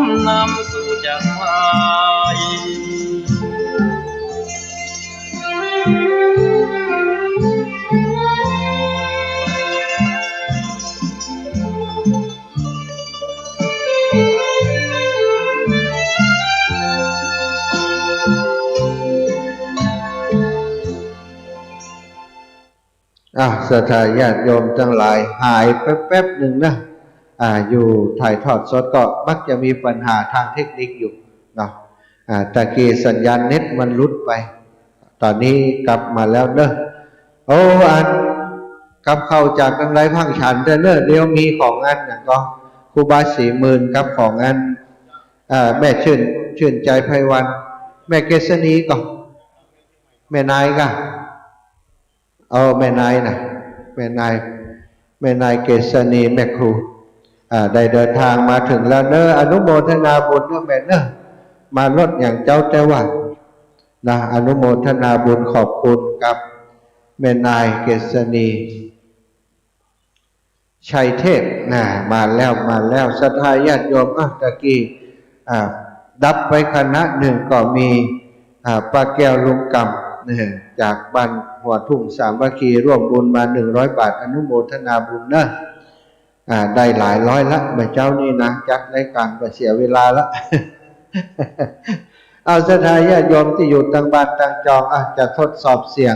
มนำสู่ใจศรัทธาญาติโยมทั้งหลายหายแป๊บๆหนึ่งนะอยู่ถ่ายทอดสดก็มักจะมีปัญหาทางเทคนิคอยู่เนาะตะกี้สัญญาณเน็ตมันหลุดไปตอนนี้กลับมาแล้วเนอะโอ้กลับเข้าจากทางไรพังฉันเนอะเดี๋ยวมีของงานอย่างก็ครูบา40,000กับของงานแม่ชื่นใจไพวันแม่เกษณีก็แม่นายก็แม่นายนะแม่นายเกษณีแม่ครูได้เดินทางมาถึงแล้วเนอะอนุโมทนาบุญเนอะแม่เนอะมาลดอย่างเจ้าแต่ว่านะอนุโมทนาบุญขอบคุณกับแม่นายเกษณีชัยเทพนะมาแล้วศรัทธาญาติโยมตะกี้ดับไปคณะหนึ่งก็มีป้าแก้วลุงกำจากบ้านหัวทุ่งสามัคคีร่วมบุญมา100 บาทอนุโมทนาบุญนะได้หลายร้อยละเมื่อเจ้านี่นะจัดรายการไปเสียเวลาละ เอาศรัทธาญาติโยมที่อยู่ต่างบ้านต่างจองจะทดสอบเสียง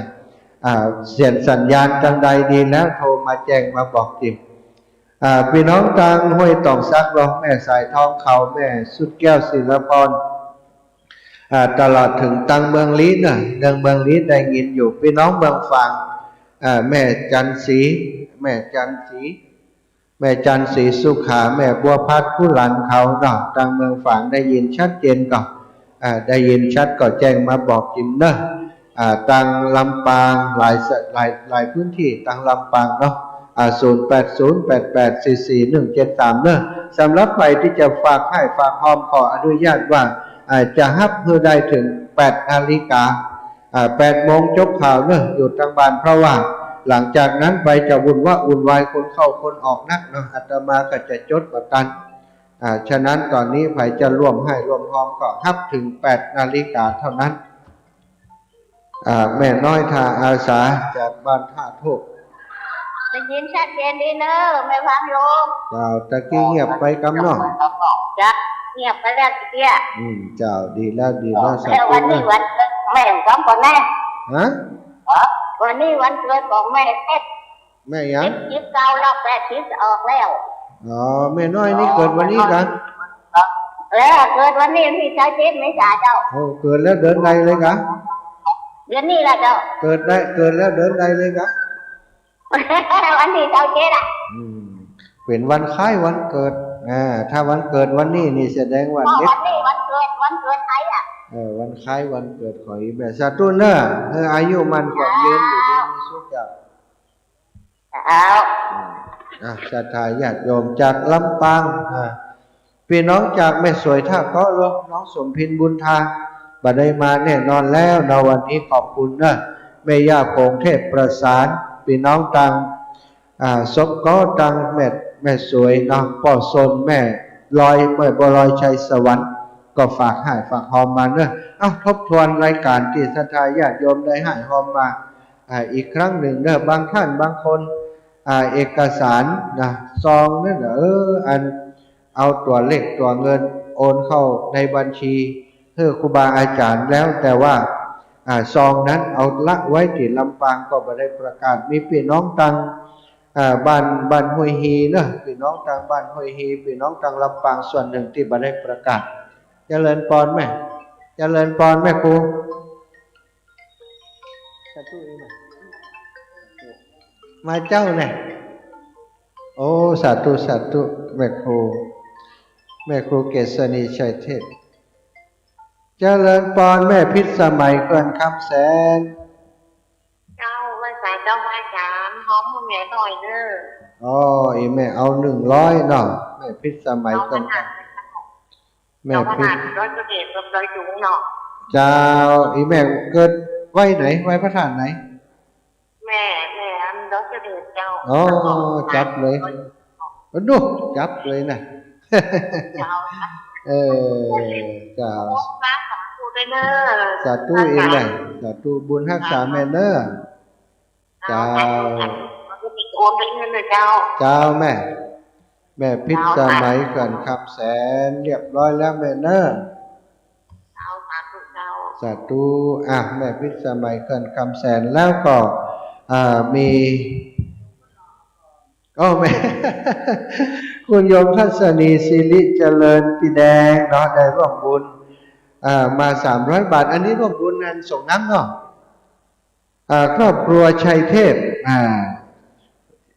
สัญญาณจังใดดีแล้วโทรมาแจ้งมาบอกจิมพี่น้องทางห้วยตองซักรองแม่สายทองเขาแม่สุดแก้วศิลปรตลอดถึงตังเมืองลี้นะเมืองลี้ได้ยินอยู่พี่น้องเมืองฝางแม่จันศรีสุขาแม่บัวพัดผู้หลานเขาเนาะตังเมืองฝางได้ยินชัดเจนก่อนได้ยินชัดก็แจ้งมาบอกจิมเนอะตังลำปางหลายพื้นที่ตังลำปางเนาะ0808844173เนอะสำหรับใครที่จะฝากให้ฝากหอมขออนุญาตว่าจะฮับเพื่อได้ถึง8 นาฬิกา8 โมงจบข่าวเนอะอยู่ทางบ้านเพราะว่าหลังจากนั้นไปจะวุ่นวายคนเข้าคนออกนักเนาะอาตมาก็จะจดประกันฉะนั้นตอนนี้ใครจะร่วมให้ร่วมหอมก็ฮับถึง8 นาฬิกาเท่านั้นแม่น้อยทาอาสาจากบ้านท่าโทกได้ยินชัดเจนดีเนอะแม่ฟังโยมเจ้าตะกี้เงียบไปกำเนาะจ้ะเงียบไปแล้วทีเดียวเจ้าดีแล้วแล้ววันนี้วันแม่ต้องก่อนแม่ฮะวันนี้วันเกิดของแม่แม่ยัง19รอบ80ออกแล้วแม่น้อยนี่เกิดวันนี้กันแล้วเกิดวันนี้ที่27เมษายนเจ้าเกิดแล้วเดินได้เลยกะเดือนนี้ละเจ้าเกิดแล้วเดินได้เลยกะวันที่27เป็นวันคล้ายวันเกิดถ้าวันเกิดวันนี้นี่แสดงว่าวันนี้วันเกิดไทยวันคล้ายวันเกิดของอีแม่สาธุเนอะอายุมันกว่ายืนอยู่ดีมีสุขจ้ะศรัทธาญาติโยมจากลำปางพี่น้องจากแม่สวยท่าเกาะลงน้องสมพินบุญทาบัดได้มาแน่นอนแล้วในวันนี้ขอบคุณนะแม่ย่าโพงเทพประสานพี่น้องตังศพก็ตังแม่สวยน้องป่อซนแม่ลอยเมื่อบลอยชัยสวรรค์ก็ฝากให้ฝากหอมมาเนอะทบทวนรายการที่ศรัทธาญาติโยมได้ให้หอมมาอีกครั้งหนึ่งเนอะบางท่านบางคนเอกสารนะซองนั่นอันเอาตัวเลขตัวเงินโอนเข้าในบัญชีเพื่อครูบาอาจารย์แล้วแต่ว่าซองนั้นเอาละไว้ที่ลำปางก็ไม่ได้ประกาศมีพี่น้องตังบ้านห้วยฮีเนอะพี่น้องทางบ้านห้วยฮีพี่น้องทางลำปางส่วนหนึ่งที่ไม่ได้ประกาศเจริญพรแม่ครูมาเจ้าเนี่ยโอ้สาธุแม่ครูเกษณีชัยเทพเจริญพรแม่พิษสมัยเกินคำแสนเจ้าไม่ใส่เจ้าอาจารย์หอมมือแม่หน่อยเนอะอีแม่เอา100เนาะแม่พิษสมัยเกินแม่พิษร้อยเกษกับร้อยจุงเนาะเจ้าอีแม่เกิดไว้ไหนไว้พระธาตุไหนแม่อันร้อยเกษเจ้าจับเลยดูจับเลยนะ เออเจ้าโอ้พระสาธุด้วยเนอะ สาธุเองแหละสาธุบุญรักษาแม่เนอเจ้า มันก็มีโอนไปเงินเลยเจ้า เจ้าแม่ แม่พิษสมัยเกินคำแสนเรียบร้อยแล้วแม่เนอ เจ้าสาธุเจ้า สาธุแม่พิษสมัยเกินคำแสนแล้วก็มีแม่ คุณโยมทัศนีศิริเจริญปีแดงเนาะได้ร่วมบุญมา300 บาทอันนี้ร่วมบุญนั้นส่งน้ำเนาะครอบครัวชัยเทพ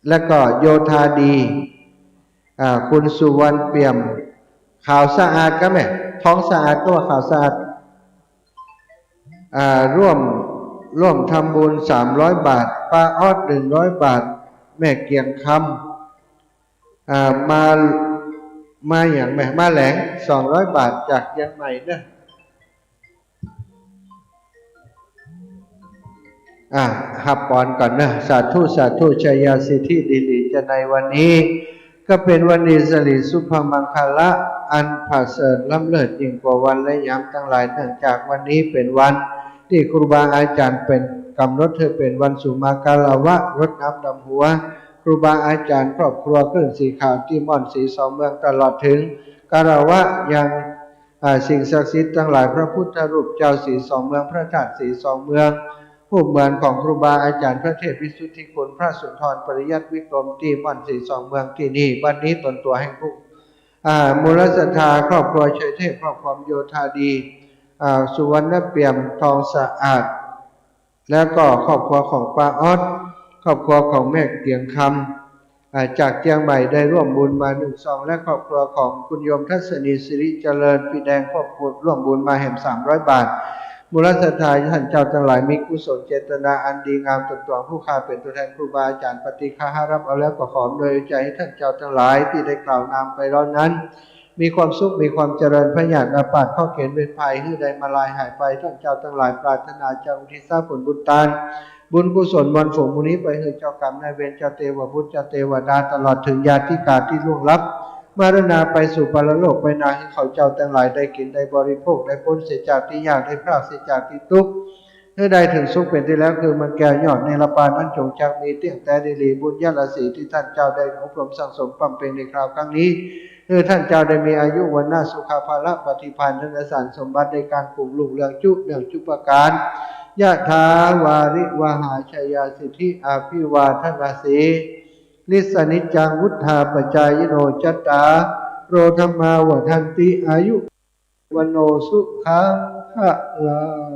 แล้วก็โยธาดีคุณสุวรรณเปี่ยมข่าวสะอาดก็แม่ท้องสะอาดก็ว่าข่าวสะอาดร่วมทำบุญ300 บาทป้าออด100 บาทแม่เกียงคำมาอย่างแม่มาแหลง200 บาทจากเชียงใหม่เนอะหับปอนก่อนนะสาธุสาธุชัยยาสิทธิดิลิจะในวันนี้ก็เป็นวันดีสิริสุภมังคละอันผาเสริฐล้ำเลิศยิ่งกว่าวันและยามทั้งหลายเนื่องจากวันนี้เป็นวันที่ครูบาอาจารย์เป็นกำหนดเธอเป็นวันสุมาการวะรดน้ำดำหัวครูบาอาจารย์ครอบครัวเครื่องสีขาวที่ม่อนสีสองเมืองตลอดถึงการวะยังสิ่งศักดิ์สิทธิ์ทั้งหลายพระพุทธรูปเจ้าสีสองเมืองพระธาตุสีสองเมืองผู้เหมือนของครูบาอาจารย์พระเทพวิสุทธิคุณพระสุนทรปริยัติวิกรมที่ม่อนสีสองเมืองที่นี่วันนี้ตนตัวแห่งผู้มูลศรัทธาครอบครัวชัยเทพครอบครัวโยธาดีสุวรรณเปี่ยมทองสะอาดแล้วก็ครอบครัวของป้าออดครอบครัวของแม่เกียงคำจากเชียงใหม่ได้ร่วมบุญมา1 ซองและครอบครัวของคุณโยมทัศนีสิริเจริญปีแดงครอบครัวร่วมบุญมาแห่ง300 บาทมูลศรัทธาท่านเจ้าทั้งหลายมีกุศลเจตนาอันดีงามตนตัวผู้ข้าเป็นตัวแทนครูบาอาจารย์ปฏิฆารับเอาแล้วก็ขอโดยใจให้ท่านเจ้าทั้งหลายที่ได้กล่าวนามไปแล้วนั้นมีความสุขมีความเจริญพระญาติอาปาดข้อเขียนเป็นภัยให้ใดมาลายหายไปท่านเจ้าทั้งหลายปรารถนาจะอุทิศผลบุญทานบุญกุศลวันฝงมุนี้ไปให้เจ้ากรรมนายเวรเจ้าเทวบุตรเจ้าเทวดาตลอดถึงญาติกาที่ล่วงลับมรณาไปสู่ปรโลกไปนาให้เขาเจ้าทั้งหลายได้กินได้บริโภคได้พ้นเสียจากที่ยากได้พรากเสียจากที่ทุกข์ให้ได้ถึงสุขเป็นที่แล้วคือมันแก่ยอดในละปานนั้นจงจักมีเตี้ยงแต่ดีลีบุญญาลสีที่ท่านเจ้าได้อบรมสั่งสมบำเพ็ญในคราวครั้งนี้ท่านเจ้าได้มีอายุวันนาสุขาภาละปฏิภาณธนสารสมบัติในการปลูกลูกเรื่องจุปการยะถาวาริวหาชัยยาสิทธิอาภิวาทนาสีลิสนิจจังวุฒาปจายโนจัตตาโรธรรมาวทันติอายุวันโนสุขังภะลัง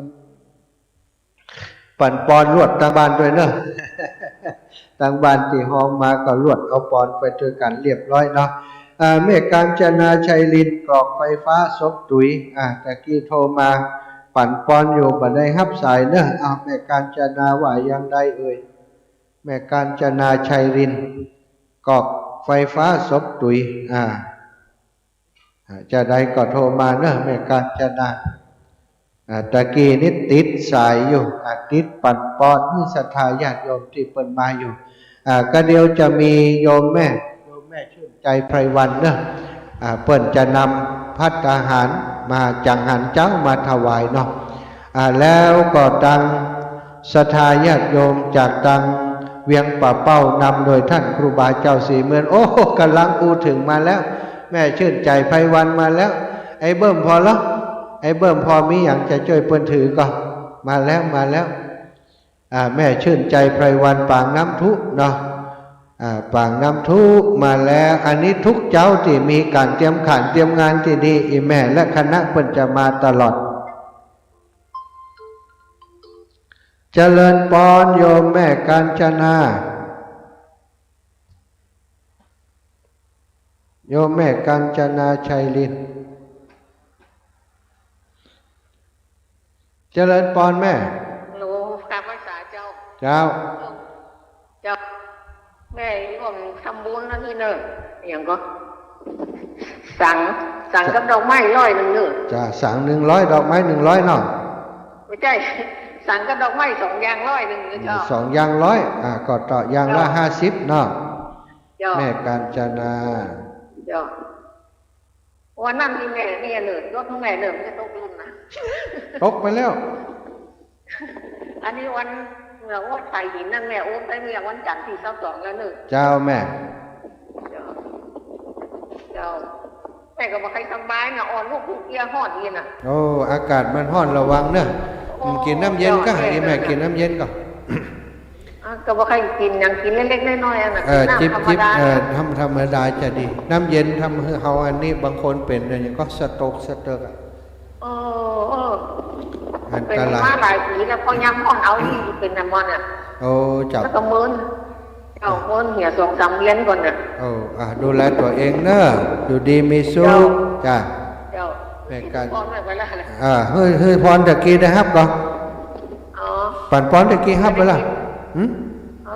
ปั่นปอนรวดทางบ้านด้วยเนอะทางบ้านที่ห้องมาก็รวดเอาปอนไปเจอกันเรียบร้อยเนาะเมฆกาญจนาชัยลินกรอกไฟฟ้าซบตุ๋ยตะกี้โทรมาปั่นปอนอยู่บัดได้ฮับสายเนอะแม่กาญจนาว่ายังได้เอ่ยแม่กาญจนาชัยลินกรอกไฟฟ้าซบตุ๋ยจะได้ก็โทรมาเนอะแม่กาญจนาตะกี้นิดติดสายอยู่ติดปั่นปอนที่ศรัทธาญาติโยมที่เปิดมาอยู่ก็เดี๋ยวจะมีโยมแม่ชื่นใจไพรวันเนอะเปิ้นจะนำภัตตาหารมาจังหันเจ้ามาถวายเนาะแล้วก็ตังศรัทธาญาติโยมจากตังเวียงป่าเป้านำโดยท่านครูบาเจ้าสีเมืองโอ้กำลังอูถึงมาแล้วแม่ชื่นใจไพรวันมาแล้วไอ้เบิ่มพอแล้วไอ้เบิ่มพอมีอย่างจะช่วยเปิ้นถือก็มาแล้วแม่ชื่นใจไพรวันปางน้ำทุเนาะปางน้ำทุมาแล้วอันนี้ทุกเจ้าที่มีการเตรียมขันเตรียมงานที่ดีอีแม่และคณะเปิ้นจะมาตลอดเจริญปอนโยมแม่กาญจนาโยมแม่กาญจนาชัยลินเจริญปอนแม่รู้การภาษาเจ้าแม่ผมทำบุญนะที่เนอะอย่างก็สั่งกับดอกไม้100เนอะจ้าสั่ง100ดอกไม้100เนาะไม่ใช่สั่งกับดอกไม้2อย่าง100เจ้า2อย่าง100ก็ต่ออย่างละ50เนาะแม่กาญจนา วันนั้นมีแม่เหลิมยศของแม่เหลิมจะตกลุ่มนะ ตกไปแล้ว อันนี้วันเมื่อว่าใส่หินนั่นแม่โอ้ไปเมื่อวันจันทร์ที่22แล้วหนึ่ง เจ้าแม่ เจ้าแม่ก็บอกใครสบายนะอ่อนลูกผูกเกียร์หอดดีน่ะ โอ้อากาศมันร้อนระวังเนอะกินน้ำเย็นก็ให้แม่กินน้ำเย็นก่อน ก็บอกใครกินอย่างกินเล็กๆน้อยๆอ่ะนะ จิบ ธรรมดา ธรรมดาจะดีน้ำเย็นทำให้เฮาอันนี้บางคนเป็นอย่างก็สโตรกสเติร์กอัน เป็น ตราย มาหลายปีแล้วพอย้ำห้องเอาที่เป็นน้ำมันอ่ะ โอ้จับ แล้วก็เมินเจ้าเมินเหี่ย2-3เดือนก่อนน่ะ โอ้ดูแลตัวเองเนอะอยู่ดีมีสุขจ้ะ เจ้า แม่กัน พรไปแล้วแหละ เฮ้ยพรตะกี้ได้ฮับก่อน อ๋อ ปั่นปอนตะกี้ฮับไปละหืม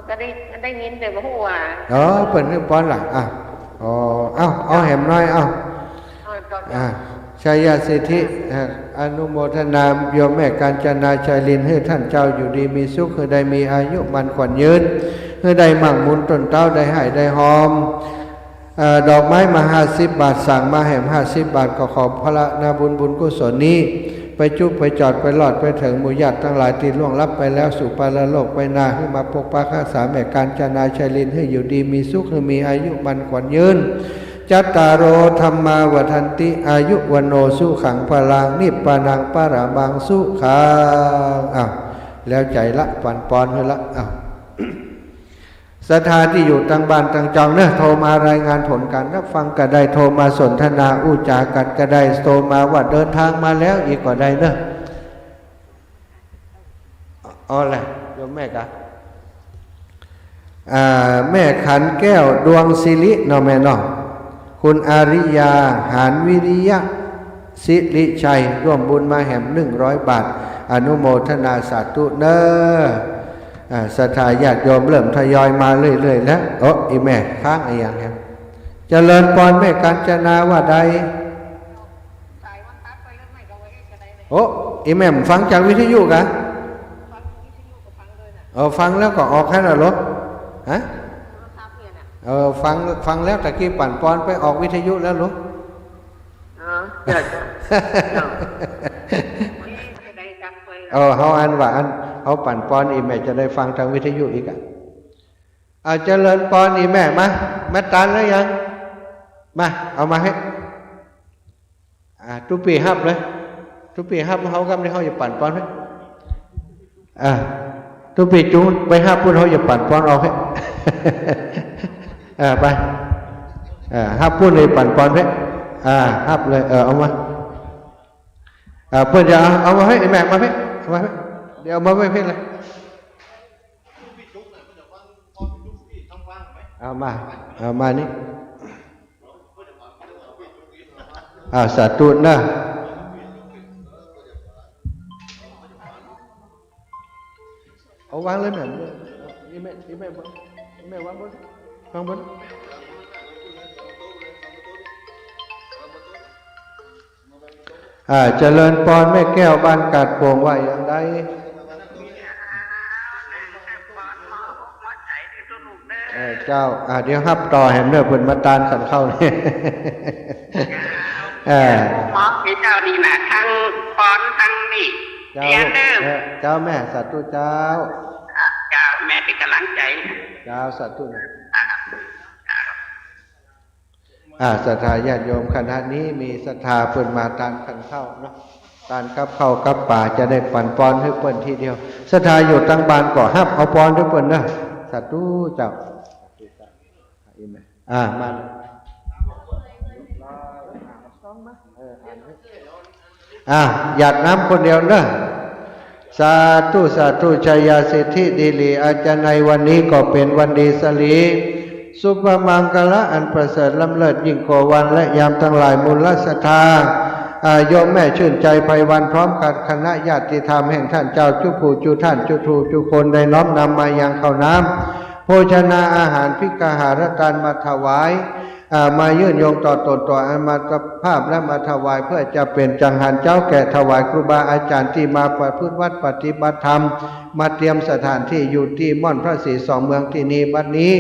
ก็ได้ยินแต่ว่าหัว เปิดเรื่องปอนล่ะเอาแหมน้อยชัยสิทธิอนุโมทนาโยมแม่กาญจนาชัยลินให้ท่านเจ้าอยู่ดีมีสุขให้ได้มีอายุมันขวัญยืนให้ได้มั่งมุนต้นเต้าได้ให้ได้หอมดอกไม้มา50 บาทสั่งมาแหม50 บาทก็ขอพระนาบุญกุศลนี้ไปจุบไปจอดไปหลอดไปถึงหมู่ญาติทั้งหลายที่ล่วงลับไปแล้วสู่ปรโลกไปนาให้มาปกปักรักษาแม่กาญจนาชัยลินให้อยู่ดีมีสุขให้มีอายุมันขวัญยืนจัตตารโอธรรมาวัฏันติอายุวันโนสุขังพลังนิพพานังปะระมังสุขังแล้วใจละปั่นปอนให้ละศรัทธาที่อยู่ต่างบ้านต่างจองเนอะโทรมารายงานผลการรับฟังก็ได้โทรมาสนทนาอู้จากันก็ได้โทรมาว่าเดินทางมาแล้วอีกก็ได้เนอะอะไรโยมแม่กะแม่ขันแก้วดวงศิริเนาะแม่เนาะคุณอาริยาหานวิริยะสิริชัยร่วมบุญมาแหม100 บาทอนุโมทนาสาธุเนอะศรัทธาญาติโยมเริ่มทยอยมาเรื่อยๆแล้วอีแม่ค้างอะไรอย่างเงี้ยเจริญพรแม่กาญจนาว่าใดอีแม่ฟังจากวิทยุกะฟังแล้วก็ออกแค่นั้นหรอฮะฟังแล้วตะกี้ปั่นปอนไปออกวิทยุแล้วหรอเขาอันว่าเขาปั่นปอนอีแม่จะได้ฟังทางวิทยุอีกเจริญปอนอีแม่มาตานแล้วยังมาเอามาให้ทุกปีฮับเลยทุกปีฮับเขากำลังเขาจะปั่นปอนให้ทุกปีจุ้งไปฮับพูดเขาจะปั่นปอนออกให้ไปฮับพูดเลยปั่นปอนให้ฮับเลยเอามาเพื่อนจะเอามาให้แม่มาให้มาให้เดี๋ยวมาให้เลยเอามานี่สาธุนะเอาวางเลยแม่นี่แม่วางบนเจริญพรแม่แก้วบ้านกาดโป่งว่าอย่างไรเจ้าเดี๋ยวฮับต่อแหมเนื้อเพิ่นมาตานขันเข้าเนี่ยหมอพี่เจ้าดีแหละทั้งปอนทั้งนี่เจ้าแม่สัตว์ตุเจ้าแม่เป็นกำลังใจเจ้าสัตว์ตุนะศรัทธาญาติโยมคณะนี้มีศรัทธาเพิ่นมาตานขันเข้าเนาะตานกับเข้ากับป่าจะได้ปั่นปอนให้เพิ่นทีเดียวศรัทธาอยู่ตั้งบ้านก็ฮับเอาปอนให้เพิ่นนะสัตว์ตุเจ้ามาหยาดน้ำคนเดียวเนอะสาธุชัยยาสิทธิดีลีอาจารย์ในวันนี้ก็เป็นวันดีสลีสุภมังคละอันประเสริฐล้ำเลิศยิ่งกว่าวันและยามทั้งหลายมูลศรัทธาโยมแม่ชื่นใจไพวันพร้อมกันคณะญาติธรรมแห่งท่านเจ้าจุผู้จุท่านจุทูจุคนได้น้อมนำมายังข้าวน้ำโภชนาอาหารภิกขหารการมาถวาย มายื่นโยงต่อตนต่ออามาตภาพและมาถวายเพื่อจะเป็นจังหันเจ้าแก่ถวายครูบาอาจารย์ที่มาประพฤติวัดปฏิบัติธรรมมาเตรียมสถานที่อยู่ที่ม่อนพระศรีสองเมืองที่นี้บัดนี้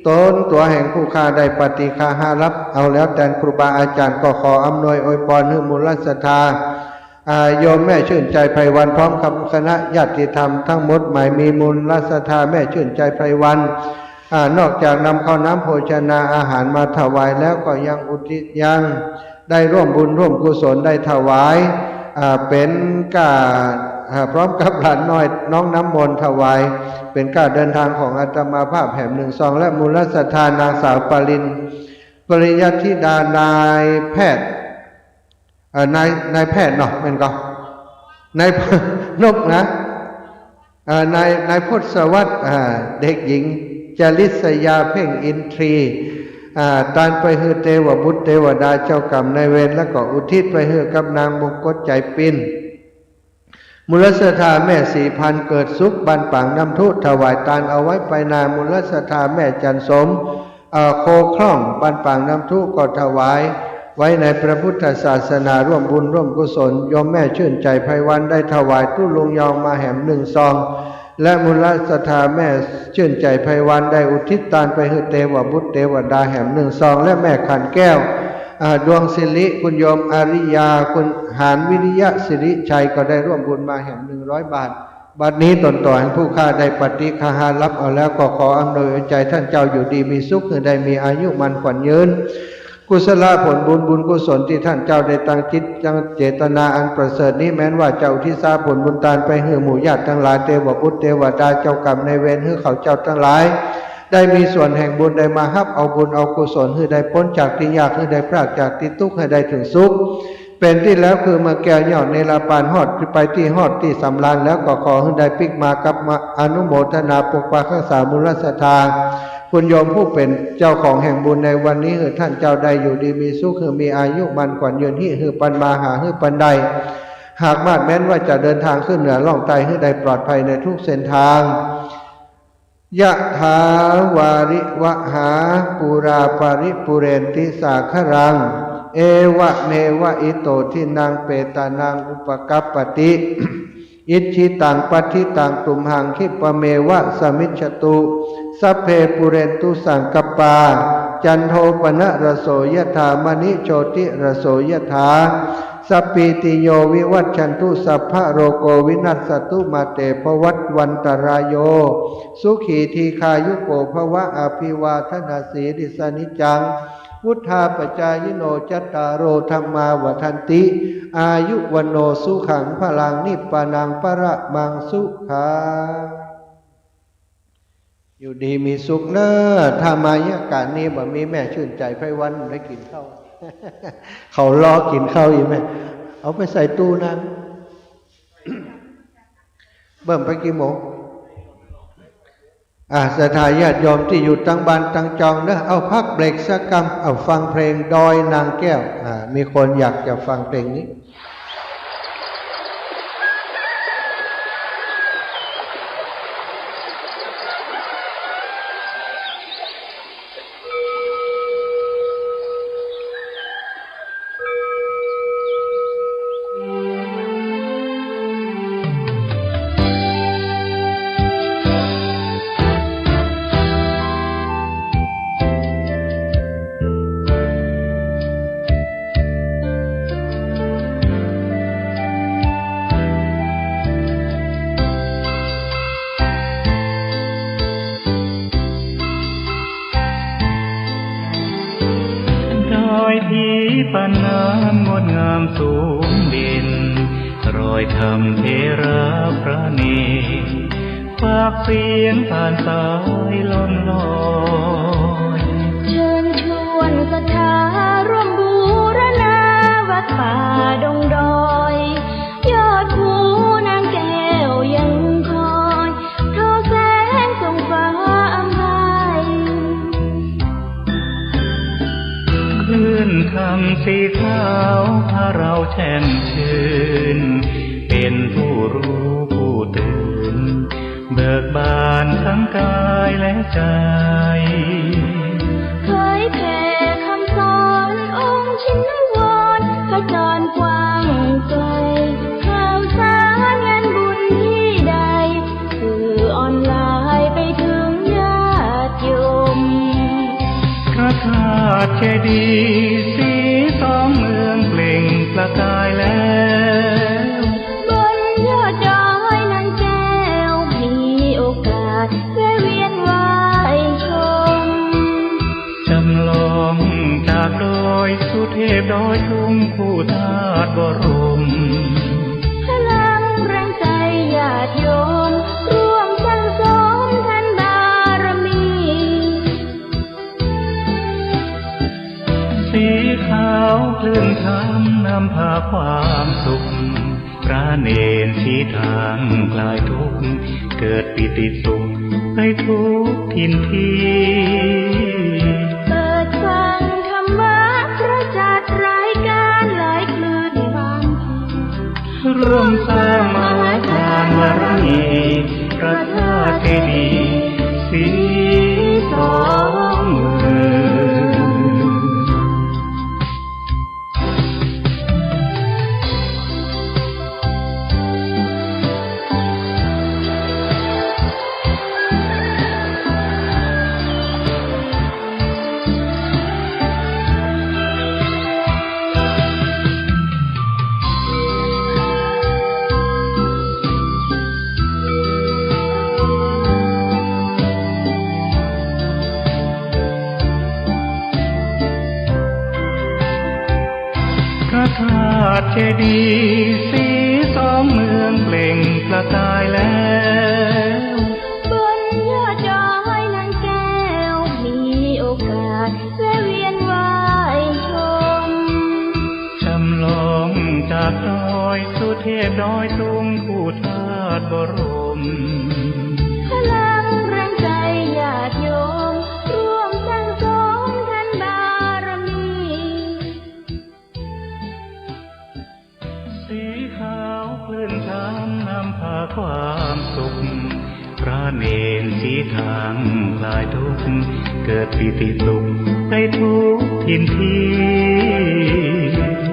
ตนตัวแห่งผู้ค้าได้ปฏิฆาหารับเอาแล้วแต่ครูบาอาจารย์ก็ขออำนวยอวยพรให้มูลศรัทธาโยมแม่ชื่นใจไพวันพร้อมกับคณะญาติธรรมทั้งหมดหมายมีมูลศรัทธาแม่ชื่นใจไพวันนอกจากนำข้าวน้ำโภชนาอาหารมาถวายแล้วก็ยังอุทิศยังได้ร่วมบุญร่วมกุศลได้ถวายเป็นก้าพร้อมกับหลานน้อยน้องน้ำมนต์ถวายเป็นก้าเดินทางของอาตมาภาพแห่มหนึ่งซองและมูลศรัทธานางสาวปริญญาธิดานายแพทย์นายแพทย์เนาะเป็นก็นายนกนะนายพุทธวัฒน์เด็กหญิงจริษยาเพ่งอินทรีตานไปฮือเทวบุตรเทวดาเจ้ากรรมนายเวรแล้วก็อุทิศไปฮือกับนางมงคลใจปินมูลศรัทธาแม่4,000เกิดสุขบันปังน้ำทุถวายตานเอาไว้ไปนามูลศรัทธาแม่จันสมโคคล่องบันปังน้ำทุก็ถวายไว้ในพระพุทธศาสนาร่วมบุญร่วมกุศลโยมแม่ชื่นใจไพวันได้ถวายตู้ลุงยองมาแหม1 ซองและมูลศรัทธาแม่ชื่นใจไพวันได้อุทิศทานไปให้เทวบุตรเทวดาแหม1 ซองและแม่ขันแก้วดวงศิริคุณโยมอาริยาคุณหานวิริยะสิริชัยก็ได้ร่วมบุญมาแหม100 บาทบัดนี้ตนต่อแห่งผู้ข้าได้ปฏิฆาหารับเอาแล้วก็ขออำนวยใจท่านเจ้าอยู่ดีมีสุขคือได้มีอายุมันขวัญยืนกุศลผลบุญกุศลที่ท่านเจ้าได้ตั้งจิตตั้งเจตนาอันประเสริฐนี้แม้นว่าเจ้าที่ทราบผลบุญทานไปให้หมู่ญาติทั้งหลายเทวบุตรเทวดาเจ้ากรรมในเวรให้เขาเจ้าทั้งหลายได้มีส่วนแห่งบุญได้มาฮับเอาบุญเอากุศลให้ได้พ้นจากที่ยากให้ได้พรากจากที่ทุกข์ให้ได้ถึงสุขเป็นที่แล้วคือมาแก้วยอดในลาปานฮอดไปที่ฮอดที่สำราญแล้วก็ขอให้ได้ปิกมากับมาอนุโมทนาปกปักรักษามูลศรัทธาคุณโยมผู้เป็นเจ้าของแห่งบุญในวันนี้คือท่านเจ้าใดอยู่ดีมีสุขคือมีอายุมันขวัญยืนที่คือปันมาหาคือปันใดหากมาดแม้นว่าจะเดินทางขึ้นเหนือล่องใต้ให้ได้ปลอดภัยในทุกเส้นทางยะถาวาริวหาปุราปาริปุเรนติสาครังเอวะเมวะอิโตทินังเปตานังอุปกัปปติอิทธิตังปัฏฐิตังตุมหังคิปะเมวะสมิจฉตุสัพเพปุเรนตุสังกปาจันโทปนะระโสยถามณิโชติระโสยถาสัพพิติโยวิวัชชันตุสัพพะโรโกวินัสสตุมาเตภวัตวันตรายโยสุขีทีคายุโกภวะอภิวาทนาสีริสนิจังพุทธาปจายโนจัตตารโอธรรมาวทันติอายุวันโนสุขังพลังนิพพานังปะมังสุขังอยู่ดีมีสุขเนอะถ้ามายากาศนี้บ่มีแม่ชื่นใจไพวันได้กินข้าว เขารอกินข้าวอีกไหมเอาไปใส่ตู้นั้น เบิ่มไปกี่โมงศรัทธาญาติโยมที่อยู่ตั้งบ้านตั้งจองเนอะเอาพักเบรกสักกรรมเอาฟังเพลงดอยนางแก้วมีคนอยากจะฟังเพลงนี้ปานน้ำงดงามสูงดินรอยธรรมเทระพระเนรฝากเสียงผ่านสายลมลอยเชิญชวนศรัทธาร่วมบูรณาวัดป่าดงดอยยอดภูนางแก้วยังคอยทอแสงส่องฟ้าอำไพคลื่นคำสีขาวพาเราแช่มชื่นเป็นผู้รู้ผู้ตื่นเบิกบานทั้งกายและใจเคยแผ่ค างไกลข่าวสารงานบุญที่ใดสื่อออนไลน์ไปถึงญาติโยมพระธาตุเจดีย์สีสองเมืองเปล่งประกายแล้วบนยอดดอยนางแก้วมีโอกาสแวะเวียนไหว้ชมจำลองจากดอยสุเทพดอยทุงคู่ธาตุบรมพลังแรงใจญาติโยมร่วมสรรสมทันบารมีสีขาวคลื่นธรรมนำพาความสุขพระเนรชี้ทางคลายทุกข์เกิดปิติสุขไปทุกทินทีเปิดฟังธรรมะพระจัดรายการหลายคลื่นความร่วมสร้างมหาทานบารมีพระธาตุเจดีย์สีสองเมืองพระธาตุเจดีย์สีสองเมืองเปล่งประกายแล้วบนยอดดอยนางแก้วมีโอกาสแวะเวียนไหว้ชมจำลองจากดอยสุเทพดอยทุงคู่ธาตุบรมพลังแรงใจญาติโยมร่วมสร้างสมทันบารมีสีขาวคลื่นธรรมนำพาความสุขพระเนรชี้ทางคลายทุกข์เกิดปิติสุขไปทุกทินที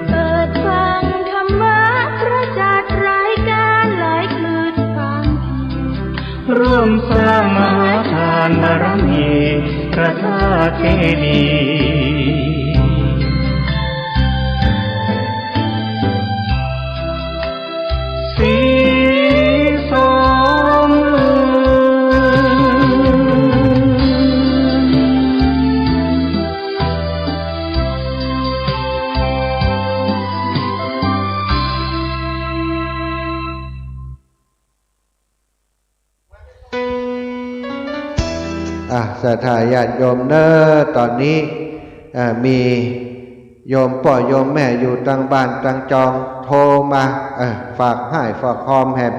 เปิดฟังธรรมะพระจัดรายการหลายคลื่นความร่วมสร้างมหาทานบารมีพระธาตุเจดีย์สีสองเมืองศรัทธาญาติโยมเนอะตอนนี้มีโยมป่อโยมแม่อยู่ต่างบ้านต่างจองโทรมาฝากให้ฝากคอมแหม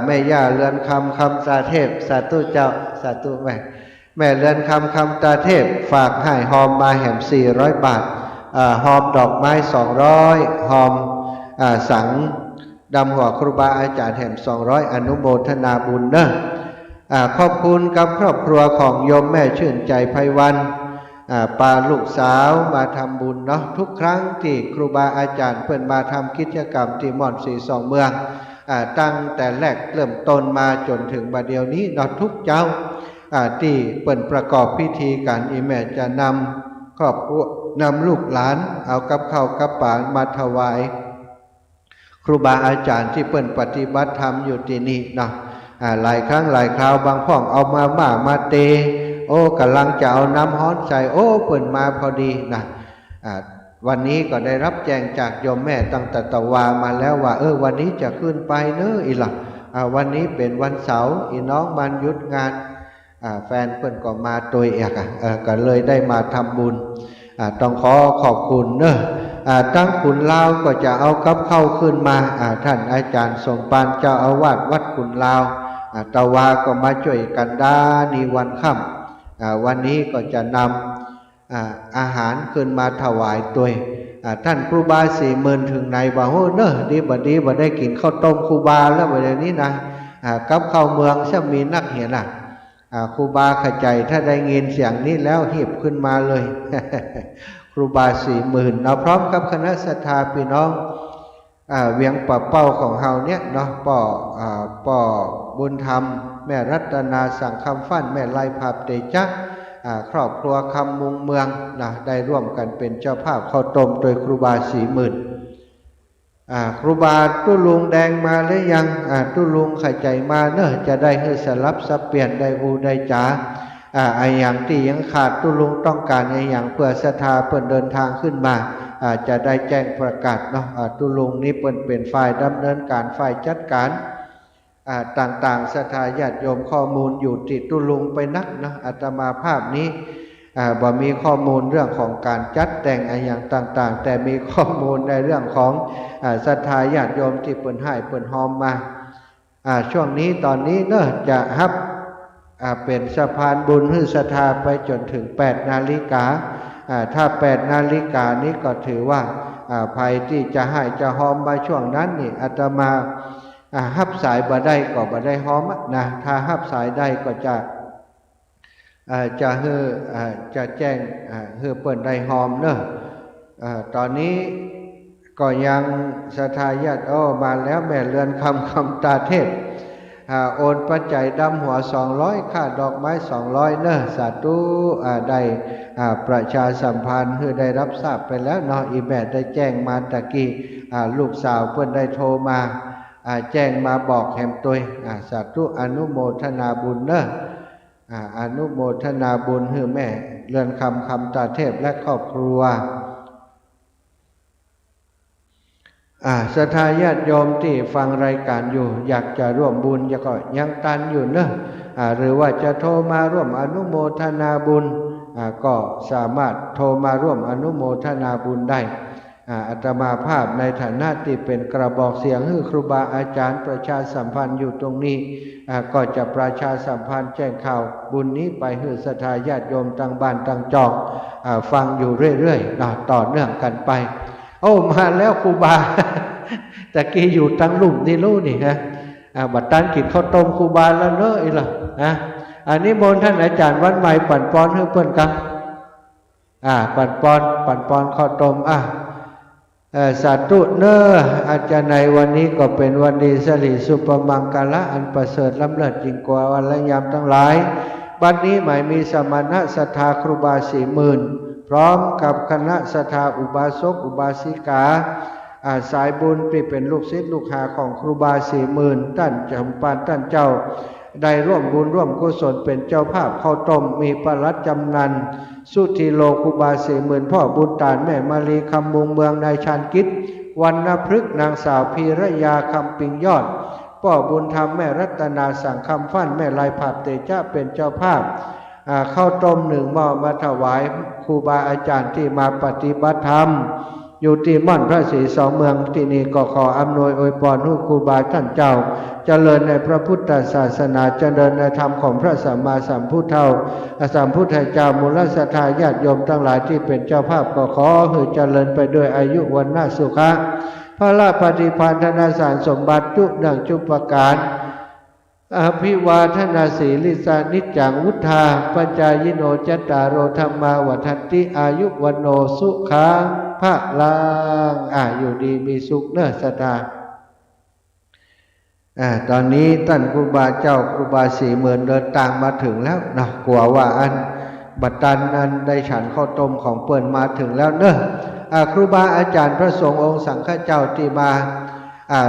แม่ย่าเรือนคำตาเทพสาธุเจ้าสาธุแม่เรือนคำตาเทพฝากให้หอมมาแหม400 บาทหอมดอกไม้200หอมสังดำหัวครูบาอาจารย์แหม200อนุโมทนาบุญเนอะขอบคุณกับครอบครัวของโยมแม่ชื่นใจไพวันปาลูกสาวมาทำบุญเนาะทุกครั้งที่ครูบาอาจารย์เพิ่นมาทำกิจกรรมที่ม่อนสีสองเมืองตั้งแต่แรกเริ่มต้นมาจนถึงบัดเดี๋ยวนี้เนาะทุกเจ้าที่เปิ่นประกอบพิธีการอีแม่จะนำครอบครัวนำลูกหลานเอากับข้าวกับปลามาถวายครูบาอาจารย์ที่เปิ่นปฏิบัติธรรมอยู่ที่นี่เนาะหลายครั้งหลายคราวบางพ่องเอามาเตโอ้กำลังจะเอาน้ำฮ้อนใส่โอ้เปิ่นมาพอดีนะวันนี้ก็ได้รับแจ้งจากโยมแม่ตั้งแต่ตะวามาแล้วว่าวันนี้จะขึ้นไปเนอะอีหล่ะวันนี้เป็นวันเสาร์อีน้องมันหยุดงานแฟนเพิ่นก็มาตัวเอกก็เลยได้มาทำบุญต้องขอบคุณเนอะตั้งขุนลาวก็จะเอากับเข้าขึ้นมาท่านอาจารย์สมปานเจ้าอาวาสวัดขุนลาวตะวาก็มาช่วยกันด้านีวันค่ำวันนี้ก็จะนำอาหารขึ้นมาถวายตัวท่านครูบา40,000ถึงไหนบ่โหเนอะดีบ่ได้กินข้าวต้มครูบาแล้วบ่ได้นี้นะกับข้าวเมืองจะมีนักเหียนครูบาขจายถ้าได้ยินเสียงนี้แล้วหีบขึ้นมาเลย ครูบา40,000เราพร้อมกับคณะศรัทธาพี่น้อง เวียงป่าเป้าของเฮาเนี่ยเนาะป่อบุญธรรมแม่รัตนาสังคำฟั่นแม่ไล่ภาพเตจักครอบครัวคำมุงเมืองนะได้ร่วมกันเป็นเจ้าภาพข้าวต้มโดยครูบา40,000ครูบาตุ้ลุงแดงมาหรือยังตุ้ลุงไข่ใจมาเนอะจะได้ให้สลับสับเปลี่ยนได้อูได้จ๋าไอ้อย่างที่ยังขาดตุ้ลุงต้องการไอ้อย่างเพื่อศรัทธาเพื่อเดินทางขึ้นมาจะได้แจ้งประกาศเนาะตุ้ลุงนี้เป็นฝ่ายดำเนินการฝ่ายจัดการต่างๆศรัทธาญาติโยมข้อมูลอยู่ติดตุ้ลุงไปนักนะอาตมาภาพนี้บ่มีข้อมูลเรื่องของการจัดแต่งอย่างต่างๆแต่มีข้อมูลในเรื่องของศรัทธาญาติโยมที่เปิ่นให้เปิ่นหอมมาช่วงนี้ตอนนี้เนอะจะฮับเป็นสะพานบุญให้ศรัทธาไปจนถึง8 นาฬิกาถ้า8 นาฬิกานี้ก็ถือว่าภัยที่จะให้จะหอมมาช่วงนั้นนี่อาตมาฮับสายบ่ได้ก็บ่ได้หอมนะถ้าฮับสายได้ก็จะแจ้งให้เปิ่นได้หอมเนอะตอนนี้ก็ยังศรัทธาญาติมาแล้วแม่เรือนคำตาเทพโอนปัจจัยดำหัว200ค่าดอกไม้200เนอะสาธุได้ประชาสัมพันธ์ให้ได้รับทราบไปแล้วเนาะอีแม่ได้แจ้งมาตะกี้ลูกสาวเพิ่นได้โทรมาแจ้งมาบอกแหมตัวสาธุอนุโมทนาบุญเนอะอนุโมทนาบุญให้แม่เรือนคำตาเทพและครอบครัวศรัทธาญาติโยมที่ฟังรายการอยู่อยากจะร่วมบุญก็ยังตันอยู่เนอะหรือว่าจะโทรมาร่วมอนุโมทนาบุญก็สามารถโทรมาร่วมอนุโมทนาบุญได้อาตมาภาพในฐานะที่เป็นกระบอกเสียงให้ครูบาอาจารย์ประชาสัมพันธ์อยู่ตรงนี้ก็จะประชาสัมพันธ์แจ้งข่าวบุญนี้ไปให้ศรัทธาญาติโยมต่างบ้านต่างจอกฟังอยู่เรื่อยๆต่อเนื่องกันไปมาแล้วครูบาตะกี้อยู่ตั้งลุ่มที่รู้นี่ฮะบัดตันกินข้าวต้มครูบาแล้วเนอะอีหล่ะอันนี้มนท่านอาจารย์วัดใหม่ปั่นปอนให้เพื่อนกันปั่นปอนข้าวต้มสาธุเนอะอาจารย์ในวันนี้ก็เป็นวันดีสิริสุปมังกาละอันประเสริฐล้ำเลิศยิ่งกว่าวันและยามทั้งหลายบัดนี้หมายมีสมณะศรัทธาครูบา40,000พร้อมกับคณะศรัทธาอุบาสกอุบาสิกาสายบุญที่เป็นลูกศิษย์ลูกหาของครูบา40,000ท่านจำปาท่านเจ้าได้ร่วมบุญร่วมกุศลเป็นเจ้าภาพข้าวต้มมีปลัดจำนันสุธีโลครูบา40,000พ่อบุญตานแม่มาลีคำมุงเมืองนายชาญกิจวรรณพฤกษ์นางสาวพีรยาคำปิงยอดพ่อบุญธรรมแม่รัตนาสังคำฟั่นแม่ลายภาพเตจ้าเป็นเจ้าภาพข้าวต้ม1 หม้อมาถวายครูบาอาจารย์ที่มาปฏิบัติธรรมอยู่ที่ม่อนพระศรี2 เมืองที่นี่ก็ขออำนวยอวยพรให้ครูบาท่านเจ้าเจริญในพระพุทธศาสนาเจริญในธรรมของพระสัมมาสัมพุทธเจ้ามูลศรัทธาญาติโยมทั้งหลายที่เป็นเจ้าภาพก็ขอให้เจริญไปด้วยอายุวันนาสุขะพระราปฏิภาณธนาสารสมบัติจุดังจุปการอภิวาทนาสีลิสานิจังวุธาปัญจายโนจัตตารโอธรรมาวัฏันติอายุวันโนสุขังพระลังอยู่ดีมีสุขเนอะศรัทธาตอนนี้ท่านครูบาเจ้าครูบา40,000เดินทางมาถึงแล้วนะกลัวว่าบัดตันได้ฉันข้าวต้มของเปิ้นมาถึงแล้วเนอะครูบาอาจารย์พระสงฆ์องค์สังฆเจ้าที่มา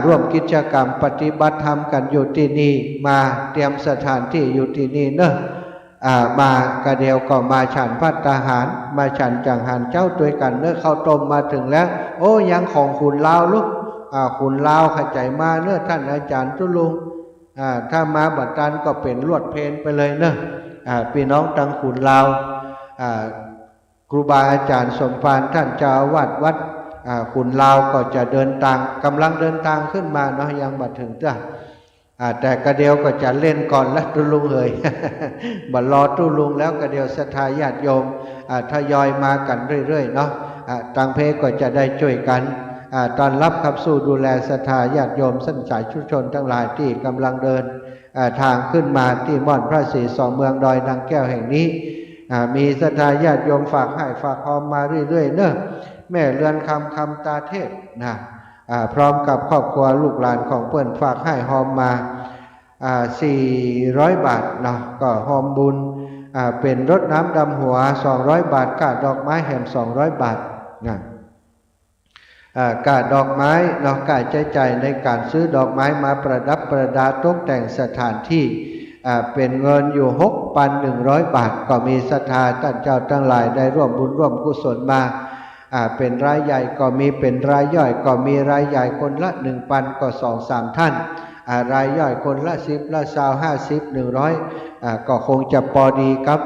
ร่วมกิจกรรมปฏิบัติธรรมกันอยู่ที่นี่มาเตรียมสถานที่อยู่ที่นี่เนอะมากระเดียวก็มาฉันภัตตาหารมาฉันจังหันเจ้าด้วยกันเนอะข้าวต้มมาถึงแล้วยังของขุนลาวลูกขุนลาวขจายมาเนอะท่านอาจารย์ตุลุงถ้ามาบัดตันก็เป็นลวดเพนไปเลยเนอะพี่น้องตังขุนลาวครูบาอาจารย์สมภารท่านเจ้าอาวาสวัดขุนลาวก็จะเดินทางกำลังเดินทางขึ้นมาเนาะยังบัดถึงจ้ะแต่กระเดียวก็จะเล่นก่อนแล้วตุลุงเอ่ย บัดรอตุลุงแล้วกระเดียวศรัทธาญาติโยมทยอยมากันเรื่อยๆเนาะตังเพก็จะได้ช่วยกันตอนรับขับสู้ดูแลศรัทธาญาติโยมสั้นสายชุมชนทั้งหลายที่กำลังเดินทางขึ้นมาที่ม่อนพระศรี2 เมืองดอยนางแก้วแห่งนี้มีศรัทธาญาติโยมฝากให้ฝากหอมมาเรื่อยๆเนอะแม่เรือนคำตาเทพนะ พร้อมกับครอบครัวลูกหลานของเพื่อนฝากให้หอมมา400 บาทเนาะก็หอมบุญเป็นรถน้ำดำหัว200 บาทค่าดอกไม้แหม200 บาทนะค่าดอกไม้เนาะค่าใช้จ่ายในการซื้อดอกไม้มาประดับประดาตกแต่งสถานที่เป็นเงินอยู่ 6,100 บาทก็มีศรัทธาท่านเจ้าทั้งหลายได้ร่วมบุญร่วมกุศลมาเป็นรายใหญ่ก็มีเป็นรายย่อยก็มีรายใหญ่คนละ 1,000 ก็ 2-3 ท่านรายย่อยคนละ10ละ20 50 100ก็คงจะพอดีครับ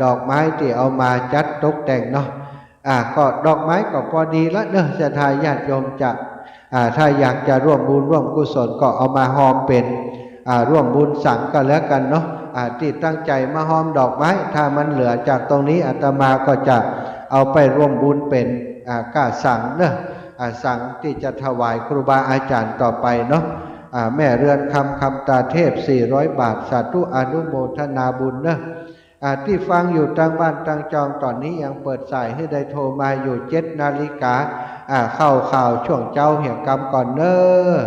ดอกไม้ที่เอามาจัดตกแต่งเนาะก็ดอกไม้ก็พอดีละเนอะศรัทธาญาติโยมจะถ้าอยากจะร่วมบุญร่วมกุศลก็เอามาหอมเป็นร่วมบุญสังก็แล้วกันเนาะที่ตั้งใจมาหอมดอกไม้ถ้ามันเหลือจากตรงนี้อาตมาก็จะเอาไปร่วมบุญเป็นก้าสังเนอะสังที่จะถวายครูบาอาจารย์ต่อไปเนาะแม่เรือนคำตาเทพ400 บาทสาธุอนุโมทนาบุญเนอะที่ฟังอยู่ทางบ้านทางจองตอนนี้ยังเปิดสายให้ได้โทรมาอยู่7 นาฬิกาเข้าข่าวช่วงเจ้าเหี่ยงกรรมก่อนเนอะ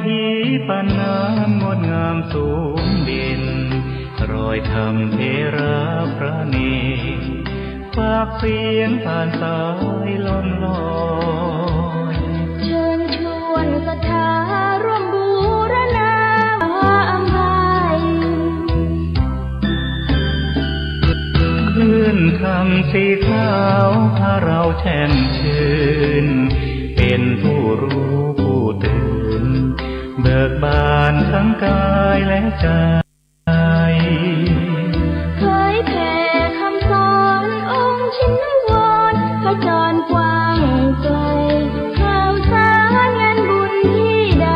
ที่ปานน้ำงดงามสูงเด่นรอยธรรมเทระพระเนรฝากเสียงผ่านสายลมลอยเชิญชวนศรัทธาร่วมบูรณาอำไพคลื่นคำสีขาวพาเราแช่มชื่นเป็นผู้รู้ผู้ตื่นเบิกบานทั้งกายและใจเคยแผ่คำสอนองค์ชินวรขจรกว้างไกลข่าวสารงานบุญที่ใด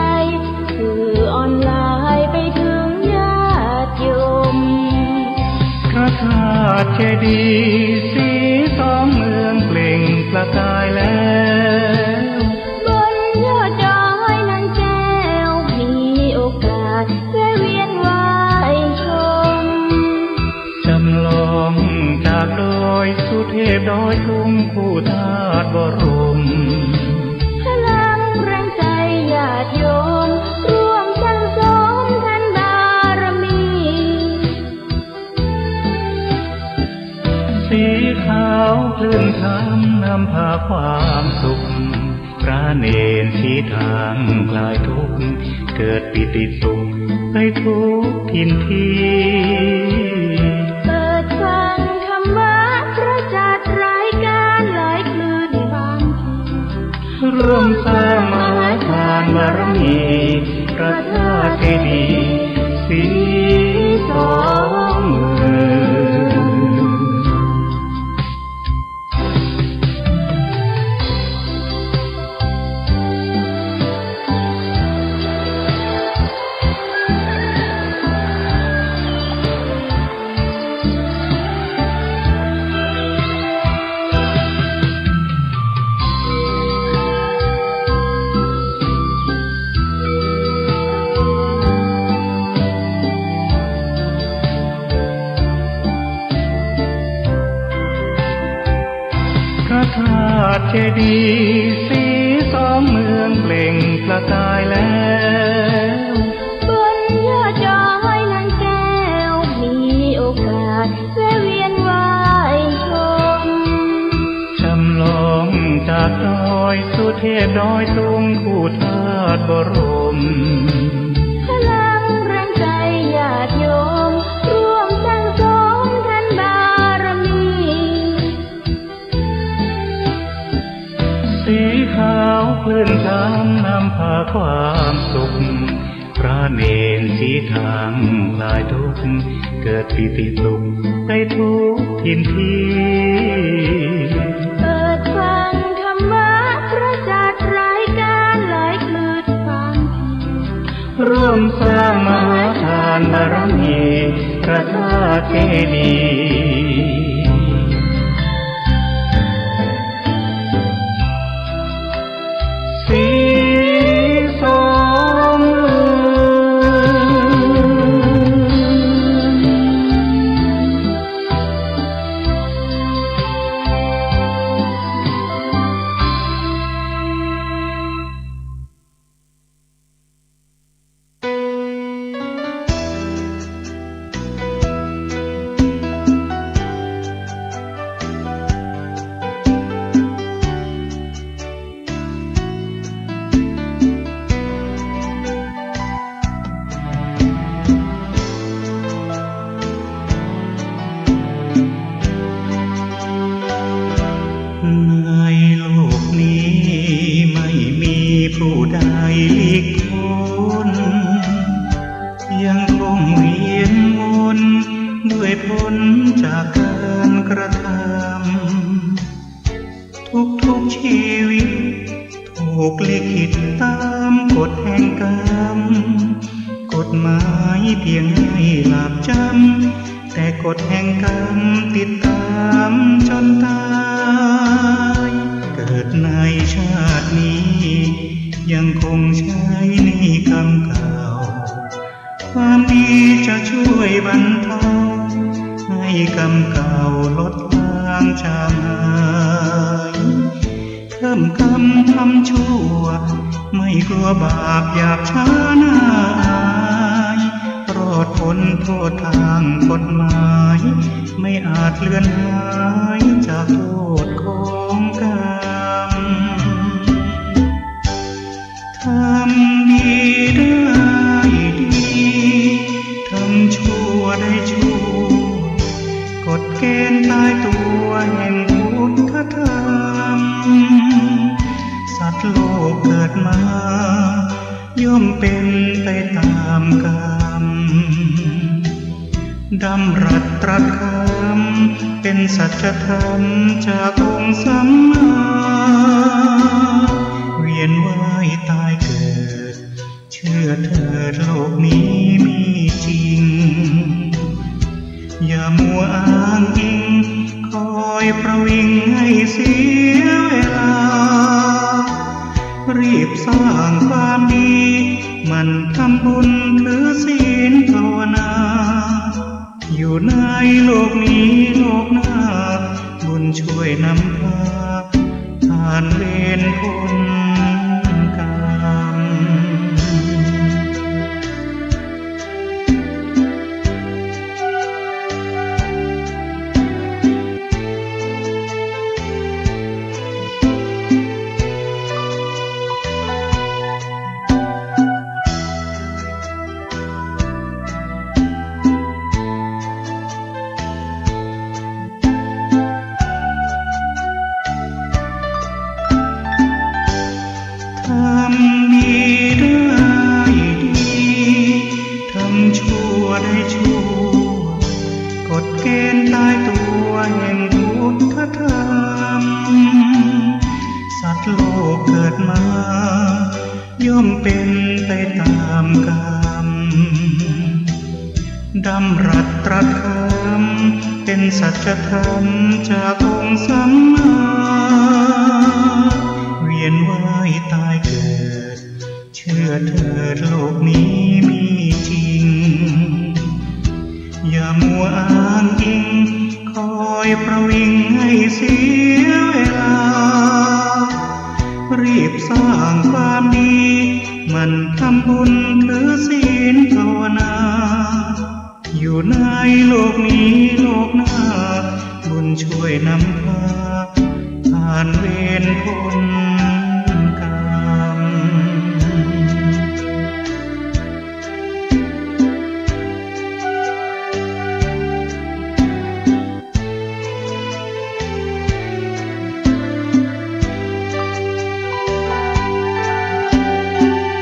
สื่อออนไลน์ไปถึงญาติโยมพระธาตุเจดีย์สีสองเมืองเปล่งประกายแล้วบนยอดดอยนางแก้วมีโอกาสแวะเวียนไหว้ชมจำลองจากดอยสุเทพดอยทุงคู่ธาตุบรมพลังแรงใจญาติโยมร่วมสั่งสมทันบารมีสีขาวคลื่นธรรมนำพาความสุขพระเนรชี้ทางคลายทุกข์เกิดปิติสุขไปทุกทินทีเปิดฟังธรรมะพระจัดรายการหลายคลื่นความร่วมสร้างมหาทานบารมีพระธาตุเจดีย์สีสองเมืองพระธาตุเจดีย์สีสองเมืองเปล่งประกายแล้วบนยอดดอยนางแก้วมีโอกาสแวะเวียนไหว้ชมจำลองจากดอยสุเทพดอยทุงคู่ธาตุบรมพลังแรงใจญาติโยมร่วมสั่งสมทันบารมีสีขาวคลื่นธรรมนำพา ความสุขพระเนรชี้ทางคลายทุกข์เกิดปิติสุขไปทุกทินทีเปิดฟังธรรมะพระจัดรายการหลายคืนฟังร่วมสร้างมหาทานบารมีพระธาตุเจดีย์สีสมผู้ใดหลีกพ้นยังคงเวียนวนด้วยผลจากการกระทำทุกชีวิตถูกลิขิตตามกฎแห่งกรรมกฎหมายเพียงให้หลับจำแต่กฎแห่งกรรมติดตามจนตายเกิดในชาตินี้ยังคงใช้ในกรรมเก่าความดีจะช่วยบรรเทาให้กรรมเก่าลดลางจางหายเพิ่มกรรมทำชั่วไม่กลัวบาปหยาบช้าหน้าอายรอดพ้นโทษทางกฎหมายไม่อาจเลือนหายจากโทษของกรรมทำดีได้ดีทำชั่วได้ชั่วกฎเกณฑ์ตายตัวแห่งพุทธธรรมสัตว์โลกเกิดมาย่อมเป็นไปตามกรรมดำรัสตรัสคำเป็นสัจธรรมจากองค์สัมมาเวียนว่ายตายเกิดเชื่อเถิดโลกนี้มีจริงอย่ามัวอ้างอิงคอยประวิงให้เสียเวลารีบสร้างความดีมันทำบุญถือศีลภาวนาอยู่ในโลกนี้โลกหน้าบุญช่วยนำพาผ่านเวรพ้นกรรมทำดีได้ดีทำชั่วได้ชั่วกฎเกณฑ์ตายตัวแห่งพุทธธรรมสัตว์โลกเกิดมาย่อมเป็นไปตามกรรมดำรัสตรัสคำเป็นสัจธรรมจากองค์สัมมาเวียนว่ายตายเกิดเชื่อเถิดโลกนี้มีจริงอย่ามัวอ้างอิงคอยประวิงให้เสียเวลารีบสร้างความดีมันทำบุญถือศีลภาวนาอยู่ในโลกนี้โลกหน้าบุญช่วยนำพาผ่านเวรพ้นกรรม เ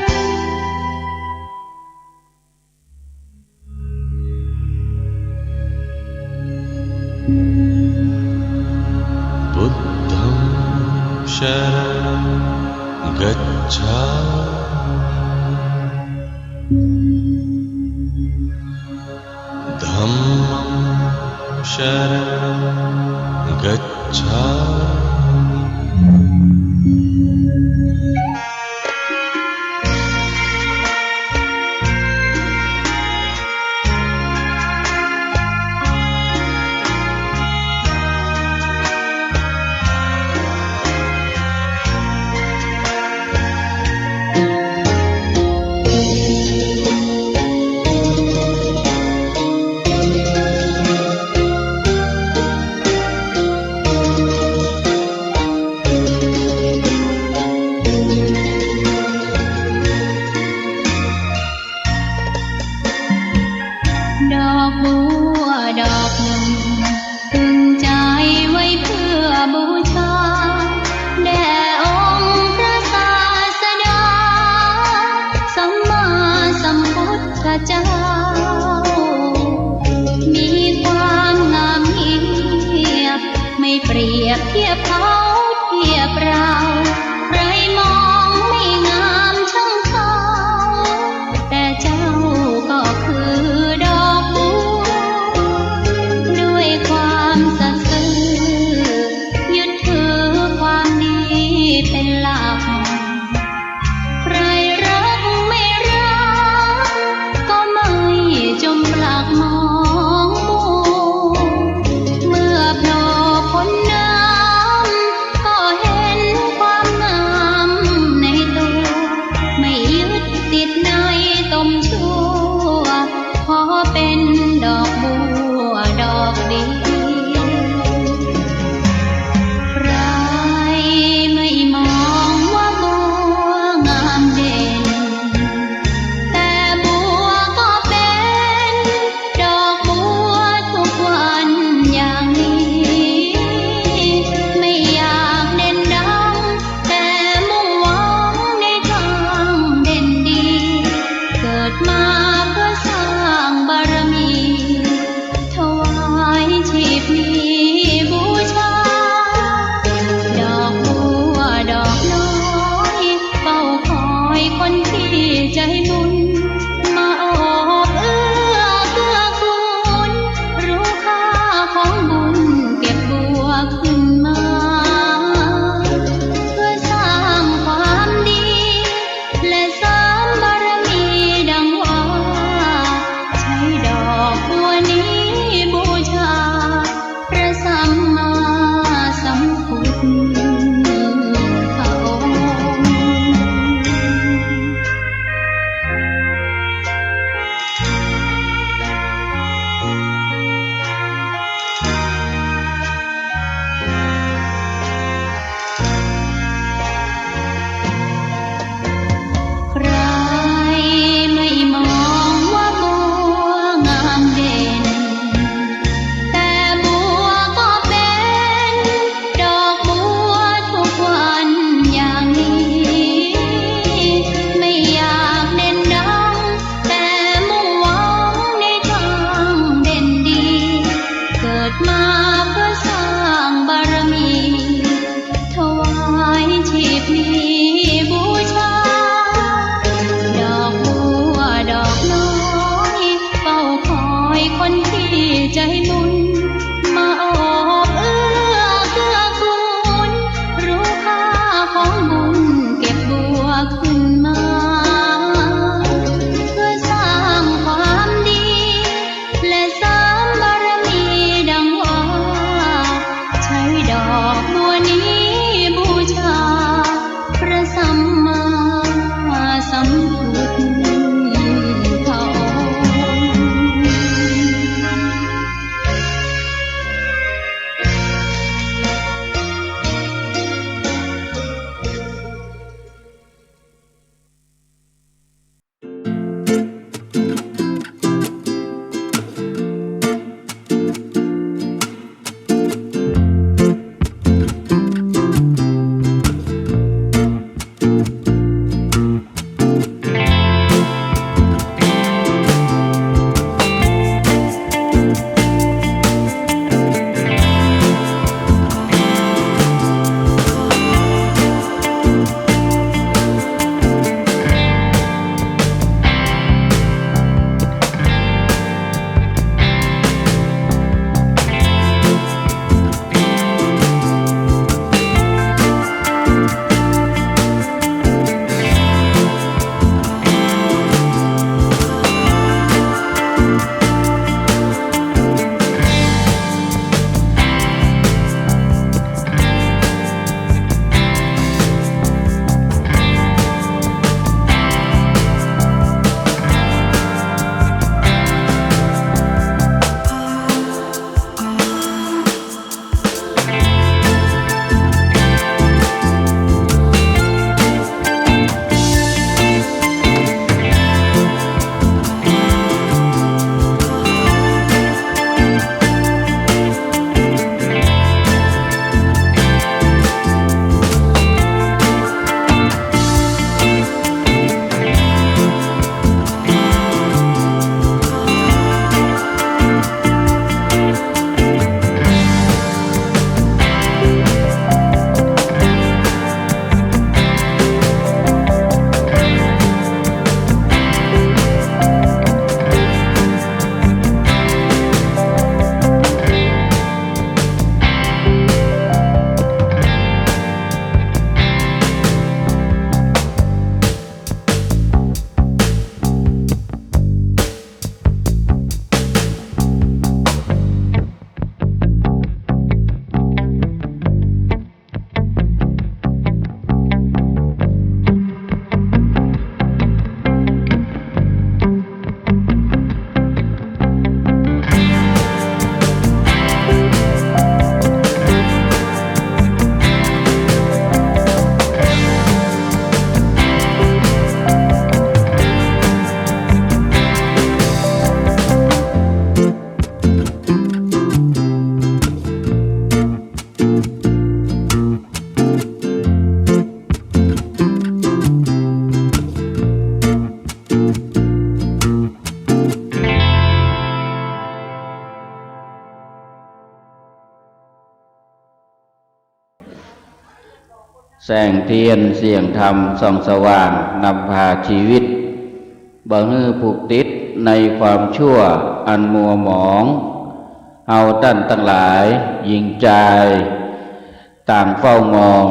शरणं गच्छामिดอกบัวดอกหนึ่งตึงใจไว้เพื่อบูชาแด่องค์พระศาสดาสัมมาสัมพุทธเจ้ามีความงามเงียบไม่เปรียบเทียบเขาเทียบเราใครมองไม่งามช่างเขาแต่เจ้าก็คือดอกบัวด้วยความสัตย์ซื่อยึดถือความดีเป็นหลักใครรักไม่รักก็ไม่จมปลักมองมัวเมื่อโผล่พ้นน้ำก็เห็นความงามในตัวไม่ยึดติดในตมชั่วขอเป็นดอกบัวดอกเดียวใครไม่มองว่าบัวงามเด่นแต่บัวก็เป็นดอกบัวทุกวันอย่างนี้ไม่อยากเด่นดังแต่มุ่งหวังในทางเด่นดีเกิดมาเพื่อสร้างบารมีถวายชีพนี้บูชาดอกบัวดอกน้อยเฝ้าคอยคนที่ใจบุญมาออกเอื้อเกื้อกูลรู้ค่าของบุญเก็บบัวขึ้นมาเพื่อสร้างความดีและเสริมบารมีดังว่าใช้ดอกบัวนี้บูชาพระสัมมาสัมพุทธพระองค์ แสงเทียนเสียงธรรมส่องสว่างนำพาชีวิตบ่ฮื้อผูกติดในความชั่วอันมัวหมองเอาท่านทั้งหลายยิงใจต่างเฝ้ามอง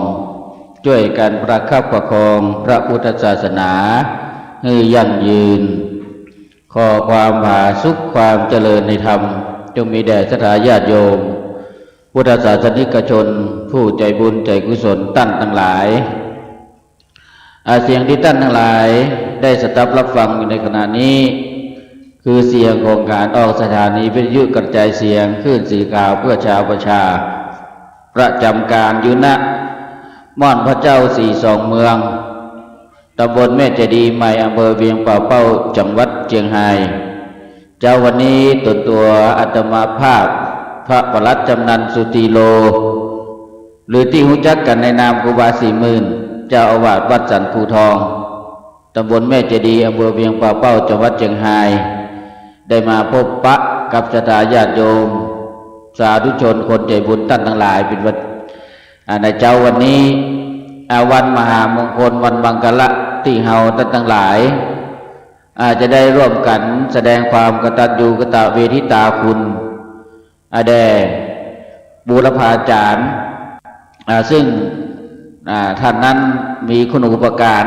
ช่วยกันประคับประคองพระพุทธศาสนาให้ยั่งยืนขอความผาสุขความเจริญในธรรมจงมีแด่ศรัทธาญาติโยมพุทธศาสนิกชนผู้ใจบุญใจกุศลท่านทั้งหลายเสียงที่ท่านทั้งหลายได้สดับรับฟังอยู่ในขณะนี้คือเสียงของการออกสถานีวิทยุกระจายเสียงคลื่นสีขาวเพื่อชาวประชาประจำการอยู่ณม่อนพระเจ้า42เมืองตำบลแม่เจดีย์ใหม่อำเภอเวียงป่าเป้าจังหวัดเชียงรายเจ้าวันนี้ตัวอาตมาภาพพระปลัดจำนันสุตีโลหรือที่รู้จักกันในนามครูบา40,000เจ้าอาวาสวัดสันภูทองตำบลแม่เจดีย์อำเภอเวียงป่าเป้าจังหวัดเชียงรายได้มาพบปะกับศรัทธาญาติโยมสาธุชนคนใจบุญท่านทั้งหลายเป็นวันในเจ้าวันนี้วันมหามงคลวันบังกะละที่เฮาท่านทั้งหลายจะได้ร่วมกันแสดงความกตัญญูกตเวทิตาคุณแด่บูรพาจารย์ซึ่งท่านนั้นมีคุณูปการ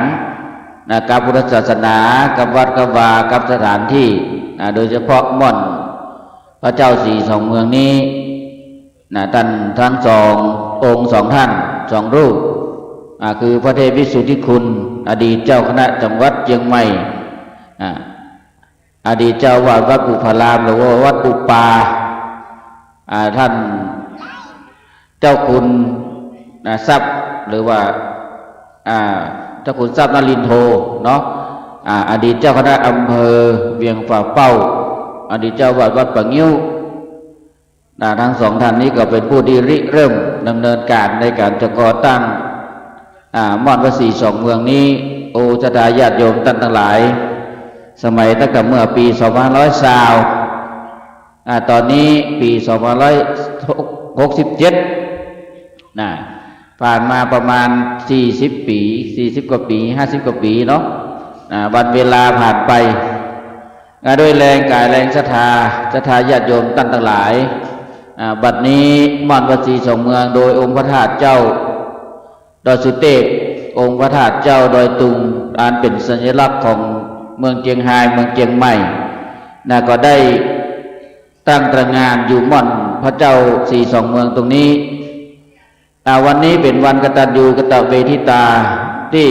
กับพุทธศาสนากับวัดกับวากับสถานที่โดยเฉพาะม่อนพระเจ้า42เมืองนี้ท่านทั้ง2องค์2ท่าน2รูปคือพระเทพวิสุทธิคุณอดีตเจ้าคณะจังหวัดเชียงใหม่อดีตเจ้าวาดวัดปุพารามหรือว่าวัดปุปาท่านเจ้าคุณทรัพย์หรือว่าเจ้าคุณทรัพย์นรินทร์โทเนาะอดีตเจ้าคณะอำเภอเวียงป่าเป้าอดีตเจ้าวาดวัดปะงิ้วทั้ง2ท่านนี้ก็เป็นผู้ที่ริเริ่มดำเนินการในการจะก่อตั้งม่อนพระ42เมืองนี้โอศรัทธาญาติโยมท่านทั้งหลายสมัยตั้งแต่เมื่อปี2520ตอนนี้ปี2567ผ่านมาประมาณ40ปี40กว่าปี50กว่าปีเนาะวันเวลาผ่านไปด้วยแรงกายแรงศรัทธาญาติโยมท่านทั้งหลายบัดนี้ม่อนพระ42เมืองโดยองค์พระธาตุเจ้าดอยสุเทพองค์พระธาตุเจ้าดอยตุงอันเป็นสัญลักษณ์ของเมืองเชียงรายเมืองเชียงใหม่ก็ได้ตั้งตระหง่านอยู่ม่อนพระเจ้า42เมืองตรงนี้วันนี้เป็นวันกตัญญูกตเวทิตาที่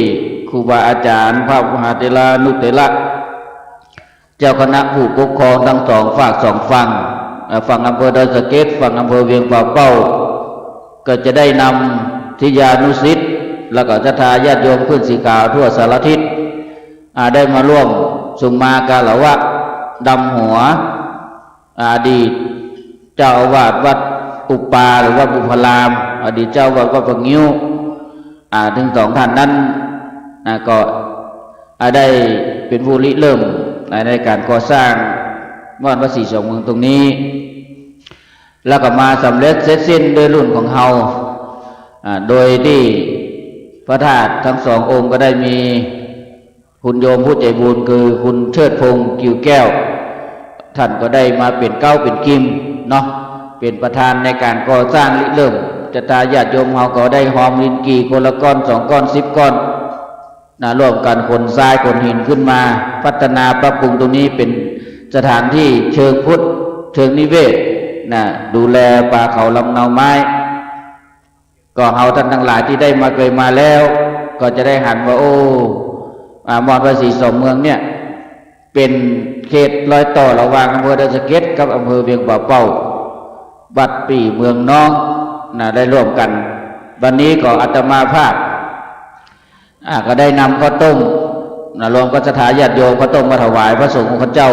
ครูบาอาจารย์พระมหาเถรานุเถระเจ้าคณะผู้ปกครองทั้ง2ฝาก2ฝั่งอำเภอดอยสะเก็ดฝั่งอำเภอเวียงป่าเป้าก็จะได้นำทิยานุศิษย์แล้วก็ศรัทธาญาติโยมขึ้นสีขาวทั่วสารทิศได้มาร่วมสุมากาลวะดำหัวอดีตเจ้าอาวาสวัดปุปาหรือว่าปุพารามอดีตเจ้าอาวาสวัดปะงิ้วถึง2ท่านนั้นก็ได้เป็นผู้ริเริ่มในการก่อสร้างม่อนพระ42เมืองตรงนี้แล้วก็มาสำเร็จเสร็จสิ้นโดยรุ่นของเฮาโดยที่พระธาตุทั้ง2องค์ก็ได้มีคุณโยมผู้ใจบุญคือคุณเชิดพงษ์กิ่วแก้วท่านก็ได้มาเป็นเก้าเป็นกิมเนาะเป็นประธานในการก่อสร้างริเริ่มศรัทธาญาติโยมเฮาก็ได้หอมลินกี่คนละก้อน2ก้อน10ก้อนร่วมกันขนทรายขนหินขึ้นมาพัฒนาปรับปรุงตรงนี้เป็นสถานที่เชิงพุทธเชิงนิเวศดูแลป่าเขาลำเนาไม้ก็เฮาท่านทั้งหลายที่ได้มาเคยมาแล้วก็จะได้หันว่าม่อนพระ42เมืองเนี่ยเป็นเขตรอยต่อระหว่างอำเภอดอยสะเก็ดกับอำเภอเวียงป่าเป้าบัดปี่เมืองน้องได้ร่วมกันวันนี้ก็อาตมาภาพก็ได้นำข้าวต้มรวมกับศรัทธาญาติโยมข้าวต้มมาถวายพระสงฆ์ของพระเจ้า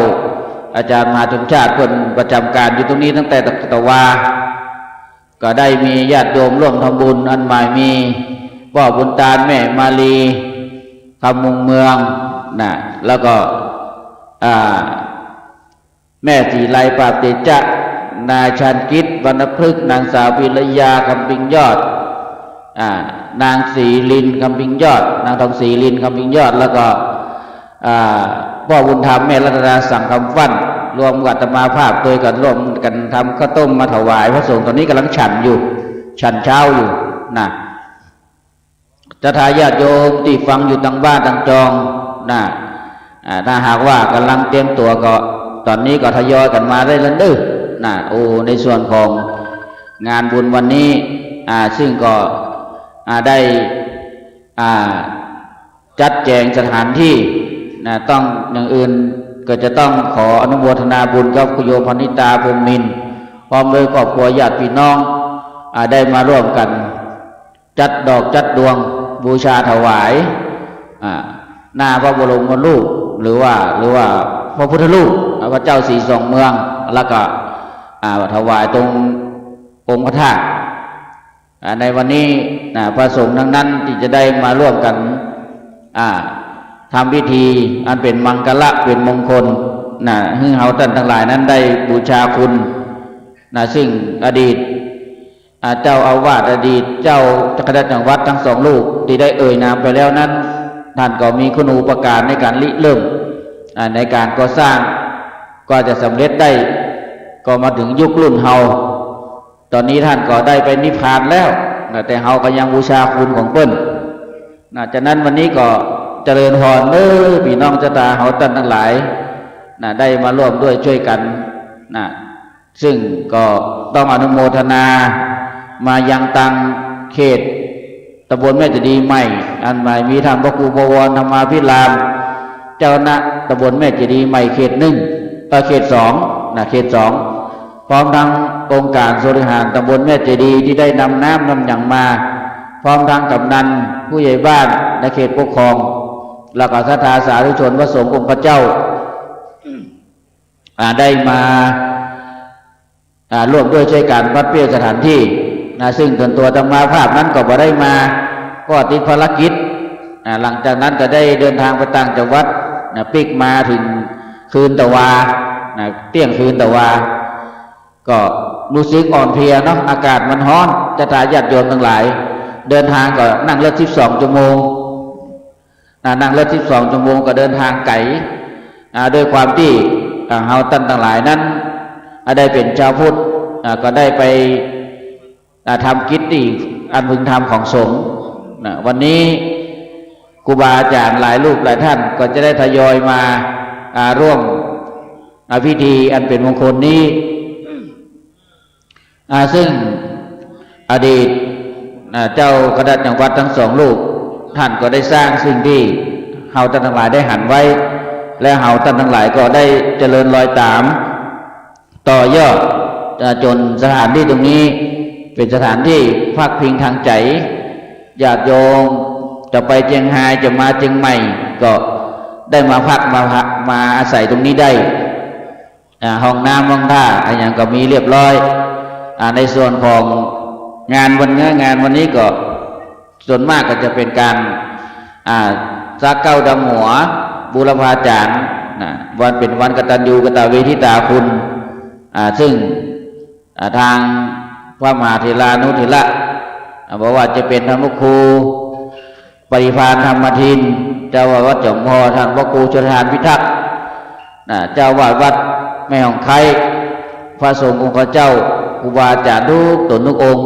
อาจารย์มหาชนชาติคนประจำการอยู่ตรงนี้ตั้งแต่ตะวาก็ได้มีญาติโยมร่วมทำบุญอันหมายมีพ่อบุญตาลแม่มาลีคำมุงเมืองแล้วก็แม่สีไลปราบเตจะนายชาญกิจวรรณพฤกษ์นางสาววิรยาคำปิงยอด นางศรีลินคำพิงยอดนางทองศรีลินคำพิงยอดแล้วก็พ่อบุญธรรมแม่รัตนาสั่งคำฟั่นรวมกับอาตมาภาพโดยกันร่วมกันทำข้าวต้มมาถวายพระสงฆ์ตอนนี้กำลังฉันอยู่ฉันเช้าอยู่นะจะทายาทโยมที่ฟังอยู่ต่างบ้านต่างจองนะถ้าหากว่ากำลังเตรียมตัวก็ตอนนี้ก็ทยอยกันมาได้แล้วเด้อนะในส่วนของงานบุญวันนี้ซึ่งก็ได้จัดแจงสถานที่นะต้องอย่างอื่นก็จะต้องขออนุโมทนาบุญกับคุณโยมพนิตาพรหมมินทร์พร้อมด้วยครอบครัวญาติพี่น้องได้มาร่วมกันจัดดอกจัดดวงบูชาถวายหน้าพระบรมรูปหรือว่าพระพุทธรูปพระเจ้าสีสองเมืองแล้วก็ถวายตรงองค์พระธาตุในวันนี้พระสงฆ์ทั้งนั้นที่จะได้มาร่วมกันทำพิธีอันเป็นมังคละเป็นมงคลให้เฮาท่านทั้งหลายนั้นได้บูชาคุณซึ่งอดีตเจ้าอาวาสอดีตเจ้าจักรพรรดิจังหวัดทั้งสองลูกที่ได้เอ่ยนามไปแล้วนั้นท่านก็มีคุณูปการในการริเริ่มในการก่อสร้างก็จะสำเร็จได้ก็มาถึงยุครุ่นเฮาตอนนี้ท่านก็ได้ไปนิพพานแล้วแต่เฮาก็ยังบูชาคุณของเพิ่นจากนั้นวันนี้ก็เจริญพรพี่น้องเจ้าตาเฮาท่านทั้งหลายได้มาร่วมด้วยช่วยกันซึ่งก็ต้องอนุโมทนามายังตังเขตตำบลแม่จะดีใหม่อันใหม่มีท่านพระครูบวรธรรมาภิรามเจ้าคณะตำบลแม่จะดีใหม่เขต1เขต2เขต2พร้อมทั้งองค์การบริหารตำบลแม่จะดีที่ได้นำน้ำนำหยั่งมาพร้อมทั้งกำนันผู้ใหญ่บ้านในเขตปกครองแล้วก็ศรัทธาสาธุชนพระสงฆ์องค์พระเจ้าได้มาร่วมด้วยช่วยกันวัดเปรี้ยวสถานที่ซึ่งตัวธรรมาภาพนั้นก็บ่ได้มาก็ติดภารกิจหลังจากนั้นก็ได้เดินทางไปต่างจังหวัดปิกมาถึงคืนตะวาเที่ยงคืนตะวาก็รู้สึกอ่อนเพลียเนาะอากาศมันร้อนจะทายาทโยมทั้งหลายเดินทางก็นั่งรถ12 ชั่วโมงนั่งรถ12 ชั่วโมงก็เดินทางไกลด้วยความที่เฮาท่านทั้งหลายนั้นได้เป็นชาวพุทธก็ได้ไปทำกิจที่อันพึงธรรมของสงฆ์วันนี้ครูบาอาจารย์หลายรูปหลายท่านก็จะได้ทยอยมาร่วมพิธีอันเป็นมงคลนี้ซึ่งอดีตเจ้ากระดัดจังหวัดทั้งสองลูกท่านก็ได้สร้างสิ่งที่เฮาท่านทั้งหลายได้หันไว้และเฮาท่านทั้งหลายก็ได้เจริญรอยตามต่อยอดจนสถานที่ตรงนี้เป็นสถานที่พักพิงทางใจญาติโยมจะไปเชียงรายจะมาเชียงใหม่ก็ได้มาพักมาอาศัยตรงนี้ได้ห้องน้ำห้องท่าอะไรอย่างก็มีเรียบร้อยในส่วนของงานวันนี้ก็ส่วนมากก็จะเป็นการซักเก้าดำหัวบูรพาจารย์วันเป็นวันกตัญญูกตเวทิตาคุณซึ่งทางพระมหาเถรานุเถระบอกว่าจะเป็นธรรมครูปริพานธรรมทินเจ้าวาดวัดจอมพอท่านพระครูชลทานพิทักษ์เจ้าวาดวัดแม่หองไคพระสงฆ์องค์พระเจ้าครูบาอาจารย์ทุกตนทุกองค์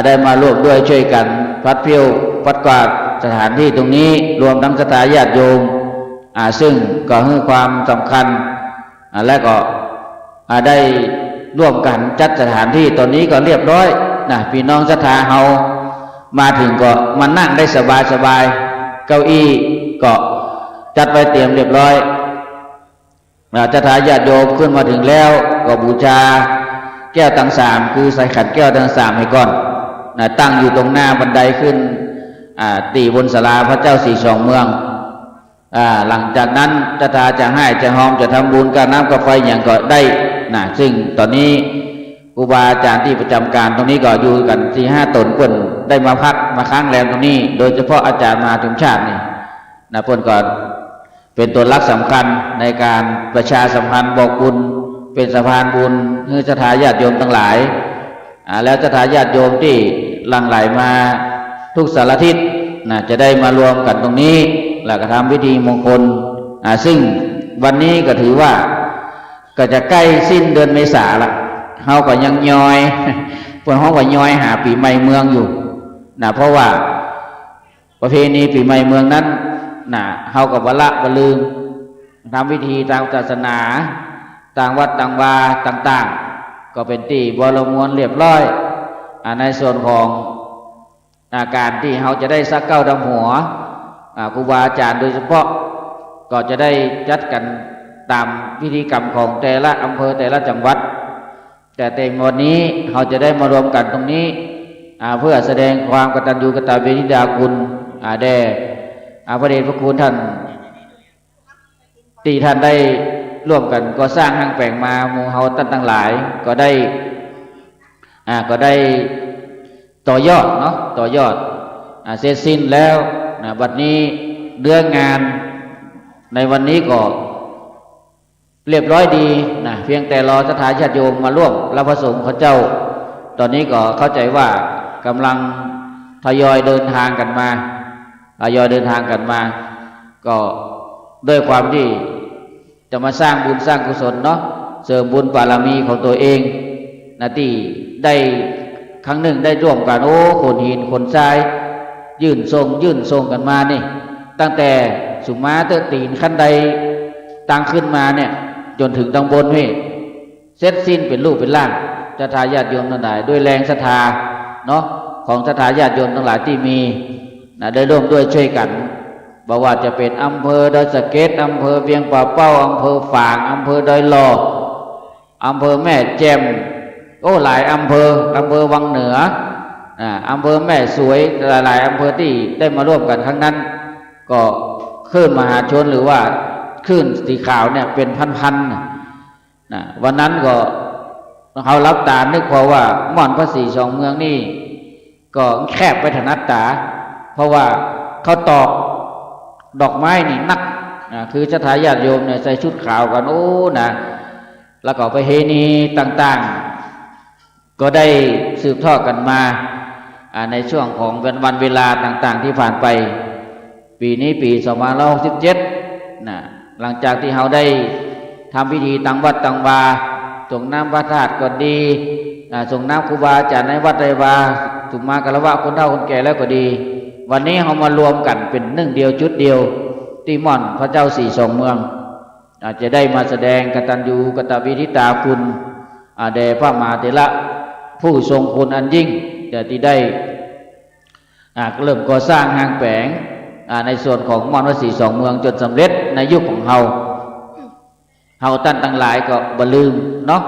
ได้มาร่วมด้วยช่วยกันพัดเพี้ยวพัดกวาดสถานที่ตรงนี้รวมทั้งศรัทธาญาติโยมซึ่งก็ให้ความสำคัญและก็ได้ร่วมกันจัดสถานที่ตอนนี้ก็เรียบร้อยพี่น้องศรัทธาเฮามาถึงก็มานั่งได้สบายเก้าอี้ก็จัดไว้เตรียมเรียบร้อยศรัทธาญาติโยมขึ้นมาถึงแล้วก็บูชาแก้วทั้ง3คือใส่ขันแก้วทั้ง3ให้ก่อนตั้งอยู่ตรงหน้าบันไดขึ้นตีบนศาลาพระเจ้าสีสองเมืองหลังจากนั้นศรัทธาจะให้จะหอมจะทำบุญกับน้ำกับไฟอย่างก็ได้ซึ่งตอนนี้ครูบาอาจารย์ที่ประจำการตรงนี้ก็อยู่กัน4-5 ตนเพิ่นได้มาพักมาค้างแรมตรงนี้โดยเฉพาะอาจารย์มหาชุมชาตินี่เพิ่นก็เป็นตัวหลักสำคัญในการประชาสัมพันธ์บอกบุญเป็นสะพานบุญให้ศรัทธาญาติโยมทั้งหลายแล้วศรัทธาญาติโยมที่หลั่งไหลมา ทุกสารทิศจะได้มารวมกันตรงนี้แล้วก็ทำพิธีมงคลซึ่งวันนี้ก็ถือว่าก็จะใกล้สิ้นเดือนเมษาละเฮาก็ยังย้อยพวกเฮาก็ย้อยหาปีใหม่เมืองอยู่เพราะว่าประเพณีปีใหม่เมืองนั้นเฮาก็บ่ละบ่ลืมทำพิธีตามศาสนาต่างวัดต่างวาต่างๆก็เป็นที่บรมวลเรียบร้อยในส่วนของการที่เฮาจะได้สักเก้าดำหัวครูบาอาจารย์โดยเฉพาะก็จะได้จัดกันตามพิธีกรรมของแต่ละอำเภอแต่ละจังหวัดแต่วันนี้เราจะได้มารวมกันตรงนี้เพื่อแสดงความกตัญญูกตเวทิตาคุณแด่พระเดชพระคุณท่านที่ท่านได้ร่วมกันก็สร้างห้างแปลงมาหมู่เฮาตั้งหลายก็ได้ต่อยอดเนาะต่อยอดเสร็จสิ้นแล้วบัดนี้เรื่องงานในวันนี้ก็เรียบร้อยดีเพียงแต่รอศรัทธาญาติโยมมาร่วมรับพระสงฆ์เขาเจ้าตอนนี้ก็เข้าใจว่ากำลังทยอยเดินทางกันมาก็ด้วยความที่จะมาสร้างบุญสร้างกุศลเนาะเสริมบุญบารมีของตัวเองที่ได้ครั้งหนึ่งได้ร่วมกันขนหินขนทรายยื่นทรงกันมานี่ตั้งแต่สุมาเตอตีนขั้นใดตั้งขึ้นมาเนี่ยจนถึงตำบลนี่เสร็จสิ้นเป็นรูปเป็นร่างศรัทธาญาติโยมทั้งหลายด้วยแรงศรัทธาเนาะของศรัทธาญาติโยมทั้งหลายที่มีได้ร่วมด้วยช่วยกันบอกว่าจะเป็นอำเภอดอยสะเก็ดอำเภอเวียงป่าเป้าอำเภอฝางอำเภอดอยหล่ออำเภอแม่แจ่มหลายอำเภอวังเหนืออำเภอแม่สวยหลายอำเภอที่ได้มาร่วมกันครั้งนั้นก็คลื่นมหาชนหรือว่าคลื่นสีขาวเนี่ยเป็นพันๆวันนั้นก็เขารับตานึกพอว่าม่อนพระศรีสองเมืองนี่ก็แคบไปถนัดตาเพราะว่าเขาตอกดอกไม้นี่นักคือศรัทธาญาติโยมเนี่ยใส่ชุดขาวกันแล้วก็ประเพณีต่างๆก็ได้สืบทอดกันมาในช่วงของวันเวลาต่างๆที่ผ่านไปปีนี้ปี2567หลังจากที่เราได้ทำพิธีตั้งวัดตั้งวาส่งน้ำพระธาตุก็ดีส่งน้ำครูบาอาจารย์ในวัดใดวาสุมาคารวะคนเฒ่าคนแก่แล้วก็ดีวันนี้เรามารวมกันเป็นหนึ่งเดียวจุดเดียวที่ม่อนพระเจ้าสี่สองเมืองจะได้มาแสดงกตัญญูกตเวทิตาคุณแด่พระมหาเถระผู้ทรงคุณอันยิ่งที่ได้เริ่มก่อสร้างห้างแผงในส่วนของม่อนพระศรีสองเมืองจนสำเร็จในยุคของเฮาตั้งทั้งหลายก็บ่ลืมเนาะ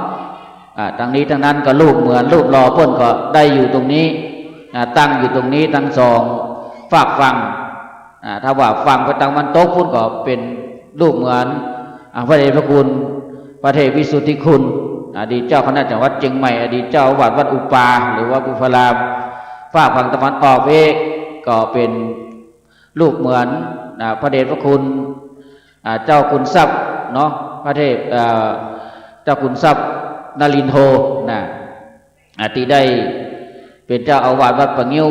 ทั้งนี้ทั้งนั้นก็รูปเหมือนรูปรอเพิ่นก็ได้อยู่ตรงนี้ตั้งอยู่ตรงนี้ทั้งสองฝากฟังถ้าว่าฟังไปทางมันตกพุ่นก็เป็นรูปเหมือนพระเดชพระคุณพระเทพวิสุทธิคุณอดีตเจ้าคณะจังหวัดเชียงใหม่อดีตเจ้าอาวาสวัดอุปาหรือว่าบุพรามฝากฝั่งตะวันออกก็เป็นรูปเหมือนพระเดชพระคุณเจ้าคุณทรัพย์เนาะพระเทพเจ้าคุณทรัพย์นรินทร์ที่ได้เป็นเจ้าอาวาสวัดปะงิ้ว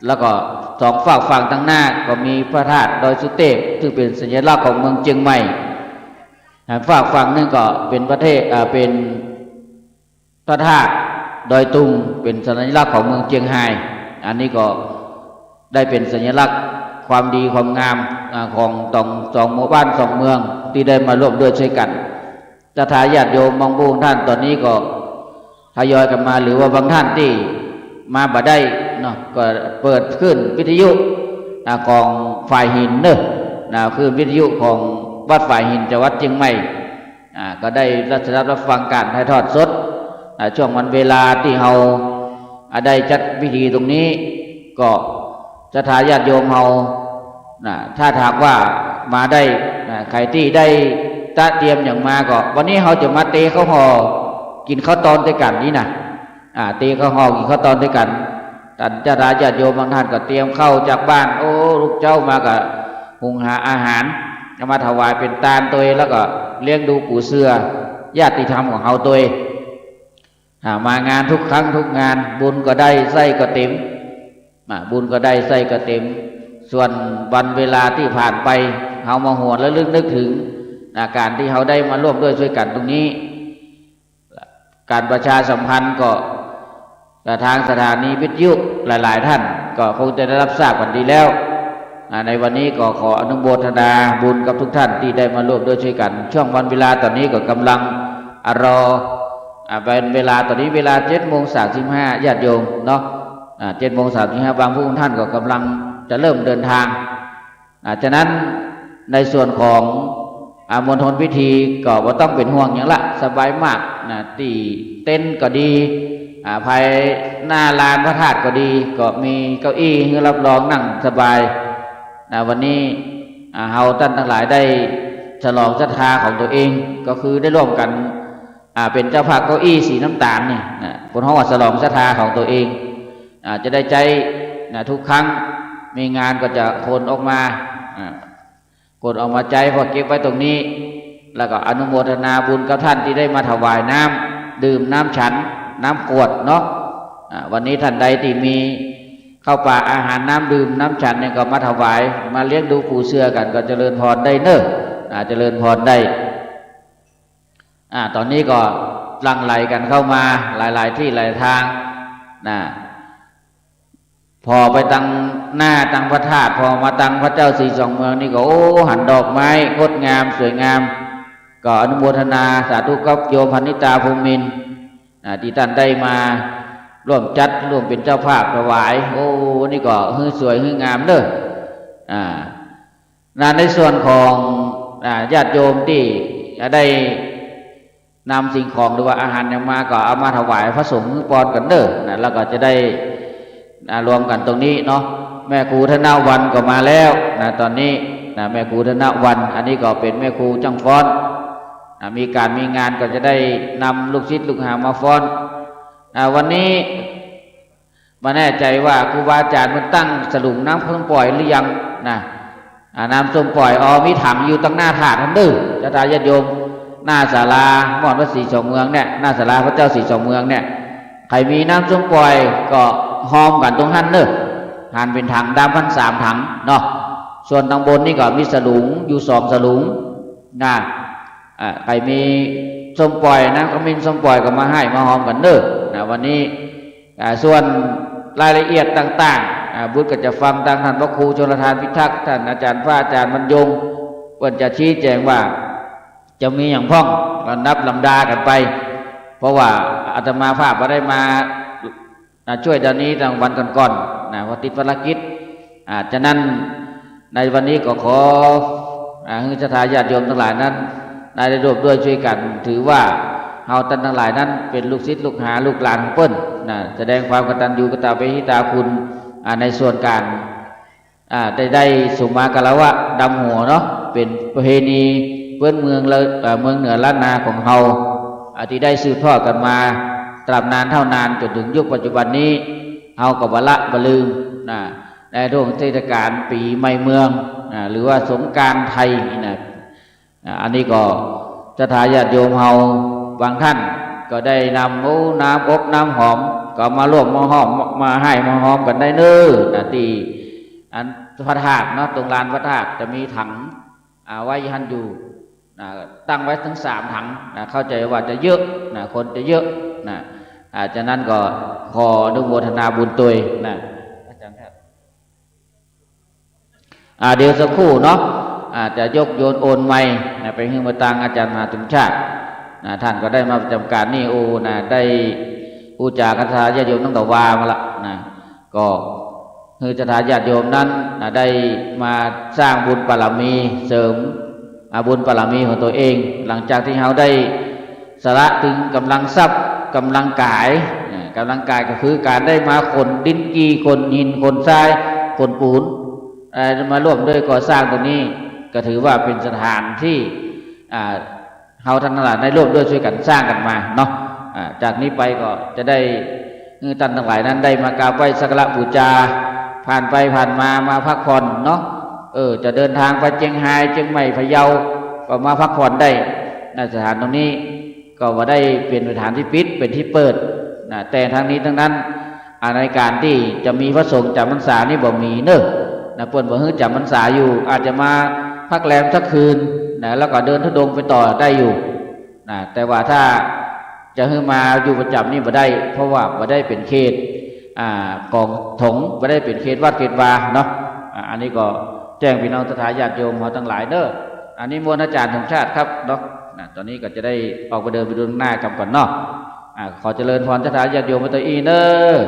แล้วก็สองฝากฝั่งทางหน้าก็มีพระธาตุดอยสุเทพซึ่งเป็นสัญลักษณ์ของเมืองเชียงใหม่ฝากฝั่งนึงก็เป็นเป็นพระธาตุดอยตุงเป็นสัญลักษณ์ของเมืองเชียงไฮ้อันนี้ก็ได้เป็นสัญลักษณ์ความดีความงามของสองหมู่บ้านสองเมืองที่ได้มาร่วมด้วยช่วยกันศรัทธาญาติโยมบางพวกท่านตอนนี้ก็ทยอยกันมาหรือว่าบางท่านที่มาบ่ได้เนาะก็เปิดขึ้นวิทยุของฝ่ายหินคือวิทยุของวัดฝ่ายหินจังหวัดเชียงใหม่ก็ได้รับฟังการถ่ายทอดสดช่วงวันเวลาที่เราได้จัดพิธีตรงนี้ก็ศรัทธาญาติโยมเราถ้าถามว่ามาได้ใครที่ได้เตรียมอย่างมาก็วันนี้เราจะมาเตะข้าวห่อกินข้าวตอนด้วยกันนี่เตะข้าวห่อกินข้าวตอนด้วยกันศรัทธาญาติโยมบางท่านก็เตรียมเข้าจากบ้านลูกเจ้ามาก็หุงหาอาหารมาถวายเป็นตาลตัวเองแล้วก็เลี้ยงดูปู่เสือญาติธรรมของเราตัวเองมางานทุกครั้งทุกงานบุญก็ได้ไส้ก็เต็ม บุญก็ได้ใส่ก็เต็มส่วนวันเวลาที่ผ่านไปเฮามาหวนและลึกนึกถึงการที่เฮาได้มาร่วมด้วยช่วยกันตรงนี้การประชาสัมพันธ์ก็ทางสถานีวิทยุหลายๆท่านก็คงจะได้รับทราบกันดีแล้วในวันนี้ก็ขออนุโมทนาบุญกับทุกท่านที่ได้มาร่วมด้วยช่วยกันช่วงวันเวลาตอนนี้ก็กำลังรอเป็นเวลาตอนนี้เวลา7:35ญาติโยมเนาะ7:35บางผู้ท่านก็กำลังจะเริ่มเดินทางฉะนั้นในส่วนของมณฑลพิธีก็บ่ต้องเป็นห่วงอย่างละสบายมากที่เต็นท์ก็ดีภายหน้าลานพระธาตุก็ดีก็มีเก้าอี้ให้รับรองนั่งสบายวันนี้เฮาท่านทั้งหลายได้ฉลองศรัทธาของตัวเองก็คือได้ร่วมกันเป็นเจ้าภาพเก้าอี้สีน้ำตาลนี่บนห้องฉลองศรัทธาของตัวเองจะได้ใจทุกครั้งมีงานก็จะขนออกมาใจพอเก็บไว้ตรงนี้แล้วก็อนุโมทนาบุญกับท่านที่ได้มาถวายน้ำดื่มน้ำฉันน้ำกวดเนาะวันนี้ท่านใดที่มีข้าวปลาอาหารน้ำดื่มน้ำฉันเนี่ยก็มาถวายมาเลี้ยงดูปู่เสือกันก็เจริญพรได้เนอะเจริญพรได้ตอนนี้ก็หลั่งไหลกันเข้ามาหลายๆที่หลายทางพอไปตั้งหน้าตั้งพระธาตุพอมาตั้งพระเจ้าสีสองเมืองนี่ก็โอ้หันดอกไม้งดงามสวยงามก็อนุโมทนาสาธุกับโยมพันนิตาภูมินที่ท่านได้มาร่วมจัดร่วมเป็นเจ้าภาพถวายโอ้นี่ก็ฮือสวยฮืองามเด้อในส่วนของญาติโยมที่ได้นำสิ่งของหรือว่าอาหารมาก็เอามาถวายพระสงฆ์ปอนกันเด้อแล้วก็จะได้รวมกันตรงนี้เนาะแม่ครูธนวันก็มาแล้วตอนนี้แม่ครูธนวันอันนี้ก็เป็นแม่ครูจังฟ้อนมีการมีงานก็จะได้นำลูกศิษย์ลูกหามาฟ้อนวันนี้มาแน่ใจว่าครูบาอาจารย์มันตั้งสลุงน้ำส้มปล่อยหรือยังน้ำส้มปล่อยมีถังอยู่ตั้งหน้าถาดนั่นดื้อจะตายญาติโยมหน้าศาลาหม้อพระศรีสองเมืองเนี่ยหน้าศาลาพระเจ้าศรีสองเมืองเนี่ยใครมีน้ำส้มปล่อยก็หอมกันตรงนั้นเนอะหั่นเป็นถังดำ3 ถังเนาะส่วนทางบนนี่ก็มีสลุงอยู่2 สลุงใครมีส้มปล่อยนะก็มีส้มปล่อยก็มาให้มาหอมกันเนอะวันนี้ส่วนรายละเอียดต่างๆบุตรก็จะฟังทางท่านพระครูชลทานพิทักษ์ท่านอาจารย์พระอาจารย์บรรยงเพิ่นจะชี้แจงว่าจะมีอย่างพ้องนับลำดากันไปเพราะว่าอาตมาภาพได้มาช่วยตอนนี้ทางวันก่อนๆว่าติดภารกิจฉะนั้นในวันนี้ก็ขอให้ศรัทธาญาติโยมทั้งหลายนั้นได้ร่วมด้วยช่วยกันถือว่าเฮาท่านทั้งหลายนั้นเป็นลูกศิษย์ลูกหาลูกหลานของเพิ่นแสดงความกตัญญูกตเวทิตาคุณในส่วนการได้สุมากะละวะดำหัวเนาะเป็นประเพณีเพื่อนเมืองเหนือล้านนาของเฮาที่ได้สืบทอดกันมาตราบนานเท่านานจนถึงยุคปัจจุบันนี้เฮาก็บ่ละบ่ลืมในช่วงเทศกาลปีใหม่เมืองหรือว่าสงกรานต์ไทยอันนี้ก็ศรัทธาญาติโยมเฮาบางท่านก็ได้นำน้ำอบน้ำหอมก็มาร่วมมาหอมมาให้มาหอมกันได้เน้อที่อันพระธาตุเนาะตรงลานพระธาตุจะมีถังไว้หันอยู่ตั้งไว้ถึง3 ถังเข้าใจว่าจะเยอะคนจะเยอะฉะนั้นก็ขออนุโมทนาบุญตัวยอาจารย์ครับเดี๋ยวสักครู่เนาะจะยกโยนโอนไม้ไปให้มาตังอาจารย์มหาตุมชาติท่านก็ได้มาประจำการนี่ได้ผู้จากคาถาญาติโยมตั้งแต่วามาละก็คือศรัทธาญาติโยมนั้นได้มาสร้างบุญบารมีเสริมบุญบารมีของตัวเองหลังจากที่เขาได้สละถึงกำลังทรัพย์กำลังกายก็คือการได้มาขนดินกีขนหินขนทรายขนปูนมาร่วมด้วยก่อสร้างตรงนี้ก็ถือว่าเป็นสถานที่เฮาท่านทั้งหลายได้ร่วมด้วยช่วยกันสร้างกันมาเนาะจากนี้ไปก็จะได้ท่านทั้งหลายนั้นได้มากราบไหว้สักการะบูชาผ่านไปผ่านมาพักผ่อนเนาะจะเดินทางไปเชียงรายเชียงใหม่พะเยาก็มาพักผ่อนได้ในสถานตรงนี้ก็ว่าได้เป็นสถานที่ปิดเป็นที่เปิดแต่ทางนี้ทั้งนั้น ในการที่จะมีพระสงฆ์จำพรรษานี่บ่มีเนอะนะเปิ้นบ่ฮื้อจำพรรษาอยู่อาจจะมาพักแรมสักคืนนะแล้วก็เดินธุดงค์ไปต่อได้อยู่นะแต่ว่าถ้าจะฮื้อมาอยู่ประจำนี่บ่ได้เพราะว่าบ่ได้เป็นเขตกองถงบ่ได้เป็นเขตวัดเขตวาเนาะอันนี้ก็แจ้งพี่น้องศรัทธาญาติโยมเฮาทั้งหลายเด้ออันนี้มวลอาจารย์ธงชาติครับเนาะตอนนี้ก็จะได้ออกไปเดินไปดูหน้ากันก่อนเนาะขอเจริญพรศรัทธาญาติโยมมาตัวอีเด้อ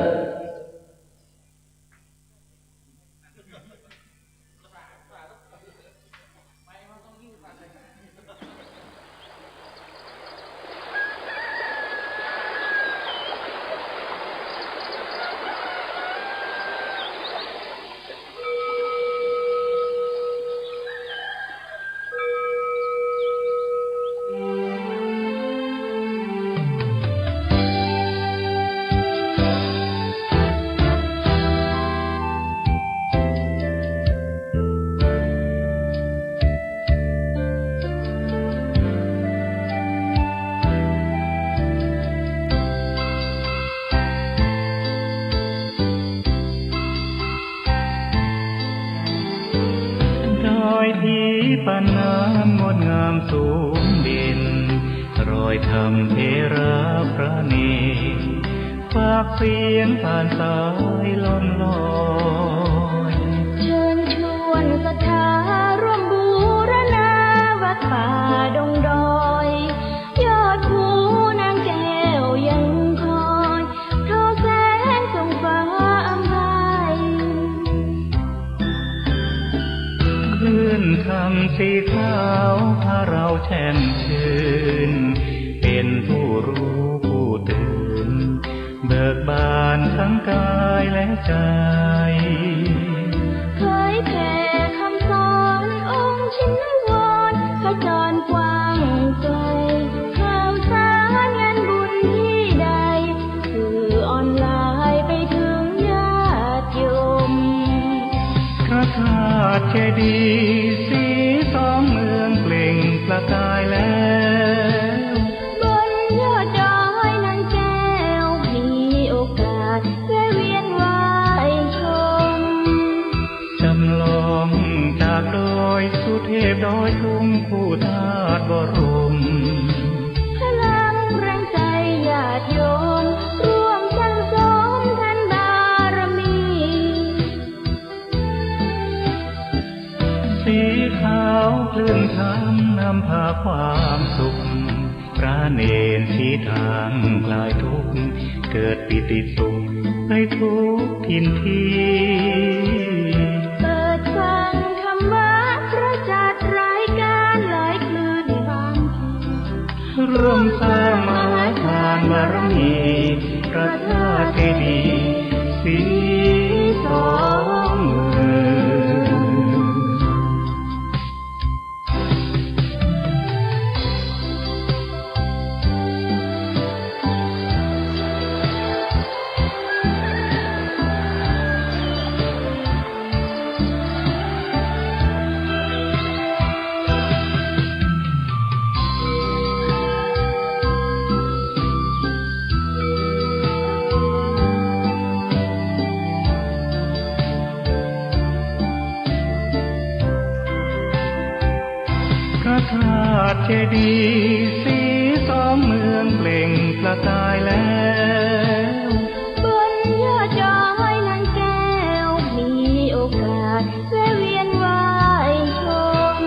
ปานน้ำงดงามสูงเด่นรอยธรรมเทระพระเนรฝากเสียงผ่านสายล่อนลอยเชิญชวนศรัทธาร่วมบูรณาวัดป่าดงดอยยอดภูนางแก้วยังคอยทอแสงส่องฟ้าอำไพคลื่นคำสีขาวพาเราแช่มชื่นเป็นผู้รู้ผู้ตื่นเบิกบานทั้งกายและใจเคยแผ่คำสอนองค์ชินวรขจรกว้างไกลข่าวสารงานบุญที่ใดสื่อออนไลน์ไปถึงญาติโยมพระธาตุเจดีย์สีสองเมืองเปล่งประกายแล้วบนยอดดอยนางแก้วมีโอกาสแวะเวียนไหว้ชมจำลองจากดอยสุเทพดอยทุ่งคู่ธาตุบรมพลังแรงใจญาติโยมร่วมสร้างสมทันบารมีสีขาวคลื่นธรรมนำพาความสุขพระเนรชี้ทางคลายทุกข์เกิดปิติสุขไปทุกทินทีเปิดฟังธรรมะพระจัดรายการหลายคลื่นความร่วมสร้างมหาทานบารมีพระธาตุเจดีย์สีสองเมืองพระธาตุเจดีย์สีสองเมืองเปล่งประกายแล้วบนยอดดอยนางแก้วมีโอกาสแวะเวียนไหว้ชม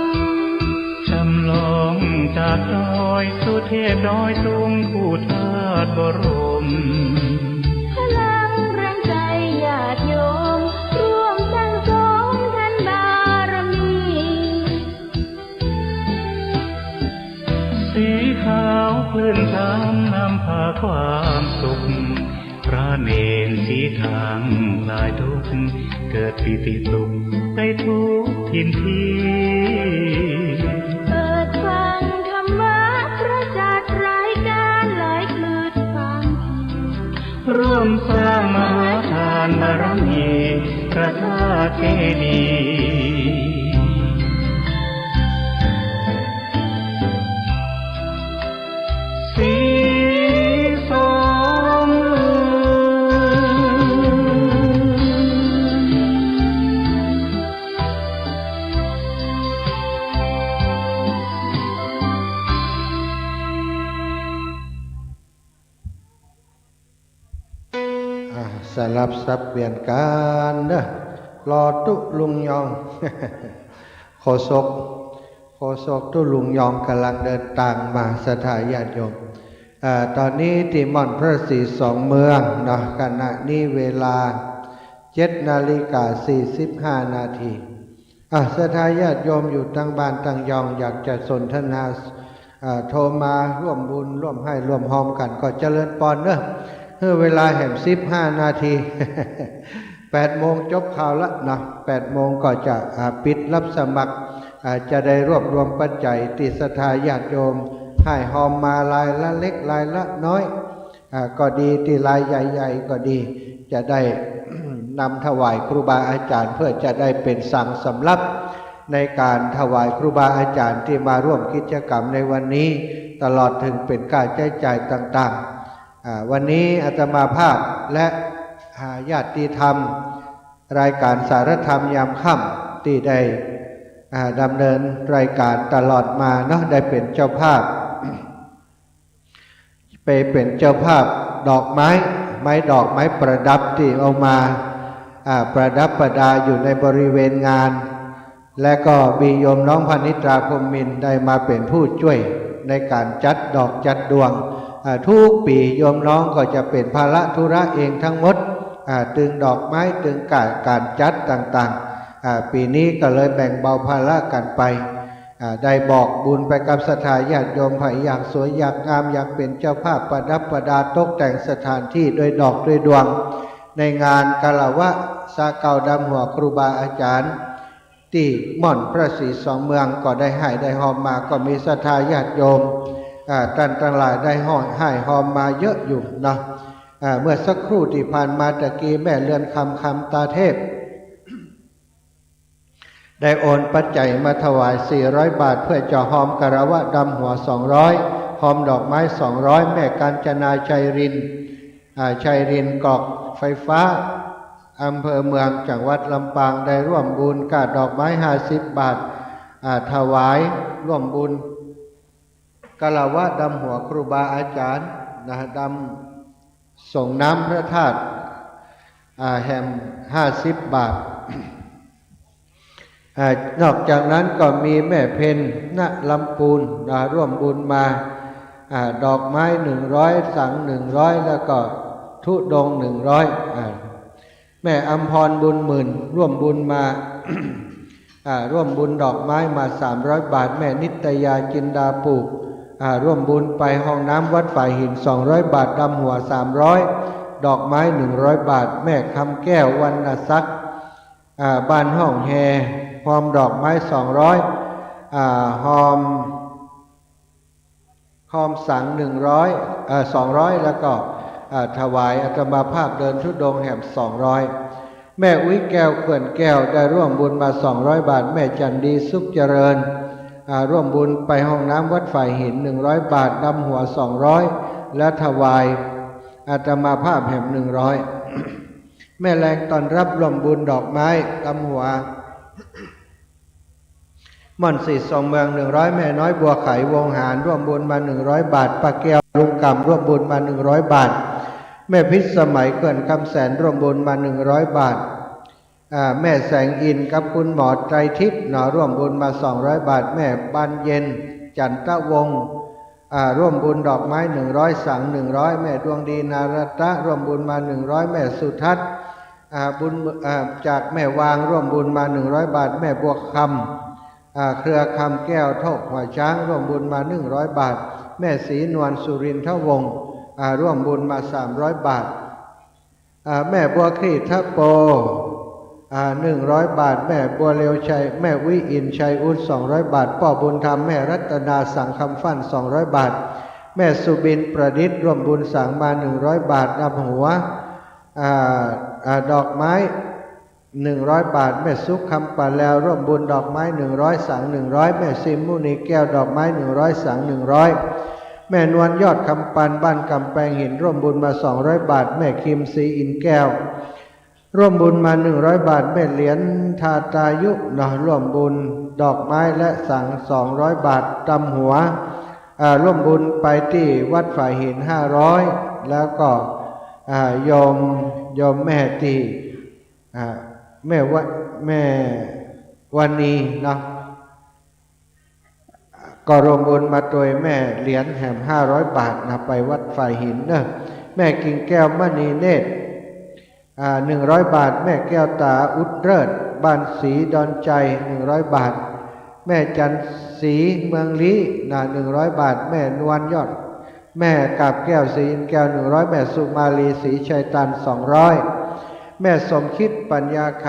จำลองจากดอยสุเทพดอยสูงคู่ธาตุบรมพลังแรงใจญาติโยมร่วมสร้างสมทันบารมีสีขาวคลื่นธรรมนำพาความสุขพระเนรชี้ทางคลายทุกข์เกิดปิติสุขไปทุกทินทีเปิดฟังธรรมะพระจัดรายการหลายคลื่นความร่วมสร้างมหาทานบารมีพระธาตุเจดีย์สีสองเมือง สลับสับเปลี่ยนกันเด้อรอตุลุงยอง โฆษกตุลุงยองกำลังเดินทางมาสถานญาติโยมตอนนี้ที่ม่อนพระศรีสองเมืองเนาะขณะนี้เวลา7:45 นาทีสถานญาติโยมอยู่ตั้งบ้านตั้งยองอยากจะสนทนาโทรมาร่วมบุญร่วมให้ร่วมหอมกันก็เจริญปอนเนอะเวลาแห่ง15 นาที 8 โมงจบข่าวละเนาะ8 โมงก็จะปิดรับสมัครจะได้รวบรวมปัจจัยติสถานญาติโยมให้หอมมาลายละเล็กลายละน้อยก็ดีที่ลายใหญ่ๆก็ดีจะได้ นำถวายครูบาอาจารย์เพื่อจะได้เป็นสั่งสำรับในการถวายครูบาอาจารย์ที่มาร่วมกิจกรรมในวันนี้ตลอดถึงเป็นการใช้จ่ายต่างๆวันนี้อาตมาภาพและญาติธรรมรายการสารธรรมยามค่ำที่ได้ดำเนินรายการตลอดมาเนาะได้เป็นเจ้าภาพ ไปเป็นเจ้าภาพดอกไม้ดอกไม้ประดับที่เอามาประดับประดาอยู่ในบริเวณงานและก็มีโยมน้องพนิตราพรหมินทร์ได้มาเป็นผู้ช่วยในการจัดดอกจัดดวงทุกปีโยมน้องก็จะเป็นภาระธุระเองทั้งหมดตึงดอกไม้ตึงการจัดต่างๆปีนี้ก็เลยแบ่งเบาภาระกันไปได้บอกบุญไปกับศรัทธาญาติโยมไผ่อยากสวยอยากงามอยากเป็นเจ้าภาพประดับประดาตกแต่งสถานที่ด้วยดอกด้วยดวงในงานกาลวะสาเก่าดำหัวครูบาอาจารย์ที่ม่อนพระศรีสองเมืองก็ได้ให้ได้หอมมาก็มีศรัทธาญาติโยมท่านทั้งหลายได้ให้หอมมาเยอะอยู่เนาะเมื่อสักครู่ที่ผ่านมาตะกี้แม่เรือนคำตาเทพได้โอนปัจจัยมาถวาย400 บาทเพื่อจะหอมกระวะดำหัว200หอมดอกไม้200แม่กาญจนาชัยรินกอกไฟฟ้าอำเภอเมืองจังหวัดลำปางได้ร่วมบุญกาดอกไม้50 บาทถวายร่วมบุญกระวะดำหัวครูบาอาจารย์ดำส่งน้ำพระธาตุแห่ง50 บาทนอกจากนั้นก็มีแม่เพ็ญณลำพูนร่วมบุญมาดอกไม้100สัง100แล้วก็ธุดง100แม่อำพรบุญหมื่นร่วมบุญมา ร่วมบุญดอกไม้มา300 บาทแม่นิตยาจินดาปลูกร่วมบุญไปห้องน้ำวัดฝ่ายหิน200 บาทดำหัว300ดอกไม้100 บาทแม่คำแก้ววรรณศักดิ์บ้านห้องแฮหอมดอกไม้200หอมสัง200แล้วก็ถวายอาตมาภาพเดินธุดงค์แห่ง200แม่อุ้ยแก้วเขื่อนแก้วได้ร่วมบุญมา200 บาทแม่จันดีสุขเจริญร่วมบุญไปห้องน้ำวัดฝ่ายหิน100 บาทดำหัว200และถวายอาตมาภาพแห่ง100แม่แรงตอนรับร่วมบุญดอกไม้ดำหัวม่อนศรีสองเมือง100แม่น้อยบัวไขวงหารร่วมบุญมา100 บาทป้าแก้วลุงกำร่วมบุญมา100 บาทแม่พิษสมัยเกินคำแสนร่วมบุญมา100 บาทแม่แสงอินกับคุณหมอไตรทิพย์ร่วมบุญมา200 บาทแม่บานเย็นจันทวงศ์ร่วมบุญดอกไม้100สัง100แม่ดวงดีนารตะร่วมบุญมา100แม่สุทัศน์บุญจากแม่วางร่วมบุญมา100 บาทแม่บัวคำเครือคำแก้วทกหัวช้างร่วมบุญมา100 บาทแม่ศรีนวลสุรินทวงศ์ร่วมบุญมา300 บาทแม่บัวครีทะโป100 บาทแม่บัวเลียวชัยแม่วิอินชัยอุด200 บาทพ่อบุญธรรมแม่รัตนาสังคำฟั่น200 บาทแม่สุบินประดิษฐ์ร่วมบุญสั่งมา100 บาทดำหัวดอกไม้100 บาทแม่สุขคำป่าแล้วร่วมบุญดอกไม้100สัง100แม่ซิมมุนีแก้วดอกไม้100สัง100แม่นวลยอดคำปันบ้านกำแพงหินร่วมบุญมา200 บาทแม่คิมซีอินแก้วร่วมบุญมา100 บาทแม่เหรียญทาตายุร่วมบุญดอกไม้และสัง200 บาทดำหัวร่วมบุญไปที่วัดฝ่ายหิน500แล้วก็ โยมแม่ตีแม่วันนี้เนาะก็รวมบุญมาโดยแม่เหรียญแหม500 บาทนะไปวัดฝ่ายหินเนอะแม่กิ่งแก้วมณีเนตร100 บาทแม่แก้วตาอุดเลิศบ้านศรีดอนใจ100 บาทแม่จันศรีเมืองลี้100 บาทแม่นวลยอดแม่กาบแก้วศรีอินแก้ว100แม่สุมาลีศรีชัยตัน200แม่สมคิดปัญญาค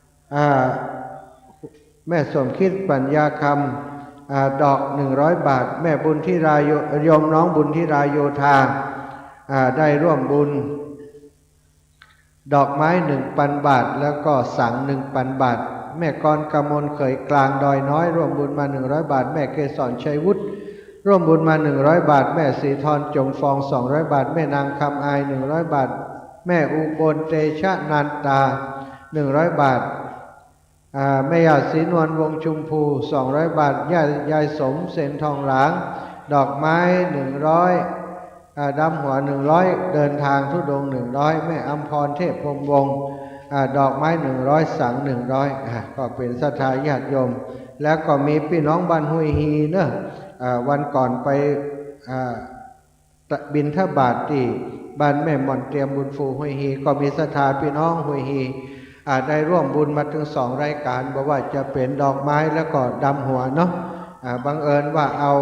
ำแม่สมคิดปัญญาคำดอก100 บาทแม่บุญที่รายโยมน้องบุญที่รายโยธาได้ร่วมบุญดอกไม้1,000 บาทแล้วก็สัง1,000 บาทแม่กรกมลเขยกลางดอยน้อยร่วมบุญมา100 บาทแม่เกษรชัยวุฒิร่วมบุญมา100 บาทแม่ศรีธรจงฟอง200 บาทแม่นางคำอาย100 บาทแม่อุบลเตชะนันตา100 บาทแม่ยาศรีนวลวงชุมพู200 บาทยายสมเสนทองหลางดอกไม้100ดำหัว100เดินทางธุดงค์100แม่อัมพรเทพพรหมวงศ์ดอกไม้100สัง100ก็เป็นศรัทธาญาติโยมแล้วก็มีพี่น้องบ้านห้วยฮีเนอะวันก่อนไปบิณฑบาตที่บ้านแม่หม่อนเตรียมบุญฟูห้วยฮีก็มีศรัทธาพี่น้องห้วยฮีได้ร่วมบุญมาถึง2 รายการบอกว่าจะเป็นดอกไม้แล้วก็ดำหัวเนาะบังเอิญว่าเอา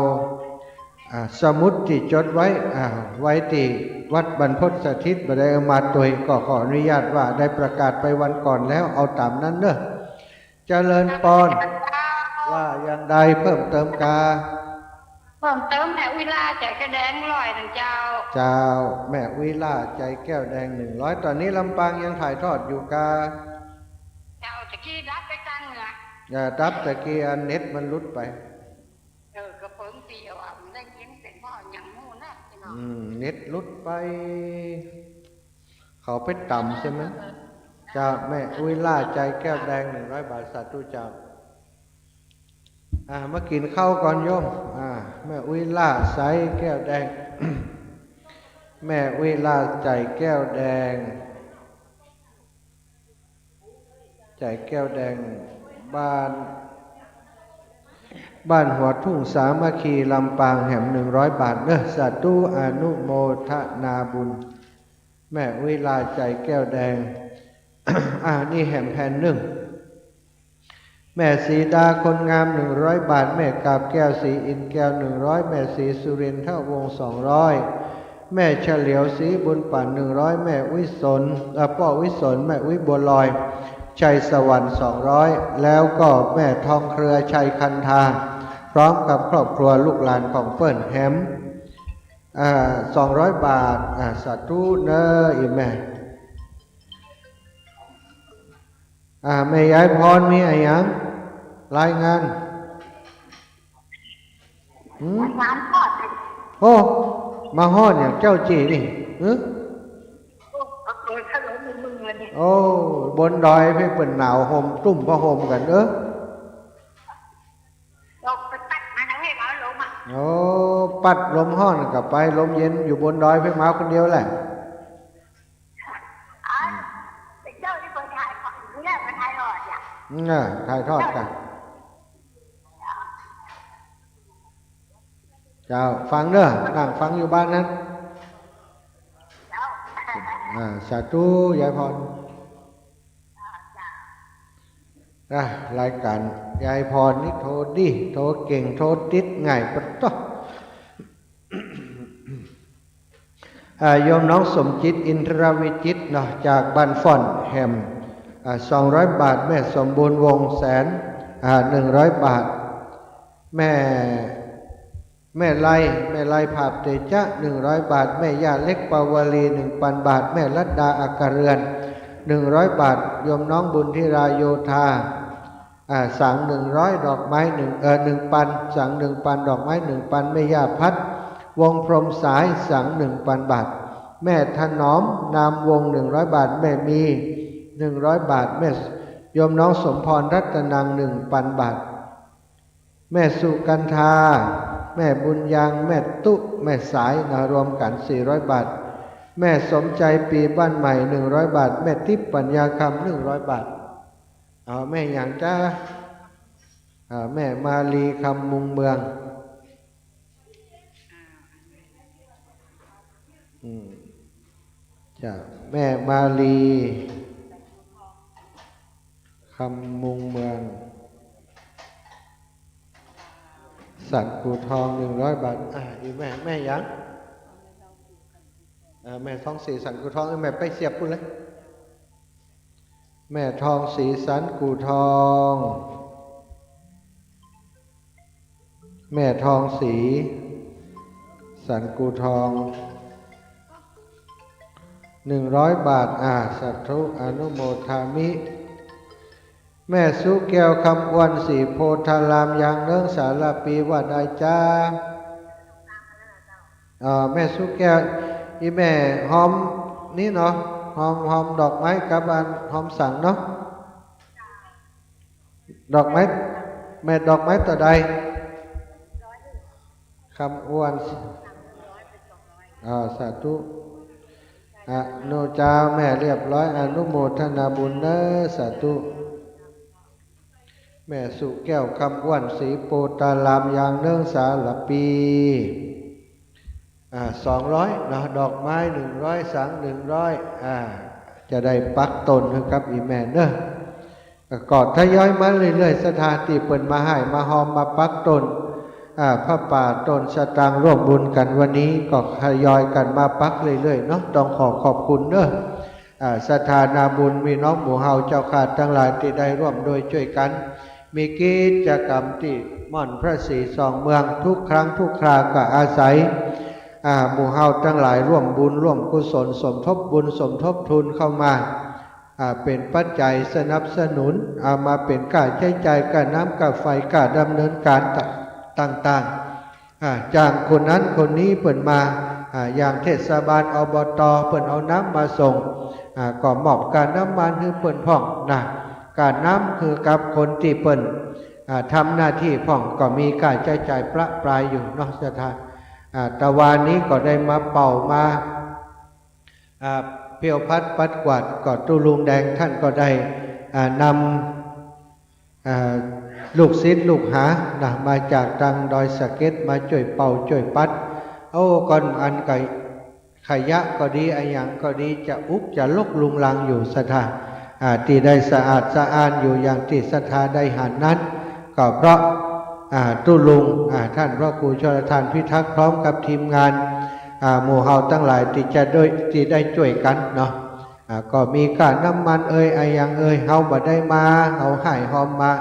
สมุดที่จดไว้ที่วัดบรรพตสถิตบ่ได้เอามาตัวก็ขออนุญาตว่าได้ประกาศไปวันก่อนแล้วเอาตามนั้นเนอะเจริญปอนว่าอย่างใดเพิ่มเติมกาเพิ่มเติมแม่วิลาใจแก้วแดง100เจ้าแม่วิลาใจแก้วแดง100ตอนนี้ลำปางยังถ่ายทอดอยู่กาเจ้าตะกี้รับไปกลางเหนือรับตะกี้เน็ตมันลุดไปกระเพิ่งเตียวได้ยินเป็นพ่ออย่างงูนะพี่น้องเน็ตลุดไปเขาไปต่ำใช่ไหมเจ้าแม่วิลาใจแก้วแดง100 บาทสาธุเจ้ามากินข้าวก่อนโยมแม่วิลาใสแก้วแดง แม่วิลาใจแก้วแดงใจแก้วแดงบ้านหัวทุ่งสามัคคีลำปางแหม100 บาทเนอะสาธุอนุโมทนาบุญแม่วิลาใจแก้วแดง นี่แหมแผ่น1แม่สีดาคนงาม100 บาทแม่กาบแก้วสีอินแก้ว100แม่สีสุรินทร์วงศ์200แม่เฉลียวสีบุญป่าน100แม่วิศลป้อวิศลแม่วิบัวลอยชัยสวรรค์200แล้วก็แม่ทองเครือชัยคันธาพร้อมกับครอบครัวลูกหลานของเฟิ่นแฮม200 บาทสาธุเนออีแม่แม่ยายพรมีอะไรยังรายงานโอ้มาฮอดอย่างเจ้าจีนี่โอ้บนดอยเพื่อเปิ่นหนาวห่มตุ่มผ้าห่มกันโอ้ปัดลมห้อนกลับไปลมเย็นอยู่บนดอยเพื่อมาคนเดียวแหละถ่ายทอดกันเจ้าฟังเด้อนั่งฟังอยู่บ้านนั้นสาธุยายพรรายการยายพรนี่โทรดีโทรเก่งโทรติดง่ายปะต๊ะโยมน้องสมจิตอินทรวิจิตเนาะจากบ้านฟ่อนแฮม200 บาทแม่สมบูรณ์วงแสน100 บาทแม่ไล่ภาพเตจะ100 บาทแม่ย่าเล็กปาวลี 1,000 บาทแม่รัตดาอักเรือน100 บาทโยมน้องบุญที่รายโยธาสัง100ดอกไม้1,000สัง1,000ดอกไม้1,000แม่ย่าพัดวงพรมสายสัง1,000 บาทแม่ถนอมนามวง100 บาทแม่มี100 บาทแม่โยมน้องสมพรรัตนัง 1,000 บาทแม่สุกันธาแม่บุญยังแม่ตุแม่สายรวมกัน400 บาท แม่สมใจปีบ้านใหม่100 บาทแม่ทิพย์ปัญญาคำ100 บาทเอาแม่อย่างจ้าแม่มาลีคำมุงเมืองจ้าแม่มาลีคำมุงเมืองสัตว์กูทอง100 บาทอีแม่ยังแม่ทองสีสันกูทองแม่ไปเสียบกูเลยแม่ทองสีสันกูทองแม่ทองสีสันกูทอง100 บาทสาธุอนุโมทามิแม่สุแก้วคำอ้วนสีโพธารามยางเนื่องสารปีวัดอาจ้าแม่สุแก้วอีแม่หอมนี่เนาะหอมดอกไม้กับหอมสังเนาะดอกไม้แม่ดอกไม้ตัวใดคำอ้วนสาธุโนจาแม่เรียบร้อยอนุโมทนาบุญเนอสาธุแม่สุแก้วคำอ้วนสีโปตารามยางเนื่องสารปี200นะดอกไม้100สัง100จะได้ปักต้นให้กับอีแม่เนอะกอดทยอยมาเรื่อยๆสถานที่เปิดมาให้มาหอมมาปักต้นพระป่าต้นสตางค์ร่วมบุญกันวันนี้ก็ทยอยกันมาปักเรื่อยๆเนาะต้องขอบคุณเนอะสถานาบุญมีน้องหมู่เฮาเจ้าขาดทั้งหลายที่ได้ร่วมโดยช่วยกันมีกิจกรรมที่ม่อนพระศรีสองเมืองทุกครั้งทุกคราก็อาศัยหมู่เฮาทั้งหลายร่วมบุญร่วมกุศลสมทบบุญสมทบทุนเข้ามาเป็นปัจจัยสนับสนุนมาเป็นค่าใช้จ่ายค่าน้ำค่าไฟค่าดำเนินการต่างๆจ้างคนนั้นคนนี้เปิ่นมาอย่างเทศบาลอบตเปิ่นเอาน้ำมาส่งก็มอบการน้ำมันให้เปิ่นพ่องการน้ำคือกับคนที่เปิ่นทำหน้าที่พ่องก็มีค่าใช้จ่ายประปรายอยู่นอกสถานตะวันนี้ก็ได้มาเป่ามาเพียวพัดปัดกวาดก็ตุลุงแดงท่านก็ได้นำลูกศิษย์ลูกหามาจากทางดอยสะเก็ดมาช่วยเป่าช่วยปัดก่อนอันไก่ขยะก็ดีอันอย่างก็ดีจะอุบจะลกลุงลังอยู่สถานที่ได้สะอาดสะอ้านอยู่อย่างที่ศรัทธาได้หันนั้นก็เพราะตุลุงท่านพระครูชลทานพิทักษ์พร้อมกับทีมงานหมู่เฮาตั้งหลายที่ได้ช่วยกันเนาะก็มีการน้ำมันไออย่างเฮาบ่ได้มาเอาให้หอมมา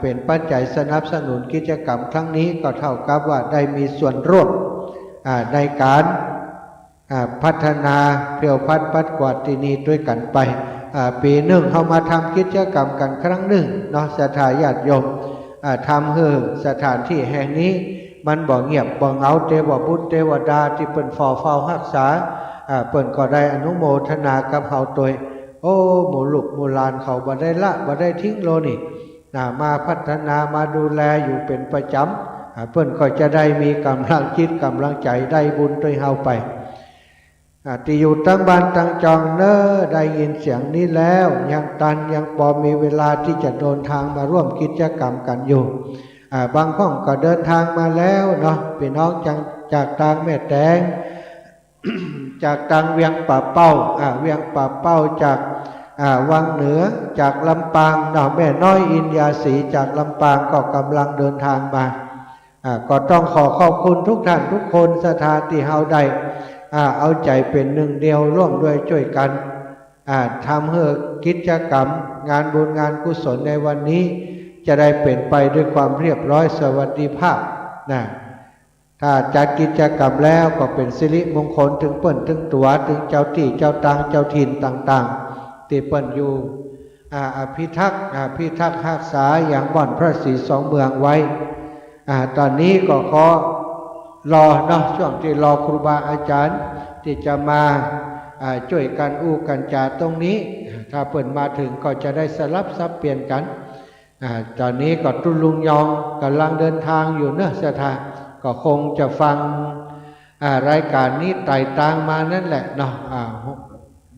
เป็นปัจจัยสนับสนุนกิจกรรมครั้งนี้ก็เท่ากับว่าได้มีส่วนร่วมในการพัฒนาเพียวพัดปัดกวาดที่นี้ด้วยกันไปปีหนึ่งเขามาทำกิจกรรมกันครั้งหนึ่งเนาะศรัทธาญาติโยมทำให้สถานที่แห่งนี้มันบ่เงียบบ่เหงาเทวบุตรเทวดาที่เปิ่นเฝ้ารักษาเปิ่นก็ได้อนุโมทนากับเฮาตัวหมู่ลูกหมู่หลานเขาบ่ได้ละบ่ได้ทิ้งโลนี่มาพัฒนามาดูแลอยู่เป็นประจำเปิ่นก็จะได้มีกำลังจิตกำลังใจได้บุญด้วยเฮาไปที่อยู่ตั้งบ้านตั้งจองได้ยินเสียงนี้แล้วยังพอมีเวลาที่จะเดินทางมาร่วมกิจกรรมกันอยู่บางห้องก็เดินทางมาแล้วเนาะพี่น้องจากทางแม่แตง จากทางเวียงป่าเป้าเวียงป่าเป้าจากวังเหนือจากลำปางเนาะแม่น้อยอินยาศรีจากลำปางก็กำลังเดินทางมาก็ต้องขอบคุณทุกท่านทุกคนสถานที่เฮาได้เอาใจเป็นหนึ่งเดียวร่วมด้วยช่วยกันทำให้กิจกรรมงานบุญงานกุศลในวันนี้จะได้เป็นไปด้วยความเรียบร้อยสวัสดิภาพถ้าจัดกิจกรรมแล้วก็เป็นสิริมงคลถึงเปิ้นถึงตัวถึงเจ้าที่เจ้าทางเจ้าถิ่นต่างๆที่เปิ้นอยู่พิทักษ์รักษาอย่างบ่อนพระศรีสองเมืองไว้ตอนนี้ก็ขอรอเนาะช่วงที่รอครูบาอาจารย์ที่จะมาช่วยกันกันจาตรงนี้ถ้าเปิ่นมาถึงก็จะได้สลับซับเปลี่ยนกันตอนนี้ก็ตุลุงยองกำลังเดินทางอยู่เนอะสถานก็คงจะฟัง รายการนี้ไต่ตางมานั่นแหละเนาะ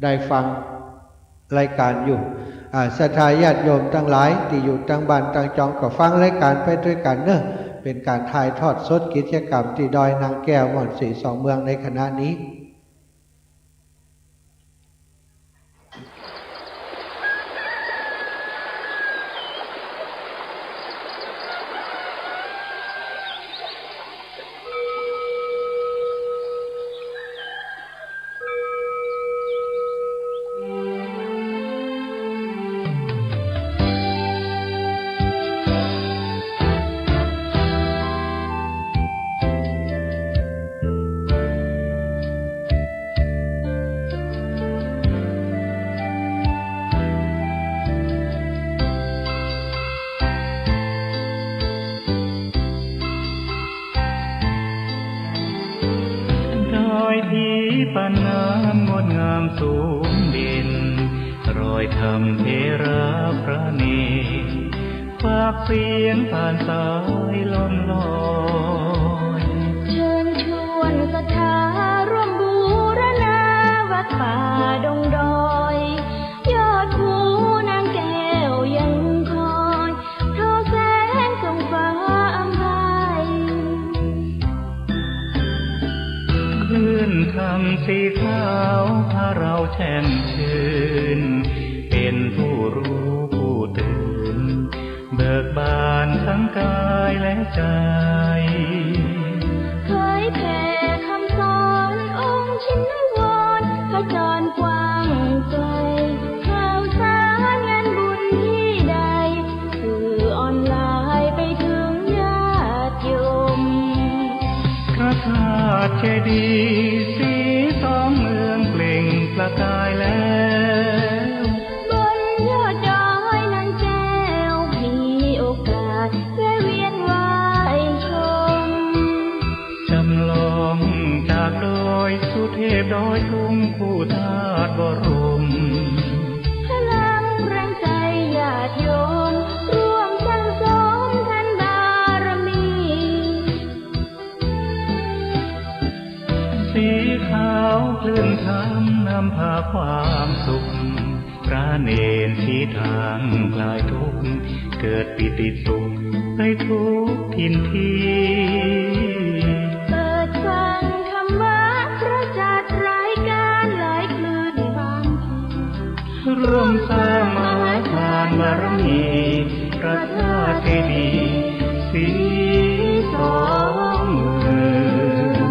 ได้ฟังรายการอยู่ศรัทธาญาติโยมทั้งหลายที่อยู่ต่างบ้านต่างจองก็ฟังรายการไปด้วยกันเนอะเป็นการถ่ายทอดสดกิจกรรมที่ดอยนางแก้วหม่อนสีสองเมืองในคณะนี้ปานน้ำงดงามสูงเด่นรอยธรรมเทระพระเนตรฝากเสียงผ่านสายลมลอยเชิญชวนศรัทธาร่วมบูรณาวัดป่าดงดอยยอดภูนางแก้วยังคอยทอแสงส่องฟ้าอำไพคลื่นธรรมสีขาวพาเราแช่มชื่นเป็นผู้รู้ผู้ตื่นเบิกบานทั้งกายและใจเคยแผ่คำสอนองค์ชินวรขจรกว้างไกลข่าวสารงานบุญที่ใดสื่อออนไลน์ไปถึงญาติโยมพระธาตุเจดีย์สีสองเมืองเปล่งประกายแล้วบนยอดดอยนางแก้วมีโอกาสแวะเวียนไหว้ชมจำลองจากดอยสุเทพดอยทุงคู่ธาตุบรมพลังแรงใจญาติโยมร่วมสั่งสมทันบารมีสีขาวคลื่นธรรมนำพาความสุขพระเนรชี้ทางคลายทุกข์เกิดปิติสุขไปทุกทินทีเปิดฟังธรรมะพระจัดรายการหลายคลื่นความร่วมสร้างมหาทานบารมีพระธาตุเจดีย์สีสองเมือง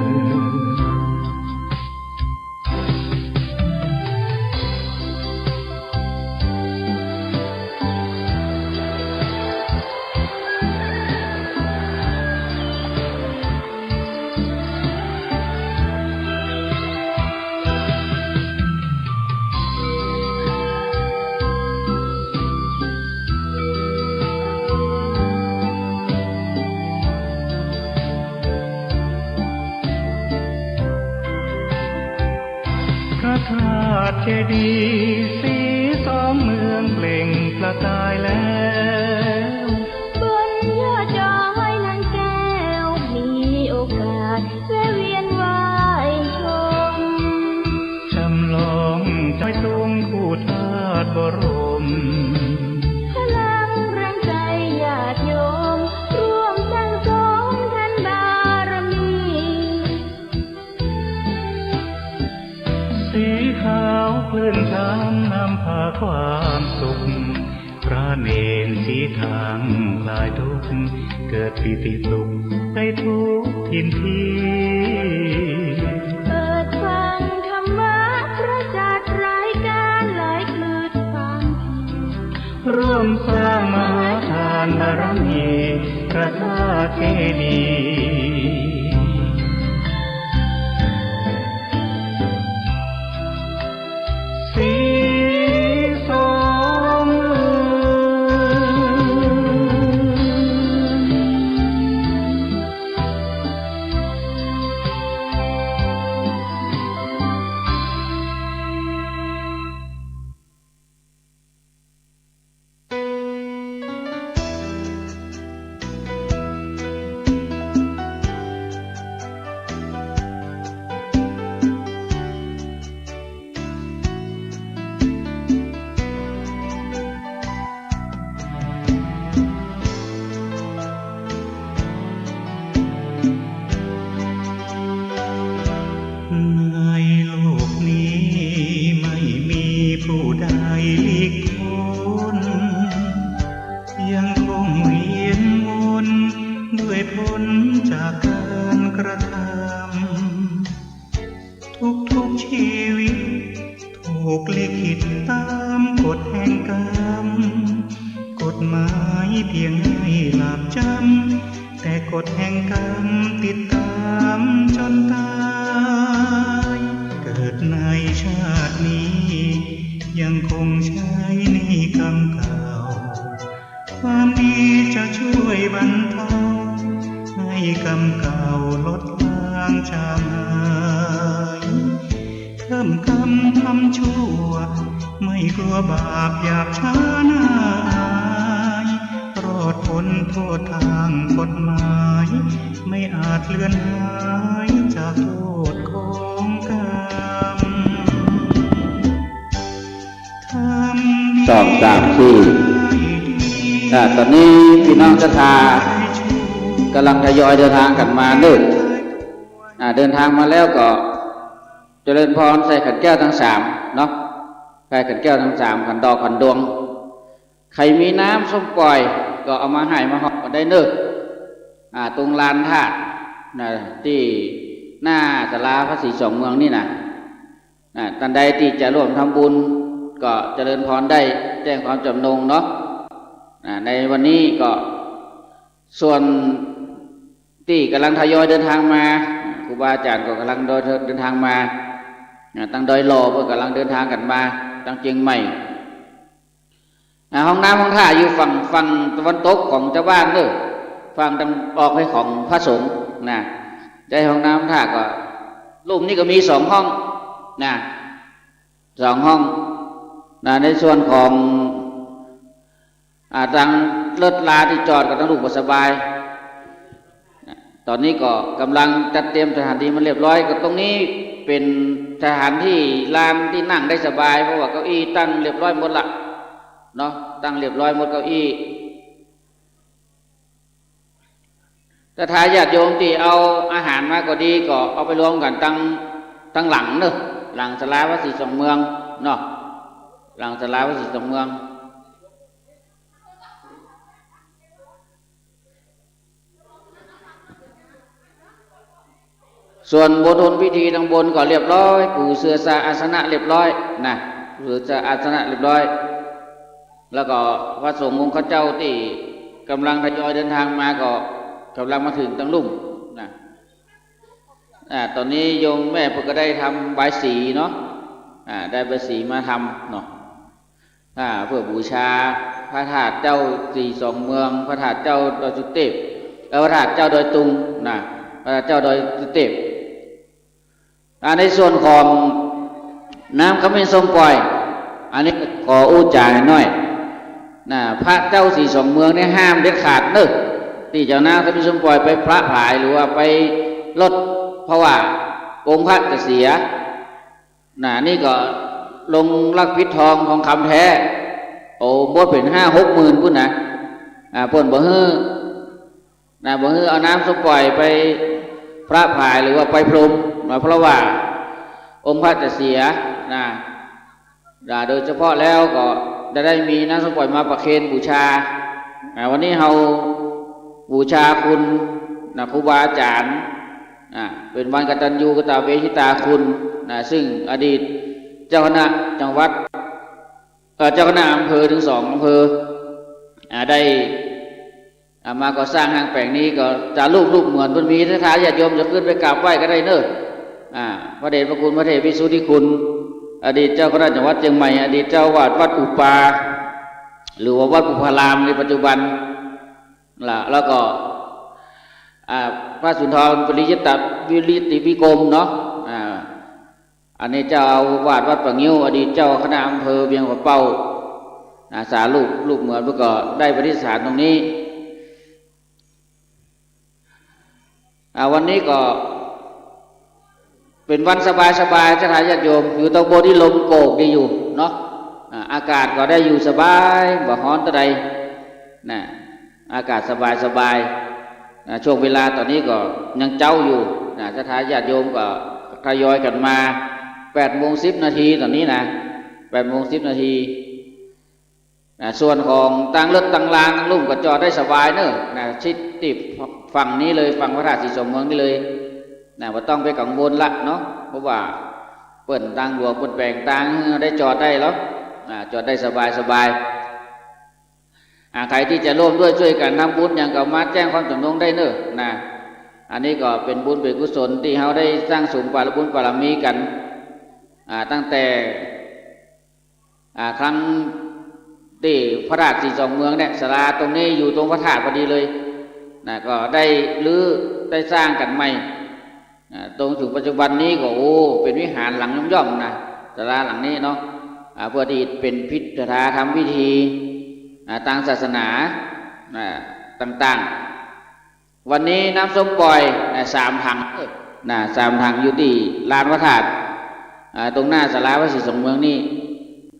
พระธาตุเจดีย์สีสองเมืองเปล่งประกายแล้วบนยอดดอยนางแก้วมีโอกาสแวะเวียนไหว้ชมจำลองใจทุงคู่ธาตุบรมพลังแรงใจญาติโยมร่วมสั่งสมทันบารมีสีขาวคลื่นธรรมนำพาความสุขพระเนรชี้ทางคลายทุกข์เกิดปิติสุขไปทุกทินทีเปิดฟังธรรมะพระจัดรายการหลายคลื่นความร่วมสร้างมหาทานบารมีพระธาตุเจดีย์สีสองเมือง กลิขิตตามกฎแห่งกรรมกฎหมายเพียงให้หลับจำแต่กฎแห่งกรรมติดตามจนตายเกิดในชาตินี้ยังคงใช้ในกรรมเก่าความดีจะช่วยบรรเทาให้กรรมเก่าลดลางจางหายเพิ่มกรรมทำชั่วไม่กลัวบาปหยาบช้าหน้าอายรอดพ้นโทษทางกฎหมายไม่อาจเลือนหายจากโทษของกรรมสองสามสี่ตอนนี้พี่น้องศรัทธากำลังทยอยเดินทางกันมาเดินทางมาแล้วก็เจริญพรใส่ขันแก้วทั้งสามเนาะใส่ขันแก้วทั้งสามขันดอกขันดวงใครมีน้ำส้มปล่อยก็เอามาให้มาหอกกันได้ตรงลานธาตุที่หน้าศาลาพระศรีสองเมืองนี่นะท่านใดที่จะร่วมทำบุญก็เจริญพรได้แจ้งความจำนงเนาะในวันนี้ก็ส่วนที่กำลังทยอยเดินทางมาครูบาอาจารย์ก็กำลังเดินทางมาตั้งดอยหล่อเพื่อกำลังเดินทางกันมาตั้งเชียงใหม่ห้องน้ำห้องท่าอยู่ฝั่งตะวันตกของเจ้าบ้านฝั่งตะวันออกให้ของพระสงฆ์ใจห้องน้ำท่าก็รูปนี้ก็มีสองห้องสองห้องในส่วนของทางรถลาที่จอดกับทางลูกสบายตอนนี้ก็กำลังจัดเตรียมสถานที่มันเรียบร้อยก็ตรงนี้เป็นสถานที่ลานที่นั่งได้สบายเพราะว่าเก้าอี้ตั้งเรียบร้อยหมดละเนาะตั้งเรียบร้อยหมดเก้าอี้ถ้าทายญาติโยมที่เอาอาหารมาก็ดีก็เอาไปรวมกันตั้งหลังหลังศาลาพระศรีสองเมืองเนาะหลังศาลาพระศรีสองเมืองส่วนบทนพิธีทางบนก็เรียบร้อยปู่เสือสาอาสนะเรียบร้อยปู่เสืออาสนะเรียบร้อยแล้วก็พระสงฆ์องค์ข้าเจ้าที่กำลังทยอยเดินทางมาก็กำลังมาถึงตั้งลุ่มตอนนี้โยมแม่พวกก็ได้ทำใบสีเนาะได้ใบสีมาทำเนาะเพื่อบูชาพระธาตุเจ้าสี่สองเมืองพระธาตุเจ้าดอยสุเทพพระธาตุเจ้าดอยตุงพระธาตุเจ้าดอยสุเทพในส่วนของน้ำขมิ้นส้มปล่อยอันนี้ขออู้จ่ายหน่อยพระเจ้าสี่สองเมืองนี่ห้ามเด็ดขาดที่เจ้าน้ำขมิ้นส้มปล่อยไปพระผายหรือว่าไปลดเพราะว่าองค์พระจะเสียนี่ก็ลงลักพิษทองของคำแท้บดเป็น5-6 หมื่นพุ่นพ่นบ่ฮื้อเอาน้ำส้มปล่อยไปพระผายหรือว่าไปพรมเพราะว่าองค์พระจะเสียโดยเฉพาะแล้วก็จะได้มีน้ำส้มปล่อยมาประเคนบูชาวันนี้เราบูชาคุณครูบาอาจารย์เป็นวันกตัญญูกตเวทิตาคุณซึ่งอดีตเจ้าคณะจังหวัดเจ้าคณะอำเภอถึง2 อำเภอได้มาก่อสร้างห้างแปลงนี้ก็จะรูปเหมือนมันมีถ้าญาติโยมจะขึ้นไปกราบไหว้ก็ได้พระเดชพระคุณพระเทพวิสุทธิคุณอดีตเจ้าคณะจังหวัดเชียงใหม่อดีตเจ้าวาดวัดอุปาหรือว่าวัดอุปารามในปัจจุบันแล้วก็พระสุนทรปริยตวิริติวิกรมเนาะอันนี้เจ้าวาดวัดปะงิ้วอดีตเจ้าคณะอำเภอเวียงหัวเป้าสาลูกเหมือนเพื่อก็ได้ปฏิสถานตรงนี้วันนี้ก็เป็นวันสบายๆจะทายญาติโยมอยู่ตรงบนที่ลมโกกดีอยู่เนาะอากาศก็ได้อยู่สบายบ่ฮ้อนตะใดอากาศสบายช่วงเวลาตอนนี้ก็ยังเจ้าอยู่จะทายญาติโยมก็ทยอยกันมา8:10 นาทีตอนนี้8:10 นาทีส่วนของตั้งรถตั้งรางลุ่มก็จอดได้สบายชิดติดฝั่งนี้เลยฝั่งพระธาตุศรีสองเมืองนี่เลยว่าต้องไปกังวลละเนาะเพราะว่า เปิ่นทางหลวงเปิ่นแปลงทางได้จอดได้แล้วจอดได้สบายใครที่จะร่วมด้วยช่วยกันทำบุญอย่างกับมาแจ้งความจำนงได้เนอะนะอันนี้ก็เป็นบุญเป็นกุศลที่เราได้สร้างสมบุญบารมีกันตั้งแต่ครั้งที่พระราชสีสองเมืองเนี่ยศาลาตรงนี้อยู่ตรงพระธาตุพอดีเลยนะก็ได้รื้อได้สร้างกันใหม่ตรงถึงปัจจุบันนี้ก็เป็นวิหารหลังย่อมๆนะศาลาหลังนี้เนาะเพื่อที่เป็นพิธีทำพิธีทางศาสนาต่างๆวันนี้น้ำส้มปล่อย3 ถัง3 ถังอยู่ที่ลานพระธาตุตรงหน้าศาลาพระศรีสองเมืองนี่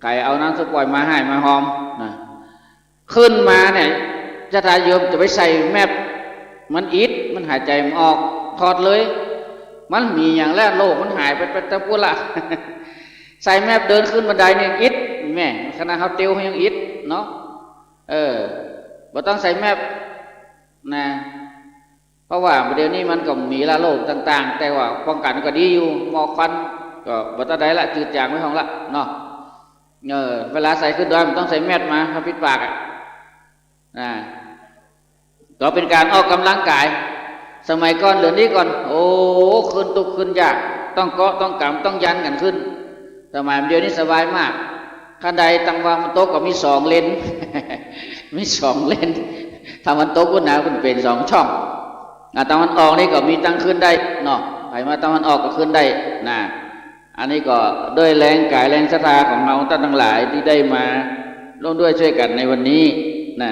ใครเอาน้ำส้มปล่อยมาให้มาหอมขึ้นมาเนี่ยจะทายโยมจะไปใส่แมบมันอิดมันหายใจมันออกถอดเลยมันมีอย่างแรกโลกมันหายไปตะปุละ ใส่แมบเดินขึ้นบันไดเนี่ยอิดแม่ขณะเขาเตียวยังอิดเนาะบ่ต้องใส่แมบนะเพราะว่าเดี๋ยวนี้มันก็มีละโรคต่างๆแต่ว่าป้องกันก็ดีอยู่หมอกควันก็บ่ต้องได้ละจืดจางไม่ห้องละเนาะเวลาใส่ขึ้นดอยมันต้องใส่แมสมาปิดปากก็เป็นการออกกำลังกายสมัยก่อนเหลือนี้ก่อนขึ้นตุกขึ้นยากต้องเกาะต้องกำต้องยันกันขึ้นสมัยเดียวนี้สบายมากขั้นใดตั้งวางมันโต๊ะก็มี2 เลน มี2 เลนถ้ามันโต๊ะก็หนาเป็น2 ช่องตะวันออกนี่ก็มีตั้งขึ้นได้เนาะไปมาตะวันออกก็ขึ้นได้นะอันนี้ก็ด้วยแรงกายแรงศรัทธาของเราท่านทั้งหลายที่ได้มาร่วมด้วยช่วยกันในวันนี้นะ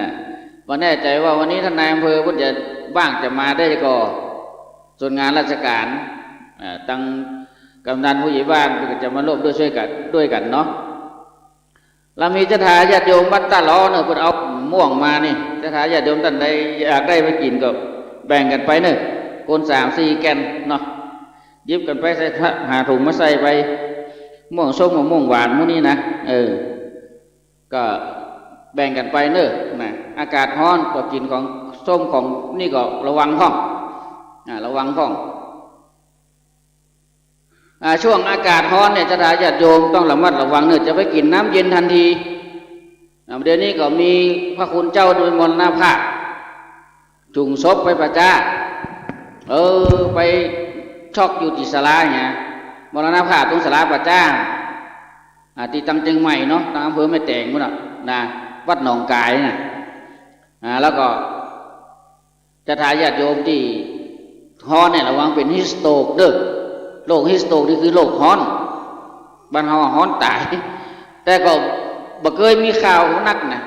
วันแน่ใจว่าวันนี้ท่านนายอำเภอพุทธจะบ้างจะมาได้ก็ส่วนงานราชการตั้งกำนันผู้ใหญ่บ้านก็จะมาร่วมด้วยช่วยกันเนาะเรามีเจ้าทาญาติโยมบ้านตาล้อเนอะเพิ่นเอาม่วงมานี่เจ้าทาญาติโยมท่านใดอยากได้ไปกินก็แบ่งกันไปเนอะคน3-4 แกนเนาะยิบกันไปใส่หาถุงมาใส่ไปม่วงส้มกับม่วงหวานมื้อนี้นะก็แบ่งกันไปเนอะนะอากาศร้อนก็กินของส้มของนี่ก็ระวังห้องระวังห้องช่วงอากาศร้อนเนี่ยจะทายาติโยมต้องระมัดระวังเนอะจะไปกินน้ำเย็นทันทีเดี๋ยวนี้ก็มีพระคุณเจ้าโดยมรณภาพจุงศพไปประจ้าไปช็อกอยู่ที่ศาลาเนี่ยมรณภาพตรงศาลาประจ้าที่ตั้งเชียงใหม่เนาะตั้งอำเภอแม่แตงนู่นนะวัดหนองกายนะแล้วก็จะทายญาติโยมที่ฮ้อนเนี่ยระวังเป็นฮิสโตกเด้อโรคฮิสโตกนี่คือโรคฮ้อนบ้านเฮาฮ้อนตายแต่ก็บ่เคยมีข่าวนักนะ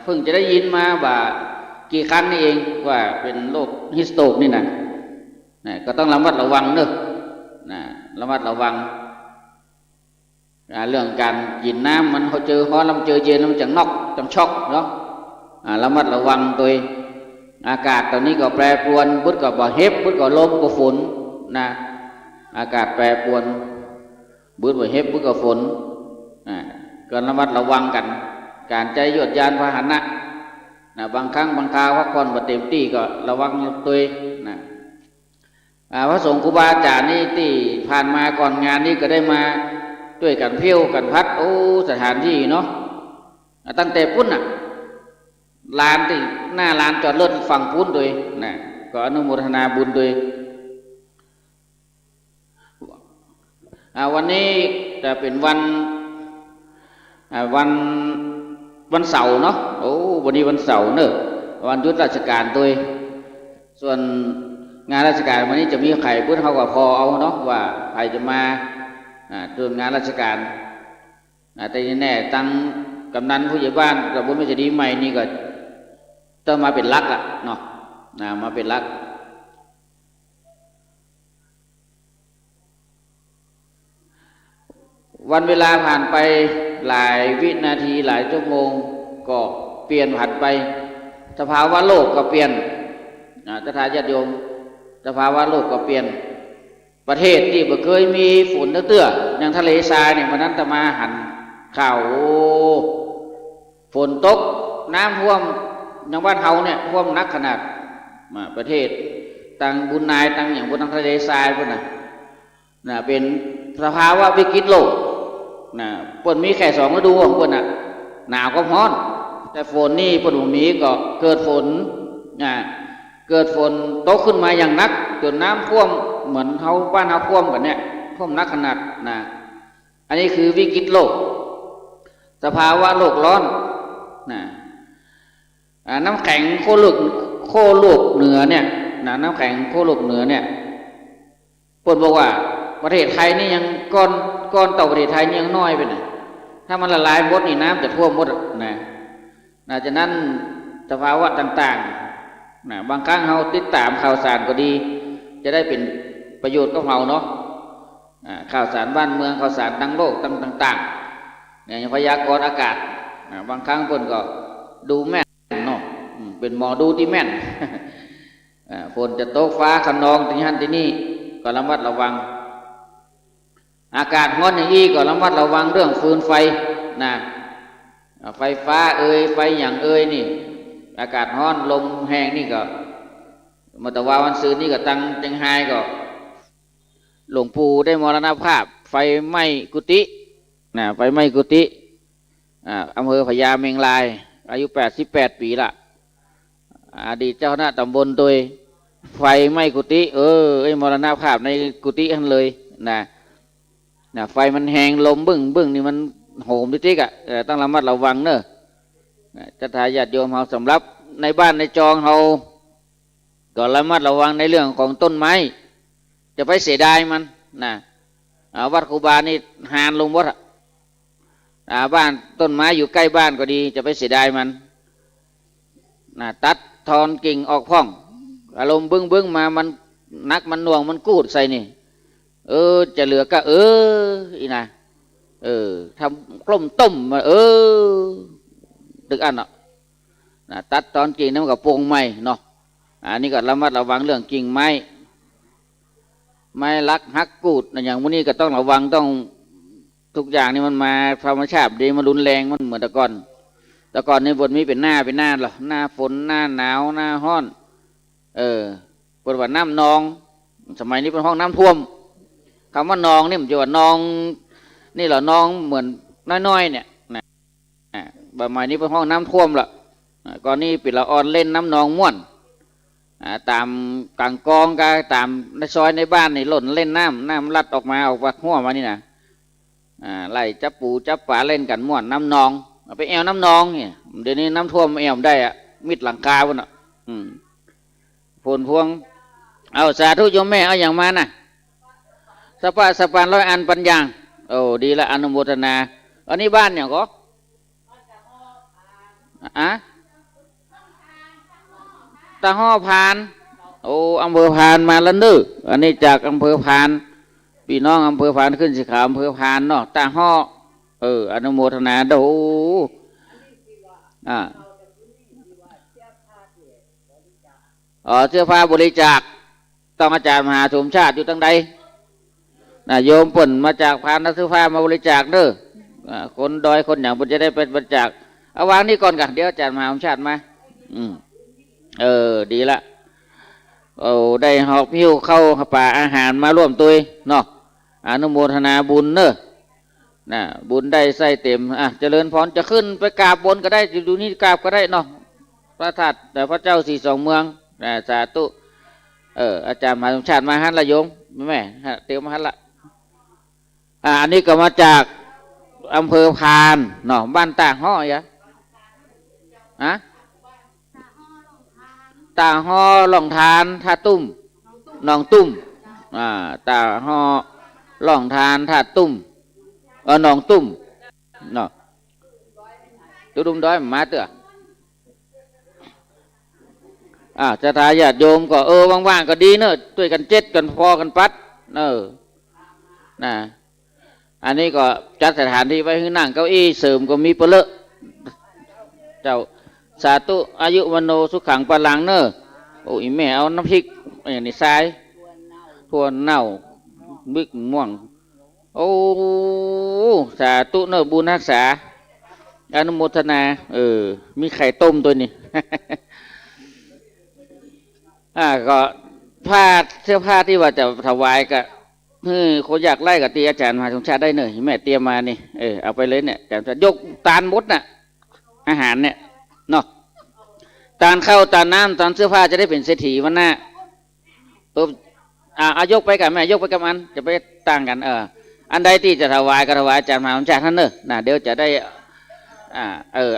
เพิ่งจะได้ยินมาว่ากี่ครั้งนี่เองว่าเป็นโรคฮิสโตกนี่นะก็ต้องระมัดระวังเนอะระมัดระวังเรื่องการกินน้ำมันเขาเจอฮ้อนแล้วมันเจอเย็นแล้วมันจังน็อกจังช็อกเนาะระมัดระวังตัวอากาศตอนนี้ก็แปรปรวนพุทธก็บ่เฮ็บพุทธก็ลมก็ฝนนะอากาศแปรปรวนพุทธบ่เฮ็บพุทธก็ฝนก็ระมัดระวังกันการใจยวดยานพาหนะบางครั้งบางคราวพักผ่อนบ่เต็มที่ก็ระวังตัวนะพระสงฆ์ครูบาอาจารย์นี่ที่ผ่านมาก่อนงานนี้ก็ได้มาด้วยกันเพี้ยวกันพัดสถานที่เนาะตั้งแต่พุ่นลานที่หน้าลานจอดรถฝั่งพุ่นโดยก็อนุโมทนาบุญโดยวันนี้จะเป็นวันเสาร์เนาะวันนี้วันเสาร์เนอะวันหยุดราชการโดยส่วนงานราชการวันนี้จะมีใครพูดเขาก็พอเอาเนาะว่าใครจะมาดูงานราชการแต่แน่ตั้งกำนันผู้ใหญ่บ้านกับบุญไม่จะดีใหม่นี่ก็ต้องมาเป็นลักเนาะมาเป็นลักวันเวลาผ่านไปหลายวินาทีหลายชั่วโมงก็เปลี่ยนผันไปสภาวะโลกก็เปลี่ยนจะทายญาติโยมสภาวะโลกก็เปลี่ยนประเทศที่บ่เคยมีฝนเตื้ออย่างทะเลทรายเนี่ยวันนั้นจะมาหันข่าวฝนตกน้ำท่วมอย่างบ้านเฮาเนี่ยท่วมนักขนาดประเทศต่างบุญนายต่างอย่างบนทางทะเลทรายพุ่นเป็น สภาวะวิกฤตโลกนะเปิ้นมีแค่สองฤดูของเปิ้นน่ะหนาวกับร้อนแต่ฝนนี่เปิ้นบ่มีก็เกิดฝนนะเกิดฝนตกขึ้นมาอย่างหนักจนน้ำท่วมเหมือนเฮาบ้านเฮาท่วมกันเนี่ยท่วมหนักขนาดนะอันนี้คือวิกฤตโลกสภาวะโลกร้อนนะน้ำแข็งโคโลกเหนือเนี่ยนะน้ำแข็งโคโลกเหนือเนี่ยเปิ้นบอกว่าประเทศไทยนี่ยังก้อนต่อประเทศไทยนี่ยังน้อยไปหน่อยถ้ามันละลายหมดนี่น้ำจะท่วมหมดนะฉะนั้นสภาวะต่างๆนะบางครั้งเราติดตามข่าวสารก็ดีจะได้เป็นประโยชน์กับเราเนาะข่าวสารบ้านเมืองข่าวสารทั้งโลกต่างๆอย่างพยากรณ์อากาศบางครั้งคนก็ดูแม่นเนาะเป็นหมอดูที่แม่น ฝนจะตกฟ้าคะนองที่นั่นที่นี่ก็ระมัดระวังอากาศร้อนอย่างนี้ก็ระมัดระวังเรื่องฟืนไฟนะไฟฟ้าไฟอย่างนี่อากาศร้อนลมแห้งนี่ก็มาตะวันซืนนี่ก็ตั้งจังไห้ก็หลวงปู่ได้มรณภาพไฟไหม้กุฏินะไฟไหม้กุฏิอำเภอพญาเมงลายอายุ88 ปีละอดีตเจ้าคณะตำบลโดยไฟไหม้กุฏิมรณภาพในกุฏิท่านเลยนะไฟมันแหงลมบึ้งนี่มันโหมติ๊กต้องระมัดระวังเนอะจะทายญาติโยมเฮาสำหรับในบ้านในจองเฮาก็ระมัดระวังในเรื่องของต้นไม้จะไปเสียดายมันนะวัดครูบานี่หานลงวัดบ้านต้นไม้อยู่ใกล้บ้านก็ดีจะไปเสียดายมันตัดทอนกิ่งออกพ่องอารมณ์บึ้งมามันนักมันหน่วงมันกูดใส่นี่จะเหลือก็อีนะทำกล้มต้มมาตึกอันเนาะตัดตอนกิ่งนั้นกับโป่งไม้เนาะอันนี้ก็ระมัดระวังเรื่องกิ่งไม้ลักหักกูดอย่างพวกนี้ก็ต้องระวังต้องทุกอย่างนี่มันมาธรรมชาติดีมันรุนแรงมันเหมือนแต่ก่อนนี่บทมีเป็นหน้าหรอหน้าฝนหน้าหนาวหน้าร้อนบทว่าน้ำนองสมัยนี้เป็นห้องน้ำท่วมคำว่านองนี่มันจะว่านองนี่เหรอนองเหมือนน้อยๆเนี่ยสมัยนี้เป็นห้องน้ำท่วมละก่อนนี้ปิดละออนเล่นน้ำนองม่วนตามกลางกองก็ตามในซอยในบ้านนี่หล่นเล่นน้ำลัดออกหัวมานี่นะไล่จับปูจับปลาเล่นกันม่วนน้ำนองไปแอวน้ำนองเนี่ยเดี๋ยวนี้น้ำท่วมแอวได้มิดหลังคาพุ่นฝนพวงเอาสาธุโยมแม่เอาอย่างมาน่ะสปาน100 อันปัญญางดีละอนุโมทนาอันนี้บ้านเนี่ยก็ตาห่อพานอำเภอพานมาแล้วนึอันนี้จากอำเภอพานพี่น้องอำเภอพานขึ้นสิขาวอำเภอพานเนาะตาห่ออนุโมทนาดูเสื้อผ้าบริจาคต้องอาจารย์มหาสมชาติอยู่ตั้งใดโยมป่นมาจากพานนักเสื้อผ้ามาบริจาคเด้อคนดอยคนอย่างป่นจะได้เป็นบริจาคเอาวางนี่ก่อนกันเดี๋ยวอาจารย์มหาสมชาติมาดีละได้หอบหิ้วเข้าป่าอาหารมาร่วมตัวเนาะอนุโมทนาบุญเนอะบุญได้ใส่เต็มเจริญพรจะขึ้นไปกราบบนก็ได้จะดูนี่กราบก็ได้เนาะพระธาตุแต่พระเจ้า42 เมืองสาธุอาจารย์มหาสมชาติมาฮันละโยมแม่เตียวมาฮันละอันนี้ก็มาจากอำเภอพานเนาะบ้านตาห่อยะตาห่อหล่องทานท่าตุ้มหนองตุ้มตาห่อหล่องทานท่าตุ้มหนองตุ้มเนาะตุ้มด้อยมาเถอะจะทายญาติโยมก็ว่างๆก็ดีเนอะช่วยกันเจ็ดกันพอกันปัดอันนี้ก็จัดสถานที่ไว้ให้นั่งเก้าอี้เสริมก็มีเปลือกเจ้าสาธุอายุวโนสุขังปลังเนอะอีแม่เอาน้ำพริกอย่างนี้ทรายทั่วเน่าบึกม่วงสาธุเนอะบุญรักษาอนุโมทนามีไข่ต้มตัวนี้ ก็เสื้อผ้าที่ว่าจะถวายก็ คนอยากไล่กับตีอาจารย์มหาสมชาติได้เนอะแม่เตรียมมานี่เอาไปเลยเนี่ยอาจารย์จะยกตาลมดน่ะอาหารเนี่ยเนาะตาลข้าวตาลน้ำตาลเสื้อผ้าจะได้เป็นเศรษฐีวันหน้าเอายกไปกับแม่ยกไปกับมันจะไปต่างกันอันใดที่จะถวายก็ถวายอาจารย์มหาสมชาติท่านเนอะนะเดี๋ยวจะได้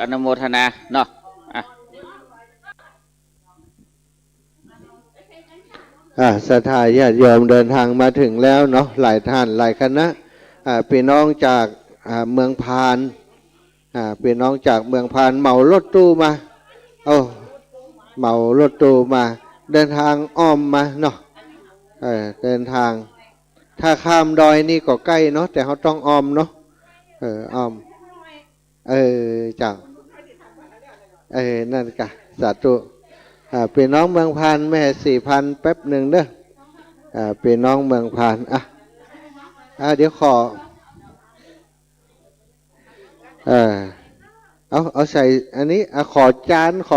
อนุโมทนาเนาะศรัทธาญาติโยมเดินทางมาถึงแล้วเนาะหลายท่านหลายคณะพี่น้องจากเมืองพานพี่น้องจากเมืองพานเหมารถตู้มาเหมารถตู้มาเดินทางอ้อมมาเนาะเดินทางถ้าข้ามดอยนี่ก็ใกล้เนาะแต่เขาต้องอ้อมเนาะอ้อมจ้านั่นกะสาธุพี่น้องเมืองพานแม่4,000แป๊บหนึ่งเด้อพี่น้องเมืองพานเดี๋ยวขอเอาใส่อันนี้ขอจานขอ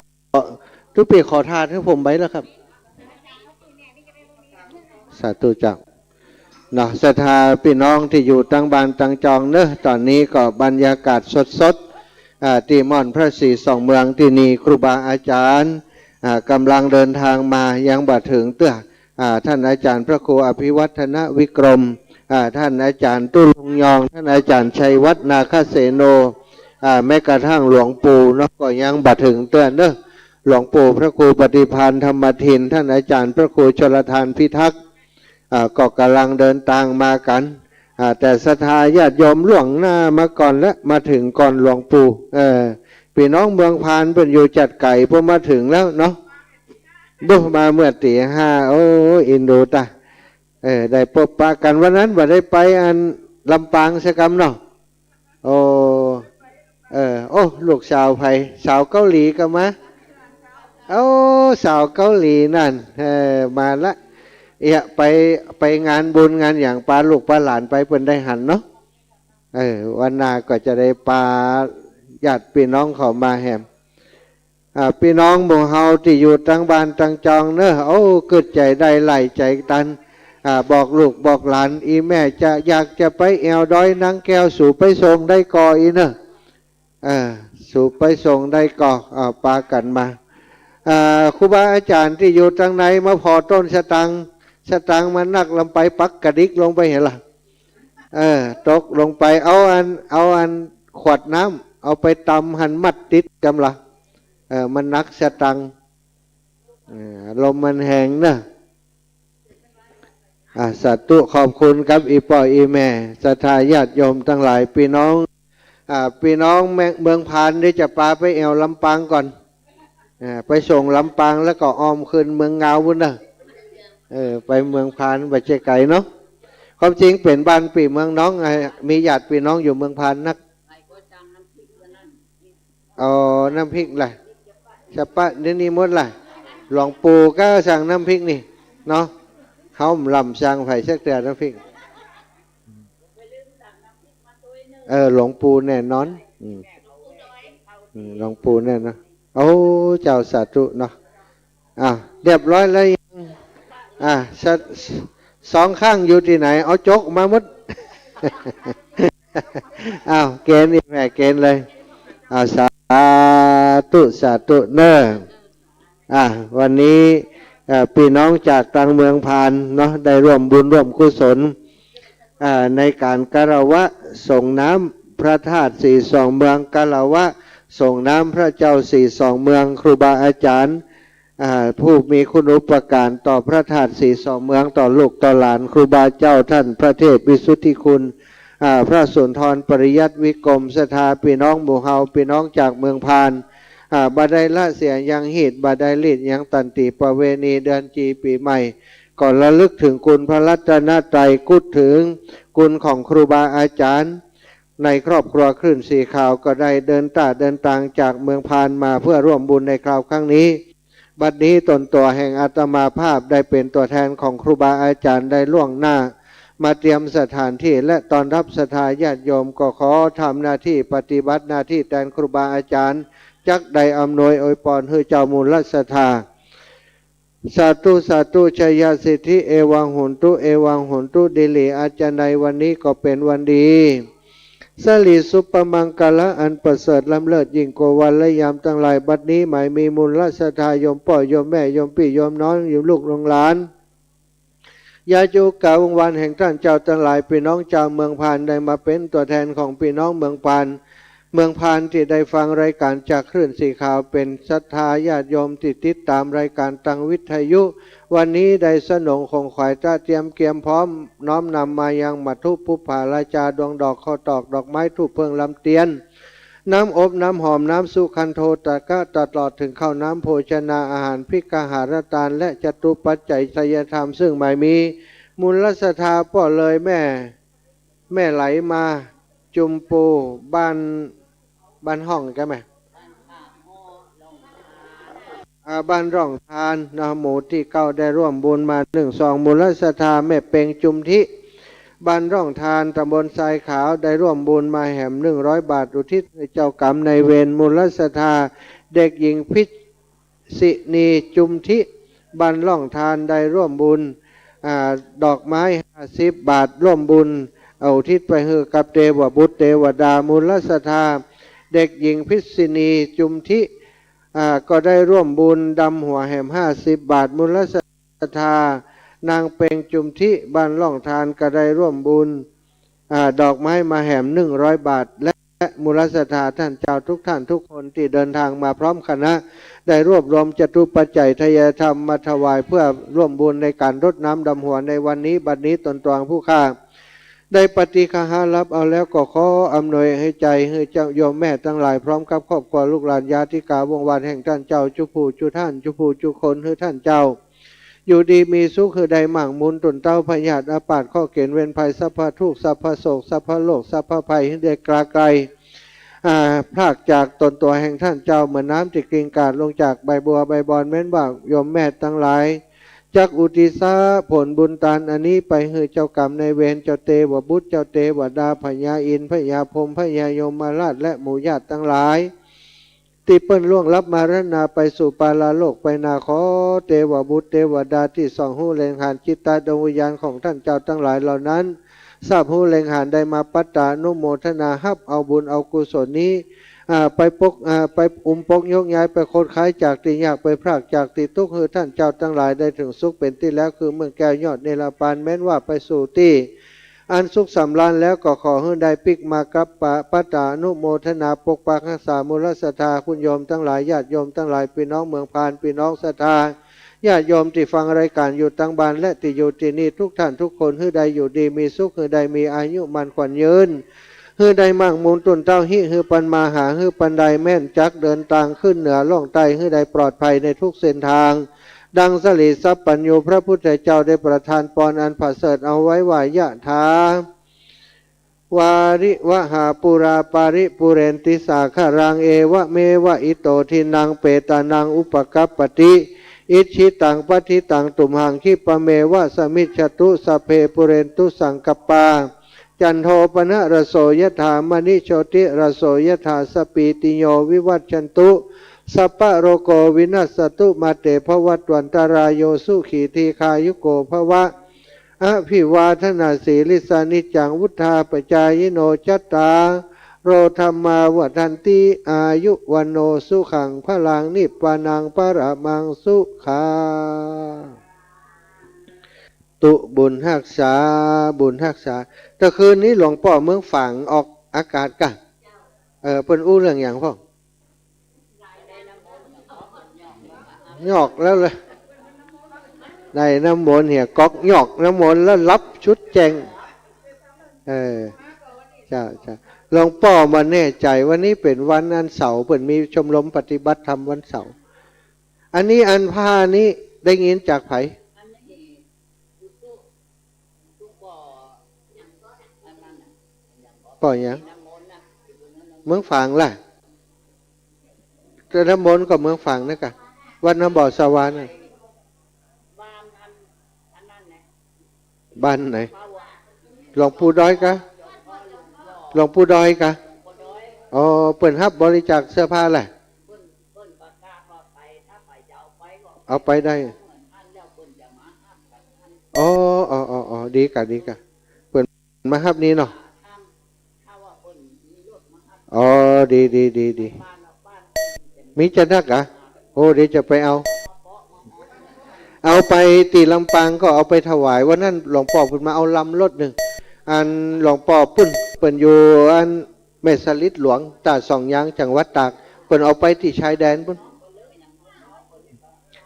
ทุกปีขอทานให้ผมไว้แล้วครับสาธุจักเนาะศรัทธาพี่น้องที่อยู่ตั้งบ้านตั้งจองเนอะตอนนี้ก็บรรยากาศสดที่ม่อนพระศรีสองเมืองที่นี่ครูบาอาจารย์กำลังเดินทางมายังบัดถึงเตื้อท่านอาจารย์พระครูอภิวัฒนวิกรมท่านอาจารย์ตุ้ลุงยองท่านอาจารย์ชัยวัฒนาคเสโนแม้กระทั่งหลวงปู่เนาะก็ยังบัดถึงเตื้อเนอะหลวงปู่พระครูปฏิภาณธรรมทินท่านอาจารย์พระครูชลทานพิทักษ์ก็กำลังเดินทางมากันแต่ศรัทธาญาติโยมล่วงหน้ามาก่อนและมาถึงก่อนหลวงปู่พี่น้องเมืองพานเป็นอยู่จัดไก่พอมาถึงแล้วเนาะดูมาเมื่อตีห้าอินโดตาได้พบปะกันวันนั้นว่าได้ไปอันลำปางสักคำเนาะลูกสาวไผ่สาวเกาหลีก็มาสาวเกาหลีนั่นมาละไปงานบุญงานอย่างปลาลูกปลาหลานไปเพิ่นได้หันเนาะวันหน้าก็จะได้ปลาญาติพี่น้องเขามาแหมพี่น้องหมู่เฮาที่อยู่ตั้งบ้านตั้งจองเนอะเกิดใจได้ไหลใจตันบอกลูกบอกหลานอีแม่จะอยากจะไปแอวดอยนางแก้วสู่ไปส่งได้ก่ออีเนอะสู่ไปส่งได้ก่อปากันมาครูบาอาจารย์ที่อยู่ทางไหนมาพอต้นสตังมันนักลำไปปักกระดิกลงไปเห็นล่ะตกลงไปเอาอันขวดน้ำเอาไปตำหันมัดติดกำละมันนักสตังลมมันแหงนะสาธุขอบคุณครับอีป่ออีแม่ศรัทธาญาติโยมทั้งหลายพี่น้องเมืองพานได้จะปาไปแอวลำปางก่อนไปส่งลำปางแล้วก็อ้อมขึ้นเมืองเงาบุญนะไปเมืองพานไปเจไก่เนาะความจริงเป็นบ้านปีเมืองน้องมีญาติพี่น้องอยู่เมืองพานนักน้ำพริกล่ะจะปะนี่มดล่ะหลวงปู่ก็สั่งน้ำพริกนี่เนาะเขาลำสั่งไผ่เช็คแต่น้ำพริกหลวงปู่แน่นอนหลวงปู่แน่นะเจ้าสาธุเนาะเรียบร้อยแล้วสองข้างอยู่ที่ไหนเอาจกมาหมดเกณฑ์นี่แม่เกณฑ์เลยสาธุเนอะวันนี้พี่น้องจากต่างเมืองพานเนาะได้ร่วมบุญร่วมกุศลในการกรวะส่งน้ำพระธาตุสี่สองเมืองกรวะส่งน้ำพระเจ้าสี่สองเมืองครูบาอาจารย์ผู้มีคุณอุปการต่อพระธาตุสี่สองเมืองต่อลูกต่อหลานครูบาเจ้าท่านพระเทพวิสุทธิคุณพระสุนทรปริยัติวิกรมศรัทธาพี่น้องหมู่เฮาพี่น้องจากเมืองพานบาไดละเสียยังหิตบาไดลิดยังตันติประเวณีเดือนจีปีใหม่ก่อนระลึกถึงคุณพระรัตนตรัยกุศถึงคุณของครูบาอาจารย์ในครอบครัวคลื่นสีขาวก็ได้เดินทางจากเมืองพานมาเพื่อร่วมบุญในคราวครั้งนี้บัดนี้ตนตัวแห่งอาตมาภาพได้เป็นตัวแทนของครูบาอาจารย์ได้ล่วงหน้ามาเตรียมสถานที่และตอนรับศรัทธาญาติโยมก็ขอทำหน้าที่ปฏิบัติหน้าที่แทนครูบาอาจารย์จักได้อำนวยอวยพรให้เจ้ามูลศรัทธา สาธุสาธุชยสิทธิเอวังโหนตุเอวังโหนตุดิลิอาจารย์ในวันนี้ก็เป็นวันดีสลีสุปมังกะละอันประเสริฐล้ำเลิศยิ่งกว่าวันและยามทั้งหลายบัดนี้หมายมีมูลศรัทธาโยมพ่อโยมแม่โยมพี่โยมน้องโยมลูกโรงหลานญาติกาวงวานแห่งท่านเจ้าทั้งหลายพี่น้องชาวเมืองพานได้มาเป็นตัวแทนของพี่น้องเมืองพานที่ได้ฟังรายการจากคลื่นสีขาวเป็นศรัทธาญาติโยมที่ติดตามรายการทางวิทยุวันนี้ได้สนองของขวัญตาเตรียมเกียมพร้อมน้อมนำมายังมัทุปุผาราชาดวงดอกข้อตอกดอกไม้ทูปเพิงลำเตียนน้ำอบน้ำหอมน้ำสุขันโทตะกะตลอดถึงข้าวน้ำโภชนาอาหารพิกาหารตานและจตุปัจจัยไสยธรรมซึ่งหมายมีมูลศรัทธาป่อเลยแม่ไหลมาจุมปูบ้านห้องกันไหมบ้านร่องทานนะหมู่ที่เก้าได้ร่วมบุญมา1-2มูลศรัทธาแม่เปงจุมทิบ้านร่องทานตำบลทรายขาวได้ร่วมบุญมาแหม100 บาทอุทิศให้เจ้ากรรมในเวรมูลศรัทธาเด็กหญิงพิษิณีจุมทิบ้านร่องทานได้ร่วมบุญดอกไม้50 บาทร่วมบุญเอาทิศไปเฮือกับเทวบุตรเทวดามูลศรัทธาเด็กหญิงพิษิณีจุมทิก็ได้ร่วมบุญดำหัวแหม50 บาทมูลศรัทธานางเปงจุมทิบ้านล่องทานก็ได้ร่วมบุญดอกไม้มาแหม100 บาทและมูลศรัทธาท่านเจ้าทุกท่านทุกคนที่เดินทางมาพร้อมคณะได้รวบรวมจตุปัจจัยทายธรรมมาถวายเพื่อร่วมบุญในการรดน้ำดำหัวในวันนี้บัดนี้ตนตวงผู้ข้าได้ปฏิฆาหารับเอาแล้วก็ขออำนวยให้ใจให้เจ้าโยมแม่ทั้งหลายพร้อมกับครอบครัวลูกหลานญาติกาวงวานแห่งท่านเจ้าจุผู้จุท่านจุผู้จุคนให้ท่านเจ้าอยู่ดีมีสุขคือใดหมั่งมุนตุนเต้าพยาธิอาปาดข้อเกณฑ์เว้นภัยสัพพทุกข์สัพพโศกสัพพโลกสัพพภัยให้ได้กลาไกลพรากจากตนตัวแห่งท่านเจ้าเหมือนน้ำที่กลิ่งกาดลงจากใบบัวใบบอนแม้นบ่าวโยมแม่ทั้งหลายจักอุทิศผลบุญตานอันนี้ไปให้เจ้ากรรมในเวรเจ้าเตวบุตรเจ้าเตวดาพญาอินพญาพรหมพญายมมาราชและหมู่ญาติทั้งหลายที่เปิ้นล่วงลับมารณาไปสู่ปาลาโลกไปนาขอเทวบุตรเทวดาที่ส่องหูเล็งหานจิตตาดวงวิญญาณของท่านเจ้าทั้งหลายเหล่านั้นทราบหูเล็งหานได้มาปัตตานุโมทนาฮับเอาบุญเอากุศลนี้ไปปกยกย้ายไปโคตรคล้ายจากตียากไปพรากจากตีทุกข์คือท่านเจ้าทั้งหลายได้ถึงสุขเป็นที่แล้วคือเมืองแก้วยอดเนรปานแม้นว่าไปสู่ที่อันสุขสำราญแล้วก็ขอให้ได้ปิกมากับปัตตานุโมทนาปกปักรักษามูลศรัทธาคุณโยมทั้งหลายญาติโยมทั้งหลายพี่น้องเมืองพานพี่น้องศรัทธาญาติโยมที่ฟังรายการอยู่ตั้งบ้านและที่อยู่ที่นี่ทุกท่านทุกคนให้ได้อยู่ดีมีสุขให้ได้มีอายุมันขวัญยืนให้ได้มั่งมูลตุนเต้าหิให้ปันมาหาให้ปันใดแม่นจักเดินทางขึ้นเหนือล่องใต้ให้ได้ปลอดภัยในทุกเส้นทางดังสลีสัพปัญโยพระพุทธเจ้าได้ประทานปอนอันประเสริฐเอาไว้ว่ายะถาวาริวหาปุราปาริปุเรนติสาคารังเอวะเมวะอิโตทินังเปตานังอุปกัปปติอิชิตังปฏิตังตุมหังคิปะเมวะสมิจฉตุสเพปุเรนตุสังกปาจันโทปนะระโสยถามณิโชติระโสยถาสปีติโยวิวัชชันตุสัพพะโรโกวินัสสตุมาเตภวัตวันตารายโยสุขีทีคายุโกภวะอภิวาทนาสีลิสานิจังวุธาปจายโนจัตตาโรธรรมาวัฏันติอายุวันโนสุขังพลังนิพพานังปรมังสุขาตุบุญรักษาบุญรักษาแต่คืนนี้หลวงพ่อเมืองฝังออกอากาศกะเพิ่นอู้เรื่องอย่างพ่อหยอกแล้วเลยในน้ำมนต์เหี่ยก๊อกหยอกน้ำมนต์แล้วรับชุดแจงจ้าหลวงพ่อมาแน่ใจวันนี้เป็นวันอันเสาร์เพิ่นมีชมรมปฏิบัติธรรมวันเสาร์อันนี้อันผ้านี้ได้ยินจากไผป่อยยังเมืองฝางล่ะแต่น้ำมนต์ก็เมืองฝางนะกะวันน้ำบ่อสวรรค์บ้านไหนหลวงปู่ดอยกะหลวงปู่ดอยกะอ๋อเปิดฮับบริจาคเสื้อผ้าแหละเอาไปได้ อ๋อดีกะเปิดมาฮับนี้เนาะอ๋อดีมีจะนักอ่ะโอ้เดี๋ยวจะไปเอาไปตีลำปางก็เอาไปถวายวันนั้นหลวงพ่อเพิ่นมาเอาลำรถหนึ่งอันหลวงพ่อปุ้นเปิ่นอยู่อันแม่สลิดหลวงตาสองยางจังหวัดตากเปิ่นเอาไปที่ชายแดนปุ้น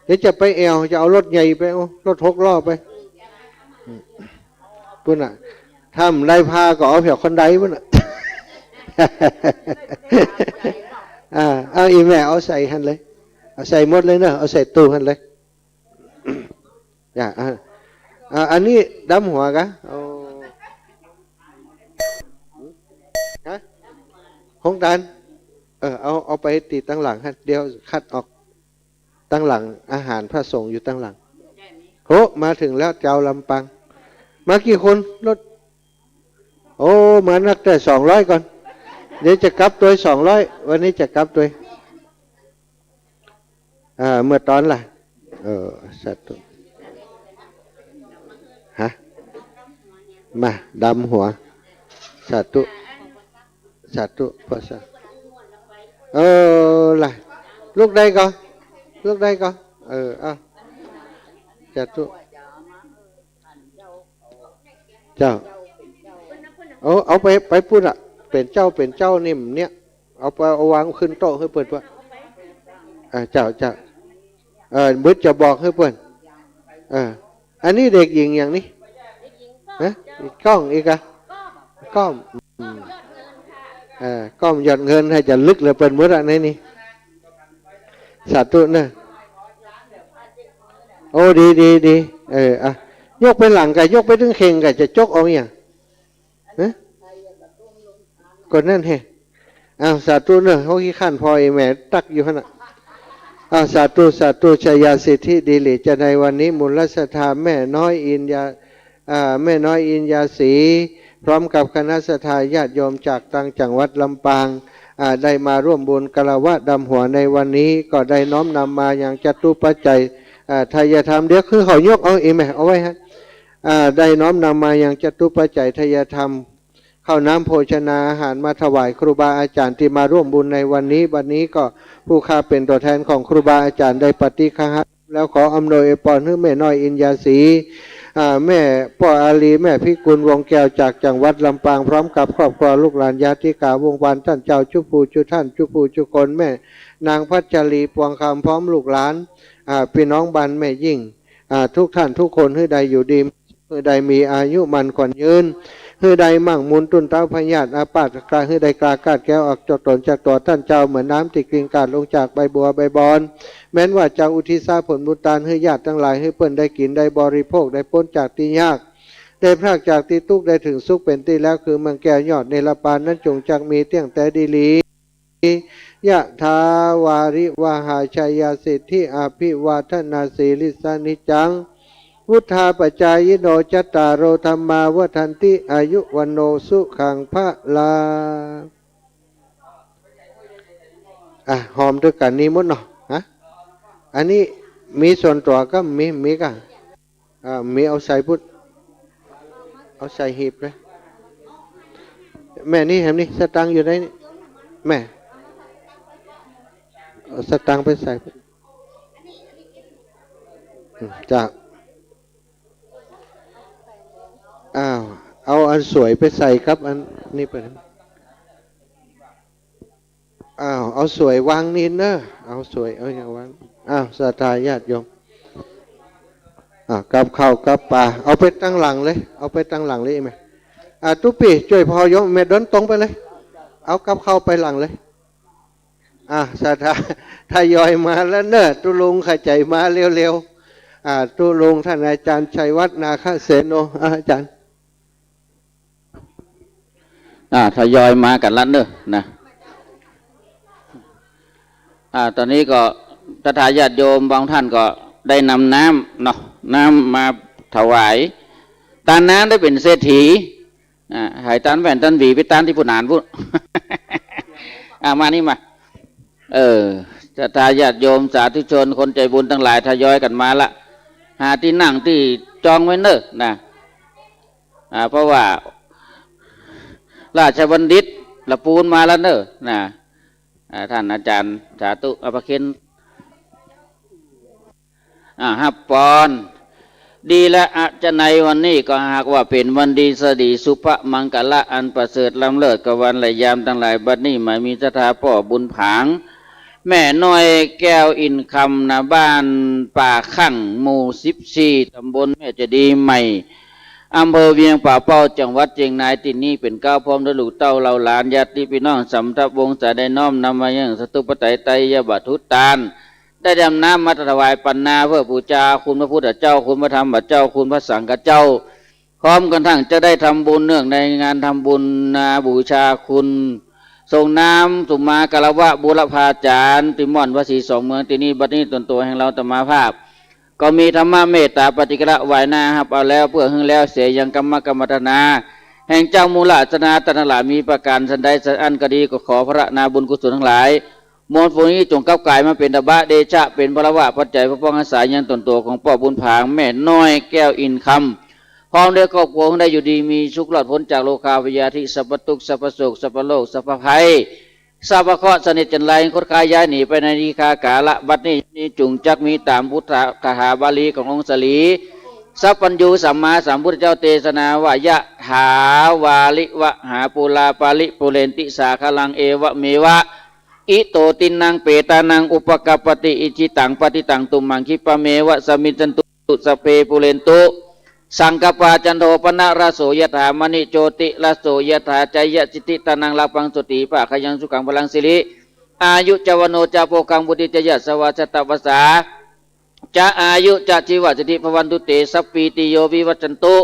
เดี๋ยวจะไปจะเอารถใหญ่ไปเอารถ6 ล้อไปปุ้นอ่ะถ้าได้พาก็เอาเผียวคนใดปุ้นอ่ะ เอาอีแม่เอาใส่หันเลยเอาใส่หมดเลยเนอะเอาใส่ตู้หันเลยอย่าอันนี้ดำหัวกะฮะห้องดันเอาไปตีตั้งหลังฮะเดี๋ยวคัดออกตั้งหลังอาหารพระสงฆ์อยู่ตั้งหลังโหมาถึงแล้วเจ้าลำปังมากี่คนรถโอ้มานักแต่200ก่อนเดี๋ยวจะกลับตัว200วันนี้จะกลับตัวเมื่อตอนล่ะสัตว์ฮะมาดำหัวสัตว์ภาษาล่ะลูกได้ก่อนสัตว์เจ้าเอาไปพูดอ่ะเป็นเจ้านิ่มเนี่ยเอาไปเอาวางขึ้นโต๊ะให้เปิดว่าเจ้าบึ้ดจะบอกให้เปิดอันนี้เด็กหญิงอย่างนี้นะกล้องอีกอะก้อมก้อมหยอดเงินให้จะลึกเลยเปิดมืดอะไรนี่สาธุนะโอ้ดียกไปหลังกันยกไปถึงเข่งกันจะจกเอาอย่างก่อนนั่นเฮสาธุเนอะเขาขี้ขันพอไอแม่ตักอยู่ขนาดสาธุชยาสิทธิดีหลีจะในวันนี้มูลรัศธาแม่น้อยอินยาศรีพร้อมกับคณะศรัทธาญาติโยมจากต่างจังหวัดลำปางได้มาร่วมบุญกะละวะดำหัวในวันนี้ก็ได้น้อมนำมาอย่างจตุปัจจัยทายธรรมเดี๋ยวคือเขายกเอาเองไหมเอาไว้ฮะได้น้อมนำมาอย่างจตุปัจจัยทายธรรมข้าวน้ำโภชนาอาหารมาถวายครูบาอาจารย์ที่มาร่วมบุญในวันนี้ก็ผู้ข้าเป็นตัวแทนของครูบาอาจารย์ได้ปฏิฆะแล้วขออำนวยพรให้แม่น้อยอินยาศรีแม่พ่ออาลีแม่พิกุลวงแก้วจากจังหวัดลำปางพร้อมกับครอบครัวลูกหลานญาติกาวงวานท่านเจ้าจุปูจุท่านจุปูจุคนแม่นางพัชรีปวงคำพร้อมลูกหลานพี่น้องบ้านแม่ยิ่งทุกท่านทุกคนให้ใดอยู่ดีให้ใดมีอายุมันขวัญยืนให้ใดมั่งมุนตุนเต้าพญาตอาปาตกาให้ใดกลากาดแก้วออกจากตนจากตัวท่านเจ้าเหมือนน้ำที่กลิ่นกาดลงจากใบบัวใบบอนแม้นว่าเจ้าอุทิศผลบุญทานให้ญาติทั้งหลายให้เปิ้นได้กินได้บริโภคได้พ้นจากที่ยากได้พรากจากที่ทุกข์ได้ถึงสุขเป็นที่แล้วคือเมืองแก้วยอดในละปานนั้นจงจักมีเตี้ยงแต่ดีลียะทาวาริวหาชัยยาสิทธิอภิวาทนาสีลิสานิจังพุทธาปัจจายโนจตารโรธรรมาวัฏันติอายุวันโนสุขังพระลาหอมด้วยกันนี้หมดเนาะอันนี้มีส่วนตัวก็มีกันมีเอาใส่พุทธเอาใส่หีบเลยแม่นี่เห็นนี่สตังอยู่ในนี่แม่เอาสตังไปใส่จ้าเอาอันสวยไปใส่ครับอันนี้ไปเอาสวยวางนินเนอะเอาสวยเอาอย่างวางศรัทธาญาติโยมกับข้าวกับปลาเอาไปตั้งหลังเลยไหมตุ๊ปีช่วยพอโยมแม่เดินตรงไปเลยเอากับข้าวไปหลังเลยศรัทธาทยอยมาแล้วเนอะตุลุงขจายมาเร็วๆตุลุงท่านอาจารย์ชัยวัฒน์นาคเสโนอาจารย์ทยอยมากันแล้วเนอะนะตอนนี้ก็ศรัทธาญาติโยมบางท่านก็ได้นำน้ำมาถวายตานน้ำได้เป็นเศรษฐีหายตานแหวนตานหวีไปตานที่ผู้นานพูด มานี่มาศรัทธาญาติโยมสาธุชนคนใจบุญทั้งหลายทยอยกันมาละหาที่นั่งที่ จองไว้เนอะนะเพราะว่าราชบัณฑิตละปูนมาแล้วเนอะนะท่านอาจารย์สาธุอภเคนฮับปอนดีและอาจจะในวันนี้ก็หากว่าเป็นวันดีสดีสุภมังกละอันประเสริฐล้ำเลิศกับวันและยามทั้งหลายบัดนี้หมายมีศรัทธาพ่อบุญผางแม่น้อยแก้วอินคำนาบ้านป่าขั้งหมู่14ตำบลแม่จะดีใหม่อำเภอเวียงป่าเป้าจังหวัดเชียงรายที่นี้เป็นก้าวพร้อมด้วยลูกเต้าเราหลานญาติพี่น้องสำทับวงศาได้น้อมนำมายังสตุปไตยไตรยบัตุตานได้ดำน้ำมาถวายปัญนาเพื่อบูชาคุณพระพุทธเจ้าคุณพระธรรมเจ้าคุณพระสังฆเจ้าพร้อมกันทั้งจะได้ทำบุญเนื่องในงานทำบุญนาบูชาคุณทรงน้ำสุมากรวะบุรพาจารย์ติมอนวสีสองเมืองที่นี่บัดนี้ตนตัวแห่งเราตมาภาพก็มีธรรมะเมตตาปฏิกระไหวนาครับเอาแล้วเพื่อหึงแล้วเสียยังกรรมธนาแห่งเจ้ามูลาสนาตนหลามีประการสันใดสันอันก็ดีก็ขอพระนาบุญกุศลทั้งหลายมวลฝนนี้จงก้าวไก่มาเป็นตบะเดชะเป็นพระวะปัจจัยพระป้องอาศัยยังตนตัวของพ่อบุญผางแม่น้อยแก้วอินคำพร้อมด้วยครอบครัวได้อยู่ดีมีสุขรอดพ้นจากโลกาวิยาธิสัพพทุกข์สัพพโศกสัพพโลกสัพพภัยสัพพเคราะห์สนิทจันไรคดคายย้ายหนีไปในนิคากาละบัดนี้จุงจักมีตามพุทธคาถาบาลีขององค์สลีสัพพัญญูสัมมาสัมพุทธเจ้าเทศนาวายะถาวาลิวะหาปุลาปาลิปุเรนติสาคลังเอวะเมวะอิโตตินังเปตานังอุปกปติอิจิตังปฏิตังตุมังคิปะเมวะสมิจันตุสเพปุเรนตุสังกปาจันโทปนะราโสยถามณิโจติราโสยถาใจยจิติตานังลาปังสุติปะขยังสุขังพลังสิริอายุจวโนจาโพกังบุติจยะสวัสตวสาจะอายุจะชีวะจิติภวันตุเตสัพปีติโยวิวัจันตุ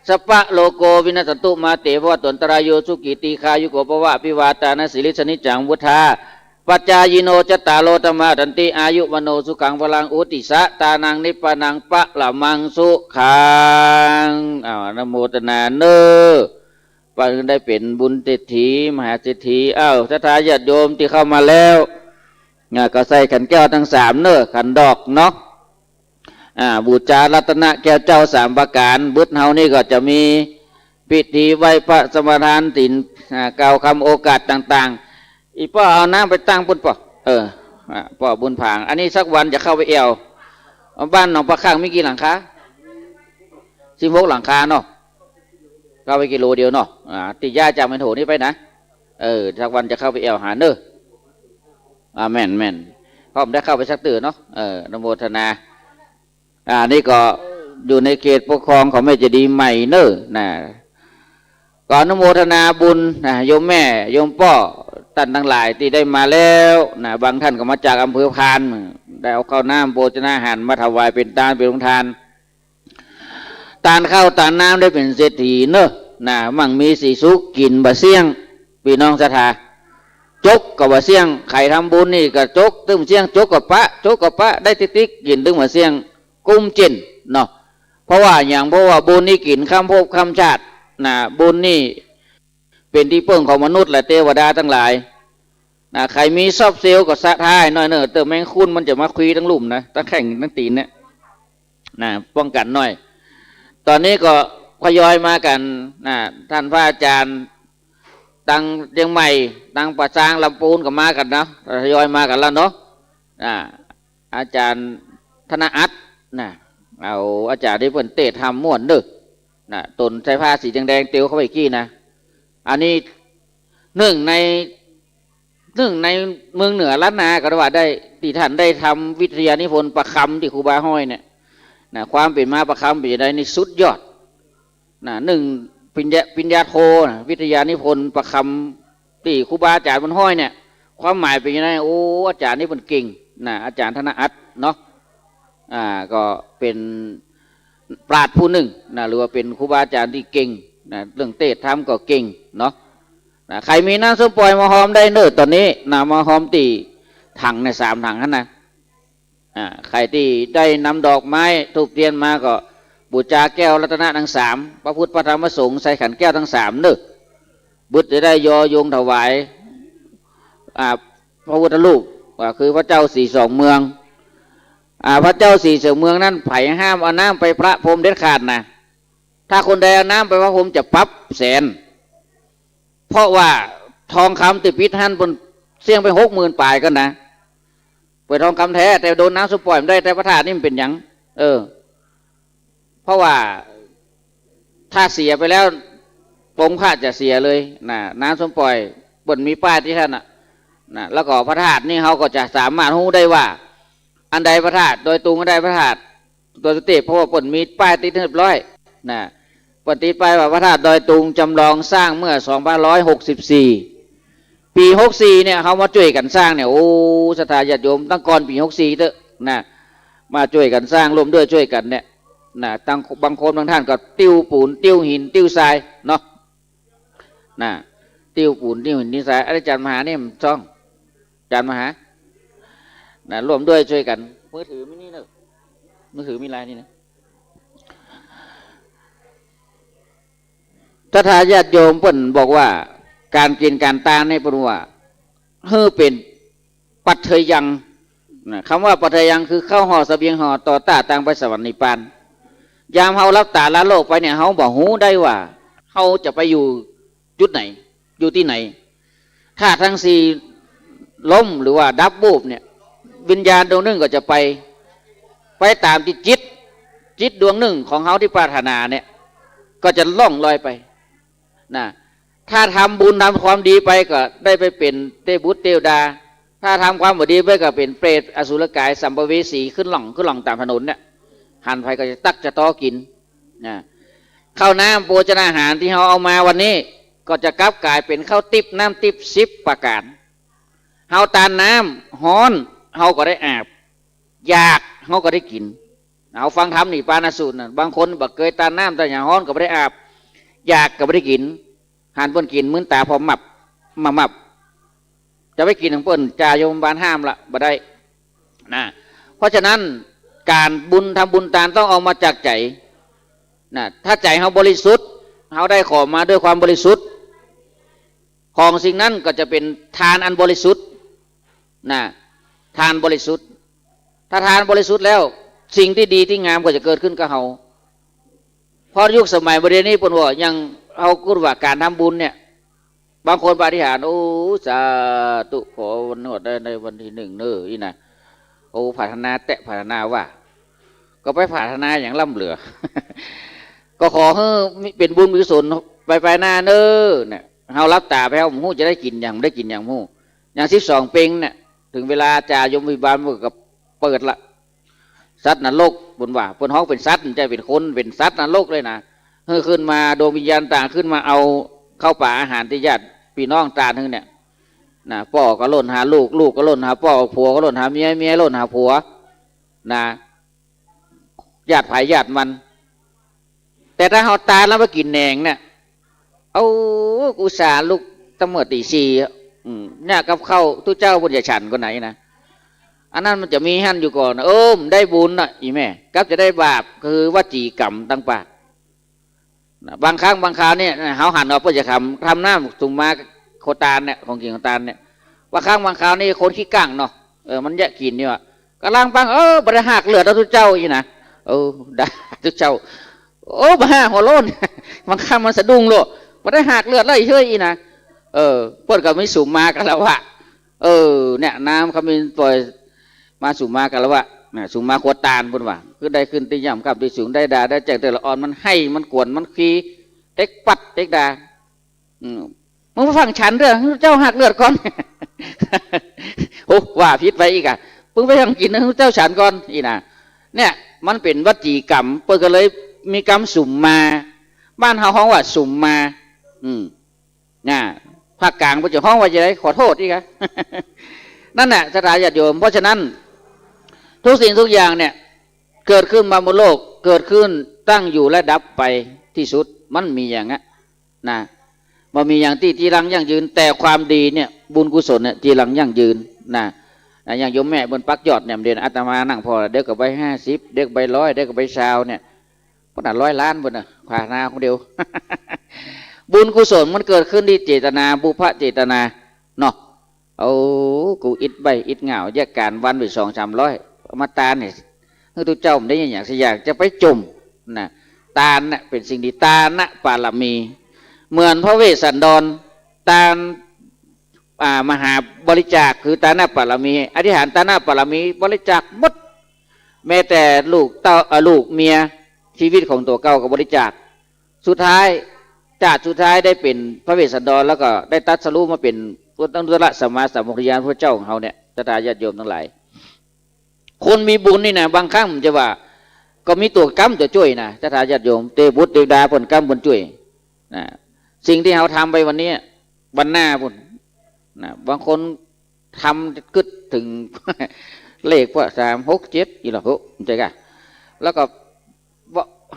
สปะโลโกวินัสตุมาเตภวตนตรายโยสุกิติคายุโกภวะพิวาตานะสิริสนิจังวุธาปัจจายิโนจตาโลธรรมะดันติอายุมโนสุขังพลังอุติสะตานังนิพพานังปะละมังสุขังนโมตนาเนอปานได้เป็นบุญเศรษฐีมหาเศรษฐีศรัทธาญาติโยมที่เข้ามาแล้วก็ใส่ขันแก้วทั้ง3เนอขันดอกเนาะบูชารัตนะแก้วเจ้า3ประการบุตรเฮานี่ก็จะมีพิธีไหว้พระสมทานศีลกล่าวคำโอกาสต่างๆอีป้อเอาน้ำไปตั้งปุ่นป่อป้อบุญผางอันนี้สักวันจะเข้าไปเอวบ้านหนองปลาข้างมีกี่หลังคา16หลังคาเนาะเข้าไปกิโลเดียวเนาะติย่าจากเมนโถนี่ไปนะสักวันจะเข้าไปเอวหาเนอแม่นพร้อมได้เข้าไปสักตื่นเนาะนโมทนานี่ก็อยู่ในเขตปกครองของแม่เจดีย์ใหม่เนอนะก่อนนโมทนาบุญโยมแม่โยมพ่อท่านทั้งหลายที่ได้มาแล้วบางท่านก็มาจากอำเภอพานได้เอาข้าวน้ำโภชนาอาหารมาถวายเป็นทานเป็นทานตานข้าวตานน้ำได้เป็นเศรษฐีเนอะมั่งมีสีสุกกินบะเสี่ยงพี่น้องศรัทธาจกกับบะเสี่ยงไข่ทำบุญนี่กับจกตึ้มเสี่ยงจกกับปะได้ติ๊กกินตึ้มบะเสี่ยงกุ้มเจนเนาะเพราะว่าบุญนี่กินข้ามภพข้ามชาติบุญนี่เป็นที่พึ่งของมนุษย์และเทวดาทั้งหลายใครมีซอบเซลล์ก็สะท้ายหน่อยเนอะเติมแมงคุ้นมันจะมาคุยทั้งลุ่มนะตั้งแข่งตั้งตีนเนี่ยป้องกันหน่อยตอนนี้ก็ทยอยมากันท่านพระอาจารย์ตั้งเชียงใหม่ตั้งป่าซางลำปูนก็มากันเนาะทยอยมากันแล้วเนาะอาจารย์ธนอัตเอาอาจารย์ที่เพิ่นเตะทำม่วนเด้อตนใช้ผ้าสีแดงๆเตียวเข้าไปกี้นะอันนี้หนึ่งในเมืองเหนือล้านนาก็ว่าได้ที่ท่านได้ทำวิทยานิพนธ์ประคำที่ครูบาห้อยเนี่ยความเป็นมาประคำเป็นยังไงนี่สุดยอดหนึ่งปิญญาโทวิทยานิพนธ์ประคำที่ครูบาอาจารย์มันห้อยเนี่ยความหมายเป็นยังไงโอ้อาจารย์นี่มันเก่งอาจารย์ธนอัตเนาะก็เป็นปราชญ์ผู้หนึ่งหรือว่าเป็นครูบาอาจารย์ที่เก่งเรื่องเทศธรรมก็เก่งเนาะใครมีน้ำส้มปล่อยมาหอมได้เนอะตอนนี้มาหอมตีถังใน3ถังนั่นนะใครที่ได้นำดอกไม้ทูบเทียนมาก็บูชาแก้วรัตนะทั้ง3พระพุทธพระธรรมพระสงฆ์ใส่ขันแก้วทั้ง3เนอะบุตรจะได้ยอยงถวายพระพุทธรูปคือพระเจ้า4 2เมือง พระเจ้าสี่เสือเมืองนั้นไผ่ห้ามเอาน้ำไปพระพรหมเด็ดขาดนะถ้าคนใดเอาน้ำไปพระพรหมจะปรับแสนเพราะว่าทองคำติดพิษท่านบนเสี่ยงไป60,000 ปลายกันนะเปิดทองคำแท้แต่โดนน้ำสปอยมันได้แต่พระธาตุนี่มันเป็นยังเพราะว่าถ้าเสียไปแล้วปงพระจะเสียเลยนะน้ำสมปล่อยบนมีป้ายที่ท่านนะแล้วก็พระธาตุนี่เขาก็จะสามารถรู้ได้ว่าอันใดพระธาตุโดยตรงอันใดพระธาตุโดยสติเพราะว่าบนมีป้ายติดเรียบร้อยนะปฏิไปว่าพระธาตุดอยตุงจำลองสร้างเมื่อ2564ปี64เนี่ยเขามาช่วยกันสร้างเนี่ยโอ้ศรัทธาญาติโยมตั้งก่อนปี64เถอะนะมาช่วยกันสร้างร่วมด้วยช่วยกันเนี่ยนะตั้งบางคนบางท่านก็ติ้วปูนติ้วหินติ้วทรายเนาะนะติ้วปูนติ้วหินติ้วทรายอาจารย์มหาเนี่ยมันจ้องอาจารย์มหานะร่วมด้วยช่วยกันมือถือไม่นี่เนอะมือถือมีลายนี่นะถ้าทายาทโยมเพิ่นบอกว่าการกินการตานในปรุว่าเป็นปัจเทยังนะคำว่าปัจเทยังคือเข้าห่อเสบียงห่อต่อต้าต่างไปสวรรค์นิพพานยามเฮารับตาละโลกไปเนี่ยเฮาบอกหูได้ว่าเฮาจะไปอยู่จุดไหนอยู่ที่ไหนถ้าทั้งสี่ล้มหรือว่าดับบูบเนี่ยวิญญาณดวงหนึ่งก็จะไปตามที่จิตดวงหนึ่งของเฮาที่ปรารถนาเนี่ยก็จะล่องลอยไปนะถ้าทำบุญทำความดีไปก็ได้ไปเป็นเทพบุตรเทวดาถ้าทำความบดีไปก็เป็นเปรตอสุรกายสัมภเวสีขึ้นหล่องตามถนนเนี่ยหันไปก็จะตักจะต้อกินนะข้าวน้ำโภชนาอาหารที่เราเอามาวันนี้ก็จะกลับกลายเป็นข้าวติบน้ำติบ10 ประการเฮาตานน้ำฮ้อนเฮาก็ได้อาบอยากเฮาก็ได้กินเอาฟังธรรมนี่ปานาสูตรบางคนบอกเคยตานน้ำแต่อย่างฮ้อนก็ไม่ได้อาบอยากก็ไม่ได้กินหันเปิ้นกินมื้อตาพอมับจะไปกินของเปิ้นจ่าโยมบาลห้ามละบ่ได้นะเพราะฉะนั้นการบุญทำบุญทานต้องเอามาจากใจนะถ้าใจเฮาบริสุทธิ์เฮาได้ของมาด้วยความบริสุทธิ์ของสิ่งนั้นก็จะเป็นทานอันบริสุทธิ์นะทานบริสุทธิ์ถ้าทานบริสุทธิ์แล้วสิ่งที่ดีที่งามก็จะเกิดขึ้นกับเฮาเพราะยุคสมัยบริเวณนี้เปิ้นว่ายังเฮาพูดว่าการทำบุญเนี่ยบางคนปฏิหารโอ้สาธุขอวันนวดได้ในวันที่1เน้ออีนะโอ้พัฒนาพัฒนาว่าก็ไปพัฒนาอย่างล่ำเหลือ ก็ขอให้เป็นบุญกุศลไปหน้าเน้อเนี่ยเฮารับตาไปเฮาหมู่จะได้กินอย่างได้กินอย่างหมู่อย่าง12 เพ็งเนี่ยถึงเวลาจ่ายมวิบาลมันก็เปิดละสัตว์นรกบนว่าเพิ่นฮ้องเป็นสัตว์ใจเป็นคนเป็นสัตว์นรกเลยนะขึ้นมาดวงวิญญาณต่างขึ้นมาเอาเข้าป่าอาหารที่ญาติพี่น้องตาทั้งเนี่ยนะพ่อก็ล่นหาลูกก็ล่นหาพ่อผัวก็ล่นหาเมียล่นหาผัวนะญาติไผ่ญาติมันแต่ถ้าเขาตายแล้วมากินแหนงเนี่ยเอาอุตส่าห์ลูกตั้งเมื่อตี 4เนี่ยกับเข้าทุเจ้าบุญญาฉันคนไหนนะอันนั้นมันจะมีหั่นอยู่ก่อนได้บุญน่ะอีแม่กับจะได้บาปคือวจีกรรมตั้งปากบางครั้งบางคราวเนี่ยเขาหันออกเพื่อจะทำหน้าสุมาโคตานเนี่ยของกิ่งโคตานเนี่ยบางครั้งบางคราวนี่คนขี้กั้งเนาะมันแยกกินเนี่ยกำลังฟังบริหารเลือดทุเจ้าอีนะได้ทุเจ้าบ้าหัวโล้นบางครั้งมันสะดุ้งโลบริหารเลือดไล่เชยอีนะเพื่อนก็ไม่สูงมากันแล้วว่าเนี่ยน้ำเขามีปล่อยมาสูงมากันแล้วว่าสูงมาโคตานบนว่าคือได้ขึ้นตีย่ำกับตีสูงได้ด่าได้แจกแต่ละอ่อนมันให้มันกวนมันขี้เต็กปัดเต็กด่ามึงมาฟังฉันเรื่องเจ้าหักเลือดก่อนโอ้ว่าพิษไปอีกอ่ะเพิ่งไปทำกินนะเจ้าฉันก่อนอีนะเนี่ยมันเป็นวจีกรรมเปิดกันเลยมีกรรมสุ่มมาบ้านเฮาห้องว่าสุ่มมาภาคกลางมันจะห้องว่าจะได้ขอโทษอีกอ่ะนั่นแหละสถานญาติโยมเพราะฉะนั้นทุกสิ่งทุกอย่างเนี่ยเกิดขึ้นมาบนโลกเกิดขึ้นตั้งอยู่และดับไปที่สุดมันมีอย่างนั้นนะมันมีอย่างที่รังยั่งยืนแต่ความดีเนี่ยบุญกุศลเนี่ยที่รังยั่งยืนนะอย่างโยมแม่บนปักยอดเนี่ยเดือนอาตมานั่งพอเด็กกับใบ50เด็กใบ100เด็กกับใบ20เนี่ยขนาด100 ล้านบนน่ะผ่านาคนเดียว บุญกุศลมันเกิดขึ้นที่เจตนาบุพเจตนาเนาะกูอิดใบอิดเหงาแยกการวันไป200-300มาตาเนี่ย คือทุกเจ้าได้อย่างสิอยากจะไปจมนะตาลน่ะเป็นสิ่งที่ตานะปารมี เหมือนพระเวสสันดรตาลมหาบริจาคคือตานะปารมีอธิษฐานตานะปารมีบริจาคหมดแม้แต่ลูกเต้าลูกเมียชีวิตของตัวเก่าก็บริจาคสุดท้ายสุดท้ายได้เป็นพระเวสสันดรแล้วก็ได้ตรัสรู้มาเป็นพุทธละสัมมาสัมพุทธญาณพระเจ้าของเขาเนี่ยศรัทธาญาติโยมทั้งหลายคนมีบุญนี่นะบางครั้งมันจะว่าก็มีตัวกรรมตัวช่วยนะศรัทธาญาติโยมเตบุตรเตวดาผลกรรมผลช่วยนะสิ่งที่เราทำไปวันนี้วันหน้าพุ่นนะบางคนทำกึดถึง เลขว่า3 6 7อีหรอพวกใจกันแล้วก็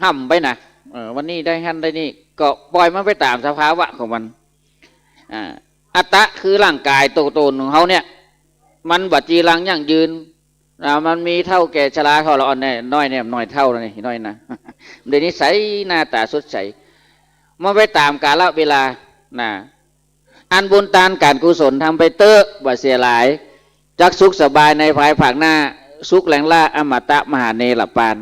ห้ำไปนะวันนี้ได้หันได้นี่ก็ปล่อยมันไปตามสภาวะของมันอัตตะคือร่างกายตัวตนของเขาเนี่ยมันบัดจีรังยั่งยืนมันมีเท่าแก่ชราเท่าละอ่อนแน่น้อยเนี่ยน้อยเท่านี่น้อยนะเดี๋ยวนี้ใสหน้าตาสดใสมันไปตามกาลเวลานะอันบุญทานการกุศลทำไปเตอะบ่เสียหลายจักสุขสบายในภายภาคหน้าสุขแหลงล่าอมตะมหาเนรปาน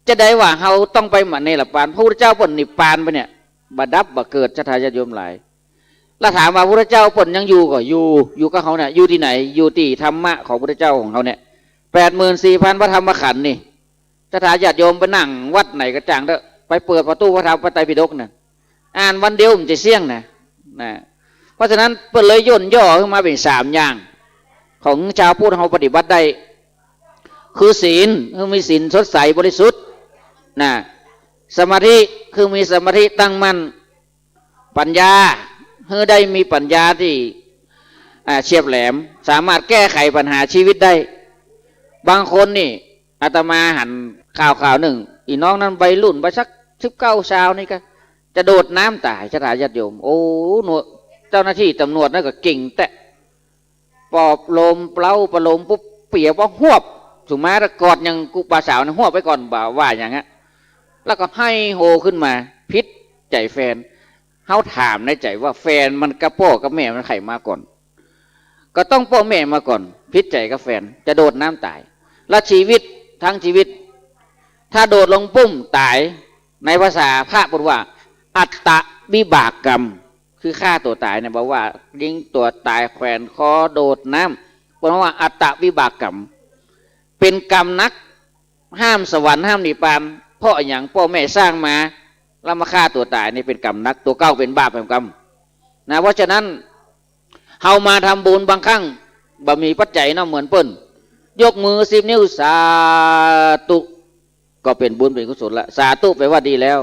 จะได้ว่าเขาต้องไปมหาเนรปานพระพุทธเจ้าปนนิพพานไปเนี่ยบดับบ่เกิดชะทายาโยมหลายแล้วถามว่าพระพุทธเจ้าปนยังอยู่ก็อยู่กับเขาเนี่ยอยู่ที่ไหนอยู่ที่ธรรมะของพระพุทธเจ้าของเขาเนี่ย84,000พระธรรมขันธ์นี่ชะทายาโยมไปนั่งวัดไหนก็จ้างเด้อไปเปิดประตูพระธรรมพระไตรปิฎกเนี่ยอ่านวันเดียวมันจะเสี่ยงนะเพราะฉะนั้นเปิดเลยย่นย่อขึ้นมาเป็น3อย่างของชาวพุทธเขาปฏิบัติได้คือศีลคือมีศีลสดใสบริสุทธิ์นะสมาธิคือมีสมาธิตั้งมั่นปัญญาคือได้มีปัญญาที่เฉียบแหลมสามารถแก้ไขปัญหาชีวิตได้บางคนนี่อาตมาหันข่าวหนึ่งอีน้องนั้นใบรุ่นไปสัก19 ชาวนี่ก็จะโดดน้ำตายชะตาญาติโยมโอ้เจ้าหน้าที่ตำรวจนั่นก็เก่งแต่ปอบลมเปล่าประลมปุ๊บเปียกว่าหวบถูกไหมแล้วกอดยังกุปลาสาวนะหวบไปก่อนบ่าว่าอย่างงี้แล้วก็ให้โฮขึ้นมาพิษใจแฟนเขาถามในใจว่าแฟนมันกับพ่อกับแม่มันไข่มาก่อนก็ต้องพ่อแม่มาก่อนพิษใจกับแฟนจะโดดน้ำตายและชีวิตทั้งชีวิตถ้าโดดลงปุ้มตายในภาษาพระพูดว่าอัตตวิบากกรรมคือฆ่าตัวตายเนี่ยบอกว่ายิงตัวตายแขวนคอโดดน้ำเพราะว่าอัตตวิบากกรรมเป็นกรรมนักห้ามสวรรค์ห้ามนิพพานเพราะอย่างพ่อแม่สร้างมาแล้วมาฆ่าตัวตายนี่เป็นกรรมนักตัวเก้าเป็นบาปเป็นกรรมนะเพราะฉะนั้นเฮามาทำบุญบางครั้งบ่มีปัจจัยเนาะเหมือนเปิ้นยกมือ10 นิ้วสาธุก็เป็นบุญเป็นกุศลละสาธุแปลว่าดีแล้ว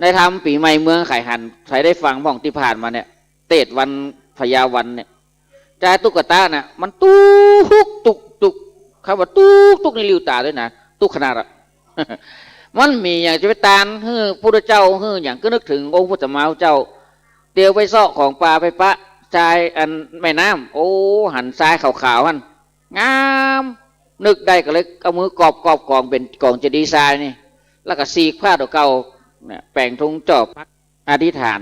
ในทำปีใหม่เมืองไข่หันใครได้ฟังบ้องที่ผ่านมาเนี่ยเตดวันพญาวันเนี่ยใจตุ๊กตาน่ะมันตุกคำว่าตุกในลิ้วตาด้วยนะตุกขนาดมันมีอย่างจะไปตานฮื้อพุทธเจ้าฮื้ออย่างก็นึกถึงองค์พุทธมาเจ้าเตียวไปซอกของปลาไปปะชายอันแม่น้ำโอ้หันทรายขาวๆมันงามนึกได้ก็เลยเอามือกอบกองเป็นกองจะดีไซน์นี่แล้วก็สีกผ้าตัวเก่าแป่งทุงจอบพักอธิษฐาน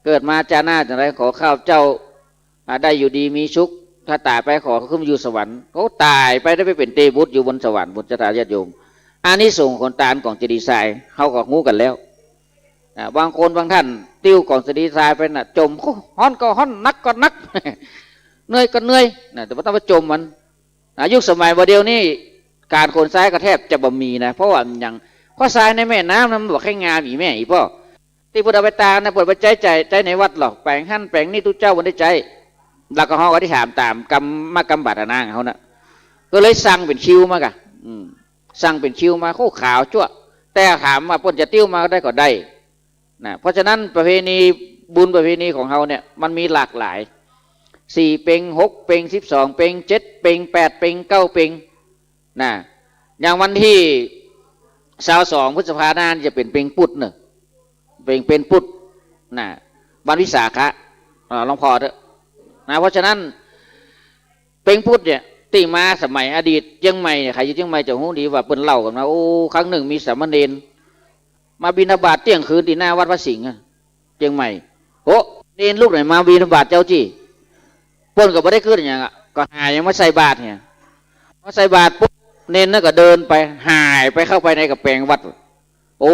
เกิดมาจาหน้าจะได้ขอข้าวเจ้าได้อยู่ดีมีชุกถ้าตายไปขอขึ้นอยู่สวรรค์เขาตายไปได้ไปเป็นเตบุตรอยู่บนสวรรค์บนชะตาญาติโยมอันนี้ส่งคนตาลของเจดีย์ทรายเขาก็งูกันแล้วบางคนบางท่านติ้วของเจดีย์ทรายไปน่ะจมฮ้อนก็ฮ้อนนักก็นักเหนื่อยก็เหนื่อยแต่ว่าต้องไปจมมันยุคสมัยวันเดียวนี่การขนทรายก็แทบจะบ่มีนะเพราะว่าอย่างข้อทรายในแม่น้ำนั้นบอกให้งามอีแม่อีพ่อที่พุทธไปตานะปวดไปใจในวัดหรอกแปลงหั่นแปลงนี่ทุกเจ้าวันได้ใจแล้วก็เขาก็ที่ถามตามกรรมบัตรนางเขานะก็เลยสั่งเป็นคิวมากะสั่งเป็นคิวมาโค้ขาวจั่วแต่ถามว่าพ้นจะติ้วมาได้ก็ได้นะเพราะฉะนั้นประเพณีบุญประเพณีของเขาเนี่ยมันมีหลากหลาย4 เป็ง 6 เป็ง 12 เป็ง 7 เป็ง 8 เป็ง 9 เป็งนะอย่างวันที่22 พฤษภาคมจะเป็นเป็งปุดเนอะเป็นปุดนะวันวิสาขะหลวงพ่อเถอะนะเพราะฉะนั้นเป็งปุดเนี่ยตีมาสมัยอดีตเชียงใหม่ใครอยู่เชียงใหม่จะรู้ดีว่าเปิ้นเล่ากันมาโอ้ครั้งหนึ่งมีสามเณรมาบิณฑบาตเที่ยงคืนที่หน้าวัดพระสิงห์เชียงใหม่โอ้เนรลูกไหนมาบิณฑบาตเจ้าจี้เปิ้นก็ไม่ได้ขึ้นอย่างก็หายังมาใส่บาตรเนี่ยมาใส่บาตรปุ๊บ เน้นนั่นก็เดินไปหายไปเข้าไปในกระแปงวัดโอ้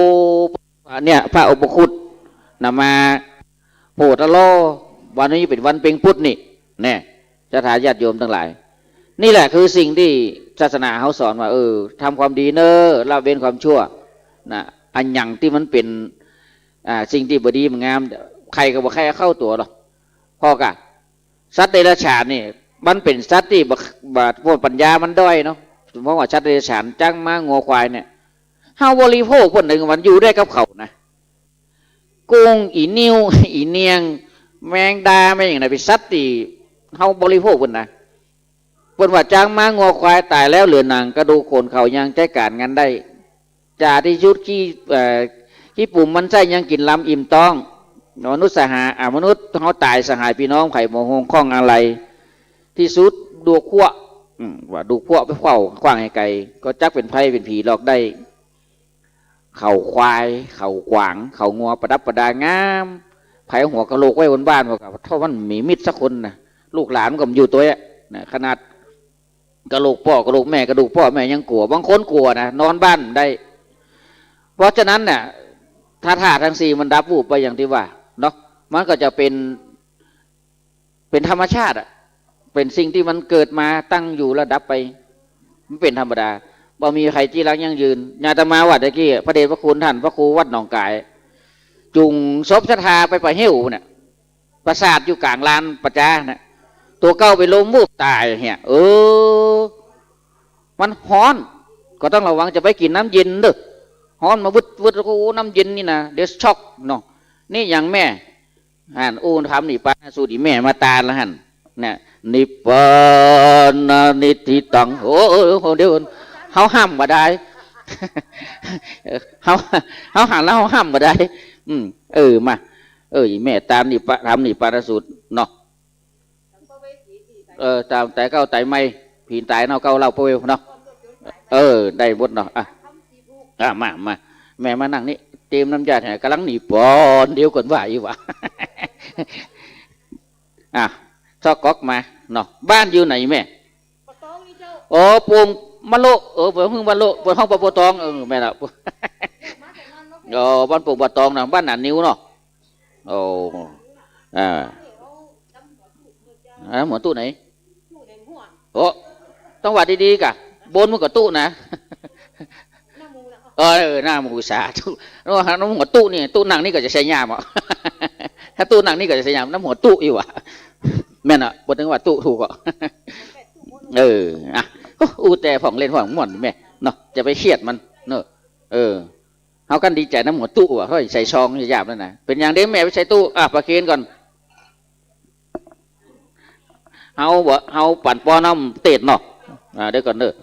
เนี่ยพระอุปคุตนำมาโพธโลวันนี้เป็นวันเป็งพุทธนี่แน่จะถาญาติโยมทั้งหลายนี่แหละคือสิ่งที่ศาสนาเขาสอนว่าทำความดีเนอะละเว้นความชั่วนะอันอย่างที่มันเป็นสิ่งที่บดีมันงามใครก็บอกใครเข้าตัวหรอกพ่อกะสัตว์เดรัจฉานนี่มันเป็นสัตว์ที่พวกปัญญามันด้อยเนาะเพราะว่าสัตว์เดรัจฉานจังม้างัวควายเนี่ยเฮาบริโภคคนหนึ่งมันอยู่ได้กับเขานะกุ้งอีนิ้วอีเนียงแมงดาไม่อย่างไรเป็นสัตว์ที่เฮาบริโภคคนนะเพิ่นว่าจ้างม้างัวควายตายแล้วเหลือหนังกระดูกโขนเขายังใช้การงานได้จ่าที่ชุดที่ปุ่มมันใช่ยังกินลำอิ่มต้องมนุษย์สหามนุษย์เขาตายสหายพี่น้องไข่โมโหงข้องอะไรที่สุดดูขั้วว่าดูขั้วไปเข้าขว้างให้ไกลก็จักเป็นไพ่เป็นผีหลอกได้เข่าควายเข่ากวางเข่างัวประดับประดางามไผ่หัวกระโหลกไว้บนบ้านว่าเท่ามันมีมิตรสักคนนะลูกหลานก็อยู่ตัวเนี่ยขนาดกระโหลกพ่อกระโหลกแม่กระดูกพ่อแม่ยังกลัวบางคนกลัวนะนอนบ้านได้เพราะฉะนั้นเนี่ยถ้าธาตุทั้งสี่มันดับวูบไปอย่างที่ว่าเนาะมันก็จะเป็นธรรมชาติเป็นสิ่งที่มันเกิดมาตั้งอยู่แล้วดับไปมันเป็นธรรมดาบ่มีใครจีรักยั่งยืนญาติมาวัดตะกี้พระเดชพระคุณท่านพระครูวัดหนองกายจุงศพศรัทธาไปเหี้ยวเนี่ยประสาทอยู่กลางลานประจาเนี่ยตัวเก้าไปล้มวูบตายเนี่ยมันฮ้อนก็ต้องระวังจะไปกินน้ำเย็นเด้อฮ้อนมาวุดโอ้น้ำเย็นนี่นะเดี๋ยวช็อกเนาะนี่อย่างแม่ทำนี่ปาสูตรแม่มาตาละหันเนี่ยนิพพานนิติตังโอ้เดี๋ยวเขาห้ามมาได้เขาหันแล้วเขาห้ามมาได้มาแม่ตามนี่ทำนี่ปาสูตรเนาะตามแต่เก้าไตไม่ผีตายเนาะเก้าเล่าเปลวเนาะได้บทเนาะมาแม่มานั่งนี่เตรียมน้ำยาแห่กำลังหนีปอนเดียวก่อนว่าอยู่วะชอบก๊อกมาเนาะบ้านอยู่ไหนแม่ปุ่มมะโลเปิดพึ่งมะโลเปิดห้องปะโปตองแม่ละบ้านปลูกบะตองนะบ้านหนานิ้วเนาะหมอนตู้ไหนต้องวัดดีๆกะบนมันกับตู้นะหน้าหมูสาธุน้ำหัวตู้นี่ตู้หนังนี่ก็จะใช้ยามอ่ะถ้าตู้หนังนี่ก็จะใช้ยามน้ำหัวตู้อยู่ว่ะแม่น่ะบนถึงว่าตู้ถูกอ่ะแต่ผ่องเล่นผ่องม่วนแม่เนาะจะไปเครียดมันเนอะเขากันดีใจน้ำหัวตู้ว่ะเฮ้ยใส่ซองหยาบนั่นนะเป็นอย่างเด็กแม่ไปใส่ตู้ประเคนก่อนเขาปั่นปอน้ำเตะเนาะเดี๋ยวก่อนเนอะ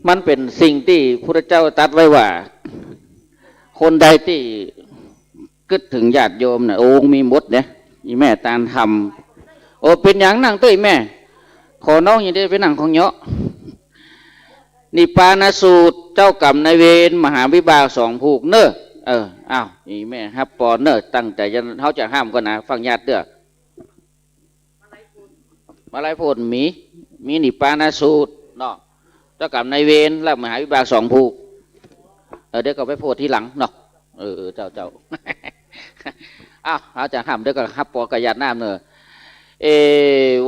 มันเป็นสิ่งที่พระเจ้าตรัสไว้ว่าคนใดที่คิดถึงญาติโยมเนี่ยองค์มีมดเนี่ยอีแม่ตาลทำเป็นอย่างนั่งตุ้ยแม่ขอน้องอย่างนี้ไปนั่งของเนาะนิพพานสูตรเจ้ากรรมนายเวรมหาวิบากสองผูกเนอะอีแม่ครับปอเนอะตั้งใจเขาจะห้ามก่อนนะฟังญาติเด้อมาไล่พูดมีนิพพานสูตรเนาะเจ้ากรรมนายเวรและมหาวิบากสองผูกเดี๋ยวก็ไปพูดทีหลังเนาะเจ้าเขาจะห้ามเดี๋ยวก็ฮับปอกระยัดน้ำเนอะ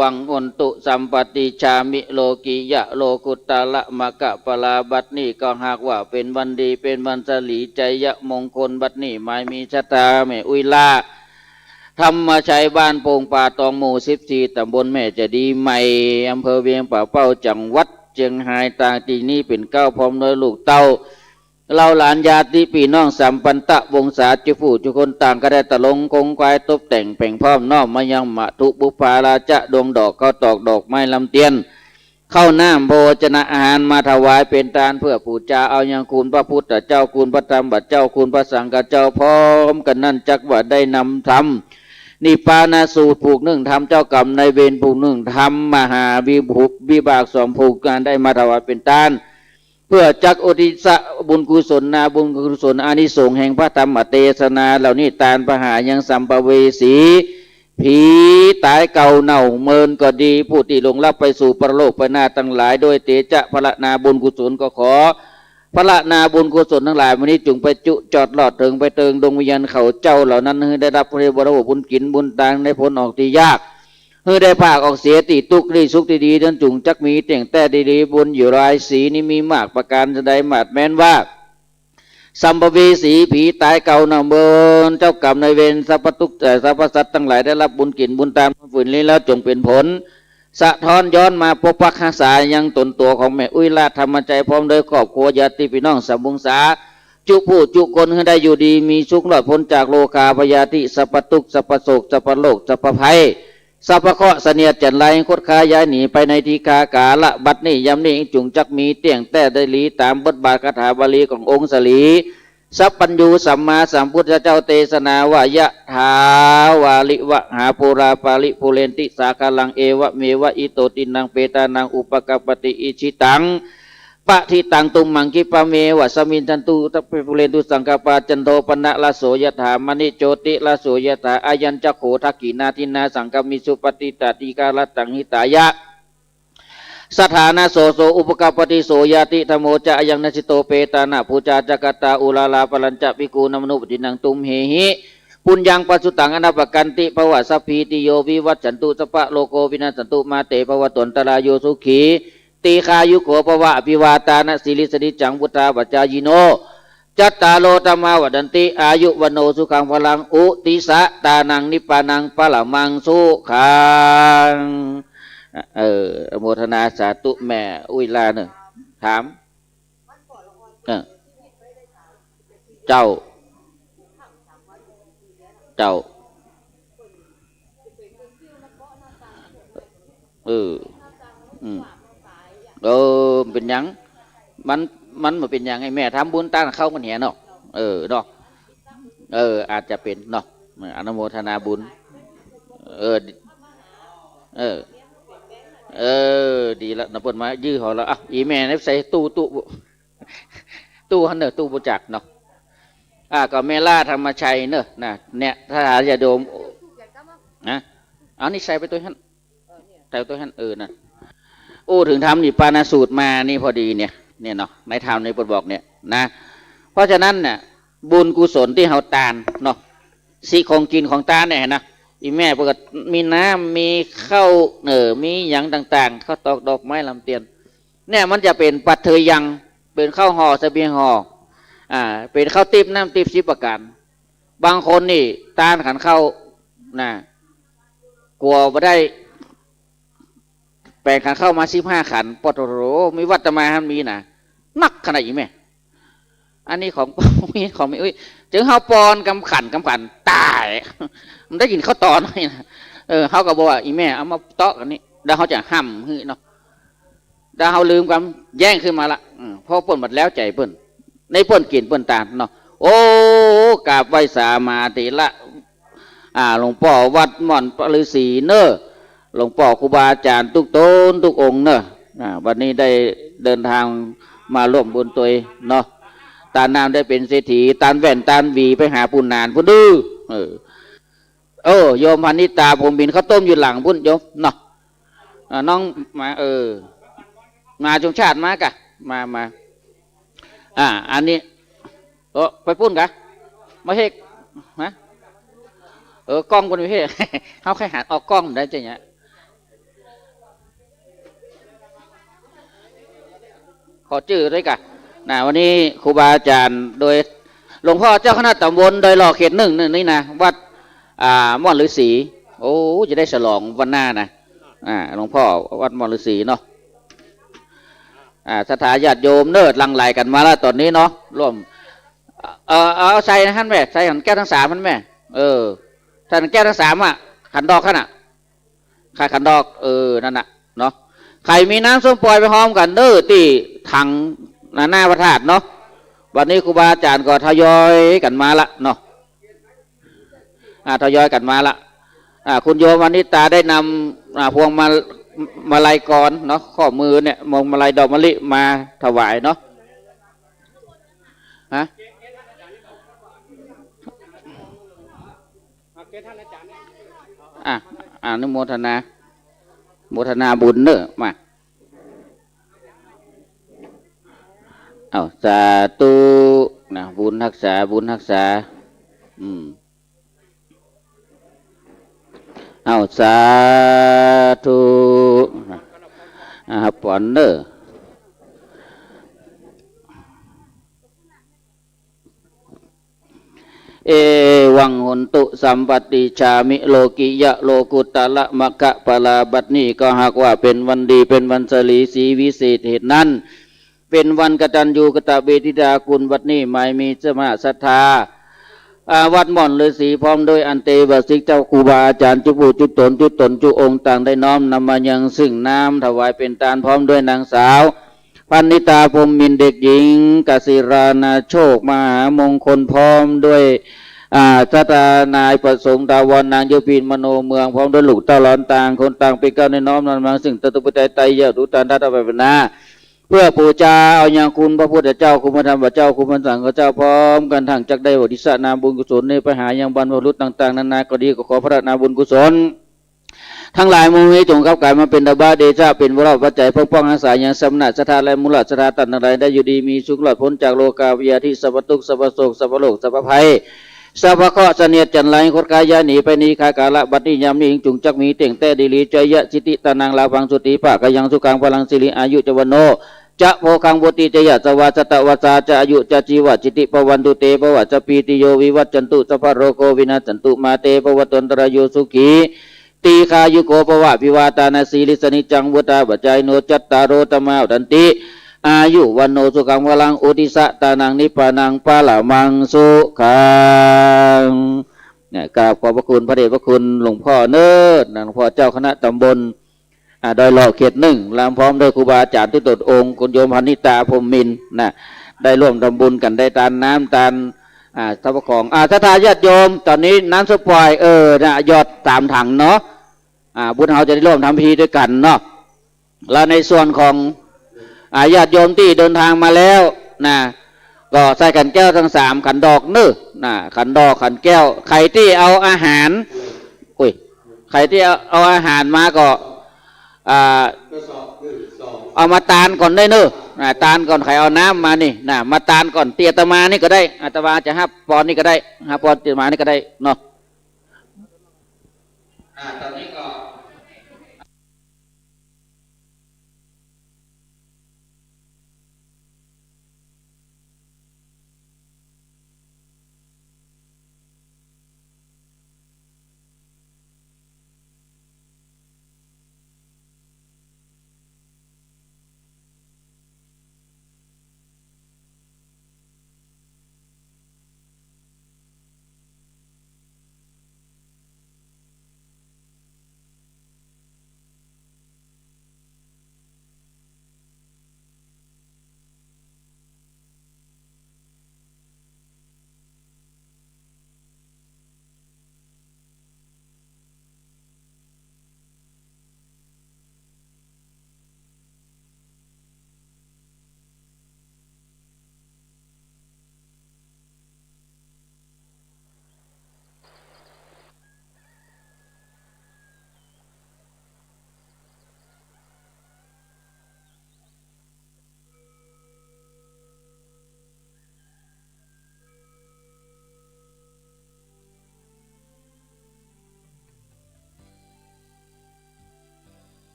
วังอนตุสัมปติชามิโลกิยะโลกุตตะละมะกะปลาบัดนี้ก็หากว่าเป็นวันดีเป็นวันสลีใจยะมงคลบัดนี้ไม่มีชะตาแม่อุยลาธรรมชัยบ้านโป่งป่าตองหมู่14ตำบลแม่จะดีใหม่อำเภอเวียงป่าเป้าจังหวัดเชียงรายต่างที่นี้เป็นเก้าพร้อมด้วยลูกเต้าเราหลานญาติพี่น้องสัมปันตะวงศาจุผู้จุคนต่างก็ได้ตะลงคงควายตบแต่งเป่งพร้อมน้อมมายังมะทุบุปาราจะดวงดอกข้าวตอกดอกไม้ลำเตียนเข้าน้ำโภชนะอาหารมาถวายเป็นทานเพื่อปูจาเอายังคุณพระพุทธเจ้าคุณพระธรรมบัดเจ้าคุณพระสังฆเจ้าพร้อมกันนั่นจักว่าได้นำธรรมนิพพานสูตรผูกหนึ่งทำเจ้ากรรมในเวรผูกหนึ่งทำมหาวิบากสองผูกการได้มาถวายเป็นทานเพื่อจักอุทิศบุญกุศลนาบุญกุศลอานิสงส์แห่งพระธรรมเทศนาเหล่านี้ตานประหายังสัมภเวสีพ ผีตายเก่าเน่าเมินก็ดีผู้ที่ลงลับไปสู่ปรโลกไปหน้าตั้งหลายโดยเตจะพระนาบุญกุศลก็ขอพระนาบุญกุศลทั้งหลายวันนี้จุงไปจุจอดหลอดเถิงไปเติงดวงวิญญาณเขาเจ้าเหล่านั้นให้ได้รับพระบรมบุญกินบุญตางในผลออกที่ยากให้ได้ภาคออกเสียติตุกดีสุขดีจนจุงจักมีเต่งแต่ดีๆบุญอยู่รายสีนี้มีมากประการจะได้หมาดแม้นว่าสัมภเวสีผีตายเก่าหนาเมินเจ้ากรรมนายเวรสัพพทุกสรรพสัตว์ทั้งหลายได้รับบุญกินบุญตามฝืนนี้แล้วจงเป็นผลสะท้อนย้อนมาปกปักรักษายังตนตัวของแม่อุ้ยลาธรรมใจพร้อมโดยครอบครัวญาติพี่น้องสัมบุงษาจุผู้จุคนให้ได้อยู่ดีมีสุขหลอดพ้นจากโลกาพยาธิสัพพทุกสัพพโศกสัพพโลกสัพพภัยสัพพเคราะห์เสนียดจันไรคดค้าย้ายหนีไปในทีคากาละบัดนี้ยำนี้จุงจักมีเตี่ยงแต่ได้ลีตามบทบาทคาถาบาลีขององค์สลีสัพพัญญูสัมมาสัมพุทธเจ้าเทศนาวายะถาวาลิวะหาปุราปาลิปุเรนติสากลังเอวะเมวะอิโตตินังเปตานังอุปกปติอิชิตังปะทิตังตุมมังคิปะเมวะสมินทันตุตัพเพปุเรนตุสังกปาจันโทปนะละโสยถามณิโจติละโสยถาอายัญจักโขทักขีนาทินาสังกมิสุปฏิตติกาลตังหิตายะสถานะโสโสอุปกปฏิโสยติธโมจะยังนสิโตเปตานะภูจาจักตาอุลาลาปลัญจะภิกูนมนุปตินังตุมเหหิปุญญังปัสสุตังอนาปกันติภวะสัพพีติโยวิวัจฉันตุสปะโลโกวินาสันตุมาเตภวะตนตรายโยสุขีตีคายุโขภวะอภิวาตานะสิริสนิจังพุทธาปัจจายโนจัตตาโลธรรมาวดันติอายุวันโนสุขังพลังอุติสะตานังนิปานังปะละมังสุขังอโมทนาสาธุแม่อุ้ยลาหนึ่งถามเจ้าเป็นยังมันมาเป็นยังไงแม่ทำบุญตั้งเข้ามันเหี้ยเนาะเนาะอาจจะเป็นเนาะอนุโมทนาบุญดีแล้วนับเปิดมายื้อหอแล้วอีแม่เนี่ยใส่ตู้หันเนอตู้บุจักเนาะก็เมล่าธรรมชัยเนอะเนี่ยถ้าอย่าโดมนะเอานี่ใส่ไปตัวหันใส่ตัวหันนั่นถึงทำนี่ปานาสูตรมานี่พอดีเนี่ยเนาะในธรรมในบทบอกเนี่ยนะเพราะฉะนั้นเนี่ยบุญกุศลที่เฮาตานเนาะสิของกินของตานเนี่ยนะอีแม่ปกติมีน้ำมีข้าวมีอย่างต่างๆข้าวตอกดอกไม้ลำเตียนเนี่ยมันจะเป็นปัจเทยังเป็นข้าวห่อเสบียงห่อเป็นข้าวติบน้ำติบ10ประการบางคนนี่ตานขันเข้ากลัวว่าได้แปลงขันเข้ามา15ขันปอดโรมีวัตมาฮันมีนักขนาดอีแม่อันนี้ของมีของไม่จึงเฮาปอนกำขันตายมันได้ยินเขาตอนนี่นะเขาก็บอกว่าอีแม่เอามาเตาะกันนี่แล้วเขาจะห้ำฮึเนาะแล้วเขาลืมกันแย่งขึ้นมาละพอป่นหมดแล้วใจเปิ้นในป่นกินป่นตาเนาะโอ้กราบไหว้สามาติละหลวงพ่อวัดม่อนปฤษีเนอะหลวงพ่อครูบาอาจารย์ทุกต้นทุกองค์เนอะวันนี้ได้เดินทางมาร่วมบุญตัวเนาะตาน้ำได้เป็นเศรษฐีตานแว่นตานวีไปหาปุ่นนานพุ่นดื้อโยมพันนิตาผมบินข้าวต้มอยู่หลังพุ่นโยมเนาะน้องมามาจงชาติมากะมาอันนี้ไปพุ่นกะไม่เฮกนะกล้องคนไม่เฮกเขาแค่หันออกกล้องได้ใช่ไหมขอจื่อด้วยกะวันนี้ครูบาอาจารย์โดยหลวงพ่อเจ้าคณะตำบลโดยหล่อเขต1นี่นะวัดม่อนฤาษีโอ้จะได้ฉลองวันหน้านะหลวงพ่อวัดม่อนฤาษีเนาะสถาญาติโยมเนิร์ดลังไหลกันมาแล้วตอนนี้เนาะร่วมเอาใส่นะท่านแม่ใส่ขันแก้วทั้ง3ท่านแม่ท่านแก้วทั้ง3ขันดอกขนาดใครขันดอกนั่นน่ะเนาะใครมีน้ำส้มปล่อยไปหอมกันเด้อที่ถังหน้าพระธาตุเนาะวันนี้ครูบาอาจารย์ก็ทยอยกันมาละเนาะทยอยกันมาละคุณโยมวานิตาได้นำพวงมาลัยกรเนาะข้อมือเนี่ยมงมาลัยดอกมะลิมาถวายเนาะ อ่ะอนุโมทนาโมทนาบุญเนอะมาเอาสาธุนะบุญรักษาบุญรักษาเอาสาธุปอนเนอเอวังหุนตุสัมปติชามิโลกิยะโลกุตตะละมะกะปะลาบัดนี้ก็หากว่าเป็นวันดีเป็นวันสลีสีวิเศษเหตุนั้นเป็นวันกตัญญูกตเวทิตาคุณวัดนี้หมายมีสมาศรัทธาวัดม่อนฤาษีพร้อมโดยอันเตวสิกเจ้าครูบาอาจารย์จุปูจุตนจุองค์ต่างได้น้อมนำมายังซึ่งน้ำถวายเป็นทานพร้อมด้วยนางสาวพันนิตาพรหมมินเด็กหญิงกศิรานาโชคมหามงคลพร้อมด้วยชาตานายประสงค์ดาวรนางโยปินมโนเมืองพร้อมด้วยลูกเต้าหลานต่างคนต่างเป็นเก้าในน้อมนำมาซึ่งตตุปัจจัยไตรยะดุจานทัตตะปัปนาเพื่อปูชาเอาอย่างคุณพระพุทธเจ้าคุณพระธรรมพระเจ้าคุณพระสังฆเจ้าพร้อมกันทั้งจักได้บดิษะนาบุญกุศลในไปหายังบรรพบุรุษต่างๆนานาก็ดีก็ขอพระนาบุญกุศลทั้งหลายมูลนี้จงเข้ากายมาเป็นดาบาเดชะเป็นวรปัจจัยป้องรักษาอย่างสำนักสถานและมูลสถานตันอะไรได้อยู่ดีมีสุขหลอดพ้นจากโลกาวิยาที่สัพพทุกสัพพโศกสัพพโลกสัพพภัยสัพพะเคราะห์เสนียดจันไรคดกายาหนีไปนีคากาละบัดนี้ยามนี้จุงจักมีเต่งแต่ดีลีจยะจิติตานังลาพังสุติปะกยังสุขังพลังสิริอายุจวันโนจะโพคังบุติจยะสวาสตวาสาจะอายุจะจีวะจิติปวันตุเตปวัจจะปีติโยวิวัจจันตุสัพพะโรโควินาสันตุมาเตปวัตตันตรโยสุขีตีคายุโกปวะพิวาตานาสีลิสนิจังวุตาปัจจัยโนจัตตารโรตมาดันติอายุวันโนสุขังพลังอุติสะตานังนิพพานังปะละมังสุขังเนี่ยกราบขอบพระคุณพระเดชพระคุณหลวงพ่อเนิร์ดหลวงพ่อเจ้าคณะตำบลโดยหล่อเขตหนึ่งลำพร้อมโดยครูบาอาจารย์ทุกตนองค์คุณโยมพันนิตาพรหมมินนะได้ร่วมทำบุญกันได้ทานน้ำทานทรัพย์ของศรัทธาญาติโยมตอนนี้น้ำสปอยนะยอด3 ถังเนาะบุญเฮาจะได้ร่วมทำพิธีด้วยกันเนาะแล้วในส่วนของญาติโยมที่เดินทางมาแล้วนะก็ใส่ขันแก้วทั้ง3ขันดอกเนื้อนะขันดอกขันแก้วใครที่เอาอาหารใครที่เอาอาหารมาก็เอามาตานก่อนได้เนอะตานก่อนใครเอาน้ำมานี่นะมาตานก่อนเตียตมานี่ก็ได้อาตมาจะ5 ปอนนี่ก็ได้5 ปอนเตียตมานี่ก็ได้เนาะตอนนี้ก็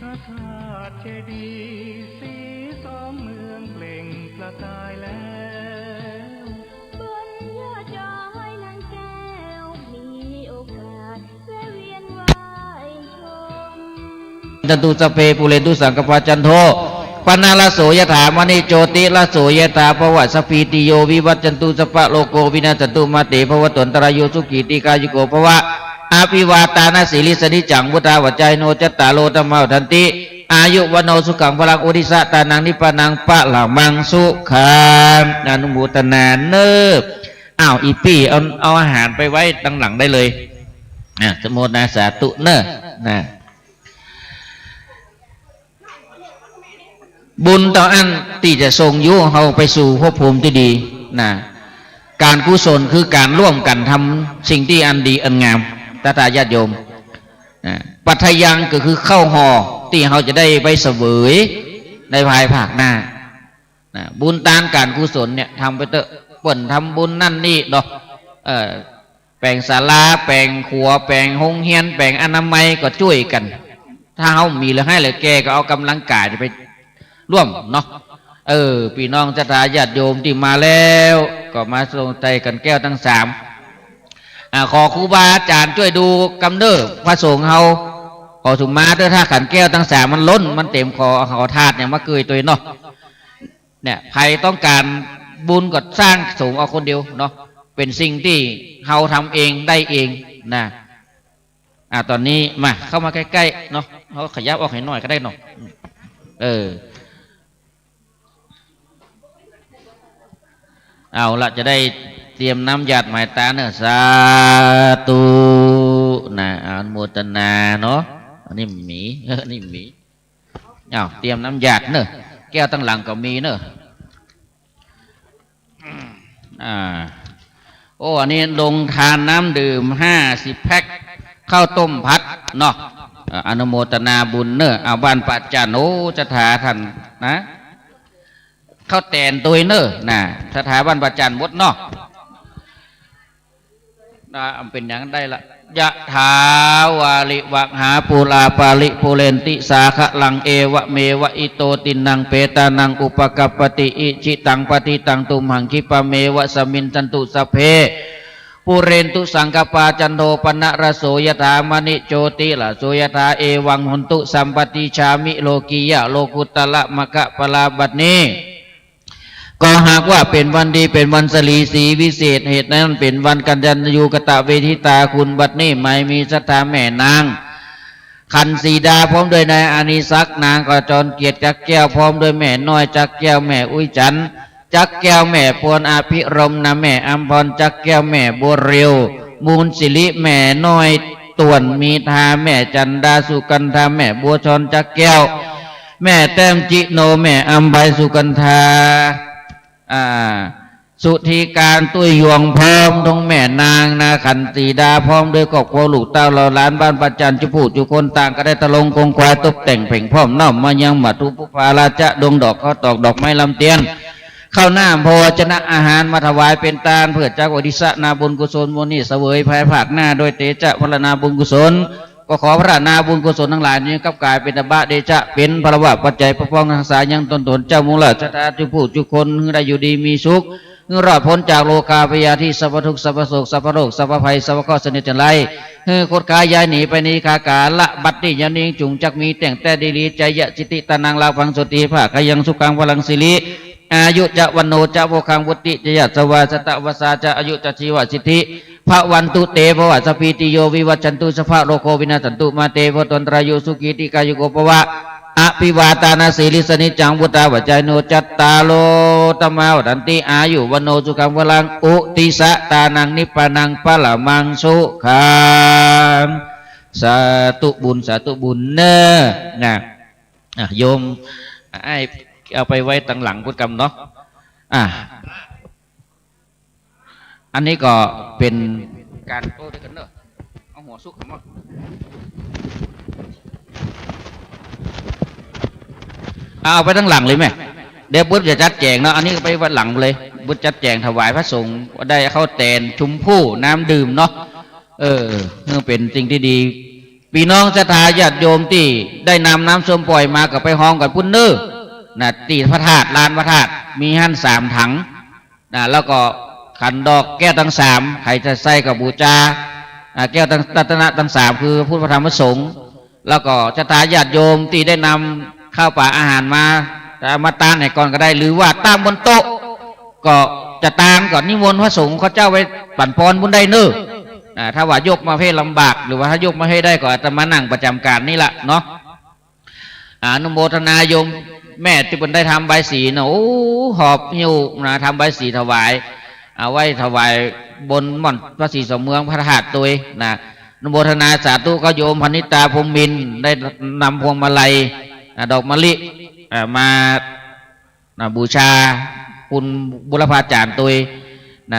ระธาตุเจดีย์สีสองเมืองเปล่งประกายแล้ว บนยอดดอยนางแก้วมีโอกาสแวะเวียนไหว้ชม จันตุสพเพปุเรนตุสังกปาจันโทปนาลโสยถามณีโจติลโสยถาภวะสพีติโยวิวัจจันตุสปะโลโกวินาศตุมาเตภวตนตรายโยสุขีติกายุโกภวะอาภิวาตานาสีลิสนิจังวุตาวัจจัยโนจัตตาโลธรรมะทันติอายุวโนสุขังพลังอุริสะตานังนิพพานังปะหลามังสุขังอนุโมทนาเนิบอ้าวอีปี้เอาอาหารไปไว้ตั้งหลังได้เลยสมโมนาสาธุเนอะนะบุญต่ออันที่จะส่งยุเราไปสู่ภพภูมิที่ดีนะการกุศลคือการร่วมกันทำสิ่งที่อันดีอันงามตาญาติโยมปัทยังก็คือเข้าห่อที่เราจะได้ไปเสวยในภายภาคหน้าบุญตานการกุศลเนี่ยทำไปเถอะเปิ่นทำบุญนั่นนี่ดอกแปลงศาลาแปลงขัวแปลงโรงเรียนแปลงอนามัยก็ช่วยกันถ้าเขามีแล้วให้เลยแกก็เอากำลังกายไปร่วมเนาะพี่น้องศรัทธาญาติโยมที่มาแล้วก็มาส่งใจกันแก้วทั้งสามขอครูบาอาจารย์ช่วยดูกำเนิดพระสงฆ์เฮาขอถุงมาด้วยถ้าขันแก้วทั้งสามมันล้นมันเต็มคอเขาธาตุเนี่ยมาเกยตัวเนาะเนี่ยใครต้องการบุญก็สร้างสงฆ์เอาคนเดียวเนาะเป็นสิ่งที่เฮาทำเองได้เองนะตอนนี้มาเข้ามาใกล้ๆเนาะเขาขยับออกให้หน่อยก็ได้เนาะเอาละจะได้เตรียมน้ำหยาดหมายตาเนอะสาธุนะอนุโมทนาเนาะอันนี้หมีนี่หมีเอาเตรียมน้ำหยาดเนอะแก้วตั้งหลังก็มีเนอะโอ้อันนี้ลงทานน้ำดื่ม50 แพ็คข้าวต้มพัดเนาะอนุโมทนาบุญเนอะเอาบ้านปัจจันโอ้จะถาท่านนะเข้าแตนตัวเนอะนะสถาบันปัจจันมดเนาะเป็นอย่างได้ละยะถาวาลิวะหาปูลาปาลิปูเรนติสาขลังเอวะเมวะอิโตตินังเปตานังอุปกัปปติอิจิตังปฏิตังตุมหังคิปะเมวะสมินจันตุสเพปุเรนตุสังกปาจันโทปนะระโสยถามณิโจติละโสยถาเอวังหนตุสัมปติชามิโลกิยะโลกุตละมะกะปลาบัดนี้ก็หากว่าเป็นวันดีเป็นวันสลีสีวิเศษเหตุนั้นเป็นวันกัญญายุกตะเวทิตาคุณบัดนี้ไม่มีศรัทธาแม่นางขันสีดาพร้อมด้วยนายอานิศักนางกระจรเกียรติจักแก้วพร้อมด้วยแม่น้อยจักแก้วแม่อุ้ยจันจักแก้วแม่ปวนอภิรมนะแม่อัมพรจักแก้วแม่บัวเรียวมูลสิริแม่น้อยต่วนมีทาแม่จันดาสุกันธาแม่บัวชนจักแก้วแม่แต้มจิโนแม่อัมไบสุกันธาสุธีการตุ้ยยวงพร้อมทงแม่นางนาขันตีดาพร้อมด้วยครอบครัวลูกเต้าเราล้านบ้านปัจจันจุพูจุคนต่างก็ได้ตะลงคงควายตกแต่งเพ่งพร้อมน้อมมายังมัทุปุภาราจะดวงดอกข้าวตอกดอกไม้ลำเตียนข้าวหน้าโภชนะอาหารมาถวายเป็นทานเพื่อจักอดิสะนาบุญกุศลโมนี่เสวยภายภาคหน้าโดยเตจะพลนาบุญกุศลก็ขอพระนาบุญกุศลทั้งหลายนี้กับกายเป็นตบะเดชะเป็นพระวะปัจจัยประป้องทางสายยังตนเจ้ามุลชะตาจุผู้จุคนได้อยู่ดีมีสุขรอดพ้นจากโลกาพยาธิสัพพทุกข์สัพพโศกสัพพโรคสัพพภัยสัพพข้อสนิทจันไรโคตรกายย้ายหนีไปนิคากาละบัดนี้ยันนิงจุงจักมีแต่งแต่ดีลีใจยะจิติตานังลาพังสติภาคยังสุขังพลังสิริอายุจะวันโนจะโภคังวุติจะยะสวาสตะวสาจะอายุจะชีวสิทธิพระวันตุเตภวะสพีติโยวิวัจจันตุสภะโลโควินาสันตุมาเตภตนตรายุสุขีติกายุโกภวะอภิวาตานาสีลิสนิจังวุตาวัจจายโนจัตตาโลตมาวดันติอายุวันโนสุขังพลังอุติสะตานังนิพพานังปะละมังสุขังสาธุบุญเนอะโยมไอเอาไปไว้ตั้งหลังพุทธกรรมเนาะอันนี้ก็เป็นการโต้ด้วยกันเนอะเอาหัวซุกมาเอาไปทั้งหลังเลยไหมเดี๋ยวบุตรจะจัดแจงเนาะอันนี้ก็ไปวัดหลังเลยบุตรจัดแจงถวายพระสงฆ์ได้เข้าแตนชุมผู้น้ำดื่มเนาะเป็นสิ่งที่ดี พี่น้องศรัทธาญาติโยมที่ได้นำน้ำส้มปล่อยมากับไปห้องกับพุ่นเนอนะตีพระธาตุลานพระธาตุมีหั่น3 ถังนะแล้วก็ขันดอกแก้วทั้ง3ใครจะใส่กับบูชาแก้วรัตนะทั้ง3คือพุทธธรรมประสงค์แล้วก็ศรัทธาญาติโยมที่ได้นำข้าวปลาอาหารมาตานให้ก่อนก็ได้หรือว่าตั้งบนโต๊ะก็จะตามก่อนนิมนต์พระสงฆ์เขาเจ้าไว้ปั่นปอนบุญได้เนอถ้าว่ายกมาให้ลำบากหรือว่าถ้ายกมาให้ได้ก็อาจจะมานั่งประจำการนี่แหละเนาะอนุโมทนาโยมแม่ที่เป็นได้ทำใบสีนะโอ้หอบหิ้วนะทำใบสีถวายเอาไว้ถวายบนม่อนพระศรีสมเมืองพระธาตุตัวนะอนุโมทนาสาธุก็โยมพนิตาพรหมินทร์ได้นำพวงมาลัยดอกมะลิมาบูชาคุณบุรพาจารย์ตัว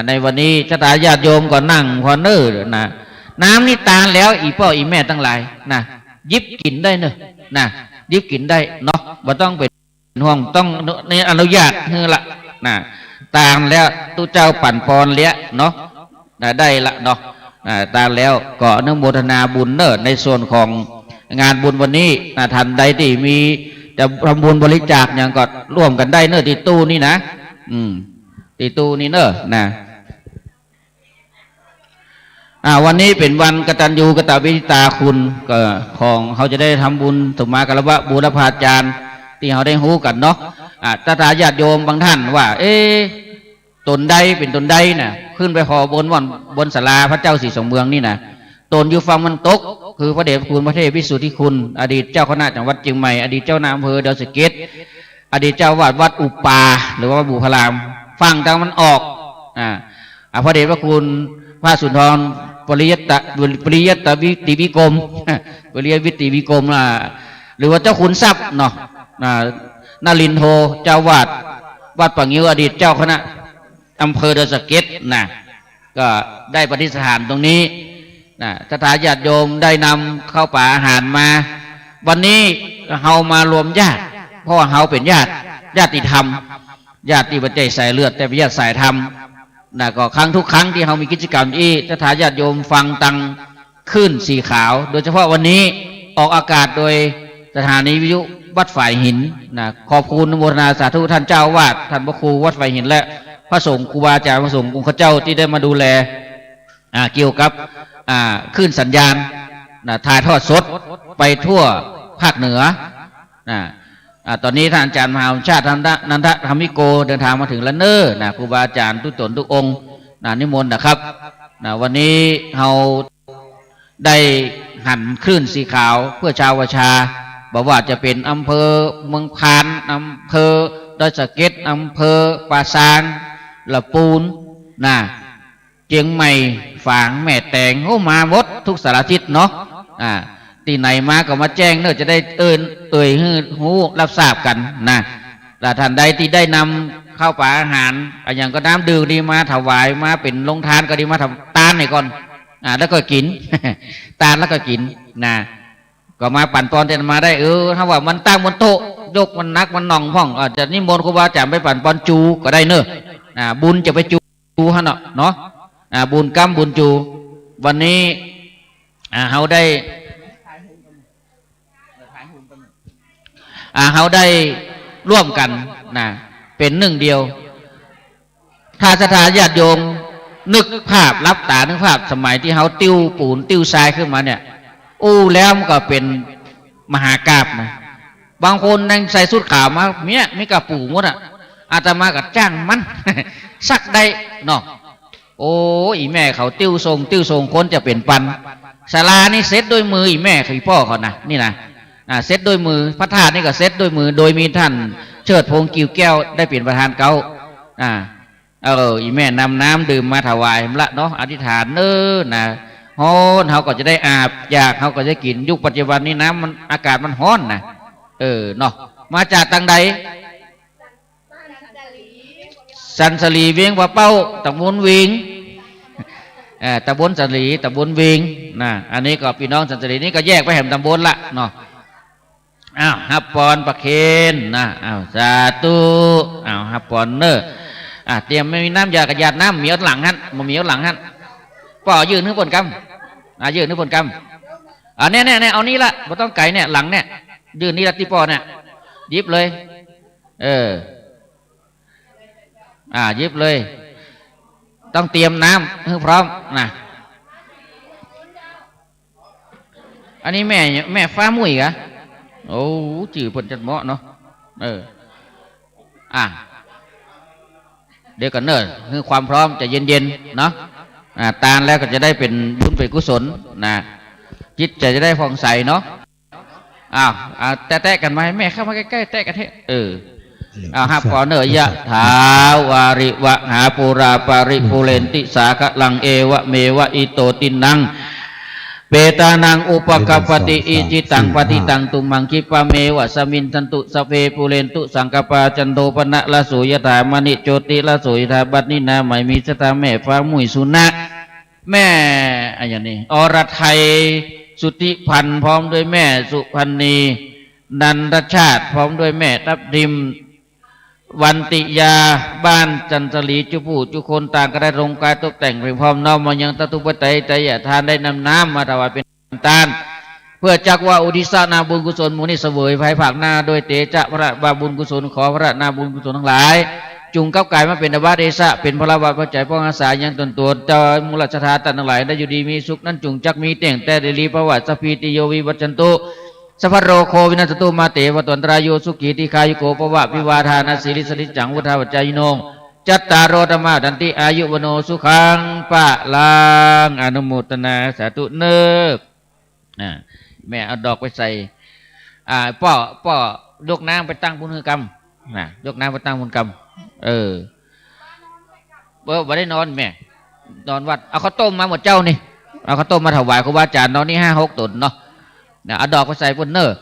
ในวันนี้ชะตาญาติโยมก็นั่งพอเนอร์นะน้ำนี่ตาลแล้วอีพ่ออีแม่ทั้งหลายนะยิบกินได้เนอะนะยิบกินได้เนาะบ่ต้องเป็นห่วงต้องในอนุญาตเฮือละนะตาลแล้วตู้เจ้าปั่นปอนเลี้ยเนาะได้ละเนาะตาลแล้วก็อนุโมทนาบุญเนอร์ในส่วนของงานบุญวันนี้ท่านใดที่มีจะทำบุญบริจาคอย่างก็ร่วมกันได้เนอที่ตู้นี่นะตีตูนี่เนอะนะวันนี้เป็นวันกตัญญูกตเวทิตาคุณก็ของเขาจะได้ทำบุญสมมากัลวะบูรพาจารย์ที่เขาได้หู้กันเนาะตถาญาติโยมบางท่านว่าตนใดเป็นตนใดน่ะขึ้นไปขอบนศาลาพระเจ้าศรีสมเมืองนี่นะตนอยู่ฝั่งมันตกคือพระเดชพระคุณพระเทพวิสุทธิคุณอดีตเจ้าคณะจังหวัดเชียงใหม่อดีตเจ้านายอำเภอดอยสะเก็ดอดีตเจ้าวาดวัดอุปาหรือว่าบุพารามฟังทางมันออกพระเดชพระคุณพระสุนทรปริยัตวิติวิกรมปริยัตวิติวิกรมหรือว่าเจ้าขุนทรัพย์เนาะนลินโทเจ้าวาดวัดปังงิ้วอดีตเจ้าคณะอำเภอดอยสะเก็ดก็ได้ปฏิสถานตรงนี้ศรัทธาญาติโยมได้นำข้าวปลาอาหารมาวันนี้เฮามารวมญาติเพราะว่าเฮาเป็นญาติธรรมญาติปัจจัยสายเลือดแต่เป็นญาติสายธรรมก็ครั้งทุกครั้งที่เรามีกิจกรรมที่ศรัทธาญาติโยมฟังตังขึ้นสีขาวโดยเฉพาะวันนี้ออกอากาศโดยสถานีวิทยุวัดฝ่ายหินขอบคุณอนุโมทนาสาธุท่านเจ้าวาดท่านพระครูวัดฝ่ายหินและพระสงฆ์ครูบาอาจารย์พระสงฆ์องค์เจ้าที่ได้มาดูแลเกี่ยวกับขึ้นสัญญาณถ่ายทอดสดไปทั่วภาคเหนือตอนนี้ท่านอาจารย์มหาวิชาตินันทธรรมิโกเดินทางมาถึงแล้วเนอครูบาอาจารย์ทุกตนทุกองค์นิมนต์นะครับวันนี้เราได้หันคลื่นสีขาวเพื่อชาวชาบอกว่าจะเป็นอำเภอเมืองพานอำเภอดอยสะเก็ดอำเภอป่าซางละปูนเชียงใหม่ฝางแม่แตงโอ้มาหมดทุกสารทิศเนาะที่ไหนมาก็มาแจ้งเนอะจะได้เอ่ยหูรับทราบกันและท่านใดที่ได้นำข้าวปลาอาหารอย่างก็น้ำดื่มดีมาถวายมาเป็นลงทานก็ดีมาทำตานให้ก่อนแล้วก็กิน ตานแล้วก็กินก็มาปั่นปอนเตนมาได้ถ้าว่ามันตั้งบนโต๊ะยกมันนักมันหน่องพ่องจะนิมนต์ครูบาอาจารย์ไปปั่นปอนจูก็ได้เนอะบุญจะไปจูฮะเนาะบุญกรรมบุญจูวันนี้เขาได้เขาได้ร่วมกันเป็นหนึ่งเดียวถ้าศรัทธาญาติโยมนึกภาพรับตานึกภาพสมัยที่เขาติ้วปูนติ้วทรายขึ้นมาเนี่ยแล้วมันก็เป็นมหากาพย์บางคนนั่งใส่สุดขาวมาไม่กระปูหมดอาตมากับจ้างมันสักได้เนาะอีแม่เขาติ้วทรงคนจะเป็นปันศาลานี่เซตด้วยมืออีแม่คือพ่อเขานี่นะเซตด้วยมือพระธาตุนี่ก็เซตด้วยมือโดยมีท่านเชิดพงศ์กิ่วแก้วได้เป็นประธานเก่าอีแม่นำน้ำดื่มมาถวายละเนาะอธิษฐานฮ้อนเขาก็จะได้อาบอยากเขาก็จะกินยุคปัจจุบันนี้น้ำมันอากาศมันฮ้อนเนาะมาจากทางใดสันสลีเวียงว่าเป้าตะบนวิงตะบนสลีตะบนวิงอันนี้ก็พี่น้องสันสลีนี่ก็แยกไปแห่งตำบลละเนาะฮับปอนประเคนสาธุฮับปอนเนอเตรียมไม่มีน้ำยากระยาดน้ำเหมียวหลังฮั่นมาเหมียวหลังฮั่นป่อยืนนึกผลกรรมยืนนึกผลกรรม เนี่ยเอานี่ละบ่ต้องไก่เนี่ยหลังเนี่ยยืนนี่ละที่ปอเนี่ยยิบเลยยิบเลยต้องเตรียมน้ำให้พร้อมนะอันนี้แม่ฟ้ามุ้ยกะโอ้จื่อเพิ่นจัดเหมาะเนาะเดี๋ยวกันเนอะคือความพร้อมจะเย็นๆเนาะตานแล้วก็จะได้เป็นบุญเป็นกุศลนะจิตจะได้ผ่องใสเนาะแตะกันมาให้แม่เข้ามาใกล้ๆแตะกันเถอะฮับขอเนยะถาวาริวะหาปูราปาริภูเรนติสาคะลังเอวะเมวะอิโตตินังเปตานังอุปกัปปติอิจิตังปฏิตังตุมังคิปะเมวะสมินทันตุสเพภูเรนตุสังกปาจันโทปนะละสุยถามณิโจติละสุยถาบัดนี้นาไม่มีสตาแม่ฟ้ามุยสุนะแม่อะไรอย่างนี้อรไทยสุติพันธ์พร้อมด้วยแม่สุพันนีนันทชาติพร้อมด้วยแม่ทับทิมวันติยาบ้านจันทลีจุผู้จุคนต่างก็ได้ลงกายตกแต่งเป็นพร้อมน้อมมายังตตุปไตยใจทานได้นำน้ำมาถวายเป็นทานเพื่อจักว่าอุทิศนาบุญกุศลมูนิเสวยภายภาคหน้าโดยเตจะพระบาบุญกุศลขอพระนาบุญกุศลทั้งหลายจุงก้าวไก่มาเป็นอวาเดชะเป็นพระบาทพระใจป้องอาสายังตนตัวเจ้ามูลชาตันทั้งหลายได้อยู่ดีมีสุขนั้นจุงจักมีเต่งแต่เดลีประวัติสพีติโยวิวัจันตุสัพพโรโควินัสตุมาเตวตนตรายโยสุขีติคายุโกปวะวิวาทานาสิริสริจังวุฒาวัจจายโนจัตตารโรธรรมะดันติอายุวโนสุขังปะลังอนุโมทนาสาธุเนิกแม่เอาดอกไปใส่ป้อยกน้ำไปตั้งบุญกรรมยกน้ำไปตั้งบุญกรรมบ่ได้นอนแม่นอนวัดเอาข้าวต้มมาหมดเจ้านี่เอาข้าวต้มมาถวายครูบาอาจารย์นอนนี่5-6 ตนเนาะเอาดอกไปใส่บนเนอร์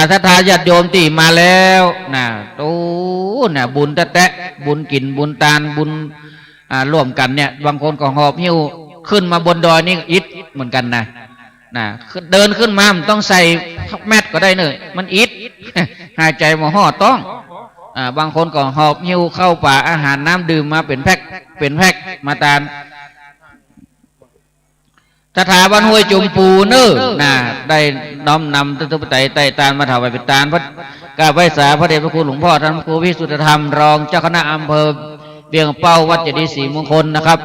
ถ้าทายาทโยมตีมาแล้วบุญแตะบุญกินบุญตาลบุญร่วมกันเนี่ยบางคนก็หอบหิ้วขึ้นมาบนดอยนี่อิดเหมือนกันนะเดินขึ้นมามันต้องใส่แมทก็ได้เนอะมันอิดหายใจมาห่อต้องบางคนก็หอบหิ้วเข้าป่าอาหารน้ำดื่มมาเป็นแพ็คมาตานสถาบันห้วยจุมปูเนื้อได้น้อมนำตตุปไตยไต่ตานมาถวายเป็นตานพระกาไพศาลพระเดชพระคุณหลวงพ่อท่านครูวิสุทธธรรมรองเจ้าคณะอำเภอเวียงเป้าวัดเจดีย์ศรีมงคลนะครับ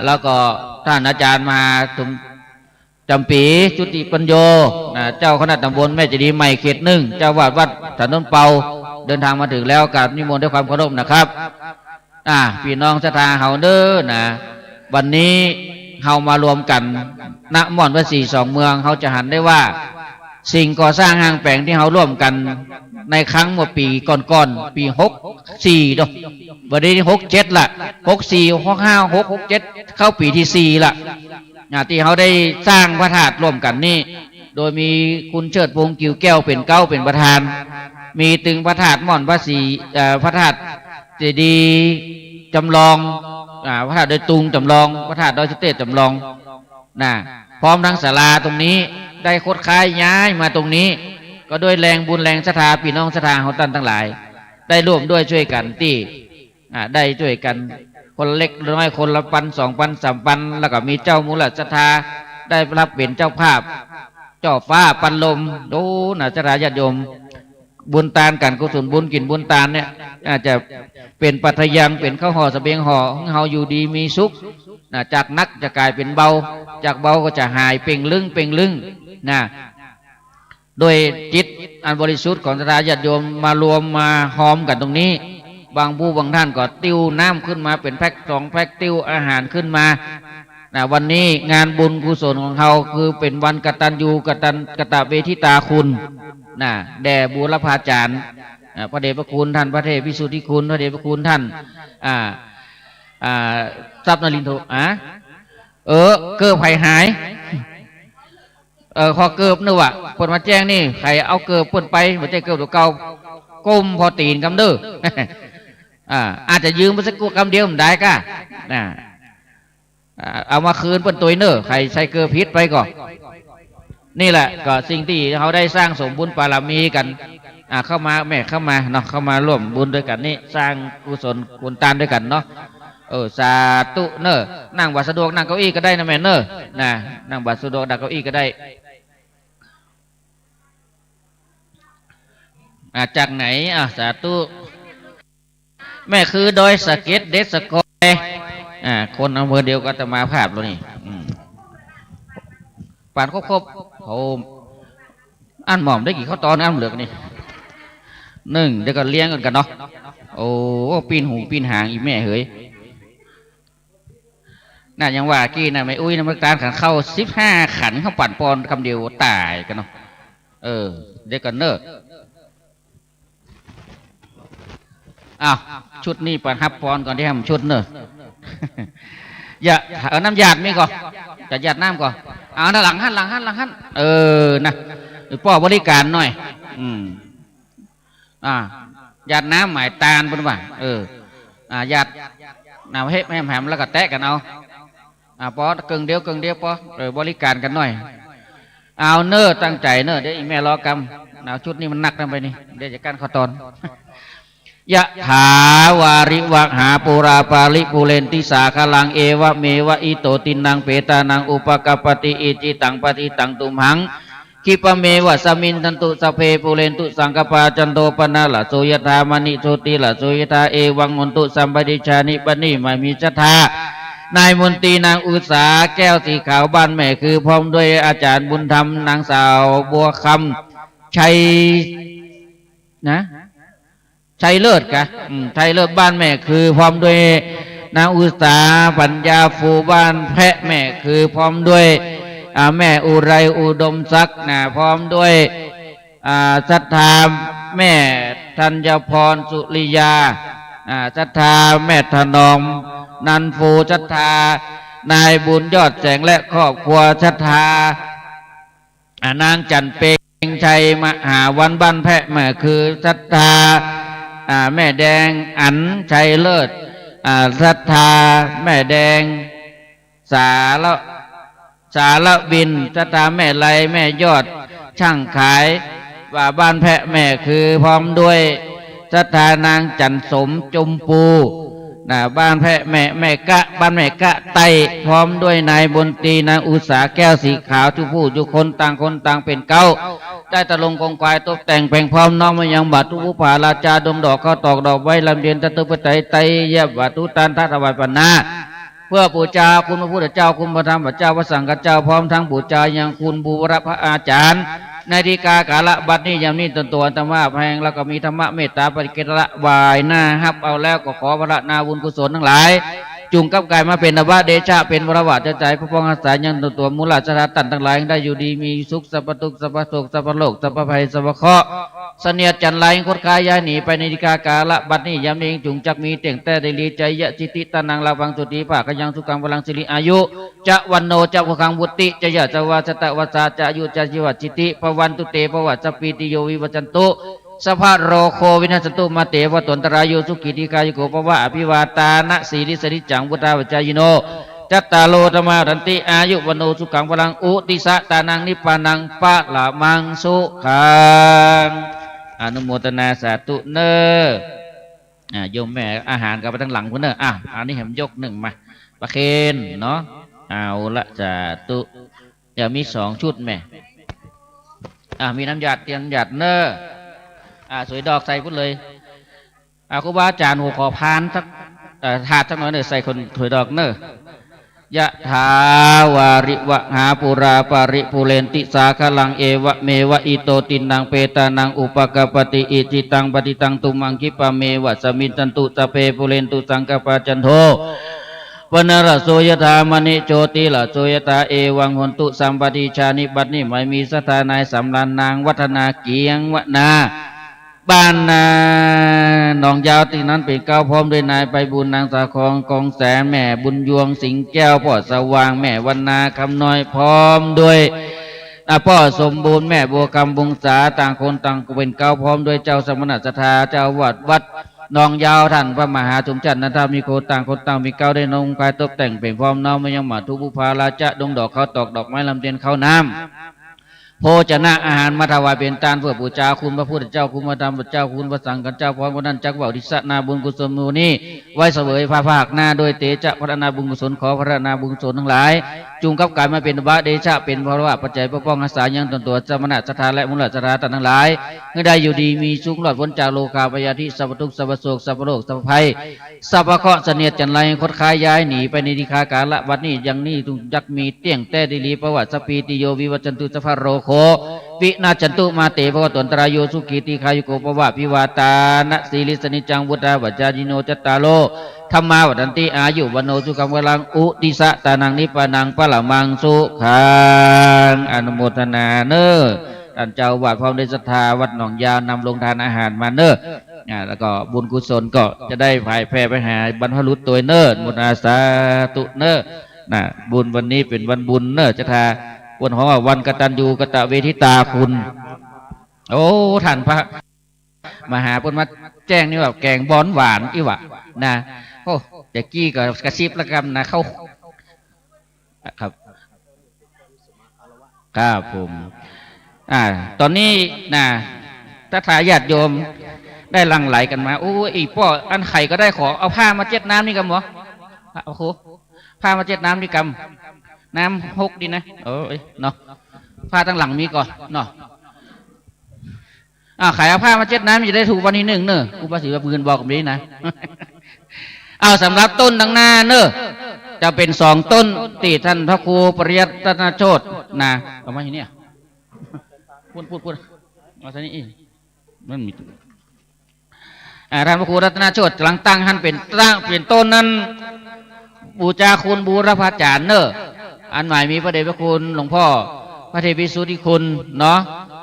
แล้วก็ท่านอาจารย์มาถึงจำปีจุติปัญโยเจ้าคณะตำบลแม่เจดีย์ใหม่เขต1เจ้าวาดวัดถนนเปาเดินทางมาถึงแล้วกราบนิมนต์ด้วยความเคารพนะครับพี่น้องศรัทธาเฮาเด้อวันนี้เฮามารวมกันณม่อนวัด4 เมืองเขาจะหันได้ว่าสิ่งก่อสร้างห้างแปลงที่เฮาร่วมกันในครั้งเมื่อปีก่อนๆปี64ดอกวันนี้67ละ64 65 67เข้าปีที่4ละที่เขาได้สร้างพระธาตุร่วมกันนี่โดยมีคุณเชิดพงษ์กิ่วแก้วเป็นเป็นประธานมีตึงพระธาตุม่อนวัดพระธาตุเจดีย์จำลองพระธาตุดอยตุงจำลองพระธาตุดอยสุเทพจำลองพร้อมทั้งศาลาตรงนี้ได้คดคายย้ายมาตรงนี้ก็ด้วยแรงบุญแรงศรัทธาพี่น้องศรัทธาของท่านทั้งหลายได้ร่วมด้วยช่วยกันที่ได้ช่วยกันคนเล็กน้อยคนละ1,000 2,000 3,000แล้วก็มีเจ้ามูลศรัทธาได้รับเป็นเจ้าภาพเจ้าฟ้าปันลมศรัทธาญาติโยมบุญตานกันกุศลบุญกินบุญตานเนี่ยอาจจะเป็นปัทยังเป็นข้าวห่อเสบียงห่อเฮาอยู่ดีมีสุขจากนักจะกลายเป็นเบาจากเบาก็จะหายเป่งลึงโดยจิตอันบริสุทธิ์ของศรัทธาญาติโยมมารวมมาหอมกันตรงนี้บางผู้บางท่านก็ติ้วน้ำขึ้นมาเป็นแพ็ค2 แพ็คติ้วอาหารขึ้นมาวันนี้งานบุญกุศลของเขาคือเป็นวันกตัญญูกตเวทิตาคุณแด่บูรพาจารย์พระเดชพระคุณท่านพระเทพวิสุทธิคุณพระเดชพระคุณท่านทรัพย์นรินทร์เกิบไผ่หายขอเกิบนึกว่าเปิดมาแจ้งนี่ใครเอาเกิบเปิดไปหัวใจเกิบตัวเก่าก้มพอตีนกำเด้ออาจจะยืมมาสักกูกำเดียวมันได้ก่ะเอามาคืนเปิดตัวเนอใครใส่เกิบพิษไปก่อนนี่แหละก็สิ่งที่เขาได้สร้างสมบุญปารมีกันเข้ามาแม่เข้ามาเนาะเข้ามาร่วมบุญด้วยกันนี่สร้างกุศลกุศลทานด้วยกันเนาะสาธุเนอนั่งบัดสะดวกนั่งเก้าอี้ก็ได้นะแม่เนอนั่งบัดสะดวกนั่งเก้าอี้ก็ได้ จากไหนสาธุแม่คือดอยสะเก็ดเด็ดสกอยคนอำเภอเดียวก็จะมาภาพแล้วนี่ป่านครบเขาอันหม่อมได้กี่ข้าวตอนอันเหลือกนี่เดี๋ยวก็เลี้ยงกันเนาะโอ้ปีนหูปีนหางอีแม่เฮ้ยน่ายังว่ากี้น่ะไม่อุ้ยน้ำมันตาลขันเข้า15 ขันเข้าปั่นปอนคำเดียวตายกันเนาะเดี๋ยวกันเนอะชุดนี้ปั่นฮับปอนก่อนที่ทำชุดเนอะอย่าเอาน้ำหยาดมีก่อนจะหยาดน้ำก่อนเอาหลังหันนะป้อบริการหน่อยหยาดน้ำหมายตาลบนว่าหยาดน้ำเฮ็ดแหมแล้วก็แตะกันเอาปอเกิงเดียวปอบริการกันหน่อยเอาเนอตั้งใจเนอเดี๋ยวอีแม่รอกำเอาชุดนี้มันหนักลงไปนี่เดี๋ยวจะกันข้อตอนยะถาวาริวหาปุราปาลิปุเรนติสาคลังเอวะเมวะอิโตตินังเปตานังอุปกปติอิจิตังปฏิตังตุมหังคิปเมวะสมินทันตุสเพปุเรนตุสังกปาจันโตปนาละโสยธามณิโสติละโสยธาเอวังมนตุสัมปติชานิปนิไม่มีจัตตานายมนตรีนางอุษาแก้วสีขาวบ้านแม่คือพร้อมด้วยอาจารย์บุญธรรมนางสาวบัวคำชัยชัยเลิศชัยเลิศบ้านแม่คือพร้อมด้วยนางอุษาปัญญาฟูบ้านแพะแม่คือพร้อมด้วยแม่อุไรอุดมศักดิ์พร้อมด้วยศรัทธาแม่ธัญพรสุริยาศรัทธาแม่ถนอมนันฟูศรัทธานายบุญยอดแสงและครอบครัวศรัทธานางจันเปงชัยมหาวันบ้านแพะแม่คือศรัทธาแม่แดงอันชัยเลิศศรัทธาแม่แดงสารบินศรัทธาแม่ไลแม่ยอดช่างขายว่าบ้านแพะแม่คือพร้อมด้วยศรัทธานางจันสมจมปูบ้านแพะแม่กะบ้านแม่กะไตพร้อมด้วยนายบนตรีนางอุษาแก้วสีขาวทุกผู้ทุกคนต่างเป็นเก้าได้ตะลงกองควายตกแต่งแผงพร้อมน้องมายังบาตุผู้ผาราชาดมดอกข้าวตอกดอกไว้ลำเดียนตะตุปไตไตเย็บบาตุตันทัตวายปนาเพื่อบูชาคุณพระพุทธเจ้าคุณพระธรรมพระเจ้าพระสังฆเจ้าพร้อมทั้งบูชายังคุณบูรพระอาจารย์ในดีกากาละบัดนี้ยามนี้ตัวธรรมะแพงแล้วก็มีธรรมะเมตตาปริเกตละวายหน้าฮับเอาแล้วก็ขอพระนาบุญกุศลทั้งหลายจุงกับกายมาเป็นนวะเดชะเป็นวรวะใจพระพองอาศัยยังตัวมูลราชาตันทั้งหลายได้อยู่ดีมีสุขสัพพทุกสัพพโศกสัพพโลกสัพพภัยสัพพเคราะห์เสนียดจันไรคดกายย้ายหนีไปในดีกากาละบัดนี้ยามนี้จุงจักมีเต่งแต่ได้ลีใจยะจิติตานังลาวังสุติภาคยังสุขังพลังสิริอายุจะวันโนจะภูคังบุติจะยะจะวาสตะวาสาจะอายุจะชีวจิติภวันตุเตภวะสปีติโยวิวัจันตุสภาโรโควินาศตุมาเตวะตนตรายุสุกิติกายโกภวะอภิวาตานะสีริสริจังวุฒาวัจายโนจัตตาโลธรรมารันติอายุวโนสุขังพลังอุติสะตานังนิพพานังปะละมังสุขังอนุโมทนาสาธุเนอโยมแม่อาหารกับไปทั้งหลังคุณเนออันนี้เห็นยกหนึ่งมาประเคนเนาะเอาละสาธุอย่ามี2 ชุดแม่มีน้ำหยาดเตียนหยาดเนอสวยดอกใส่พุ่นเลยครูบาอาจารย์หัวขอพานสักถาดสักหน่อยเนี่ยใส่คนสวยดอกเนอยะถาวาริวหาปุราปาริปุเรนติสาคลังเอวะเมวะอิโตตินังเปตานังอุปกปติอิจิตังปฏิตังตุมังคิปะเมวะสมินตันตุสเพปุเรนตุสังกปาจันโทปนรโสยธามณิโจติละโสยตาเอวังหนตุสัมปติชานิบัดนี้ไม่มีสถานายสำรานนางวัฒนาเกียงวนาบ้านนาหนองยาวที่นั้นเป็นเก้าพร้อมด้วยนายไปบุญนางสาคองกองแสนแม่บุญยวงสิงแก้วพ่อสว่างแม่วันนาคำน้อยพร้อมด้วยพ่อสมบูรณ์แม่บัวคำบุงษาต่างคนต่างเป็นเก้าพร้อมด้วยเจ้าสมณสัทธาเจ้าวัดหนองยาวท่านพระมหาสมจันทร์นันทามีโคต่างคนต่างมีเก้าได้นงกายตกแต่งเป็นพร้อมน้อมมายังหมาทุบุพาราจะดงดอกเขาตอกดอกไม้ลำเตียนเข้าน้ำโภชนะอาหารมาถวายเป็นทานเพื่อบูชาคุณพระพุทธเจ้าคุณพระธรรมพระเจ้าคุณพระสังฆเจ้าพร้อมกันนั้นจักว่าดิสนาบุญกุศลมูนี้ไว้เสวยพระภาคหน้าโดยเตจะพัฒนาบุญกุศลขอพัฒนาบุญกุศลทั้งหลาย จุงกับกายมาเป็นบะเดชะเป็นเพราะว่าปัจจัยปกป้องรักษายังตนตัวสมณะศรัทธาและมุลศรัทธาทั้งหลายเมื่อได้อยู่ดีมีสุขหลอดพ้นจากโลกาพยาธิสัพพทุกข์สัพพโศกสัพพโรคสัพพภัยสัพพเคราะห์เสนียดจันไรคดคายย้ายหนีไปในดิคากาละบัดนี้ยังนี้ตุยักมีเตี้ยงแต่ดิลีประวัติสปีติโยวิวัจันตุสัพพโรโควินาจันตุมาเตภวตนตรายโยสุขีติคายุโกปวะพิวาตานะสีลิสนิจังวุตาวัจจาจิโนจตตาโลธรรมาวัฏติอายุวันโนสุขังวลังอุติสะตานังนิปานังปะละมังสุขังอนุโมทนาเนอท่านเจ้าวาดพร้อมด้วยศรัทธาวัดหนองยาวนำลงทานอาหารมาเนอแล้วก็บุญกุศลก็จะได้ผ่ายแผ่ไปหาบรรพบุรุษตัวเนอมุนาสาตุเนอบุญวันนี้เป็นวันบุญเนอจะทาวันของวันกตัญญูกตเวทิตาคุณโอ้ท่านพระมหาปุณมาแจ้งนี่แบบแกงบอนหวานอีวะนะโอ้เด็กกี้ก็กระซิบละกันนะเข้าครับครับผมตอนนี้นะถ้าทายาทโยมได้ลังไหลกันมาโอ้อีป้ออันไข่ก็ได้ขอเอาผ้ามาเจ็ดน้ำนี่กันหรอโอ้โหผ้ามาเจ็ดน้ำนี่กำน้ำหกดีนะเนาะผ้าตั้งหลังมีก่อนเนาะขายเอาผ้ามาเจ็ดน้ำจะได้ถูกวันที่หนึ่งเนอะกูภาษีว่าปืนบอกกับนี้นะเอาสำหรับต้นดังหน้าเนอะจะเป็นสองต้นตีท่านพระครูปริยัตนาโชตินะเอามาอย่างนี้พูดมาซะนี่มันมีท่านพระครูรัตนาโชติกำลังตั้งท่านเป็นต้นนั้นบูชาคุณบูรพาจารย์เนอะอันหมายมีพระเดชพระคุณหลวงพ่อพระเทพิสุทธิคุณเนาะ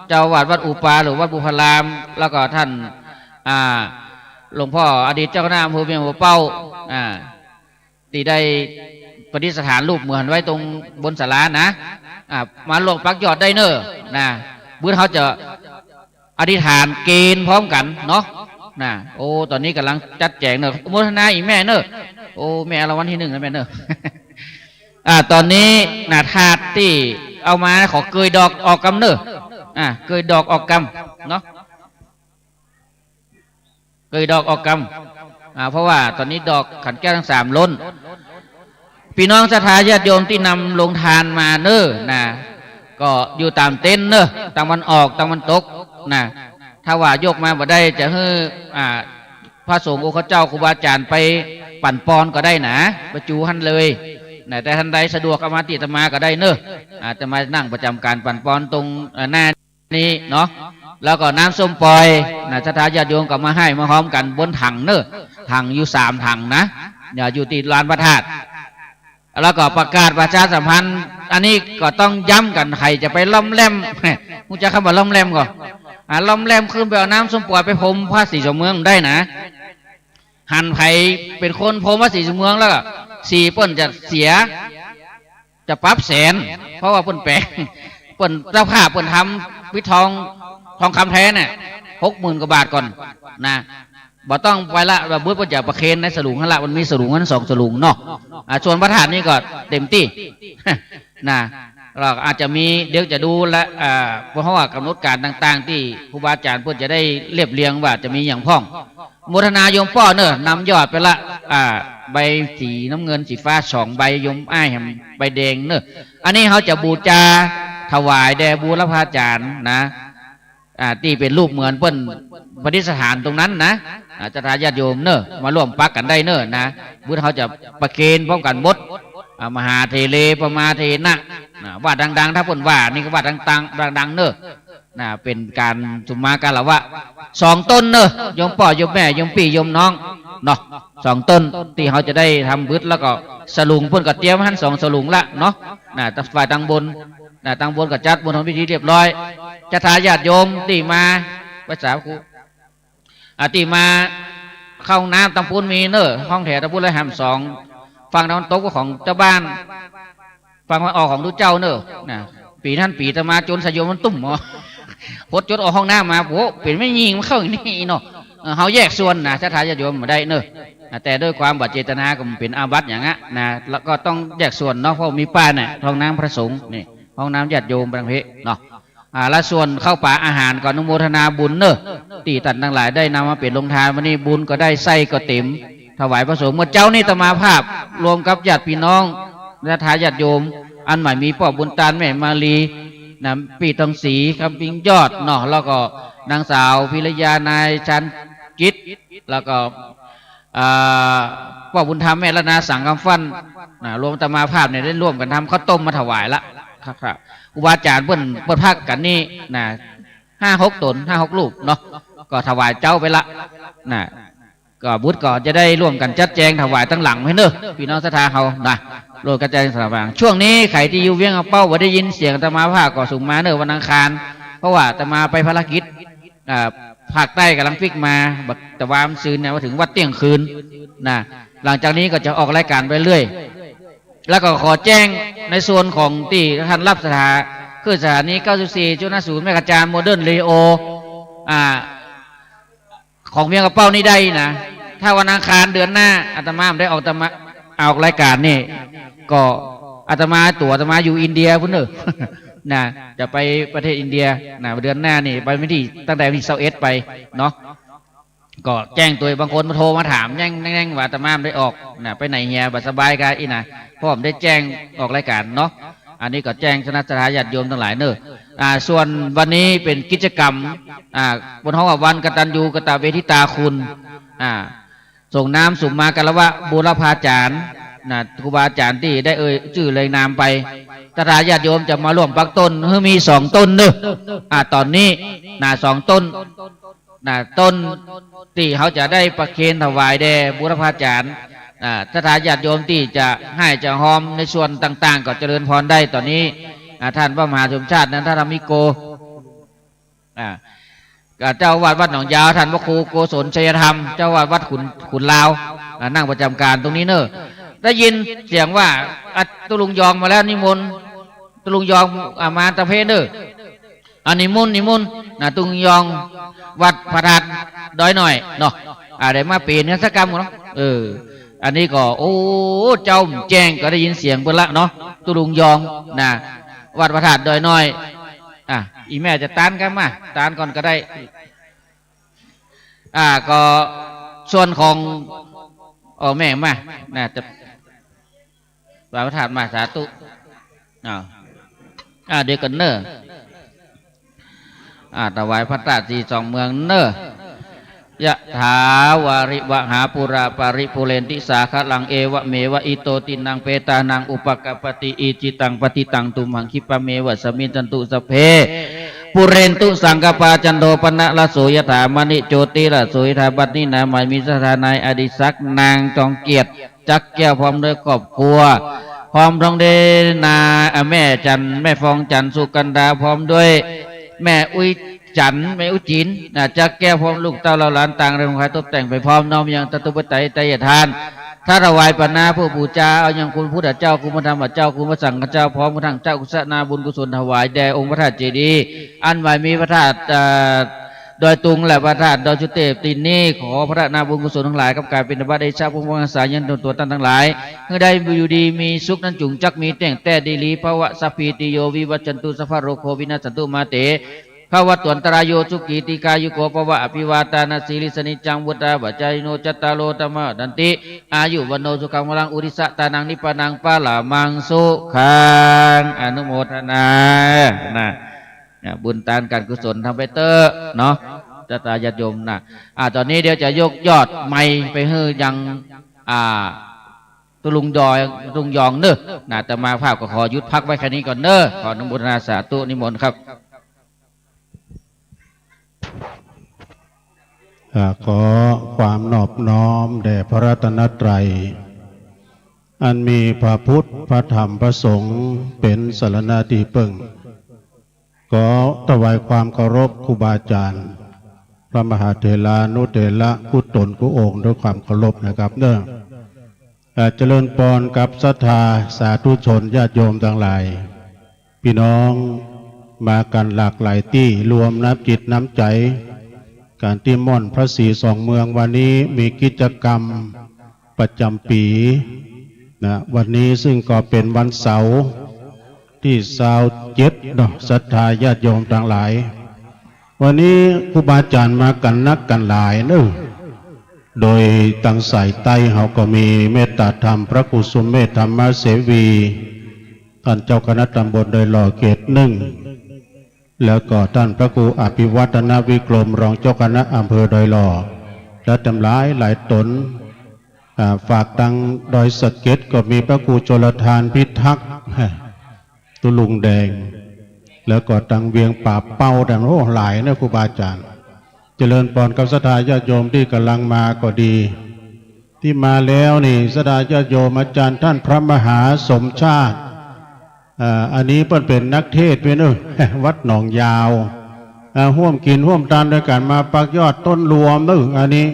เจ้าวาดวัดอุปาหรือวัดบุพารามแล้วก็ท่านหลวงพ่ออดีตเจ้าคณะอำเภอเมียงหัวเป้าที่ได้ประดิษฐานรูปเหมือนไว้ตรงบนศาลานะมาลงปักยอดได้เนอะนะเมื่อเขาจะอธิษฐานเกณฑ์พร้อมกันเนาะนะโอ้ตอนนี้กำลังจัดแจงเนอะโมทนาอีแม่เนอะโอ้แม่รางวัลที่หนึ่งนะแม่เนอะตอนนี้ถาดที่เอามาขอเกยดอกออกกำเนอะเกยดอกออกกำเนาะเกยดอกออกกำเพราะว่าตอนนี้ดอกขันแก้วทั้ง3ล้นพี่น้องศรัทธาญาติโยมที่นำลงทานมาเนอะนะก็อยู่ตามเต็นท์เนอะตามวันออกตามวันตกนะถ้าว่ายกมาบ่ได้จะให้พระสงฆ์องค์เจ้าครูบาอาจารย์ไปปั่นปอนก็ได้นะประจูหันเลยแต่ท่านใดสะดวกเอามาติดมาก็ได้เนอะจะมานั่งประจำการปั่นปอนตรงหน้านี้เนาะแล้วก็น้ำส้มปล่อยศรัทธาญาติโยมก็มาให้มาพร้อมกันบนถังเนอะถังอยู่3 ถังนะอยู่ติดลานพระธาตุแล้วก็ประกาศประชาสัมพันธ์อันนี้ก็ต้องย้ำกันใครจะไปล่อมแหลมกูจะคำว่าล่อมแหลมก่อนล่อมแหลมขึ้นไปเอาน้ำส้มปล่อยไปพรมพระศรีสมเมืองได้นะหันไผ่เป็นคนพรมพระศรีสมเมืองแล้วก็4 เปิ้นจะเสียจะปรับ100,000เพราะว่าเปิ้นแปลงเปิ้นเจ้าภาพเปิ้นทำวิทองคำแท้เนี่ย60,000 กว่าบาทก่อนนะบ่ต้องไปละแบบบุญปัจจัยประเคนในสลุงละมันมีสลุงนั้น2 สลุงเนาะส่วนพระธาตุนี่ก็เต็มที่นะเราอาจจะมีเดี๋ยวจะดูและเพราะว่ากำหนดการต่างๆที่ครูบาอาจารย์เพื่อจะได้เรียบเรียงว่าจะมีอย่างพ่องโมทนาโยมป้อเนอะนำยอดไปละใบสีน้ำเงินสีฟ้า2 ใบโยมอ้ายใบแดงเนอะอันนี้เขาจะบูชาถวายแด่บูรพาจารย์นะที่เป็นรูปเหมือนเปิ้นประดิษฐานตรงนั้นนะจะทายาติโยมเนอะมาร่วมปักกันได้เนอะนะบุญเขาจะประเคนพร้อมกันหมดมหาเทเลปมาเทนะว่าดังๆถ้าเปิ้นว่านี่ก็ว่าดังๆเนอะเป็นการสุมาการละวะ2 ต้นเนอะโยมพ่อโยมแม่โยมพี่โยมน้องเนาะ2 ต้นที่เขาจะได้ทำบุญแล้วก็สลุงเปิ้นก็เตรียมหัน2 สลุงละเนาะฝ่ายตั้งบนก็จัดบนทำพิธีเรียบร้อยจะทายาติโยมตีมาภาษาครูตีมาเข้าน้ำตำปูนมีเนอะห้องแถวตำปูนเลยหำ2ฝั่งตะวันตกก็ของเจ้าบ้านฝั่งตะวันออกของทุกเจ้าเนอะปีท่านปีตะมาจนสยมมันตุ่มหมอพดจดออกห้องน้ำมาโว้เป็นไม่ยิงมันเข้าอย่างนี้เนาะเขาแยกส่วนนะจะทายาติโยมมาได้เนอะแต่ด้วยความบาดเจตนาก็เป็นอาบัติอย่างนั้นนะแล้วก็ต้องแยกส่วนเนาะเพราะมีป้าเนี่ยห้องน้ำพระสงฆ์นี่ห้องน้ำญาติโยมบางเพเนาะและส่วนเข้าป่าอาหารก็อนุโมทนาบุญเนอะตีตันทั้งหลายได้นำมาเป็นลงทานวันนี้บุญก็ได้ไส้ก็เต็มถวายพระสงฆ์เมื่อเจ้านี่ตมาภาพรวมกับญาติพี่น้องและทายาติโยม อันใหม่มีพ่อบุญตาลแม่มาลีนะปีทองศรีคำปิงยอดเนาะแล้วก็นางสาวพิรยานายชันกิจแล้วก็พ่อบุญธรรมแม่ละนาสังคำฟันนะรวมตมาภาพเนี่ยได้ร่วมกันทำข้าวต้มมาถวายละครับอุบาจารย์เปิ้นพักกันนี่นะ5-6 ตน5-6 ลูกเนาะก็ถวายเจ้าไปละนะก็บุตรก็จะได้ร่วมกันจัดแจงถวายตั้งหลังให้เนอะพี่น้องศรัทธาเขานะโลกกระจายสารบางช่วงนี้ใครที่อยู่เวียงเอาเป้าว่าได้ยินเสียงตมาภาคก็ส่งมาเนอะวันอังคารเพราะว่าตมาไปภารกิจภาคใต้กำลังฟิกมาบักตะวามซืนเนี่ยมาถึงวัดเตี้ยงคืนนะหลังจากนี้ก็จะออกรายการไปเรื่อยแล้วก็ขอแจ้งในส่วนของที่ท่านรับสถาคือสถานี94.0แม่กระจานโมเดิร์นเรโอของเวียงกระเป้านี่ได้นะถ้าวันอังคารเดือนหน้าอาตมาได้ออกรายการนี่ก็อาตมาอยู่อินเดียพุ่นเนอะนะจะไปประเทศอินเดียนะเดือนหน้านี่ไปไม่ที่ตั้งแต่วันที่21ไปเนาะก็แจ้งตัวบางคนมาโทรมาถามแย่งว่าอาตมาได้ออกนะไปไหนเฮียบัดสบายกันอีนะพ่อผมได้แจ้งออกรายการเนาะอันนี้ก็แจ้งคณะสัตยาญาติโยมทั้งหลายเนอะส่วนวันนี้เป็นกิจกรรมบนห้องวันกตัญญูกตเวทิตาคุณส่งน้ำสุ่มมากละวะบูรพาจารย์ครูบาอาจารย์ที่ได้ชื่อเลยนามไปสัตยาญาติโยมจะมาร่วมปักต้นมี2 ต้นเนอะตอนนี้2 ต้นต้นที่เขาจะได้ประเคนถวายแด่บูรพาจารย์สัตยาญาติโยมที่จะให้จะหอมในส่วนต่างๆก็เจริญพรได้ตอนนี้ท่านพระมหาสมชาตินั้นท่านธรรมิโกเจ้าวัดหนองยาวท่านพระครูโกศลชัยธรรมเจ้าวัดขุนลาวนั่งประจำการตรงนี้เนอะได้ยินเสียงว่าตุลุงยองมาแล้วนิมนต์ตุลุงยองมาตะเพเนอะนิมนต์ตุลุงยองวัดพระธาตุดอยหน่อยเนาะได้มาเปลี่ยนเนื้อสักกรรมเนาะอันนี้ก็โอ้เจ้าแจ้งก็ได้ยินเสียงเบิ่งละเนาะตุลุงยองวัดพระธาตุดอยน้อยอีแม่จะตานกันมาตานก่อนก็ได้ก็ส่วนของแม่มาจะวัดพระธาตุมาสาธุเดี๋ยวกันเนอะถวายพระธาตุที่2 เมืองเนอะยะถาวาริวหาปุราปาริปุเรนติสาคะลังเอวะเมวะอิโตตินังเปตานังอุปกปติอิจิตังปฏิตังตุมหังคิปะเมวะสมิจันตุสเพปุเรนตุสังกปาจันโทปนะละโสยถามณิโจติละโสยถาบัดนี้นะหมายมีสถานายอดิศักนางจองเกียรติจักแก้วพร้อมด้วยครอบครัวพร้อมทั้งเดนาแม่จันแม่ฟองจันสุกันดาพร้อมด้วยแม่อุ้ยจันแม่อุจินจักแก้วพร้อมลูกเต้าเราหลานต่างเรื่องขายตกแต่งไปพร้อมน้อมยังตตุปไตยไตยทานถ้าถวายปัญนาผู้บูชาเอาอย่างคุณพุทธเจ้าคุณพระธรรมเจ้าคุณพระสังฆเจ้าพร้อมทั้งเจ้ากุศลนาบุญกุศลถวายแด่องค์พระธาตุเจดีย์อันหมายมีพระธาตุดอยตุงและพระธาตุดอยชุเทพตินนี้ขอพระนาบุญกุศลทั้งหลายกับการเป็นบัตรได้ชาพระมงคลสายันตัวตั้งทั้งหลายเมื่อได้อยู่ดีมีสุขนั้นจุงจักมีแต่งแต่ดีลีภวะสัพพิติโยวิวัจจันตุสัพพะโรโควินาศสันตุมาเตภวตวันตรายโยสุขีติกายุโกภวะอภิวาตานาสีลิสนิจังวุตาบัจจายโนจัตตาโลธรรมะดันติอายุวันโนสุขังวลังอุริสะตานังนิพพานังปะละมังสุขังอนุโมทนาบุญทานการกุศลทำไปเตอเนาะจะตาญาติโยมตอนนี้เดี๋ยวจะยกยอดไม้ไปให้ยังตุลุงยองเนอะแต่มาภาพก็ขอยุดพักไว้แค่นี้ก่อนเนอะขออนุโมทนาสาธุนิมนต์ครับขอความนอบน้อมแด่พระรัตนตรัยอันมีพระพุทธพระธรรมพระสงฆ์เป็นสรณะที่พึ่งขอถวายความเคารพครูบาอาจารย์พระมหาเถรานุเถระผู้ตนผู้องค์ด้วยความเคารพนะครับเนอะเจริญพรกับศรัทธาสาธุชนญาติโยมทั้งหลายพี่น้องมากันหลากหลายที่รวมน้ำจิตน้ำใจการที่ม่อนพระศรี2 เมืองวันนี้มีกิจกรรมประจำปีวันนี้ซึ่งก็เป็นวันเสาร์ที่27เนาะศรัทธาญาติโยมทั้งหลายวันนี้ครูบาอาจารย์มากันนักกันหลายเนอะโดยตั้งสายใต้เขาก็มีเมตตาธรรมพระกุศลเมตธรรมเสวี ท่านเจ้าคณะตำบลโดยหล่อเขตหนึ่งแล้วก็ท่านพระครูอภิวัฒนวิกรมรองเจ้าคณะอำเภอโดยหล่อและจำหลายตนฝากตังดอยสะเก็ดก็มีพระครูโจรทานพิทักษ์ตุลุงแดงแล้วก็ตังเวียงป่าเป้าดังโอ้หลายนะครูบาอาจารย์เจริญพรกับศรัทธาญาติโยมที่กำลังมาก็ดีที่มาแล้วนี่ศรัทธาญาติโยมอาจารย์ท่านพระมหาสมชาติอันนี้เพิ่นเป็นนักเทศน์ไปเนอะวัดหนองยาวร่วมกินร่วมทานด้วยกันมาปักยอดต้นรวมเนอะอันนี้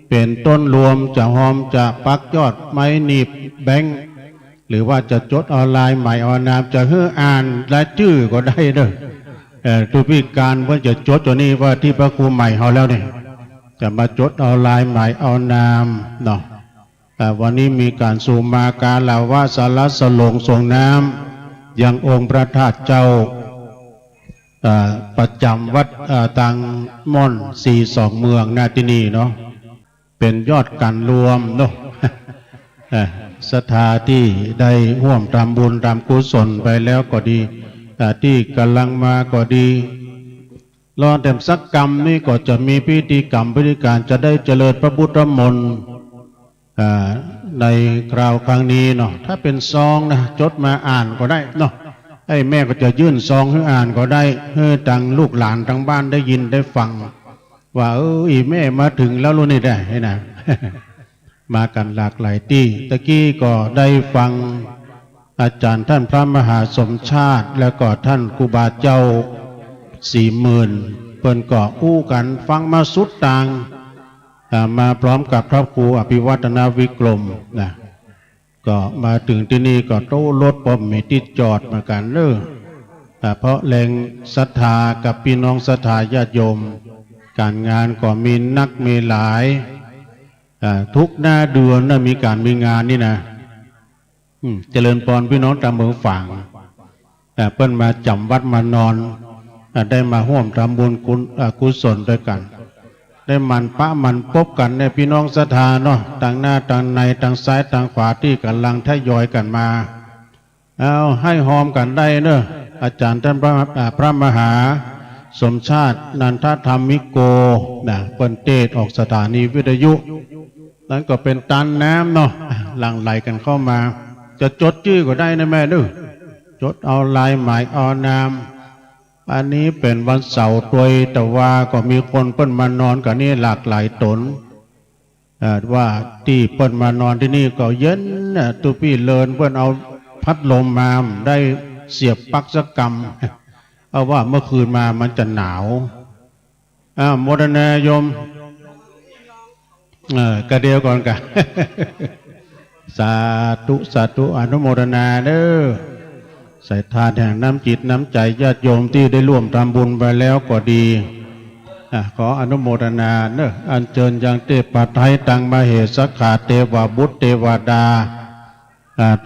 เป็นต้นรวมจะหอมจะปักยอดไม้หนีบแบงค์หรือว่าจะจดออนไลน์ใหม่ออนนามจะเฮืออ่านและชื่อก็ได้เด้อทุกพิการเพื่อจะจดตัวนี้ว่าที่พระครูใหม่เขาแล้วเนี่ยจะมาจดออนไลน์ใหม่เอานามเนาะวันนี้มีการสูมาการลาวาสารสลงส่งน้ำยังองค์พระธาตุเจ้าประจำวัดตังม่อน42เมืองนาที่นี่เนาะเป็นยอดการรวมเนาะศรัทธาที่ได้ร่วมทำบุญทำกุศลไปแล้วก็ดีที่กำลังมาก็ดีรอแต่สักกรรมนี่ก็จะมีพิธีกรรมพิธีการจะได้เจริญพระพุทธมนต์ในคราวครั้งนี้เนาะถ้าเป็นซองนะจดมาอ่านก็ได้เนาะไอ้แม่ก็จะยื่นซองให้อ่านก็ได้ให้ตังลูกหลานทางบ้านได้ยินได้ฟังว่าอีแม่มาถึงแล้วรู้นี่ได้นะ มากันหลากหลายที่ตะกี้ก็ได้ฟังอาจารย์ท่านพระมหาสมชาติแล้วก็ท่านครูบาเจ้า40,000เปิ้นก็อู้กันฟังมาสุดต่างมาพร้อมกับพระครูอภิวัฒนวิกรมนะก็มาถึงที่นี่ก็โต้รถปอมมีที่จอดมากันเนอะเพราะแรงศรัทธากับพี่น้องศรัทธาญาติโยมการงานก็มีนักมีหลายทุกหน้าเดือนนะมีการมีงานนี่นะเจริญพรพี่น้องตามเมืองฝางเปิ้นมาจำวัดมานอนได้มาร่วมทำบุญกุศลด้วยกันได้มันปะมันพบกันในพี่น้องศรัทธาเนาะต่างหน้าต่างในต่างซ้ายต่างขวาที่กำลังทยอยกันมาเอาให้หอมกันได้เนอะอาจารย์ท่านพระมหาสมชาตินันทธรรมิโกนะเปิ้นเทศออกสถานีวิทยุนั้นก็เป็นตันน้ำเนาะหลั่งไหลกันเข้ามาจะจดชื่อก็ได้นะแม่เด้อจดเอาลายหมายเอานามอันนี้เป็นวันเสาร์ตัวแต่ว่าก็มีคนเปิ้นมานอนกันนี่หลากหลายตนว่าที่เปิ้นมานอนที่นี่ก็เย็นตุพี่เลินเปิ้นเอาพัดลมมาได้เสียบปลั๊กสักกรรมเอาว่าเมื่อคืนมามันจะหนาวโมทนายมกระเดียวก่อนกัน สาธุสาธุอนุโมทนาเด้อใส่ทานแห่งน้ำจิตน้ำใจญาติโยมที่ได้ร่วมทำบุญไปแล้วก็ดีขออนุโมทนาเด้ออัญเชิญยังเทพไทยตังมเหสขาเทวบุตรเทวดา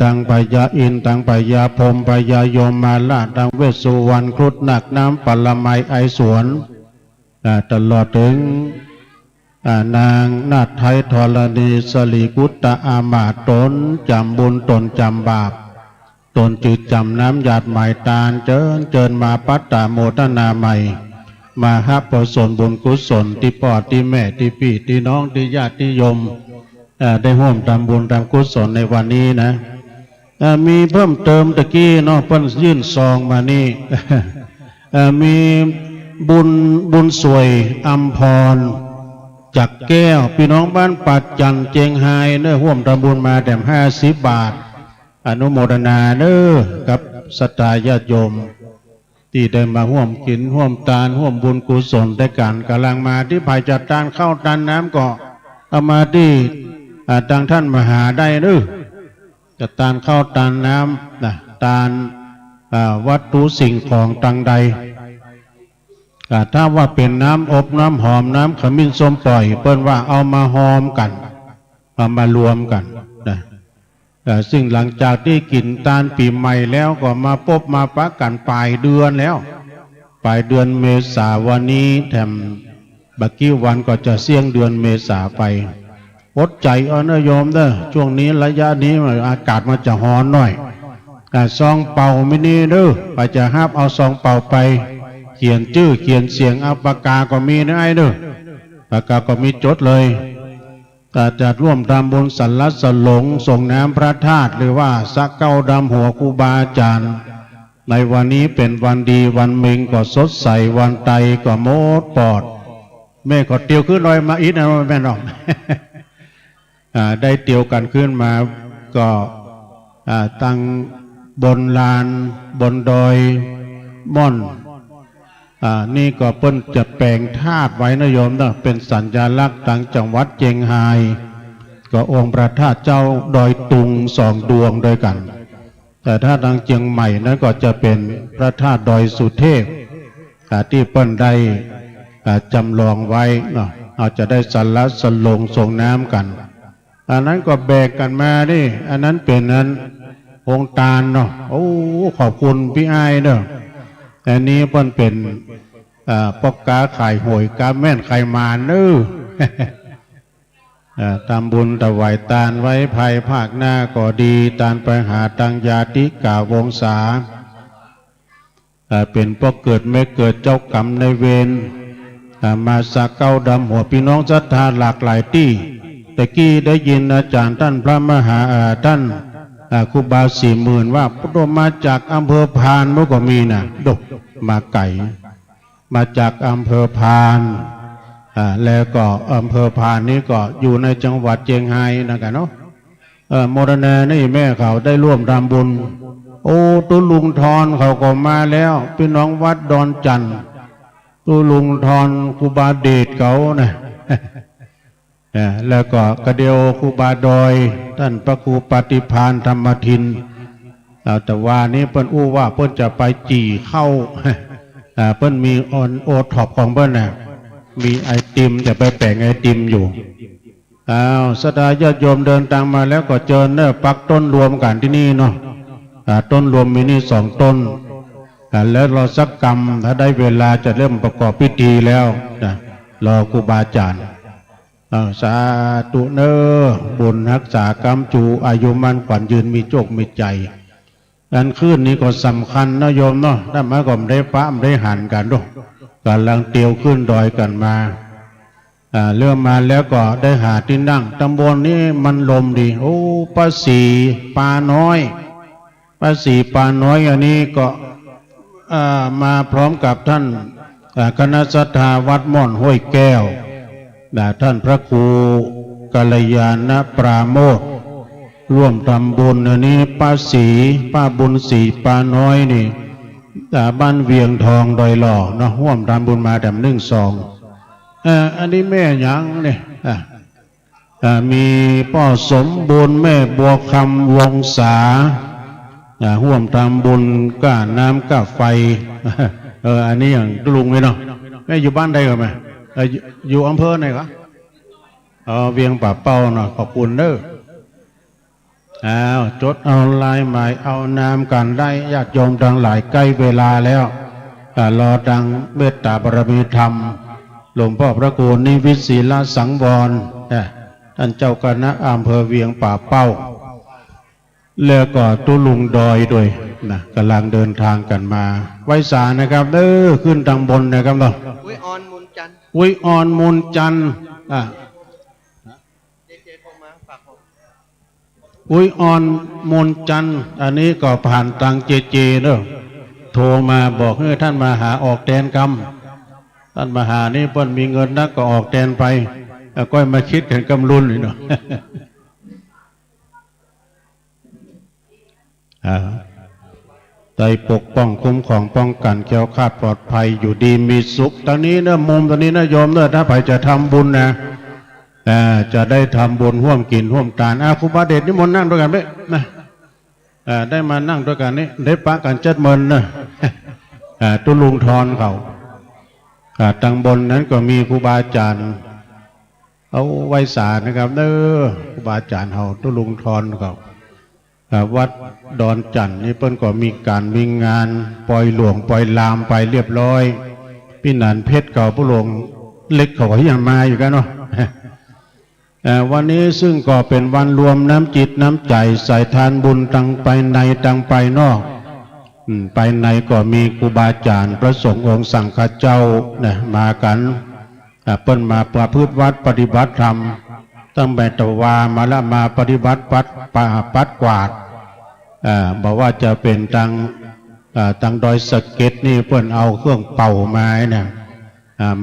ตังพญาอินตังพญาพรหมพญาโยมมาลาตังเวสสุวรรณครุฑนักน้ำปรมัยไอสวนตลอดถึงนางนาถไทยธรณีสลีกุตตะอามาตนจำบุญตนจำบาปตนจืดจำน้ำหยาดหมายตาลเจิญมาปัตตาโมทนาใหม่มาฮับประสนบุญกุศลที่ปอดที่แม่ที่พี่ที่น้องที่ญาติที่โยมได้ร่วมทำบุญทำกุศลในวันนี้นะมีเพิ่มเติมตะกี้เนาะเพิ่นยื่นซองมานี่ มีบุญสวยอัมพรจากแก้วพี่น้องบ้านปัดจันเจียงไฮ้เนื้อร่วมทำบุญมาแต่50 บาทอนุโมทนาเด้อกับศรัทธาญาติโยมที่ได้มาร่วมกินร่วมทานร่วมบุญกุศลได้กันกำลังมาที่ภายจัดทานเข้าทานน้ำก็เอามาที่ทางท่านมหาได้เด้อจัดทานเข้าทานน้ำนะทานวัตถุสิ่งของต่างใดถ้าว่าเป็นน้ำอบน้ำหอมน้ำขมิ้นส้มปล่อยเปิ้นว่าเอามาหอมกันเอามารวมกันนะซึ่งหลังจากที่กินทานปีใหม่แล้วก็มาพบมาปะกันปลายเดือนแล้วปลายเดือนเมษาวันนี้แถมบักกี้วันก็จะเสี่ยงเดือนเมษาไปอดใจเอานะโยมเด้อช่วงนี้ระยะนี้อากาศมันจะร้อนหน่อย ซองเป่าไม่นี่เด้อไปจะห้ามเอาซองเป่าไปเขียนชื่อเขียนเสียงเอาปากกาก็มีนะไอ้เด้อปากกาก็มีจดเลยจะร่วมทำบุญสันลัดสลงส่งน้ำพระธาตุหรือว่าสักเก้าดำหัวครูบาอาจารย์ในวันนี้เป็นวันดีวันเมงก็สดใสวันไตก็โมดปอดแม่ก็เตียวขึ้นลอยมาอีกนะแม่น้อง ได้เตียวกันขึ้นมาก็ตั้งบนลานบนดอยม่อนนี่ก็เปิ้นจะแปลงธาตุไว้นะโยมนะเป็นสัญลักษณ์ทางจังหวัดเจียงไฮ้ก็องค์พระธาตุเจ้าดอยตุงสองดวงด้วยกันแต่ถ้าทางเชียงใหม่นั้นก็จะเป็นพระธาตุดอยสุเทพที่เปิ้นได้จำลองไว้เนาะอาจจะได้สันลัดสลงส่งน้ำกันอันนั้นก็แบกกันมาดิอันนั้นเป็นนั้นองค์ตาลเนาะโอ้ขอบคุณพี่ไอ้เนาะอันนี้เปิ้นเป็นปอกกาไข่หวยกาแม่นไข่มาเนื้อทำบุญถวายทานไว้ภายภาคหน้าก็ดีทานไปหาตังญาติกาวงศาเป็นพวกเกิดไม่เกิดเจ้ากรรมในเวรมาสักเก้าดำหัวพี่น้องศรัทธาหลากหลายที่ตะกี้ได้ยินอาจารย์ท่านพระมหาท่านครูบา40,000ว่าพุทธมาจากอำเภอพานเมื่อก็มีนะดกมาไก่มาจากอำเภอพานแล้วก็อำเภอพานนี้ก็อยู่ในจังหวัดเชียงไฮ้นะครับเนาะโมรณะนี่แม่เขาได้ร่วมทำบุญโอ้ตุลุงทอนเขาก็มาแล้วพี่น้องวัดดอนจันทร์ตุลุงทอนครูบาเดชเขานะแล้วก็กระเดียวครูบาดอยท่านพระครูปฏิภาณธรรมทินแต่ว่านี้เปิ้นอู้ว่าเปิ้นจะไปจี่เข้าเปิ้นมีโอท็อปของเปิ้นน่ะมีไอติมจะไปแป่งไอติมอยู่สดาญาติโยมเดินทางมาแล้วก็เจอเนี่ยปักต้นรวมกันที่นี่เนาะต้นรวมมีนี่2 ต้นแล้วเราสักกรรมถ้าได้เวลาจะเริ่มประกอบพิธีแล้วรอครูบาอาจารย์สาธุเนอบุญรักษากรรมจูอายุมันขวัญยืนมีโชคมีใจอันขึ้นนี้ก็สำคัญนะโยมเนาะถ้ามาก็ไม่ได้ปะไม่ได้หันกันด้วยกำลังเตียวขึ้นดอยกันมาเรื่องมาแล้วก็ได้หาที่นั่งตำบลนี้มันลมดีโอ้ป้าสีปาน้อยป้าสีปาน้อยอันนี้ก็มาพร้อมกับท่านคณะศรัทธาวัดม่อนห้วยแก้วท่านพระครูกัลยาณปราโมทย์ร่วมทำบุญอันนี้ป้าสีป้าบุญศรีปาน้อยนี่บ้านเวียงทองดอยหล่อเนาะร่วมทำบุญมาแต่1-2อันนี้แม่ยังเนี่ยมีพ่อสมบูรณ์แม่บัวคำวงศาร่วมทำบุญก้าน้ำก้าไฟอันนี้อย่างลุงเลยเนาะแม่อยู่บ้านใดกันไหมอยู่อำเภอไหนครับเวียงป่าเป้าเนาะขอบคุณเด้อจดเอาลายหมายเอานามกันได้ญาติโยมทั้งหลายใกล้เวลาแล้วรอดังเมตตาบารมีธรรมหลวงพ่อพระครูนิวิตศีลสังวรท่านเจ้าคณะอำเภอเวียงป่าเป้าแล้วก็ตุลุงดอยด้วยนะกำลังเดินทางกันมาไว้สานะครับเด้อขึ้นทางบนนะครับเนาะอุ้ยออนมุนจันอุ้ยออนมูลจันอันนี้ก็ผ่านทางเจเด้อโทรมาบอกให้ท่านมาหาออกแทนกรรมท่านมาหานี่เพิ่นมีเงินนักก็ออกแทนไปแล้วก็มาคิดกันกำลุนนี่เนาะใจปกป้องคุ้มของป้องกันแคล้วคลาดปลอดภัยอยู่ดีมีสุขตอนนี้นะมุมตอนนี้นะโยมเนอะถ้าใครจะทำบุญนะจะได้ทำบุญร่วมกินร่วมทานครูบาเดชนิมนต์นั่งด้วยกันไหมนะได้มานั่งด้วยกันนี่ได้ปะกันจัดเมินนะตุลุงทอนเขาตังบนนั้นก็มีครูบาอาจารย์เอาไว้สานะครับเด้อครูบาอาจารย์เขาตุลุงทอนเขาวัดดอนจันทร์นี่เพิ่นก็มีการมีงานปล่อยหลวงปล่อยลามไปเรียบร้อยพี่นันเพชรเก่าผู้หลวงเล็กเขาก็ยังมาอยู่กันเนาะ วันนี้ซึ่งก็เป็นวันรวมน้ำจิตน้ำใจใส่ทานบุญตั้งไปในตั้งไปนอกไปในก็มีครูบาอาจารย์พระสงฆ์องค์สังฆเจ้าเนี่ยมากันเปิ้นมาประพฤติวัดปฏิบัติธรรมตั้งแต่ตะวามาละมาปฏิบัติปัดกวาดบอกว่าจะเป็นตังดอยสะเก็ดนี่เปิ้นเอาเครื่องเป่าไม้เนี่ย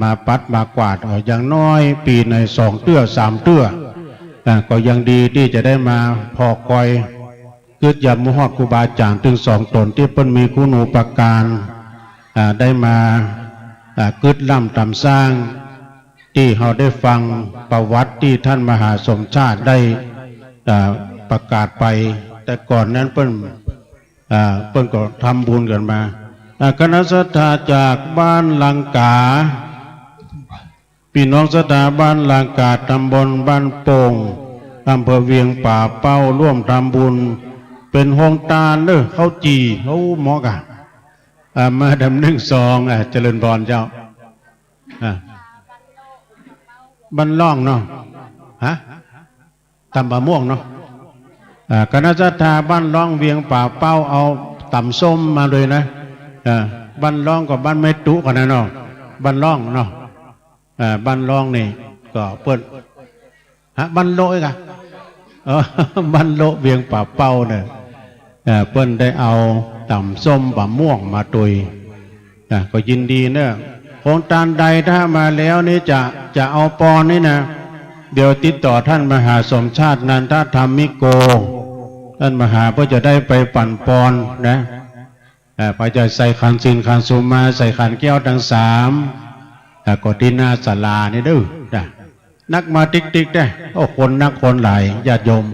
มาปัดมากวาดอย่างน้อยปีใน2 เตื้อ 3 เตื้อก็ยังดีที่จะได้มาพอคอยกึศยำมุฮอดครูบาอาจารย์ถึง2 ตนที่เปิ้นมีคุณูปการได้มากึศล่ำตำสร้างที่เราได้ฟังประวัติที่ท่านมหาสมชาติได้ประกาศไปแต่ก่อนนั้นเปิ้นก็ทำบุญกันมาคณะศรัทธาจากบ้านลังกาพี่น้องศรัทธาบ้านลังกาตำบลบ้านโป่งอำเภอเวียงป่าเป้าร่วมทำบุญเป็นโฮงตาลเขาจีเขาหมอกะมาดำ1 ซองเจริญพรเจ้าบ้านล่องเนาะตำบะม่วงเนาะคณะศรัทธาบ้านล่องเวียงป่าเป้าเอาตำส้มมาเลยนะบ้านล่องกับบ้านไม้ตุกันนะเนาะบ้านล่องเนาะบ้านล่องนี่ก็เปิดบ้านโลอีกบ้านโลเวียงป่าเป้าเนี่ยเปิ้นได้เอาตำส้มบะม่วงมาตุยก็ยินดีเนอะโครงการใดถ้ามาแล้วนี่จะเอาปอนนี่นะเดี๋ยวติดต่อท่านมหาสมชาตินันทธรรมิโกท่านมหาเพื่อจะได้ไปปั่นปอนนะไปจะใส่ขันสินขันสุมาใส่ขันแก้วทั้ง3ก็ที่หน้าศาลานี่ดื้อนักมาติ๊กได้โอ้คนนักคนหลายญาติโยม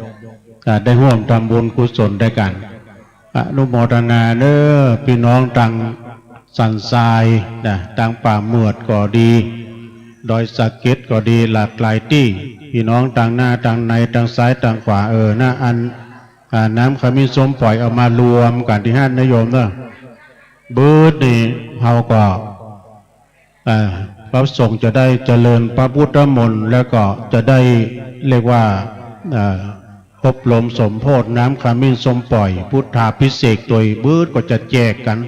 ได้ร่วมทำบุญกุศลด้วยกันอนุโมทนาเด้อพี่น้องตังสันทรายตังป่าเมือดก็ดีดอยสะเก็ดก็ดีหลากหลายที่พี่น้องตังหน้าตังในตังซ้ายตังขวาหน้าอันน้ำขมิ้นส้มปล่อยเอามารวมกันที่5นโยมเนอะเบิดนี่เขาก็พระสงฆ์จะได้เจริญพระพุทธมนต์แล้วก็จะได้เรียกว่าอบรมสมโภชน้ำขมิ้นส้มปล่อยพุทธาภิเษกตัวเบิดก็จะแจกกัน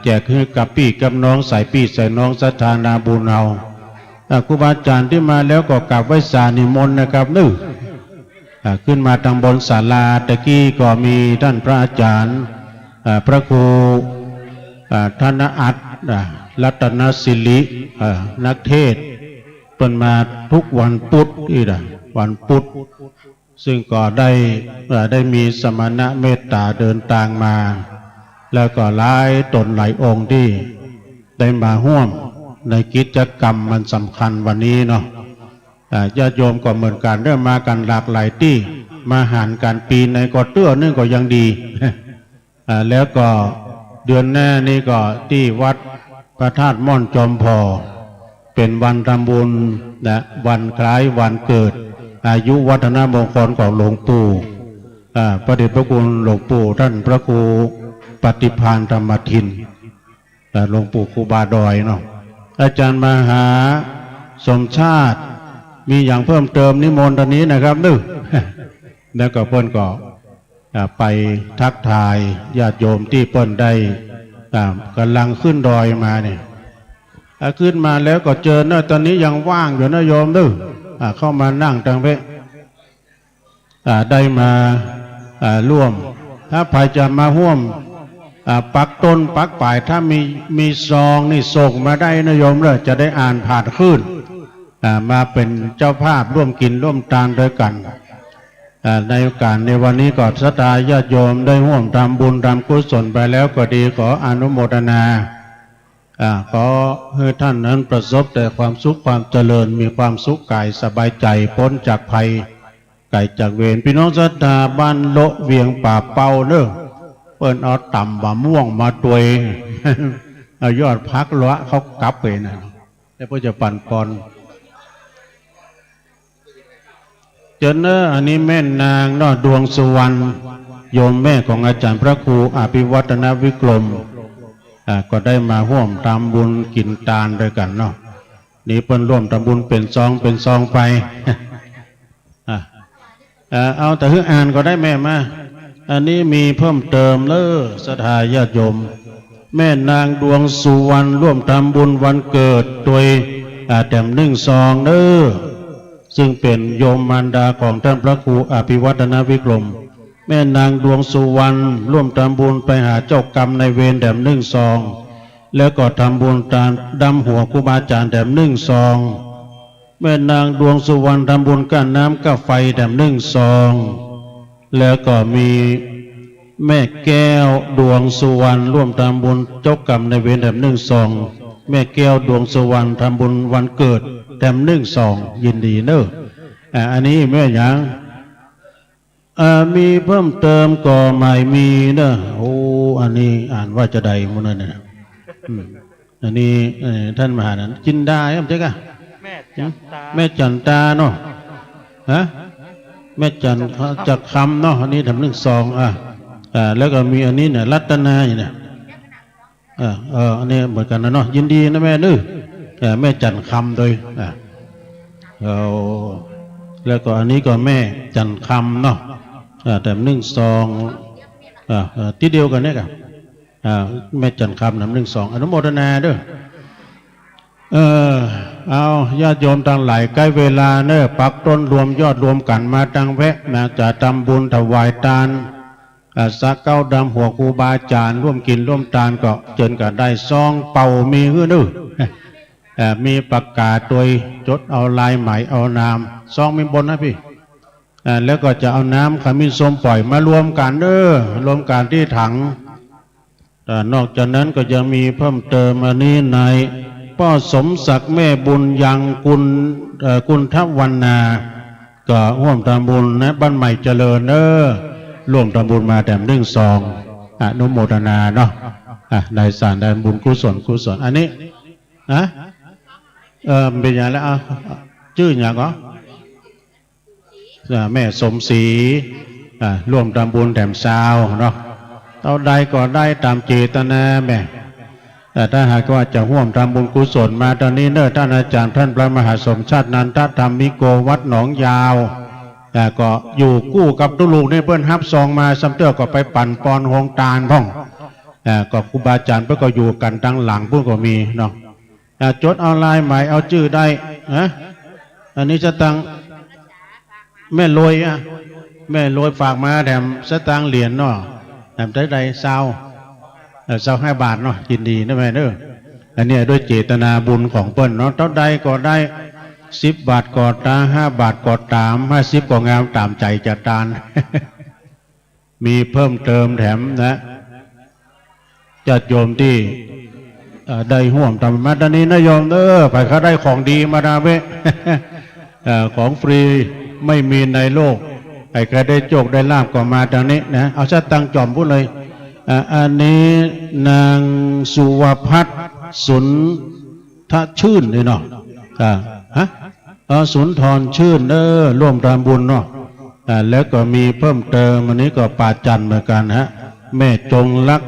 แจกให้กับพี่กับน้องใส่พี่ใส่น้องศรัทธานาบุญเอาครูบาอาจารย์ที่มาแล้วก็กราบไหว้สานิมนต์นะครับขึ้นมาทางบนศาลาตะกี้ก็มีท่านพระอาจารย์พระครูธนอัตรัตนศิรินักเทศเป็นมาทุกวันพุธวันพุธซึ่งก็ได้มีสมณะเมตตาเดินทางมาแล้วก็หลายตนหลายองค์ที่ได้มาร่วมในกิจกรรมมันสำคัญวันนี้เนาะญาติโยมก็เหมือนกันเริ่มมากันหลากหลายที่มาหารกันปีในก็เตื้อนึงก็ยังดี แล้วก็เดือนหน้านี้ก็ที่วัดพระธาตุม่อนจอมพอเป็นวันทำบุญวันคล้ายวันเกิดอายุวัฒนมงคลของหลวงปู่พระเดชพระคุณหลวงปู่ท่านพระครูปฏิภาณธรรมทินหลวงปู่ครูบาดอยเนาะอาจารย์มหาสมชาติมีอย่างเพิ่มเติมนิมนต์ตอนนี้นะครับแล้วก็เพิ่นก็ไปทักทายญาติโยมที่เพิ่นได้กำลังขึ้นดอยมาเนี่ยขึ้นมาแล้วก็เจอเนอะตอนนี้ยังว่างอยู่นะโยมเข้ามานั่งตังเวได้มาร่วมถ้าใครจะมาร่วมปักต้นปักป่ายถ้ามีซองนี่ส่งมาได้นะโยมเลยจะได้อ่านผ่านขึ้นมาเป็นเจ้าภาพร่วมกินร่วมทานด้วยกันในโอกาสในวันนี้ก็ศรัทธาญาติโยมได้ร่วมทำบุญทำกุศลไปแล้วก็ดีขออนุโมทนาขอให้ท่านนั้นประสบแต่ความสุขความเจริญมีความสุขกายสบายใจพ้นจากภัยไกลจากเวรพี่น้องศรัทธาบ้านโลเวียงป่าเป่าเด้อเปิ้นเอาต่ำบะม่วงมาตวย เอายอดพักละเขากลับไปนะแล้วก็จะปั่นปอนเจนเนออันนี้แม่นางนอดวงสุวรรณโยมแม่ของอาจารย์พระครูอภิวัฒนวิกรมก็ได้มาร่วมทำบุญกินทานด้วยกันเนาะ นี่เปิ้นร่วมทำบุญเป็นซองไป เอาแต่เพื่ออ่านก็ได้แม่มาอันนี้มีเพิ่มเติมเลยศรัทธาญาติโยมแม่นางดวงสุวรรณร่วมทำบุญวันเกิดโดยแต้ม1 ซองเด้อซึ่งเป็นโยมมารดาของท่านพระครูอภิวัฒนวิกรมแม่นางดวงสุวรรณร่วมทำบุญไปหาเจ้ากรรมในเวรแต้ม1 ซองแล้วก็ทำบุญตามดำหัวครูบาอาจารย์แต้ม1 ซองแม่นางดวงสุวรรณทำบุญก้านน้ำก้าไฟแต้ม1 ซองแล้วก็มีแม่แก้วดวงสุวรรณร่วมทำบุญเจ้ากรรมในเวรแต้ม1 ซองแม่แก้วดวงสุวรรณทำบุญวันเกิดแต้ม1 ซองยินดีเนอะอันนี้แม่ยังมีเพิ่มเติมก็ไม่มีเนอะโอ้อันนี้อ่านว่าจะใดมุนั่นนะอันนี้ท่านมหานั้นจินดาใช่ไหมจ๊ะแม่จันตาเนาะฮะแม่จันจักคำเนาะอันนี้ทำ1 ซองแล้วก็มีอันนี้เนี่ยรัตนาอย่างเนี่ยอันนี้เหมือนกันนะเนาะยินดีนะแม่ดื้อแม่จันคำโดยแล้วก็อันนี้ก็แม่จันคำเนาะแต่1 ซองที่เดียวกันเนี่ยครับแม่จันคำ1 ซองอนุโมทนาเด้อเอาญาติโยมทั้งหลายใกล้เวลาเนอะปักต้นรวมยอดรวมกันมาตั้งแวะมาจะทำบุญถวายทานสักเก้าดำหัวครูบาอาจารย์ร่วมกินร่วมทานก็เจิญก็ได้ซองเป่ามีฮื้อดื้อมีประกาศโดยจดเอาลายไหมเอานามซองมีบนนะพี่แล้วก็จะเอาน้ำขมิ้นส้มปล่อยมารวมกันเด้อรวมกันที่ถังนอกจากนั้นก็ยังมีเพิ่มเติมอันนี้ในพ่อสมศักดิ์แม่บุญยังกุลทวรรณาก็ร่วมทำบุญนะบ้านใหม่เจริญเด้อร่วมทำบุญมาแต้ม1 ซองอนุโมทนาเนาะได้สารได้บุญกุศลอันนี้เป็นอย่างแล้วชื่ออย่างก็แม่สมศรีร่วมทำบุญแต้มซาวเนาะเท่าใดก็ได้ตามเจตนาแม่แต่ถ้าหากว่าจะร่วมทำบุญกุศลมาตอนนี้เนอะท่านอาจารย์ท่านพระมหาสมชาตินันทธรรมิโกวัดหนองยาวก็อยู่กู้กับตุลูกนี่เพื่อนฮับซองมาซัมเตอร์ก็ไปปั่นปอนหงตาลพ่องก็ครูบาอาจารย์เพื่อก็อยู่กันตั้งหลังเพื่อก็มีเนาะจดเอาลายหมายเอาชื่อได้อันนี้จะตั้งแม่ลอยฝากมาแถมสตางค์เหรียญเนาะแถมได้เศร้า5 บาทเนาะยินดีนะแม่เด้ออันนี้ด้วยเจตนาบุญของเปิ้นเนาะเท่าใดก็ได้10 บาทกอดตา5 บาทกอดตาม50ก็งามตามใจจัดตาน มีเพิ่มเติมแถมนะญาติโยมที่ได้ห่วมทำมาตอนนี้นะโยมเด้อไปเขาได้ของดีมาดาเว ของฟรีไม่มีในโลกใครได้โชคได้ลาภก็มาตอนนี้นะเอาซะตั้งจอมพูดเลยอันนี้นางสุวพัฒน์สุนทชื่นเลยเนาะสุนทรชื่นร่วมทำบุญเนาะแล้วก็มีเพิ่มเติมอันนี้ก็ป่าจันเหมือนกันแม่จงรัก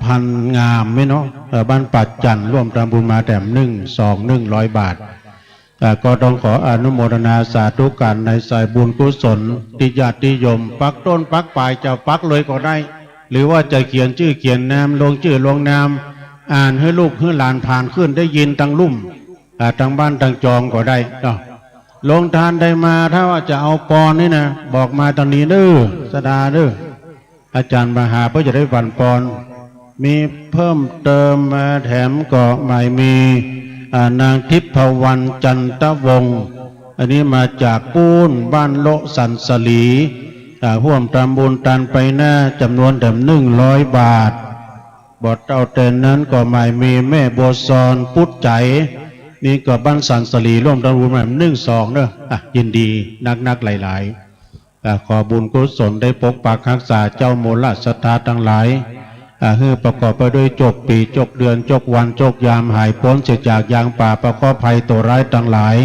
พันงามไหมเนาะบ้านป่าจันร่วมทำบุญมาแต้ม100 บาทก็ต้องขออนุโมทนาสาธุการในสายบุญกุศลที่ญาติโยมปักต้นปักปลายจะปักเลยก็ได้หรือว่าจะเขียนชื่อเขียนนามลงชื่อลงนามอ่านให้ลูกให้หลานผ่านขึ้นได้ยินตั้งลุ่มตั้งบ้านตั้งจองก็ได้เนาะลงทานได้มาถ้าว่าจะเอาปอนนี่นะบอกมาตอนนี้เด้อสดาเด้ออาจารย์มหาเพื่อจะได้ฝันปอนมีเพิ่มเติมมาแถมก็ไม่มีนางทิพวรรณจันทวงศ์อันนี้มาจากปูนบ้านโลสันสลีร่วมทำบุญทานไปหน้าจำนวนแต่100 บาทบทเอาแต่นั้นก็ไม่มีแม่โบซอนพุทธใจนี่ก็บ้านสันสลีร่วมทำบุญแบบ1 ซองเนอะยินดีนักหลายขอบุญกุศลได้ปกปักรักษาเจ้าโมลศรัทธาทั้งหลายให้ประกอบไปด้วยจกปีจกเดือนจกวันจกยามหายพ้นเสียจากยางป่าประกอบภัยตัวร้ายทั้งหลาย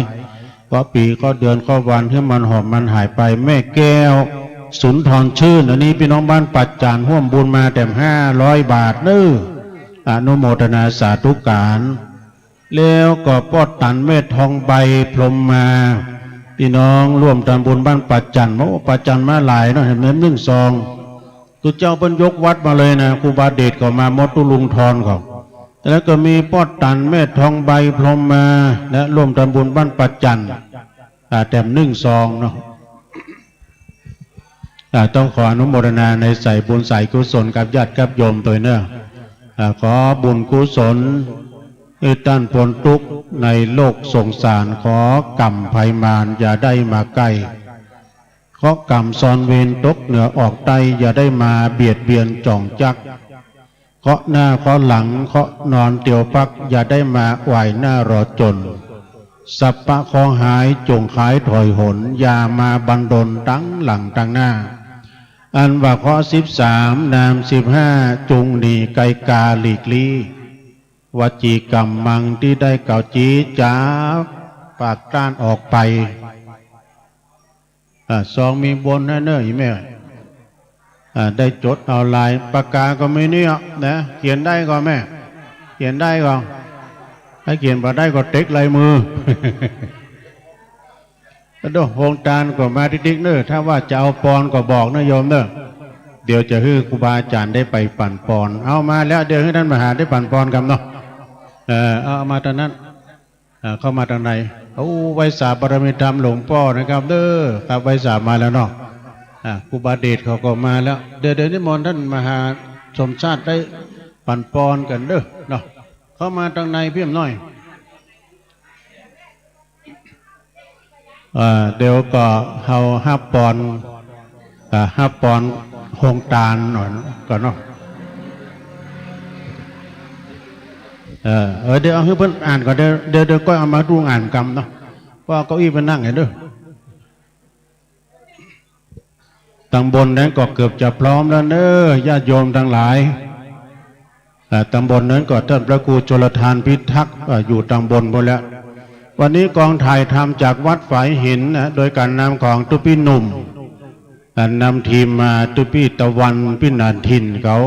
ก็ปีก็เดือนก็วันให้มันหอมมันหายไปแม่แก้วสุนทรชื่นอันนี้พี่น้องบ้านปัจจานร่วมบุญมาแต่500 บาทอนุโมทนาสาธุการ แล้วก็ปอดตันเมธทองใบพรหมมาพี่น้องร่วมทำบุญบ้านปัจจันโอ้ปัจจันมาหลายเนาะเห็นไหมนึ่งซองตุเจ้าเพิ่นยกวัดมาเลยนะครูบาเดชก็มามดตุลุงทอนเขาแล้วก็มีปอดตันเมธทองใบพรหมมาและร่วมทำบุญบ้านปัจจันแต่นึ่งซองเนาะต้องขออนุโมทนาในใส่บุญใส่กุศลกับญาติกับโยมตัวเนอะขอบุญกุศลให้ท่านพ้นทุกข์ในโลกสงสารขอกรรมภัยมารอย่าได้มาใกล้ขอกรรมซ่อนเวรตกเหนือออกใต้อย่าได้มาเบียดเบียนจ่องจักเคาะหน้าเคาะหลังเคาะนอนเตียวปักอย่าได้มาไหวหน้ารอจนสัพพะของหายจงขายถอยหนอย่ามาบันดลตั้งหลังตั้งหน้าอันว่าข้อ13นาม15จุงหนีไกกาหลีกลีวจีกรรมมังที่ได้เก่าจีจ้าปากต้านออกไปซองมีบนนะเนอะอีแม่ได้จดเอาลายปากกาก็ไม่เนี่ยนะเขียนได้ก็แม่เขียนได้ก็ถ้าเขียนมาได้ก็เต็กลายมือแล้วโฮงตานก็มาติ๊กๆเนอะถ้าว่าจะเอาปอนก็บอกนะโยมเนอะเดี๋ยวจะให้ครูบาอาจารย์ได้ไปปั่นปอนเอามาแล้วเดี๋ยวให้ท่านมหาได้ปั่นปอนกันเนาะเอามาทางนั้นเข้ามาทางไหนไว้สาบารมีธรรมหลวงพ่อนะครับเด้อครับไว้สามาแล้วเนาะครูบาเดชเขาก็มาแล้วเดี๋ยวนิมนต์ท่านมหาสมชาติได้ปั่นปอนกันเด้อเนาะเข้ามาทางในเพียงหน่อยเดี๋ยวก็เฮาห้าปอนโฮงตาลหน่อยก่อนเนาะเดี๋ยวเอาให้เพิ่นอ่านก่อนเดี๋ยวก็เอามาดูอ่านกรรมเนาะว่าเก้าอี้ไปนั่งไงเด้อตำบลนั้นก็เกือบจะพร้อมแล้วเด้อญาติโยมทั้งหลายตำบลนั้นก็ท่านพระครูชลทานพิทักษ์อยู่ตำบลหมดแล้ววันนี้กองถ่ายทำจากวัดฝายหินโดยการนำของตุพี่หนุ่มนำทีมมาตุพี่ตะวันพี่นันทินเขา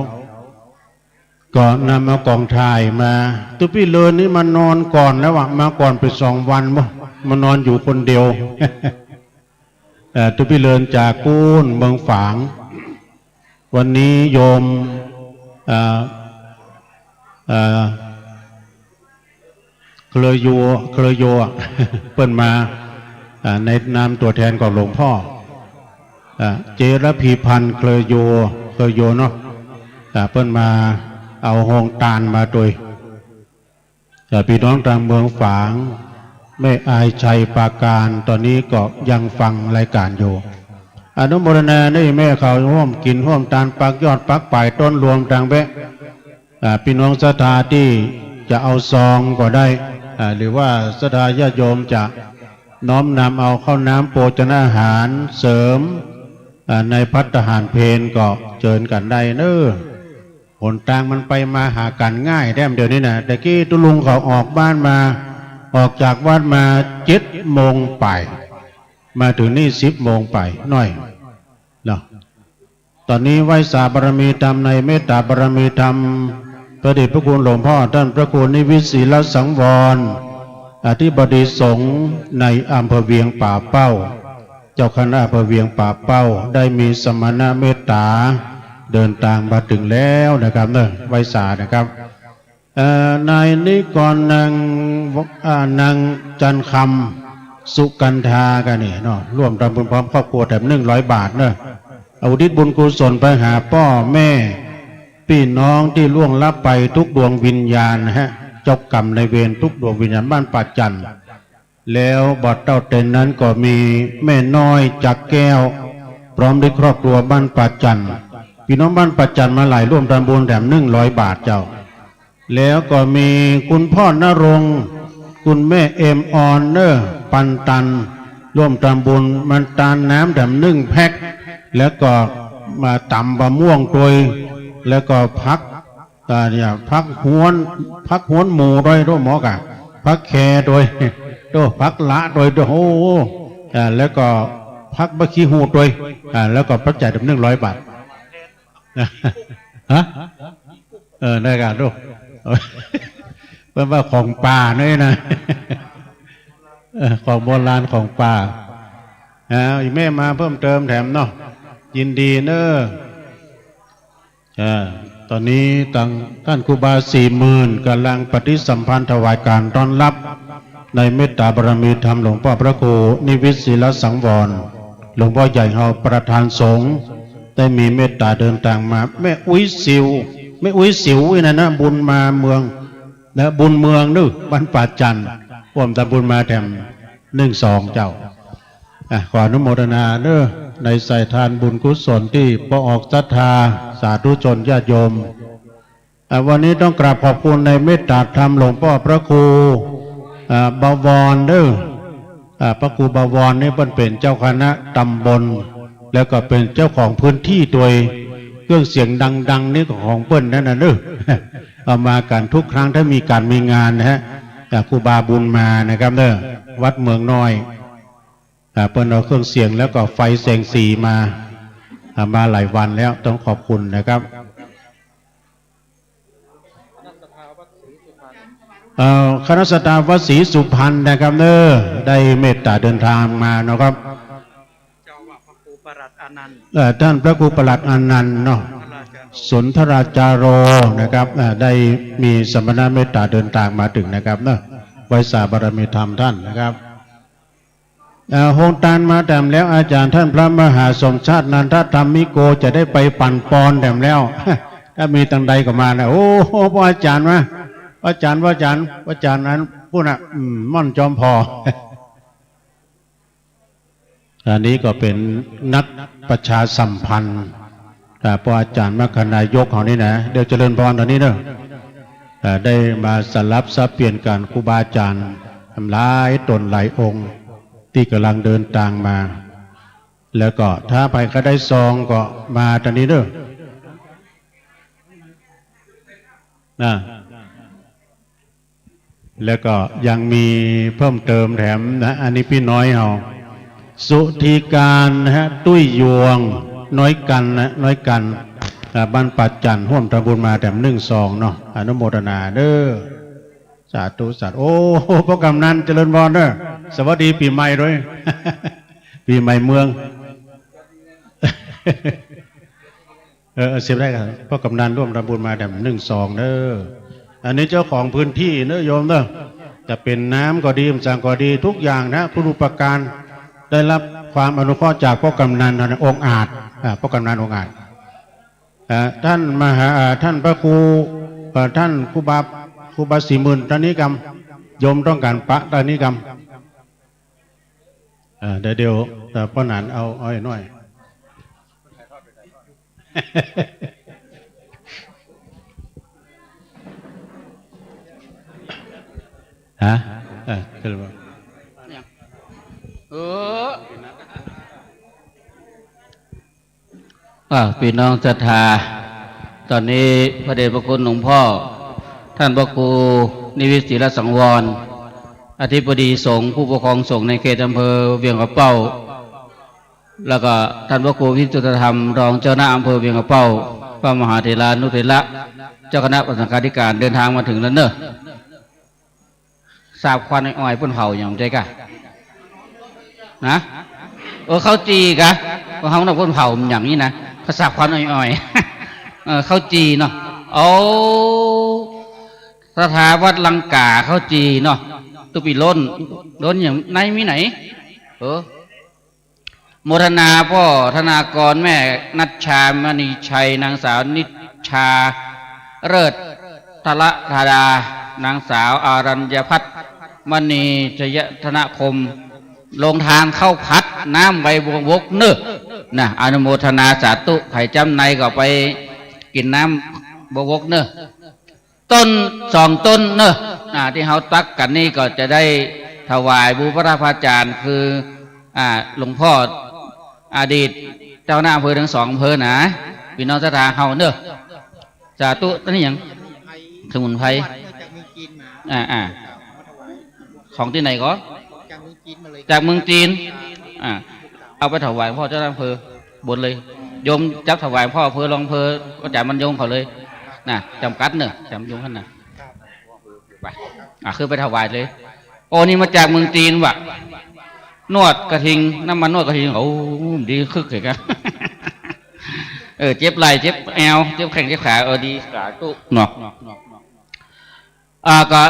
ก็นำมากองถ่ายมาตุพี่เลินนี่มานอนก่อนแล้วว่ะมาก่อนไป2 วันมานอนอยู่คนเดียวตุพี่เลินจากกูนเมืองฝางวันนี้โยมเคลโยเปิ้นมาในนามตัวแทนของหลวงพ่อเจรพีพันธ์เคลโยเนาะเปิ้นมาเอาโฮงตาลมาโดยพี่น้องทางเมืองฝางแม่อายชัยปาการตอนนี้ก็ยังฟังรายการอยู่อนุโมทนาได้แม่เขาร่วมกินร่วมตาลปักยอดปักป่ายต้นรวมทางแวะพี่น้องศรัทธาที่จะเอาซองก็ได้หรือว่าศรัทธาญาติโยมจะน้อมนำเอาข้าวน้ำโภชนาอาหารเสริมในภัตตาหารเพลก็เชิญกันได้เน้อหนทางมันไปมาหากันง่ายแท้เดี๋ยวนี้นะแต่กี้ตุลุงเขาออกบ้านมาออกจากวัดมา7 โมงไปมาถึงนี่10 โมงไปหน่อยเนาะตอนนี้ไหว้สาบารมีธรรมในเมตตาบารมีธรรมพระเดชพระคุณหลวงพ่อท่านพระคุณนิวิตศีลสังวรอธิบดีสงฆ์ในอำเภอเวียงป่าเป้าเจ้าคณะอำเภอเวียงป่าเป้าได้มีสมณะเมตตาเดินทางมาถึงแล้วนะครับเนอะไหว้สานะครับนายนิกรนางจันคำสุกันธากันนี่เนาะร่วมทำบุญพร้อมครอบครัวแถม100 บาทเนอะเอาอุทิศบุญกุศลไปหาพ่อแม่พี่น้องที่ล่วงลับไปทุกดวงวิญญาณนะฮะเจ้ากรรมในเวรทุกดวงวิญญาณบ้านป่าจันแล้วบอดเต้าเต็นนั้นก็มีแม่น้อยจักแก้วพร้อมด้วยครอบครัวบ้านป่าจันพี่น้องบ้านป่าจันมาหลายร่วมทำบุญแถม100 บาทเจ้าแล้วก็มีคุณพ่อนรงค์คุณแม่เอ็มออนเนอร์ปันตันร่วมทำบุญมันตาลน้ำแถม1 แพ็คแล้วก็มาตำบะม่วงตัวแล้วก็พักเนี่ยพักหวนหมูด้วยด้วยหมอกะพักแคด้วยด้วยพักละด้วยโอ้แล้วก็พักบะขี้หูด้วยแล้วก็ปัจจัยถึง100 บาทฮะได้กันดู เพิ่นว่าของป่าเนี่ยนะ ของโบราณของป่าอีแม่มาเพิ่มเติมแถมเนาะยินดีเนอะตอนนี้ท่านครูบา40,000กำลังปฏิสัมพันธ์ถวายการต้อนรับในเมตตาบารมีธรรมหลวงพ่อพระครูนิวิตศิลสังวรหลวงพ่อใหญ่เฮาประธานสงฆ์ได้มีเมตตาเดินทางมาแม่อุ้ยสิวนะบุญมาเมืองนะบุญเมืองนึบ้านป่าจันทร์ร่วมตำบุญมาแถม12เจ้าขออนุโมทนาเด้อในใส่ทานบุญกุศลที่พอออกศรัทธาสาธุชนญาติโยมวันนี้ต้องกราบขอบคุณในเมตตาธรรมหลวงพ่อพระครูบวรเด้อพระครูบวรนี่เป็นเจ้าคณะตำบลแล้วก็เป็นเจ้าของพื้นที่โดยเครื่องเสียงดังๆนี่ของเปิ้นนั่นน่ะเด้อเอามากันทุกครั้งถ้ามีการมีงานนะฮะครูบาบุญมานะครับเด้อวัดเมืองน้อยเปิ้นเอาเครื่องเสียงแล้วก็ไฟแสงสีมาหลายวันแล้วต้องขอบคุณนะครับคณะสัตยาวัดศรีสุพรรณนะครับเด้อได้เมตตาเดินทางมานะครับเจ้าว่าพระครูประหลัดอนันต์ท่านพระครูประหลัดอนันต์เนาะสุนทราจารโรนะครับได้มีสมณเมตตาเดินทางมาถึงนะครับเนาะไว้สาบารมีธรรมท่านนะครับโฮงตานมาแต้มแล้วอาจารย์ท่านพระมหาสมชาตินันทธรรมิโกจะได้ไปปั่นปอนแต้มแล้วถ้ามีตังใดก็มานะโอ้พ่ออาจารย์มาอาจารย์นั้นพูดนะม่อนจอมพออันนี้ก็เป็นนักประชาสัมพันธ์พออาจารย์มคณายกของนี่นะเดี๋ยวเจริญพรตอนนี้เนอะได้มาสลับซับเปลี่ยนกันครูบาอาจารย์ทำหลายตนหลายองค์ที่กำลังเดินทางมาแล้วก็ถ้าไปก็ได้ซองก็มาตอนนี้เนอะแล้วก็ยังมีเพิ่มเติมแถมนะอันนี้พี่น้อยเฮาสุธีการนะฮะตุ้ยยวงน้อยกันบ้านปัจจันห่วมทำบุญมาแถม1-2เนาะอนุโมทนาเด้อสาธุโอ้พระกำนันเจริญพรเด้อสวัสดีปีใหม่ด้วย ปีใหม่เมืองเสียได้ครับพระกำนันร่วมทำบุญมาแถม1-2เด้ออันนี้เจ้าของพื้นที่เนอะโยมเนอะจะเป็นน้ำก็ดีสังก็ดีทุกอย่างนะผู้อุปการได้รับความอนุเคราะห์จากพระกำนันองค์อาจพระกำนันองค์อาจท่านมหาท่านพระครูท่านครูบา40,000ตอนนี้กรรมโยมต้องการปะตอนนี้กรรมเดี๋ยวพ่อหนานเอาไอ้หน่อยคือว่าพี่น้องศรัทธาตอนนี้พระเดชพระคุณหลวงพ่อท่านพระครูนิวิตศิลสังวรอธิบดีสงฆ์ผู้ปกครองสงฆ์ในเขตอำเภอเวียงกระเป้าแล้วก็ท่านพระครูพิสุทธธรรมรองเจ้าหน้าอำเภอเวียงกระเป้าพระมหาเถรานุเถระเจ้าคณะประสังฆาธิการเดินทางมาถึงแล้วเนอะทราบควันอ้อยพุ่นเผาอย่างใจกะนะเขาจีกะเพราะเขาเนี่ยพุ่นเผาอย่างนี้นะเขาทราบควันอ้อยเขาจีเนาะเอาสถาวัดลังกาเขาจีเนาะตุปีล้นอย่างไหนมีไหนโมทนาพ่อธนากรแม่นัชชามณีชัยนางสาวนิชาเลิศทละธาดานางสาวอารัญญพัฒน์มณีจยธนคมลงทานเข้าพัดน้ำใบบัวบกเนอะนะอนุโมทนาสาธุไข่จำในก็ไปกินน้ำบัวบกเนอะต้น2 ต้นเนอะที่เขาตักกันนี่ก็จะได้ถวายบูพระพาจารย์คือหลวงพ่ออดีตเจ้าหน้าอำเภอทั้ง2 อำเภอนะพี่น้องศรัทธาเขาเนอะสาธุตั้งอย่างสมุนไพรของที่ไหนก็จากเมืองจีนเอาไปถวายพ่อเจ้าหน้าอำเภอบนเลยโยมจับถวายพ่ออำเภอรองอำเภอก็จ่ายมันโยมเขาเลยนะจำกัดเนอะจำโยมท่านนะ ไปคือไปถวายเลยโอ้นี่มาจากเมืองจีนว่ะนวดกระทิงน้ำมันนวดกระทิงโอ้ดีคึกเลยกันเจ็บไหล่เจ็บแอวเจ็บแข้งเจ็บขาดีขาตุเนาะก็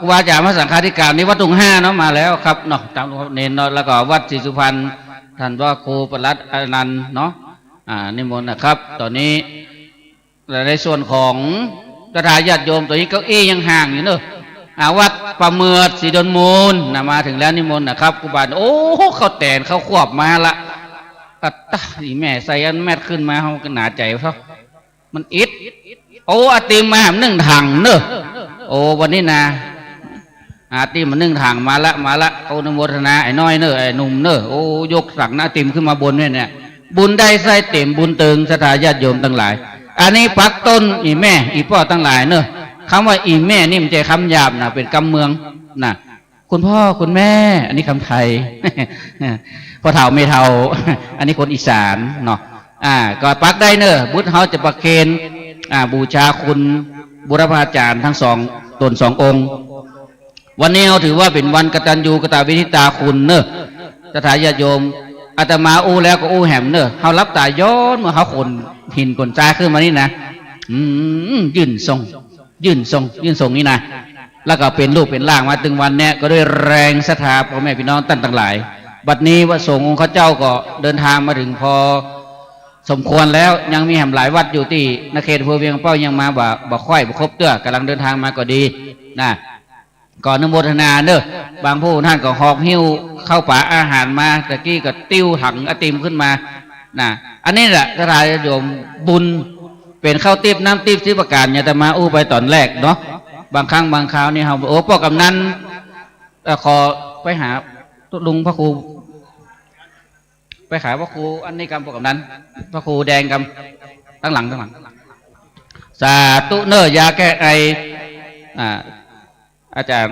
ว่าจากพระสังฆาธิการนี้วัดตุงห้าเนาะมาแล้วครับเนาะตามเน้นเนาะแล้วก็วัดศรีสุพรรณท่านว่าครูประหลัดอนันต์เนาะนิมนต์นะครับตอนนี้ในส่วนของกระถาญาติโยมตัวนี้เก้าอี้ยังห่างอยู่เนอะวัดประเมิดศรีดลมูลมาถึงแล้วนิมนต์นะครับครูบาโอ้เขาแต่นเขาควบมาละก็ตาอีแม่ใส่อันแม่ขึ้นมาเขาก็หนาใจเขามันอิดโอ้อาติมมาหนึ่งถังเนอะโอ้วันนี้นะอาติมมานึ่งถังมาละเขานโมทนาไอ้น้อยเนอะไอ้หนุ่มเนอะโอ้ยกสักนาติมขึ้นมาบนเนี่ยบุญได้ใส่เต็มบุญเติงศรัทธาญาติโยมทั้งหลายอันนี้ปักต้นอีแม่อีพ่อทั้งหลายเนอะคำว่าอีแม่นี่มันใจคำหยาบนะเป็นคำเมืองนะคุณพ่อคุณแม่อันนี้คำไทยพ่อเฒ่าไม่เฒ่าอันนี้คนอีสานเนาะก็ปักได้เนอะบุตรเขาจะประเคนบูชาคุณบุรพาจารย์ทั้งสองตนสององค์วันนี้เราถือว่าเป็นวันกตัญญูกตวินิตาคุณเนอะศรัทธาญาติโยมอาตมาอู้แล้วก็อู้แหมเนอะเขารับตาย้อนเมื่อเขาขนหินขนจ้าขึ้นมานี่นะยื่นทรงนี่นะแล้วก็เป็นรูปเป็นร่างมาถึงวันเนี้ยก็ด้วยแรงศรัทธาพ่อแม่พี่น้องตั้งต่างหลายบัดนี้ว่าสงฆ์องค์ข้าเจ้าก็เดินทางมาถึงพอสมควรแล้วยังมีแห่งหลายวัดอยู่ที่นเขตอำเภอเวียงเป้ายังมาบ่ค่อยบ่ครบเตื้อกำลังเดินทางมาก็ดีนะก่อนนโมทนาเนอะบางผู้ท่านก็หอบหิ้วเข้าป่าอาหารมาตะกี้ก็ติ้วถังไอติมขึ้นมานะอันนี้แหละศรัทธาญาติโยมบุญเป็นข้าวติบน้ำติบที่ประกาศเนี่ยแต่มาอู้ไปตอนแรกเนาะบางครั้งบางคราวนี่เขาโอ้พ่อกำนันขอไปหาลุงพระครูไปขายพระครูอันนี้กำพ่อกำนันพระครูแดงกำตั้งหลังสาธุเนอร์ยาแก้ไออาจารย์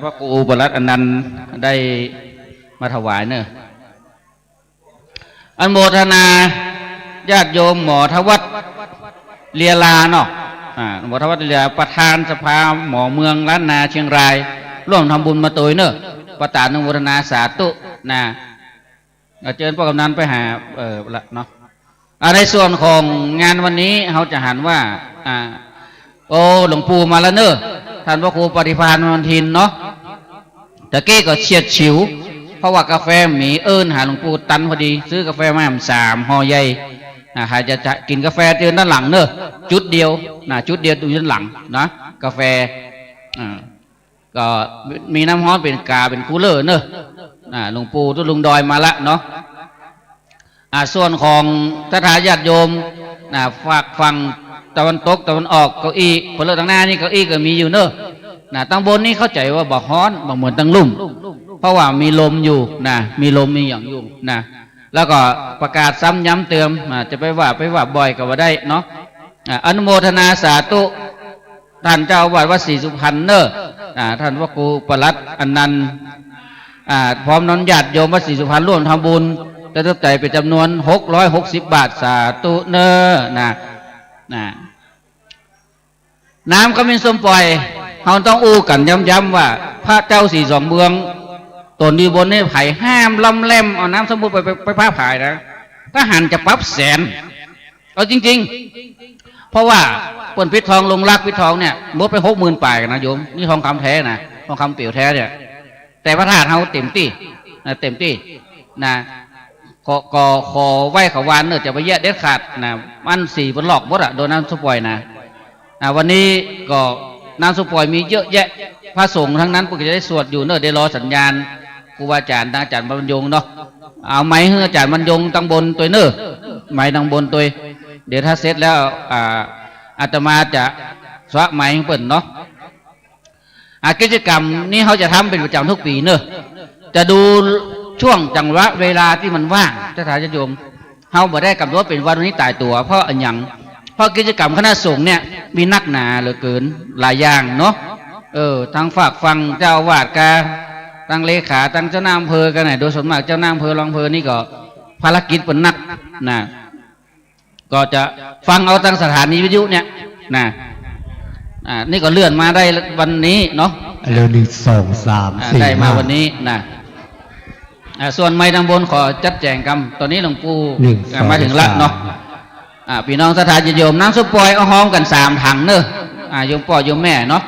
พระครูบรัตอนันต์ได้มาถวายเนอะอันโมทนาญาติโยมหมอทวัฒน์เลียลาเนาะหมอทวัฒน์เลียประธานสภาหมอเมืองล้านนาเชียงรายร่วมทำบุญมาตัวเนอะประตานโมทนาสาธุนะเชิญพ่อกำนันไปหาละเนาะในส่วนของงานวันนี้เขาจะหันว่าโอ้หลวงปู่มาแล้วเนอะท่านพระครูปฏิภาณวันทินเนาะแต่เก้ก็เฉียดฉิวเพราะว่ากาแฟหมีหาหลวงปู่ตันพอดีซื้อกาแฟมา3 ห่อใหญ่หาจะกินกาแฟเดินด้านหลังเนอะจุดเดียวจุดเดียวอยู่ด้านหลังนะกาแฟก็มีน้ำฮ้อนเป็นกาเป็นคูลเลอร์เนอะหลวงปู่ตุลุงดอยมาละเนาะส่วนของศรัทธาญาติโยมฝากฟังตะวันตกตะวันออกเก้าอี้พลเรือนทางหน้านี่เก้าอี้ก็มีอยู่เนอะตั้งบนนี่เข้าใจว่าบ่ฮ้อนบ่เหมือนตั้งลุ่มเพราะว่ามีลมอยู่มีลมมีอย่างอยู่แล้วก็ประกาศซ้ำย้ำเติมจะไปว่าบ่อยก็ว่าได้เนาะอนุโมทนาสาธุท่านเจ้าอาวาสวัดศรีสุพรรณเนอะท่านพระครูประหลัดอนันต์พร้อมน้องญาติโยมวัดศรีสุพรรณร่วมทำบุญจะทบใจเป็นจำนวน660 บาทสาธุเนอะน้ำก็มีสมปล่อยเราต้องอู้กันย้ำๆว่าพระเจ้าสี่สองเมืองตนดีบนนี่ไผ่ห้ามลำเล่มเอาน้ำสมุทรไปผ้าผายนะถ้าหันจะปรับแสนเอาจริงๆเพราะว่าปนพิษทองลงรักพิษทองเนี่ยลดไป60,000 ป่ายนะโยมนี่ทองคำแท้นะทองคำเปี่ยวแท้เนี่ยแต่พระธาตุเขาเต็มที่นะขอไหว้ขวานเนอะจะไปแยกเด็ดขาดนะมัน4 บนหลอกบดโดนน้ำสปอยนะวันนี้ก็น้ำสปอยมีเยอะแยะพระสงฆ์ทั้งนั้นพวกจะได้สวดอยู่เนอะได้รอสัญญาณครูบาอาจารย์อาจารย์บรรยงเนาะเอาไม้ให้อาจารย์บรรยงตั้งบนตัวเนอะไม้ตั้งบนตัวเดี๋ยวถ้าเสร็จแล้วอาตมาจะสวะไม้เปิดเนาะกิจกรรมนี้เขาจะทำเป็นประจำทุกปีเนอะจะดูช่วงจังหวะเวลาที่มันว่างศรัทธาญาติโยมเขาบ่ได้กำหนดเป็นวันนี้ตายตัวเพราะอย่างเพราะกิจกรรมคณะสงฆ์เนี่ยมีนักหนาเหลือเกินหลายอย่างเนาะทางฝากฟังเจ้าอาวาสกาตั้งเลขาตั้งเจ้าหน้าอำเภอกันไหนโดยส่วนมากเจ้าหน้าอำเภอรองอำเภอนี่ก็ภารกิจเป็นนักก็จะฟังเอาตั้งสถานีวิทยุเนี่ย นี่ก็เลื่อนมาได้วันนี้เนาะเร็ว1 2 3 4ได้มาวันนี้นะส่วนไม้ดังบนขอจัดแจงกรรมตอนนี้หลวงปู่มาถึงละเนาะพี่น้องสถานโยมน้ำซุปปอยเอาห้องกัน3 ถังเนอะโยมพ่อโยมแม่เนาะ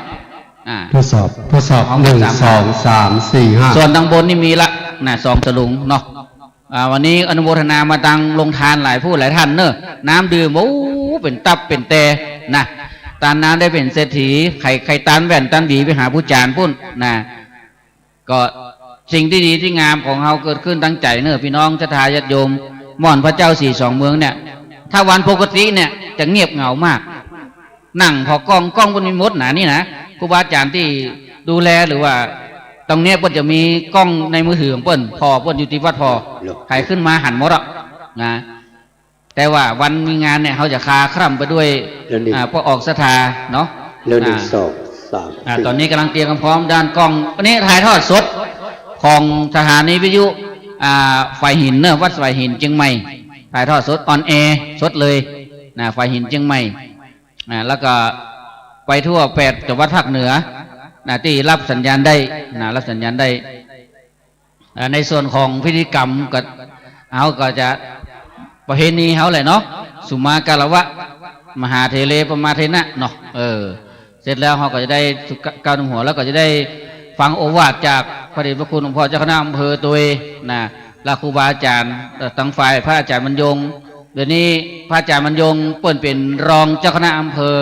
ทดสอบ1 2 3 4 5ส่วนดังบนนี่มีละ2 สลุงเนาะวันนี้อนุโมทนามาดังลงทานหลายผู้หลายท่านเนอะน้ำดื่มโอ้เป็นตับเป็นแต่นะตานน้ำได้เป็นเศรษฐีไข่ตานแว่นตานบีไปหาผู้จานพุ่นนะก็สิ่งที่ดีที่งามของเราเกิดขึ้นตั้งใจเนอะพี่น้องศรัทธาญาติโยมม่อนพระเจ้า42 เมืองเนี่ยถ้าวันปกติเนี่ยจะเงียบเหงามากนั่งพอกล้องบนมีมดนี่นะครูบาอาจารย์ที่ดูแลหรือว่าตรงเนี้ยเปิ้นจะมีกล้องในมือถือของเปิ้นพอเปิ้นอยู่ที่วัดพอใครขึ้นมาหันหมดอ่ะนะแต่ว่าวันมีงานเนี่ยเขาจะคาคร่ำไปด้วยพวกออกศรัทธาเนาะ1 2 3ตอนนี้กำลังเตรียมพร้อมด้านกล้องวันนี้ถ่ายทอดสดของสถานีวิทยุไฟหินเนอะวัดไฟหินเชียงใหม่ถ่ายทอดสดออนแอร์สดเลยไฟหินเชียงใหม่แล้วก็ไปทั่ว8 จังหวัดภาคเหนือที่รับสัญญาณได้รับสัญญาณได้ในส่วนของพิธีกรรมก็จะประเพณีเขาเลยเนาะสุมาการวะมหาเทเลปมาเทนะเนาะเสร็จแล้วเขาก็จะได้ก้าวหัวแล้วก็จะได้ฟังโอวาทจากพระเดชพระคุณหลวงพ่อเจ้าคณะอำเภอตัวและครูบาอาจารย์ตั้งฝ่ายพระอาจารย์บรรยงเดี๋ยวนี้พระอาจารย์บรรยงเปิ่นเป็นรองเจ้าคณะอำเภอ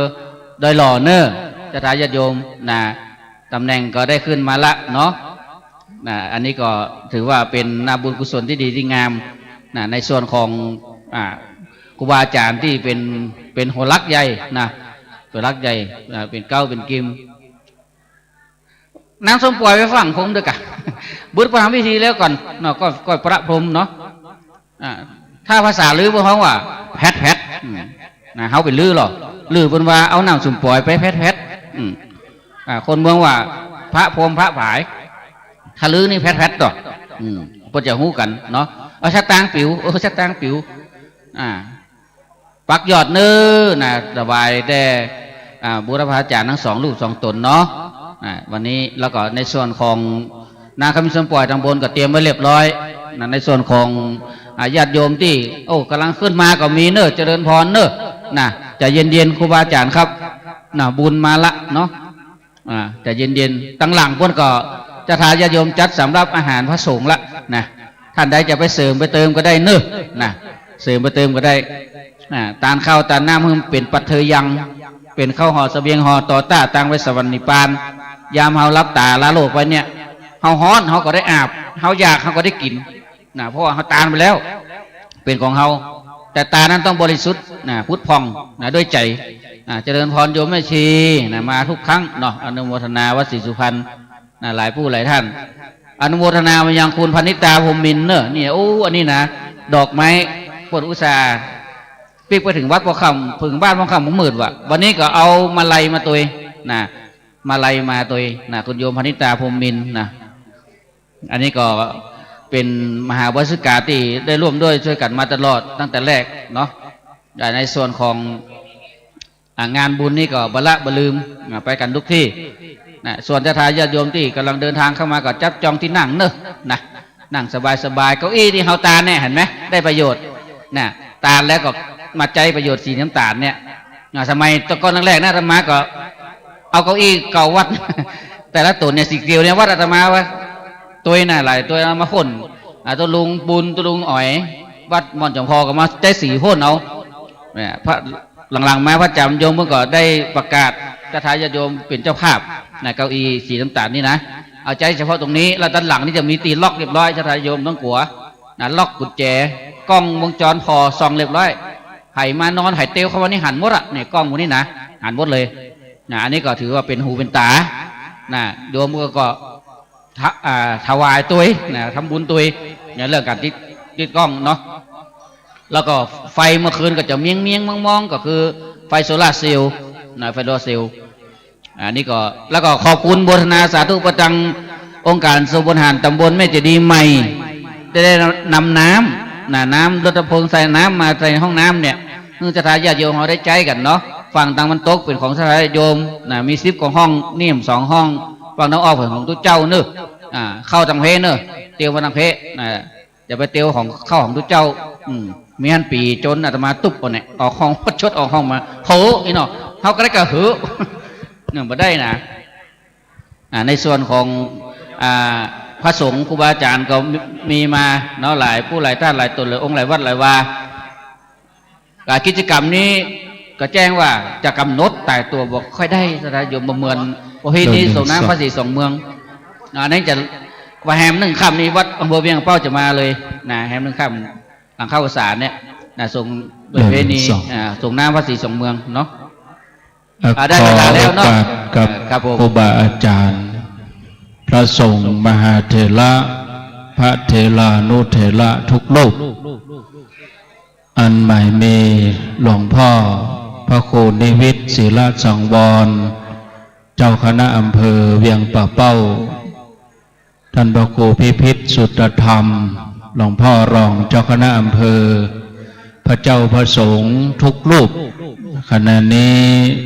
โดยหล่อเนอร์จะทายาทโยมตำแหน่งก็ได้ขึ้นมาละเนาะอันนี้ก็ถือว่าเป็นนาบุญกุศลที่ดีที่งามในส่วนของครูบาอาจารย์ที่เป็นหัวลักใหญ่หัวลักใหญ่เป็นเก้าเป็นกิมน้ำส้มปล่อยไปฝั่งคงด้วยกันบุตรประทำพิธีแล้วก่อนเนาะก็ประพรมเนาะถ้าภาษาลือพวกเขาว่าแพทเขาเป็นลือหรอลือบนว่าเอาน้ำส้มปล่อยไปแพทคนเมืองว่าพระพรมพระผายถ้าลือนี่แพทต่อพอจะหู้กันเนาะเอาชักตางปิ๋วชักตางปิ๋วปักยอดเนื้อสบายแต่บุรพาจารย์ทั้ง2 รูป 2 ตนเนาะวันนี้แล้วก็ในส่วนของนาคำส้มปล่อยทางบนก็เตรียมไว้เรียบร้อยในส่วนของญาติโยมที่กำลังขึ้นมาก็มีเนอะเจริญพรเนอะจะเย็นครูบาอาจารย์ครับบุญมาละเนาะจะเย็นตั้งหลังพวกก็จะทายญาติโยมจัดสำหรับอาหารพระสงฆ์ละท่านใดจะไปเสริมไปเติมก็ได้เนอะเสริมไปเติมก็ได้ตานข้าวตานน้ำมึงเป็นปัตเทยังเป็นข้าวห่อเสบียงห่อต่อต้าตั้งไว้สวรรค์นิพพานยามเฮารับตาละโลกไว้เนี่ยเฮาฮ้อนเฮาก็ได้อาบเฮาอยากเฮาก็ได้กินเพราะว่าเฮาตานไปแล้วเป็นของเฮาแต่ตานั้นต้องบริสุทธิ์พุทธพองด้วยใจเจริญพรโยมแม่ชีมาทุกครั้งเนาะอนุโมทนาวัดศรีสุพรรณหลายผู้หลายท่านอนุโมทนามายังคุณพนิตาพรหมมินเนอะเนี่ยอันนี้ดอกไม้ปนอุตสาปีกไปถึงวัดพ่อคำถึงบ้านพ่อคำผมมืดว่ะวันนี้ก็เอามาลัยมาตัวมาลัยมาตัวคุณโยมพนิตาพรหมมินอันนี้ก็เป็นมหาวิสุกาที่ได้ร่วมด้วยช่วยกันมาตลอดตั้งแต่แรกเนาะในส่วนของงานบุญนี่ก็บละบลืมไปกันทุกที่ส่วนเจ้าทายญาติโยมที่กำลังเดินทางเข้ามาก็จับจองที่นั่งเนอะนั่งสบายเก้าอี้ที่เฮาตาเนี่ยเห็นไหมได้ประโยชน์ตาแล้วก็มาใจประโยชน์สีน้ำตาลเนี่ยสมัยตะกอนแรกๆนะธรรมะก็เอาเก้าอี้เก่าวัดแต่ละตัวเนี่ยสีเกลียวเนี่ยวัดอาตมาว่าตัวหลายตัวมาพ่นตัวลุงบุญตัวลุงอ๋อยวัดม่อนจอมพอก็มาได้สีพ่นเอาเนี่ยพระหลังๆมาพระจำโยมเมื่อก่อนได้ประกาศเจ้าทายาทโยมเป็นเจ้าภาพเก้าอี้สีน้ำตาลนี่เอาใจเฉพาะตรงนี้แล้วด้านหลังนี่จะมีตีล็อกเรียบร้อยเจ้าทายาทโยมต้องกลัวล็อกกุญแจกล้องวงจรพอส่องเรียบร้อยไห่มานอนไห่เตียวเข้ามานี่หันหมดเนี่ยกล้องพวกนี้หันหมดเลยอันนี้ก็ถือว่าเป็นหูเป็นตาโยมก็ถวายตัวทำบุญตัวเรื่องการติดกล้องเนาะแล้วก็ไฟเมื่อคืนก็จะเมียงมองก็คือไฟโซลาร์เซลล์ไฟโซลาร์เซลล์อันนี้ก็แล้วก็ขอบคุณโบทนาสาธุประจังองค์การสมบูรณ์หารตำบลแม่เจดีย์ใหม่ได้นำน้ำรถพงใส่น้ำมาใส่ห้องน้ำเนี่ยเนื่องจากญาติโยมเขาได้ใจกันเนาะ ฝั่งตะวันตกเป็นของสถาโยมนะมี10กว่าห้องนิ่ม2ห้องฝั่งตะวันออกเป็นของทุกเจ้าเนอะเข้าทางเพเนอะเตียวมาทางเพนะอย่าไปเตียวของเข้าของทุกเจ้ามีฮันปีจนอาตมาตุ๊บปนเนี่ยออกห้องพชดออกห้องมาโหอีเนาะเขาก็ได้กระหือเนี่ยมาได้นะในส่วนของพระสงฆ์ครูบาอาจารย์ก็มีมาเนาะหลายผู้หลายท่านหลายตนหลายองค์หลายวัดหลายวากิจกรรมนี้ก็แจ้งว่าจะกำหนดแต่ตัวบอกค่อยได้สถานโยมประเมินประเพณีส่งน้ำพระศรีสองเมืองอันนี้จะว่าแฮมหนึ่งค่ำนี้วัดอำเภอเวียงเป้าจะมาเลยนะแฮมหนึ่งค่ำหลังเข้าสารเนี่ยนะส่งประเพณีส่งน้ำพระศรีสองเมืองเนาะได้เวลาแล้วเนาะกับครูบาอาจารย์พระสงฆ์มหาเถระพระเถรานุเถระทุกรูปอันใหม่มีหลวงพ่อพระครูนิวิตศิลสังวรเจ้าคณะอำเภอเวียงป่าเป้าท่านพระครูพิพิธสุตธรรมหลวงพ่อรองเจ้าคณะอำเภอพระเจ้าพระสงฆ์ทุกรูปขณะนี้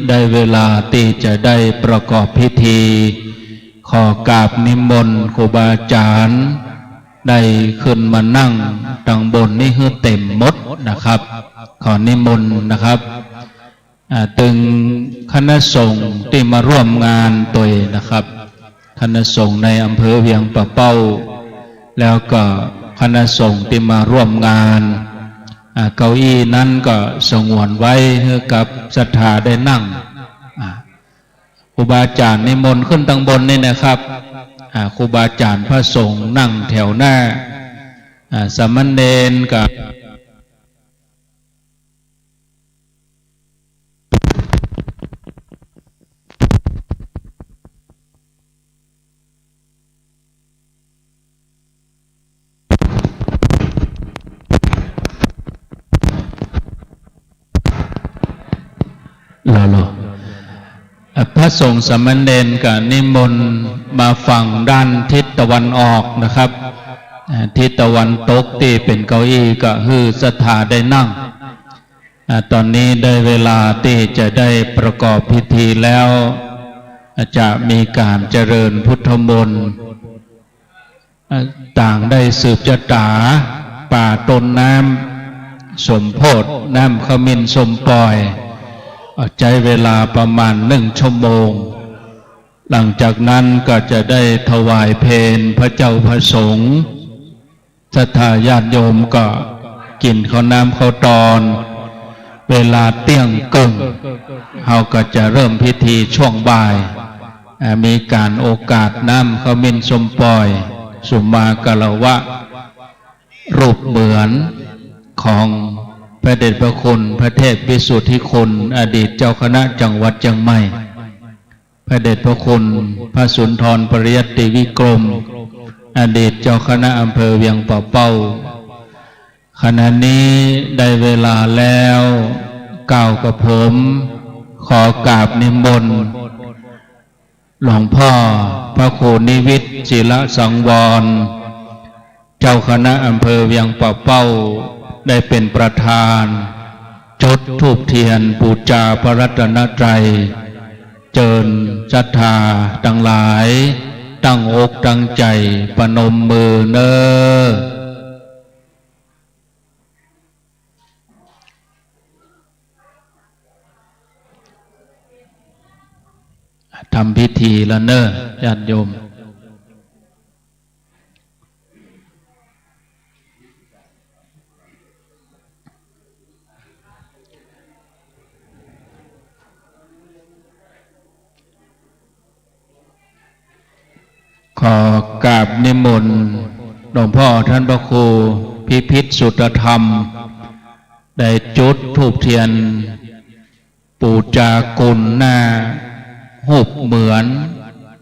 ได้เวลาที่จะได้ประกอบพิธีขอกราบนิมนต์ครูบาอาจารย์ได้ขึ้นมานั่งดังบนนี่คือเต็มหมดนะครับขอนิมนต์นะครับตึงคณะสงฆ์ที่มาร่วมงานตัวนะครับคณะสงฆ์ในอำเภอเวียงป่าเป้าแล้วก็คณะสงฆ์ที่มาร่วมงานเก้าอี้นั้นก็สงวนไว้ให้กับศรัทธาได้นั่งครูบาอาจารย์นิมนต์ขึ้นตั้งบนนี่นะครับครูบาอาจารย์พระสงฆ์นั่งแถวหน้าสามเณรกับพระสงฆ์สามเณรกับนิมนต์มาฝั่งด้านทิศตะวันออกนะครับทิศตะวันตกที่เป็นเก้าอี้ก็คือศรัทธาได้นั่งตอนนี้ได้เวลาที่จะได้ประกอบพิธีแล้วจะมีการเจริญพุทธมนต์ต่างได้สืบชะตาป่าต้นน้ำสมโพธิน้ำขมิ้นสมปล่อยใช้เวลาประมาณ1 ชั่วโมงหลังจากนั้นก็จะได้ถวายเพลพระเจ้าพระสงฆ์ศรัทธาญาติโยมก็กินข้าวน้ำข้าวตอนเวลาเที่ยงครึ่งเราก็จะเริ่มพิธีช่วงบ่ายมีการโอกาสน้ำขมิ้นสมปล่อยสุมากะละวะรูปเหมือนของพระเดชพระคุณพระเทพวิสุทธิคุณอดีตเจ้าคณะจังหวัดเชียงใหม่พระเดชพระคุณพระสุนทรปริยัติวิกรมอดีตเจ้าคณะอำเภอเวียงป่าเป้าขณะนี้ได้เวลาแล้วกล่าวกับผมขอกราบนิมนต์หลวงพ่อพระครูนิวิตศิลสังวรเจ้าคณะอำเภอเวียงป่าเป้าได้เป็นประธานจุดธูปเทียนบูชาพระรัตนตรัยเจิญศรัทธาทั้งหลายตั้งอกตั้งใจประนมมือเนอทำพิธีแล้วเนอญาติโยมขอกราบนิมนต์หลวงพ่อท่านพระครูพิพิธสุตธรรมได้จุดธูปเทียนปูจากุลหน้าหูปเหมือน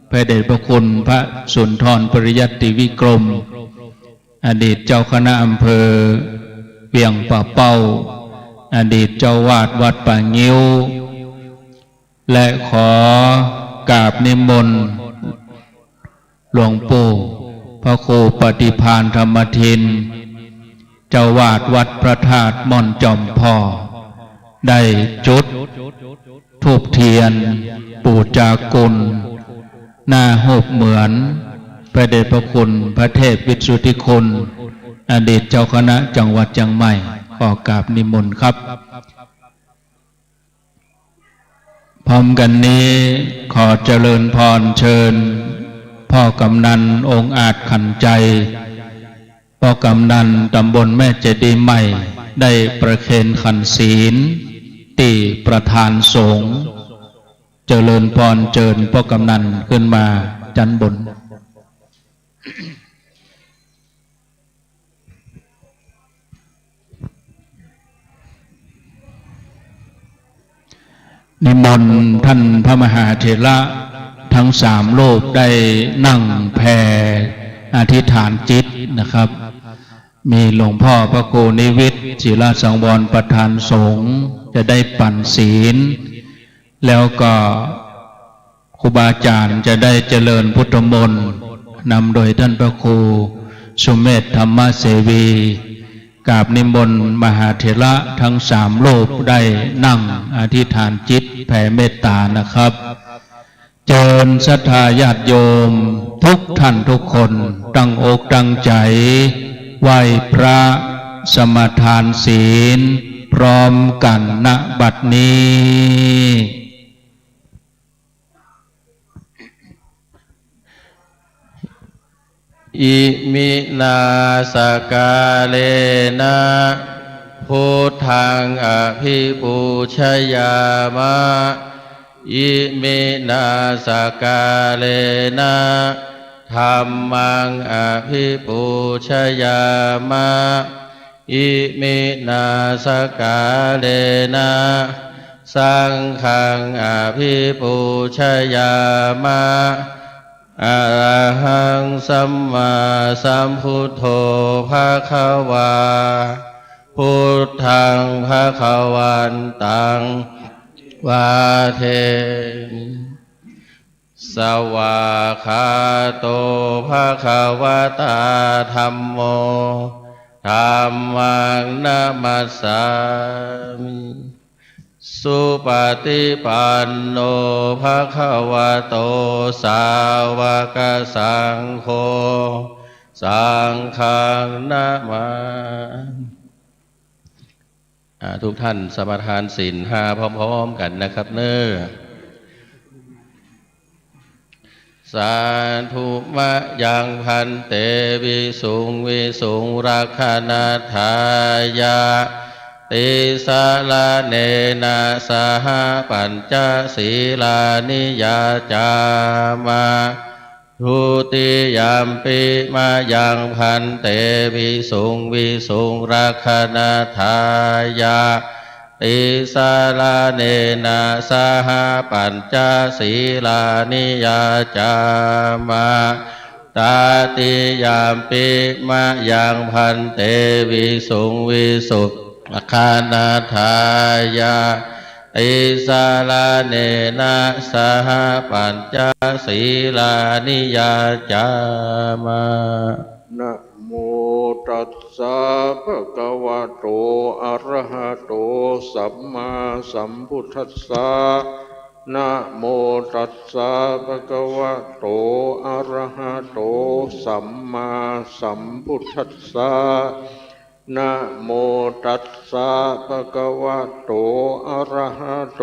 พระเดชพระคุณพระสุนทรปริยัติวิกรมอดีตเจ้าคณะอำเภอเวียงป่าเป้าอดีตเจ้าวาดวัดป่างิ้วและขอกราบนิมนต์หลวงปู่พระครูปฏิภาณธรรมทินเจ้าวาดวัดพระธาตุม่อนจอมพ่อ ได้จุดธูปเทียนปูจากุลหน้าหูปเหมือนพระเดชพระคุณพระเทพวิสุทธิคุณอดีตเจ้าคณะจังหวัดเชียงใหม่ขอกราบนิมนต์ครับพร้อมกันนี้ขอเจริญพรเชิญพ่อกำนันองค์อาจขันใจพ่อกำนันตำบลแม่เจดีย์ใหม่ได้ประเคนขันศีลตีประธานสงฆ์เจริญพรเชิญพ่อกำนันขึ้นมาจันบนนิมนต์ท่านพระมหาเถระทั้งสามรูปได้นั่งแผ่อธิษฐานจิตนะครับ มีหลวงพ่อพระครูนิวิตศิลาสังวรประธานสงฆ์จะได้ปั่นศีลแล้วก็ครูบาอาจารย์จะได้เจริญพุทธมนต์นำโดยท่านพระครูสุเมธธรรมเสวีกราบนิมนต์มหาเถระทั้งสามรูปได้นั่งอธิษฐานจิตแผ่เมตตานะครับเจริญศรัทธาญาติโยมทุกท่านทุกคนตั้งอกตั้งใจไหว้พระสมทานศีลพร้อมกันณบัดนี้อิมินาสกาเลนะพุทธังอภิปูชยามะอิมินาสกาเลนะธัมมังอภิปูชยามะอิมินาสกาเลนะสังฆังอภิปูชยามะอะระหังสัมมาสัมพุทโธภควาพุทธังภควันตังวาเทมิสวากขาโตภควตาธัมโมธัมมังนะมัสสามิสุปฏิปันโนภควโตสาวกสังโฆสังฆังนะมาทุกท่านสมาทานศีลห้าพร้อมๆกันนะครับเน้อสาธุมะยังพันเตวิสุงวิสุงรักขณาทายาติสาลาเนนะสหปัญจศีลานิยาจามาทุติยามปิมายังพันเตวิสุงวิสุงรักขณาทายาติสาลาเนนะสหปัญจศีลานิยาจามาตาติยามปิมายังพันเตวิสุงวิสุงรักขณาทายาติสาลาเนนะสหปัญจศีลานิยาจามานะโมตัสสะภะคะวะโตอะระหะโตสัมมาสัมพุทธัสสะนะโมตัสสะภะคะวะโตอะระหะโตสัมมาสัมพุทธัสสะนะโมตัสสะภะคะวะโตอะระหะโต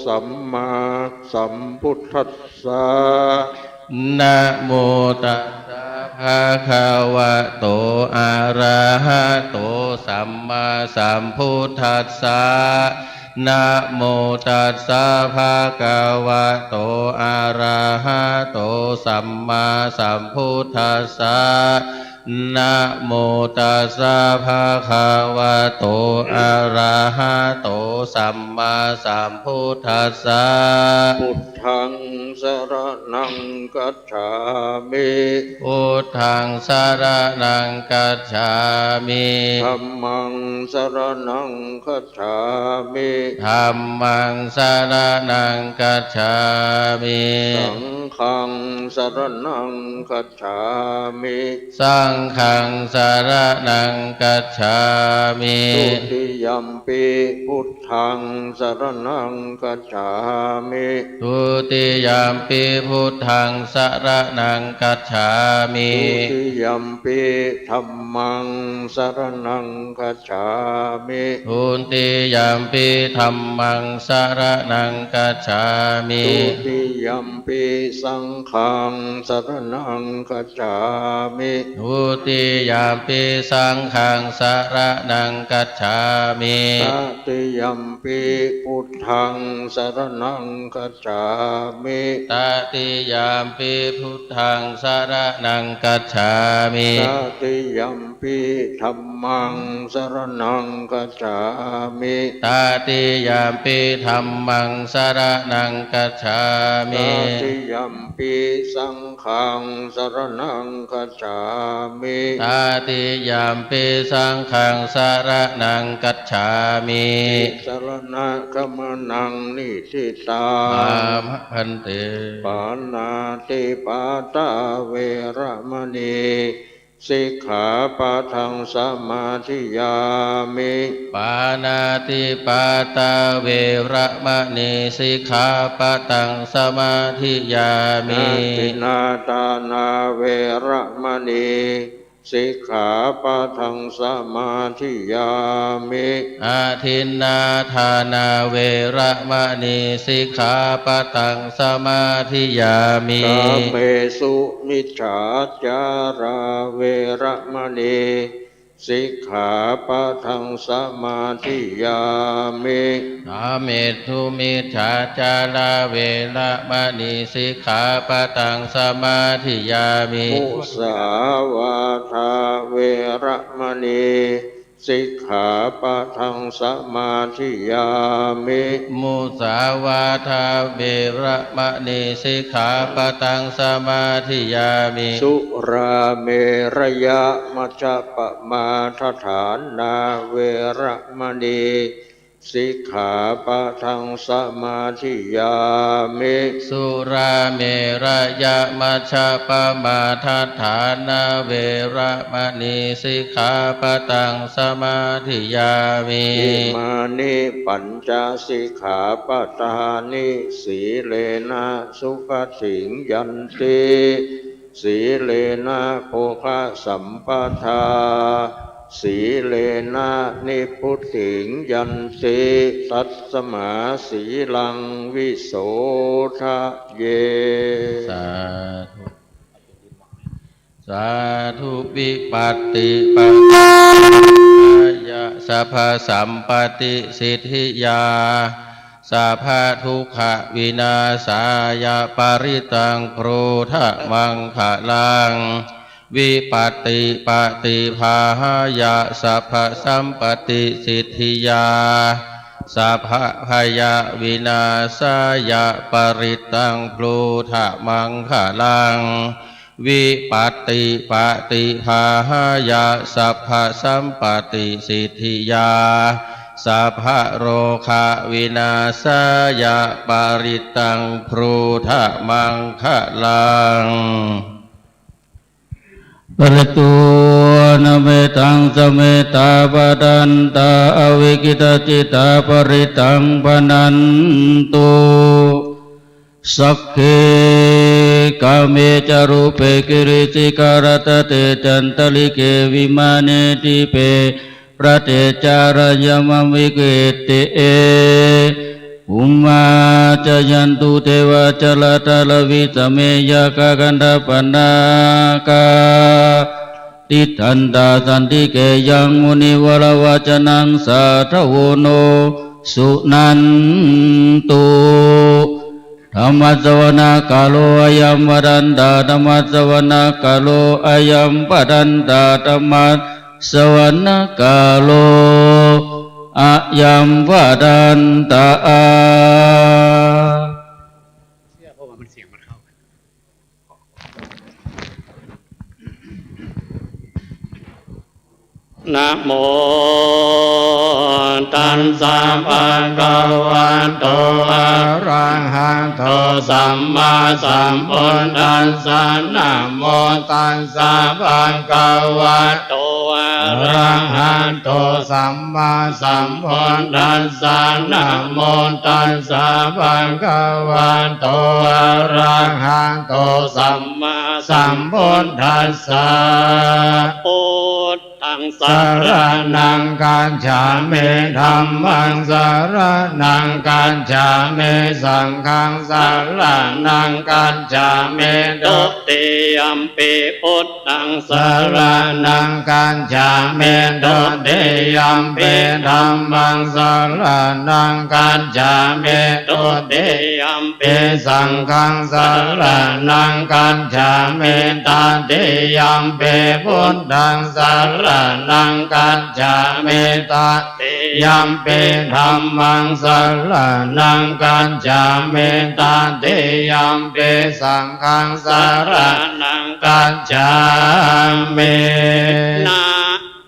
สัมมาสัมพุทธัสสะนะโมตัสสะภะคะวะโตอะระหะโตสัมมาสัมพุทธัสสะนะโมตัสสะภะคะวะโตอะระหะโตสัมมาสัมพุทธัสสะนะโมตัสสะภะคะวะโตอะระหะโตสัมมาสัมพุทธัสสะพุทธังสรณังคัจฉามิพุทธังสรณังคัจฉามิธัมมังสรณังคัจฉามิธัมมังสรณังคัจฉามิสังฆังสรณังคัจฉามิสัง ฆังสรณังกัจฉามิ ทุติยัมปิพุทธังสรณังคัจฉามิ ทุติยามปิพุทธังสรณังกัจฉามิ ทุติยัมปิธัมมังสรณังคัจฉามิ ทุติยามปิธัมมังสรณังกัจฉามิ ทุติยัมปิสังฆังสรณังคัจฉามิ ทุติยามปิสังฆังสรณังกัจฉามิ ตติยัมปิพุทธังสรณังคัจฉามิ ตติยามปิพุทธังสรณังกัจฉามิ ตติยัมปิธัมมังสรณังคัจฉามิ ตติยามปิธัมมังสรณังกัจฉามิ ตติยัมปิสังฆังสรณังคัจฉามิ ตติยามปิสังฆังสรณังกัจฉามิ สรณะกมนังนิสิตา อามะพันเต ปานาติปาตาเวระมณีสิกขาปะทังสมาธิยามิ ปานาติปาตาเวระมะณีสิกขาปะตังสมาธิยามิ นาตินาตานาเวระมณีสิกขาปะทังสมาธิยามิ อาทินนาทานาเวระมะณีสิกขาปะตังสมาธิยามิ กาเมสุมิจฉาจาราเวระมณีสิกขาปะทังสมาธิยามิ กาเมตุมิจฉาจาราเวระมะณีสิกขาปะตังสมาธิยามิ มุสาวาทาเวระมณีสิกขาปะทังสมาธิยามิ มุสาวาทาเวระมะณีสิกขาปะตังสมาธิยามิ สุราเมรยะมัจจปมาทฐานาเวระมณีสิกขาปะทังสมาธิยามิ สุราเมรยะมัชฌะปมาทัฏฐานาเวระมณีสิกขาปะตังสมาธิยามิ อิมานิปัญจสิกขาปทานิสีเลนะสุขสิงยันติสีเลนะโภคะสัมปทาสีเลนะนิพุตติงยันติตัสสมาสีลังวิโสทะเย สาธุสาธุวิปัตติปัจจายะสัพพสัมปติสิทธิยาสัพพทุกขวินาศายาปริตังโพธมังคะลังวิปัตติปฏิภาหายะสัพพสัมปติสิทธิยาสัพพยาวินาศายาปริตังโพธมังคะลังวิปัตติปฏิภาหายะสัพพสัมปติสิทธิยาสัพพะโรคะวินาศายะปริตังพรูทะมังคะลังปริตูนเมตังสเมตาปดันตาอวิกิตจิตาปริตังปนันตุสักเคกาเมจารุเปกิริสิการตเตจันตลิเกวิมาเนติเปประเตจารยมวิเกติเออุมาจยันตุเทวจลตลวิสเมยกะกันดปนากาติทันตาสันติเกยังมุนิวรวจนังสาทโวโนสุนันตุธรรมสวนาคาโลอายัมปดันตาธรรมสวนาคาโลอายัมปดันตาธรรมสวนาคาโลอายัมปดันตา นะโมตัสสะภะคะวะโตอะระหะโตสัมมาสัมพุทธัสสะนะโมตัสสะภะคะวะโตอะระหะโตสัมมาสัมพุทธัสสะนะโมตัสสะภะคะวะโตอะระหะโตสัมมาสัมพุทธัสสะพุทธังสรณังกัจฉามิธัมมังสรณังกัจฉามิสังฆังสรณังกัจฉามิตุติยัมปิพุทธังสรณังกัจฉามิตุติยัมปิธัมมังสรณังกัจฉามิตุติยัมปิสังฆังสรณังกัจฉามิตติยัมปิพุทธังสรณังกัจฉามิตติยัมปิธัมมังสรณังกัจฉามิตติยัมปิสังฆังสรณังกัจฉามินะ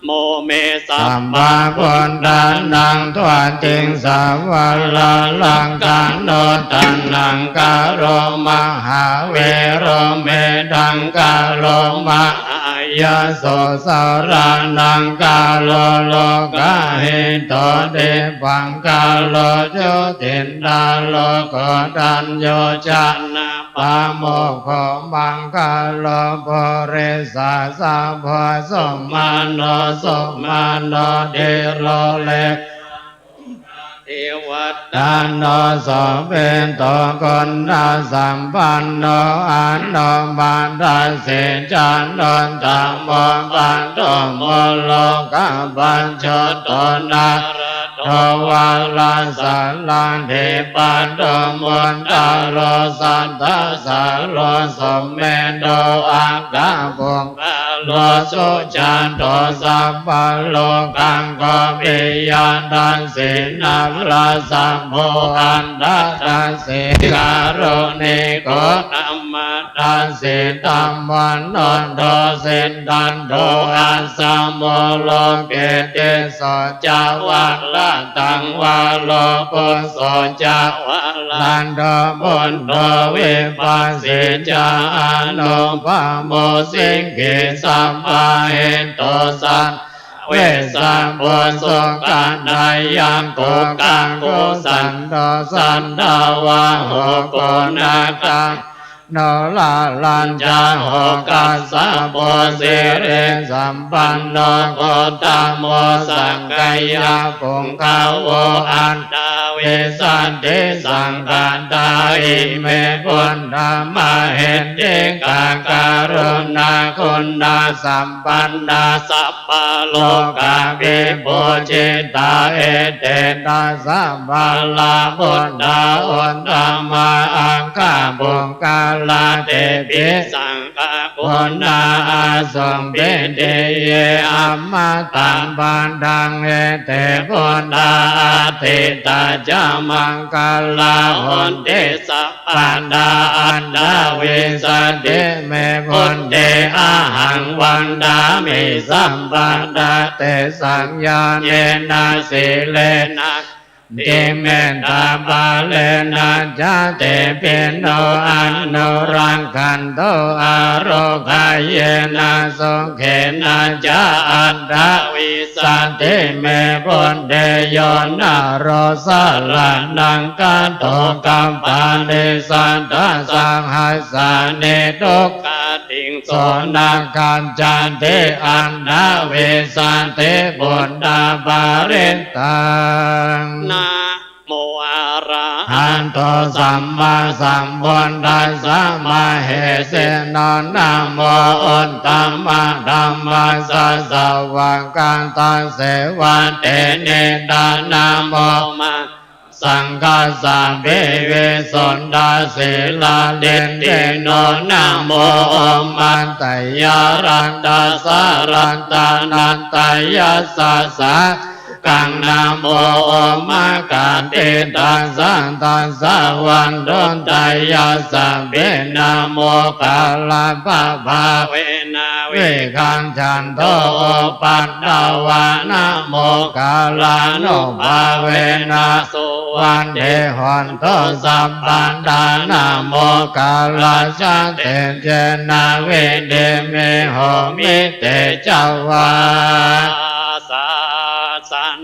โมเมสัมมาพุทธานังทวาติงสาวะละลังกาโนตันนังกาโรมหาเวโรเมดังกาโรมหายาโสสารานังกาโลโลกาหิโตเดปังกาโลโยตินดาโลกดันโยชนะปาโมกขมังกาโลภเรสาสาภสมาโนสมาโนเดโลเลกเทวตาโนสเวนโตคนนาสัมปันโนอันโนบันดาเสจันโนธรรมโมปันโตโมโลกาปัญชโตนาโทวาลาสัลลันเทปันโตมนตาโลสันทสาโลสมเมโตอากาปุงโลสุจันโตสัพพโลกังโกปิยานันสินาลาสัมโพอันดาตันสิการุณิโกนัมมาตันสิตัมวันนนโทสินดันโทอาสัมโมโลเกติโสจาวัลละตังวาโลปุโสจาวาลันโดบุญโดวิปัสสิจานุภาโมสิงกิสัมมาเหโตสันเวสัมโพสุกันดายังโกกังโกสันโดสันดาวะโหโกนาคังโนลาลัญจาโหกัสสะโพสิเรสัมปันโนโกตโมสังกายาปุงคาโวอันดาเวสันเดสังกันตาอิเมปุณธามาเหตุเดกังการุณาคุณนาสัมปันนาสัพพะโลกาภิปุจิตาเอเตนะสัมภาลาพุทธาอุตตมาอังคาบุงกาลาเตปิสังฆคุณนาอาสมเดเดเยอัมมาตังบันดังเอเตพุทธาอาทิตาจามังกาลาหุนเตสัพพันดาอันดาวิสันเดเมพุนเดอาหังวันดามิสัมปันดาเตสัญญาเยนะสิเลนะเดเมตาบาเลนะจาเตปิโนอนุรังคันโตอาโรคายเยนะสุเขนะจาอันดาวิสันเตเมปุนเดโยนะโรสะละนังกันโตกัมปานิสันทสังหัสสะเนตุกาติงโสนาคันจันเตอันดาวิสันเตปุณดาบาเรตังนะโมอะระหันโตสัมมาสัมพุทธัสสะมะเหเสนะนะโมอุตตมะธัมมัสสะสวากขันตัสเสวะเตเนตานะโมมะสังฆาสะเบเวสุนดาศิลาเดนเตโนนะโมมันตยารันดาสารันตานันตยัสสะสะ กังนะโมมะกะเตตัสสะตัสสะวันโดนตายาสัพเพนะโมกาลาภะภาเวนะเวคันฉันโตปัตตวานะโมกาลาโนภาเวนะสุวันเทหอนโตสัพพันดานะโมกาลาชาเตเจนะเวเดเมโหมิเตจาวา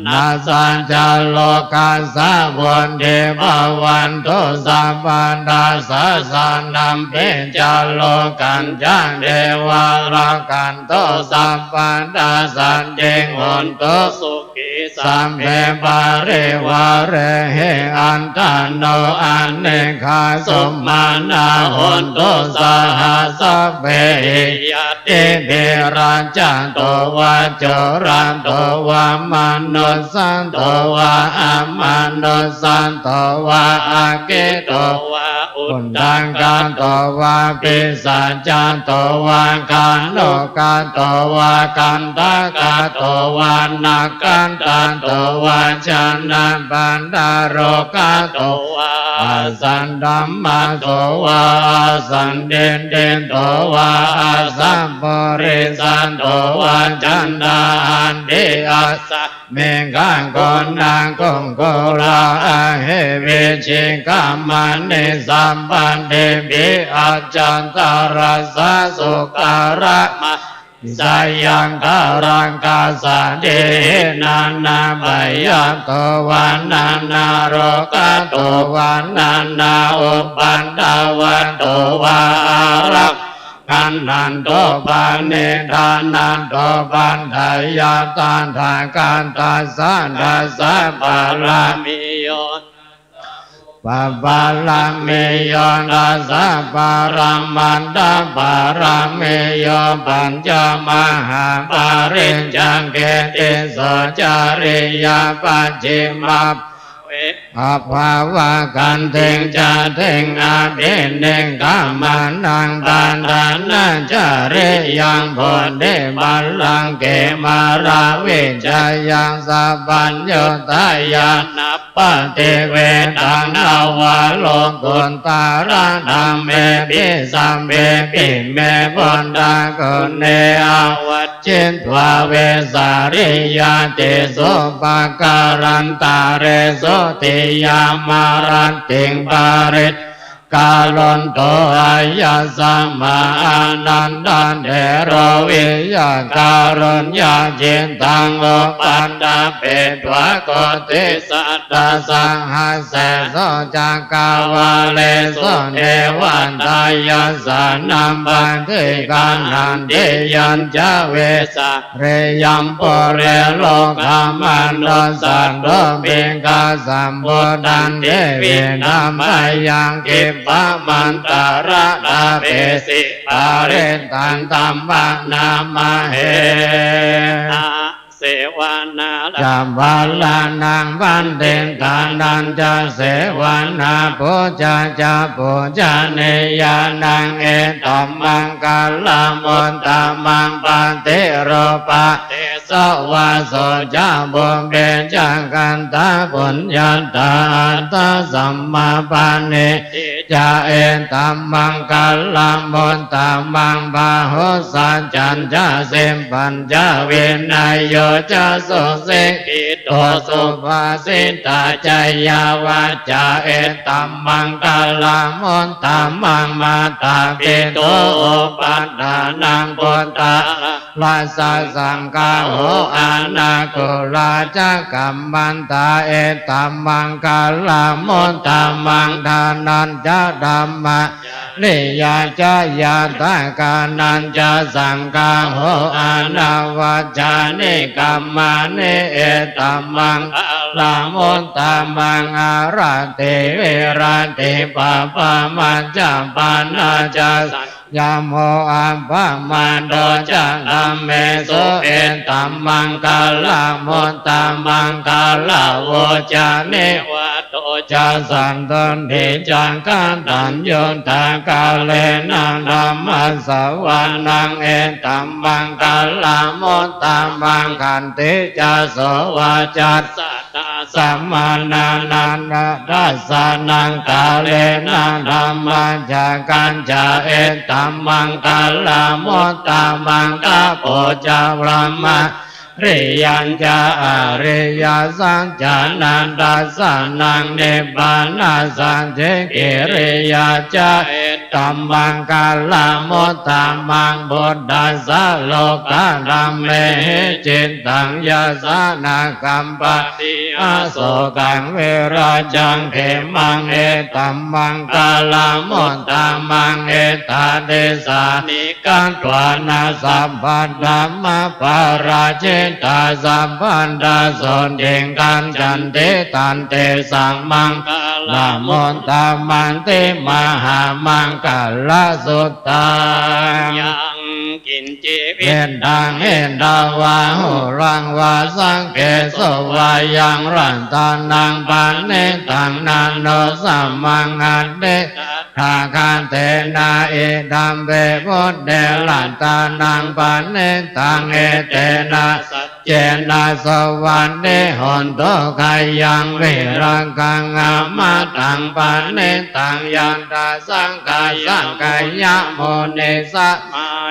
นาสัญจโลกาสะบุญเดภวันโตสัพพันดาสะสันนัมเปจโลกันจันเทวารากันโตสัพพันดาสันเจงหนโตสุขิสัมเพปาเรวาเรเหอันตโนอันเนคาสมมานาหนโตสหัสเปยติเบราจันโตวะโจรันโตวะมโนสันโตวะอะมโนสันโตวะอาเกโตวะอุตตังกันโตวะปิสัจจันโตวะกันโนกันโตวะกันตะกันโตวะนักกันตันโตวะชนะปันดาโรกันโตวะอาสันดัมมาโตวะอาสันเดนเดนโตวะอาสัมปริสันโตวะจันดาอันเดอาสะเมฆังโกนังคงโกลาเหเวชิกัมมันเนสัมปันเดปิอาจันตาราสะสุการะมะสายังการังกาสันเดนานาบายาโตวันนานาโรกาโตวันนานาอุปันดาวันโตวารักกันนันโตปาเนทานันโตปันทายาตานทาการตาสันทัสสะปาลามิโยปะปาลามิโยทัสสะปารามันดาปารามิโยปัญจมหาปาริญจังเกติโสจาริยาปัจฉิมาอาภาวะกันเทงจะเทงอาเดนเดงกามานังปานดานาจาริยังผลเดบัลลังเกมาราเวจายังสัพพัญโยตายานัปปะเตเวตังนาวาโลกุนตารานัมเมปิสัมเมปิเมบุญดากุเนอาวัจจินทวาเวสาริยาเตโสปะการันตาเรโสติยามารันติงปาริตกาลนโตอายาสัมมาอานันดันเดโรวิยาการุญญาจินตังโอปันดาเปตวะโกติสัตตาสังหัสเสโสจักกาวาเลโสเทวันตายาสานัมปันติกานันเดยัญจเวสะเรยัมปเรโลกามันโดสันโดปิกาสัมโพธันเดวินัมปยังกิปะมันตาระดาเปสิปาเรตันตัมปะนามาเฮเสวานาจัมบาลานังวันเดนทานันจะเสวานาปุจจะปุจเนยานังเอตัมมังกาลามนตามังปันเตโรปะเตสวาโสจะบุเบจังกันตาปุญญาตาตาสัมมาปานิจะเอตัมมังกาลามนตามังบาหุสัจจันจะเสมปัญจเวนัยโยจะสุสิกิโตสุภาสิตาจายาวาจาเอตัมมังกาลามนตามังมาตาปิโตปัฏฐานังปุตตะลาสาสังกาโหอานาคุลาจะกัมมันตาเอตัมมังกาลามนตามังทานันจะธัมมะนิยาจะยาตากานันจะสังกาโหอานาวาจานิกัมมานิเอตัมมังลามนตามังอาราติเวราติปะปะมัจจปานาจะ ยามโมอัมภะมันโดจักธัมเมสุเอตัมมังคาลามุตตมังคาลาโวจานิวัตโตจะสันตันทิจังกันตัญโยตากาเลนะธัมมัสสวานังเอตัมมังคาลามุตตมังคันติจะโสวาจัสสะสัมมานานันทัสสะนังกาเลนะธัมมัจจกัญจเอตัมมังคาลามุตตมังคาโปจาพระมะริยัญจาอริยสัจจานันตัสสะนังเนปานาสันติกิริยาจาเอตัมมังคาลามุตตมังบุตตัสสะโลกะธัมเมจิตตังยาสานาคัมปติอาโสกังเวราจังเขมังเอตัมมังคาลามุตตมังเอตาเดสานิกันตวานาสัมปันธรรมปาราเจตาสัมปันธาสนเด่งกันจันเตตันเตสังมังคาลามุตตมันเตมหามังคาลาสุตตายังกินจีวิเห็นดังเห็นดาวาหุรังวาสังเกสวายังรันตานังปานเนตังนันโนสัมมังอันเดทาคันเทนาเอดัมเบพุทธเดลันตานังปานเนตังเอเตนะเจนะสวรรค์เดหนโตไขยังเวรังกังอามาตังปานเนตังยันตาสังกายสังกายะโมเนสะ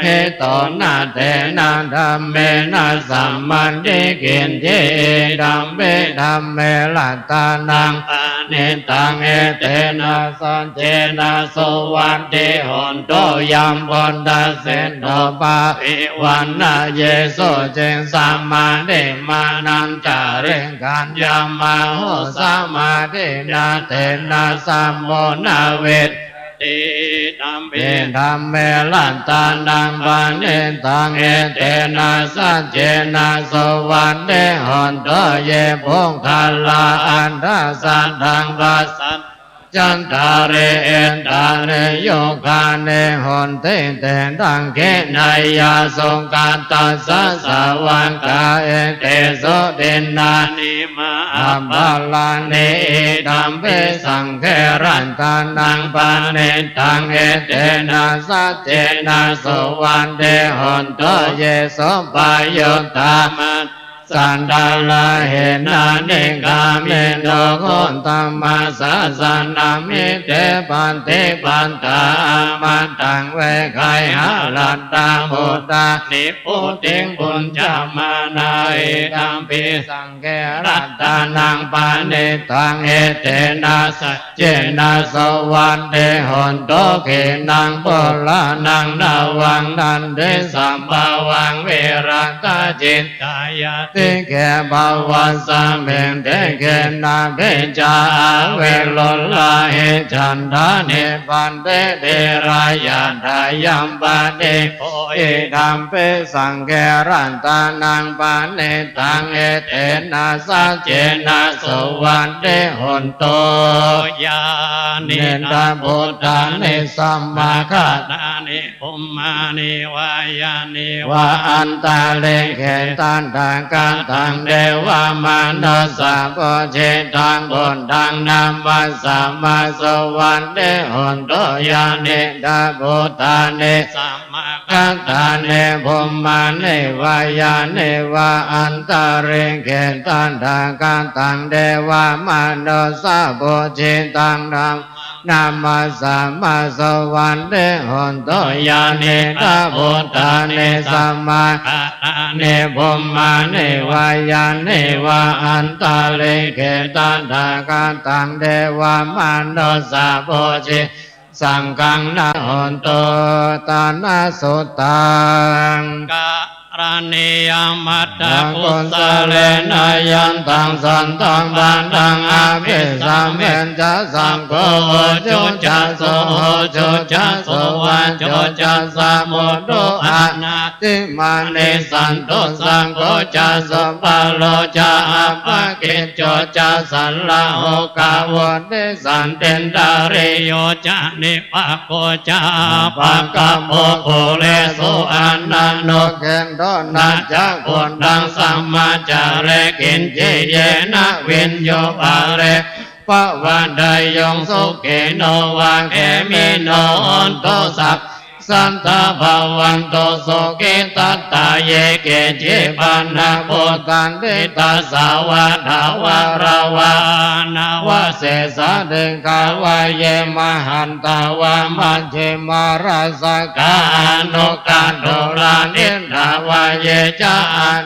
เหตนาเตนะธัมเมนะสัมมันติกินเจดัมเบธัมเมลัตตานังปานเนตังเอเตนะสันเจนะสวรรค์เดหนโตยัมพุทธเสนโตปะภิวันนะเยโสเจงสัมมาเดมานันจาเร่งกันยามาโหสัมมาเดนะเตนะสัมโมนาเวทติธัมเมธัมเมลันตานังปานเนตังเอเตนะสัจเจนะสวรรค์เดหนโตเยพงคาลาอันดาสันทังปัสสันจันทาเรเอนตาเรโยคาเนหนเตเตตังเขนายาสงการตัสสะสาวังกาเอเตโสเดนานิมาอัมบาลาเนดัมเปสังเครันตานังปานเนตังเอเตนะสัจเจนะสวันเดหนโตเยโสปายโยตามันสันดาลาเหนานิกาเมโนโกตัมมาสะสันนามิเตปันเตปันตามันตังเวไคหาลัตตาโมตานิพุติงปุญจามานาเอตัมปิสังเกรัตตานังปานิตังเอเตนะสัจเจนะสวันเดหนโตเขนังโพลานังนาวังนันเดสัมภาวังเวรัตาจิตตายาติเกภาวันสัมเบงเทเกนาเบจาเวโลลาเหจันทานิปันเตเดรายาทายัมปะเดโอเอธัมเปสังเกรันตานังปาเนตังเอเตนะสัจเจนะสวันเดหนโตยานิตาพุทธานิสัมมาคัตานิภุมมานิวายานิวะอันตาเลเขตันทางการตังเดวามานัสสะโพเชตังบุญดังนามัสสะมาสวรรค์เดหนโตยานิดาพุทธานิสัมมาคัตานิภุมมานิวายานิวะอันตาเรเขตันทางการตังเดวามานัสสะโพเชตังนามัสสะมาสวรรค์เดหนโตยานิดาพุทธานิสัมมาคัตานิภุมมานิวายานิวะอันตาเลเกตันทาการตังเดวามานสะโพชิสังฆังนาหนโตตานาสุตังกะ รานิยมัตตกุสเลนะยันตังสันตังบันตังอาภิสัมเมนจะสังโฆจุจัสโสจุจัสโสวันจุจัสสะโมโดอานาติมานิสันตุสังโฆจัสสะปะโลจะอัปปะกิจโจจะสัลลาโหกาวติสันเตนดาริโยจะนิปะโกจะปะกะโมโคเลสุอานันโนเกนโดนาจะคนดังสัมมาจาเรกินเจเยนะวินโยปาเรปะวันใดยงสุเกโนวาเขมิโนอนโตสัพสันตาภาวันโตโสเกตัตตาเยเกจิปันนาโพตันติตาสาวะดาวาราวานาวะเสสะเดงกาวะเยมหันตาวะมัจเจมาราสกาโนกาโดรานิดาวะเยจะ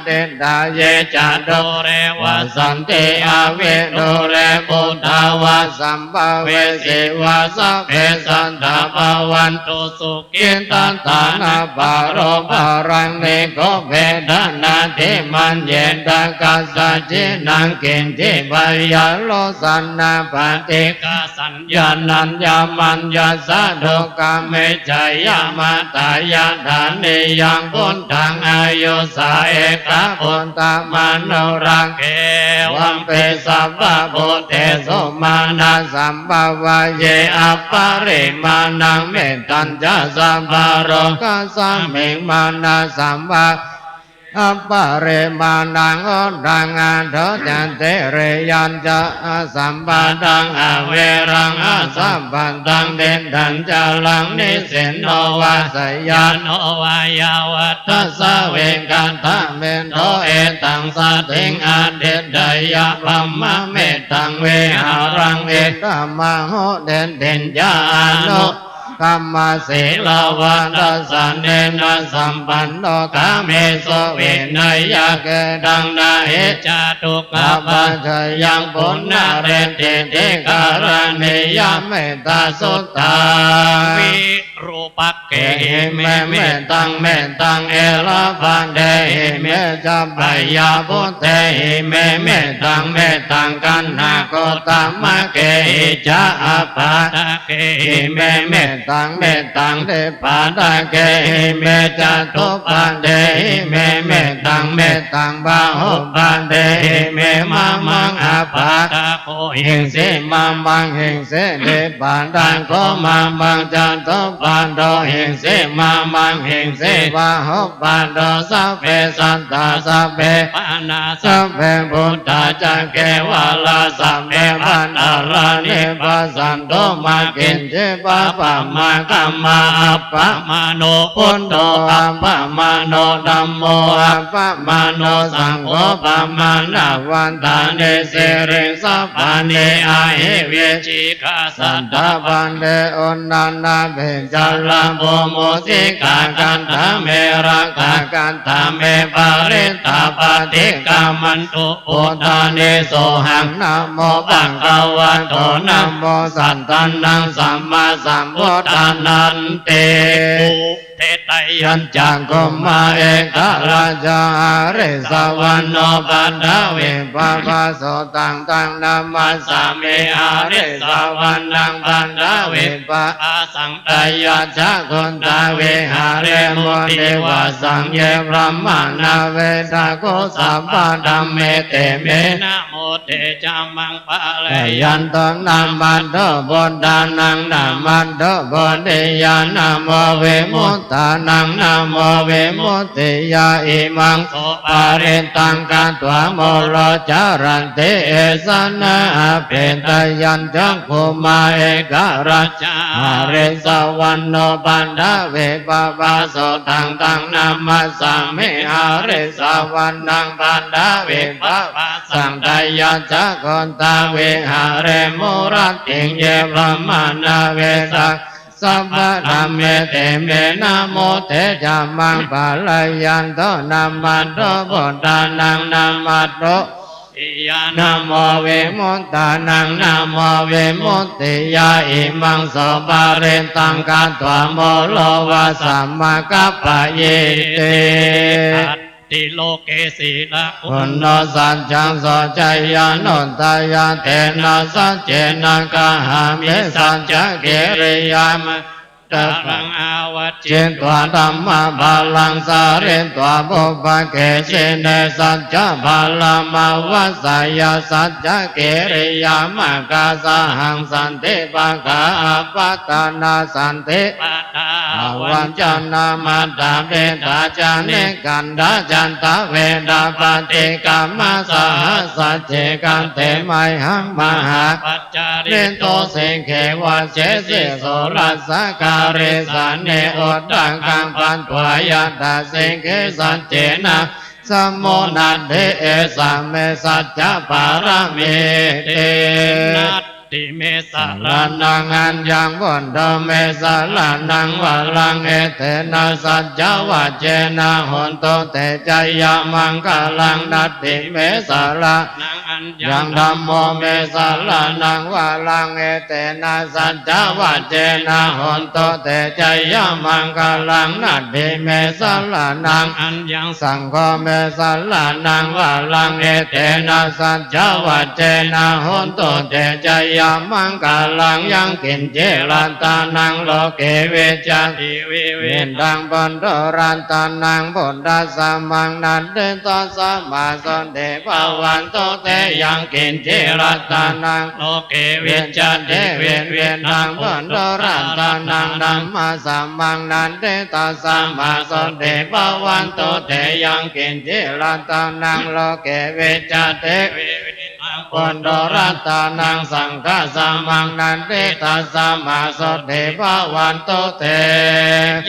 เดนดาเยจะโดเรวะสันติอาเวโดเรปุตตาวะสัมภเวสิวะสัพเพสันตาภาวันโตสุกิตันตานาปารโรปารังเนโกเวดานาทิมันเยตกัสสะจินังกินทิปยาโลสันนาปฏิกาสัญญานัญญามัญญาสะโดกาเมจายามาตายาฐานิยังพุทธังอายุสาเอกะพุทธมโนรังเกวัมเปสัพพะโพเตสุมานาสัมภวะเยอัปปะริมานังเมตตัญจะสัมภโรกัสสะเมมานาสัมภะอัปปะเรมานังอดังอันโทจันเตเรยัญจะสัมปันตังอเวรังอสัมปันตังเด่นดันจะลังนิสินโนวาสยานโนวายาวัตสะเวกันทะเมนโทเอตังสะติงอเดดายะพัมมะเมตังเวหารังเอตมะโหเด่นเด่นญาโนกัมมาเสลาวันตัสสะเนนะสัมปันโนกาเมโสเวนยะเกดังนาเหจาตุกะปัจจยังปุณณเรติเทการณิยะเมตตาสุตตาวิรูปักเกเมเมตังเอลาพันเดเมจัปปยาพุทเตเมตังกันนาโกตมะเกจะอัปปะเกเมตังเดปาตะเกเมจัตุปันเดเมตังบาหุปันเดเมมามังอัปปะโคหิงสิมามังหิงสิเดปาตังโคมามังจัตุปันโดหิงสิมามังหิงสิบาหุปันโดสัพเพสันตาสัพเพปานาสัพเพพุทธาจักเกวาลาสัพเพปันอาลานิปัสสันโตมากินเจปะปะมากัมมาอัปปะมาโนพุทโธอัปปะมาโนธัมโมอัปปะมาโนสังโฆปะมานาวันตาเนเสริงสัพพะเนอาเหเวจิกาสัตตะปันเดอุณานาเบญจลัมโพโมสิกากันธเมรักากันธเมปาริตาปฏิกามันตุพุทธาเนโสหังนะโมปังกวันโตนะโมสันตันนังสัมมาสัมพุทธานันเตเทตยัญจังกุมมาเอกราชาเรสวรรณปันดาเวปะปะโสตังนามาสามิอาเรสวรรณังปันดาเวปะสังตยัจจะคนตาเวหาเรโมเดวะสังเยพระมานาเวตาโกสัมปะธัมเมเตเมนะโมเตจามังปะเลยันตนามันโตบุตตานังนามันโตบุตติยานะโมเวมุตตานังนะโมเวมุตติยาอิมังโสปาริตังกันตวะโมโลจารันเตเอสนะเปตยัญจังภูมาเอกราชาเรสวรรณปันดาเวปะปะโสตังนามาสามิอาเรสวรรณังปันดาเวปะปะสังตยัจจะคนตาเวหาเรมุรัติงเยพระมานาเวสังสัพพะธัมเมเตเมนะโมเตจามังปะลายันโตนามันโตพุทธานังนามัตโตยานะโมเวมุตตานังนะโมเวมุตติยาอิมังโสปาเรตังกัตถะโมโลวะสัมมากัปปะเยเต ติโลเกสีละอุณโนสัจจังโสจยานุตายาเตนะสัจเจนะกะหามิสัจจะเกริยามะตะรังอาวจจินตัวธรรมะบาลังสาเรนตัวบุปเกสิเนสัจจะบาลามาวะสายาสัจจะเกริยามะกาสหังสันติปะกาปัตตานาสันติปัตตาวัจจานามัตตาเวทาจานิกันดาจันตะเวดาปฏิกรรมสหัสสเจกันเตไมหังมหาปัจจาริโตเสงเขวะเจสิโสรัสสกาเรสันเนโอตังกังปันทวายาตาเสงเขสัจเจนะสมโมนันเทเอสัมเมสัจจะปาระเมเตนัตติเมสะลานังอัญญังบุญโดเมสะลานังวะลังเอเตนะสัจจะวะเจนะหนโตเตจยามังกะลังนัตติเมสะลานังอัญญังธัมโมเมสะลานังวะลังเอเตนะสัจจะวะเจนะหนโตเตจยามังกะลังนัตติเมสะลานังอัญญังสังโฆเมสะลานังวะลังเอเตนะสัจจะวะเจนะหนโตเตจยามังกาลังยังกินเจรันตานังโลเกเวจันติวิเวดังบันโดรันตานังบุตตาสัมมังนันเดตาสัมมาสันเดภาวันโตเตยังกินเจรันตานังโลเกเวจันติเวียนดังบันโดรันตานังนัมมาสัมมังนันเดตาสัมมาสันเดภาวันโตเตยังกินเจรันตานังโลเกเวจันติบุญโดรัตานังสังฆสัมมังนันเตตัสสะมาสดเทภาวันโตเต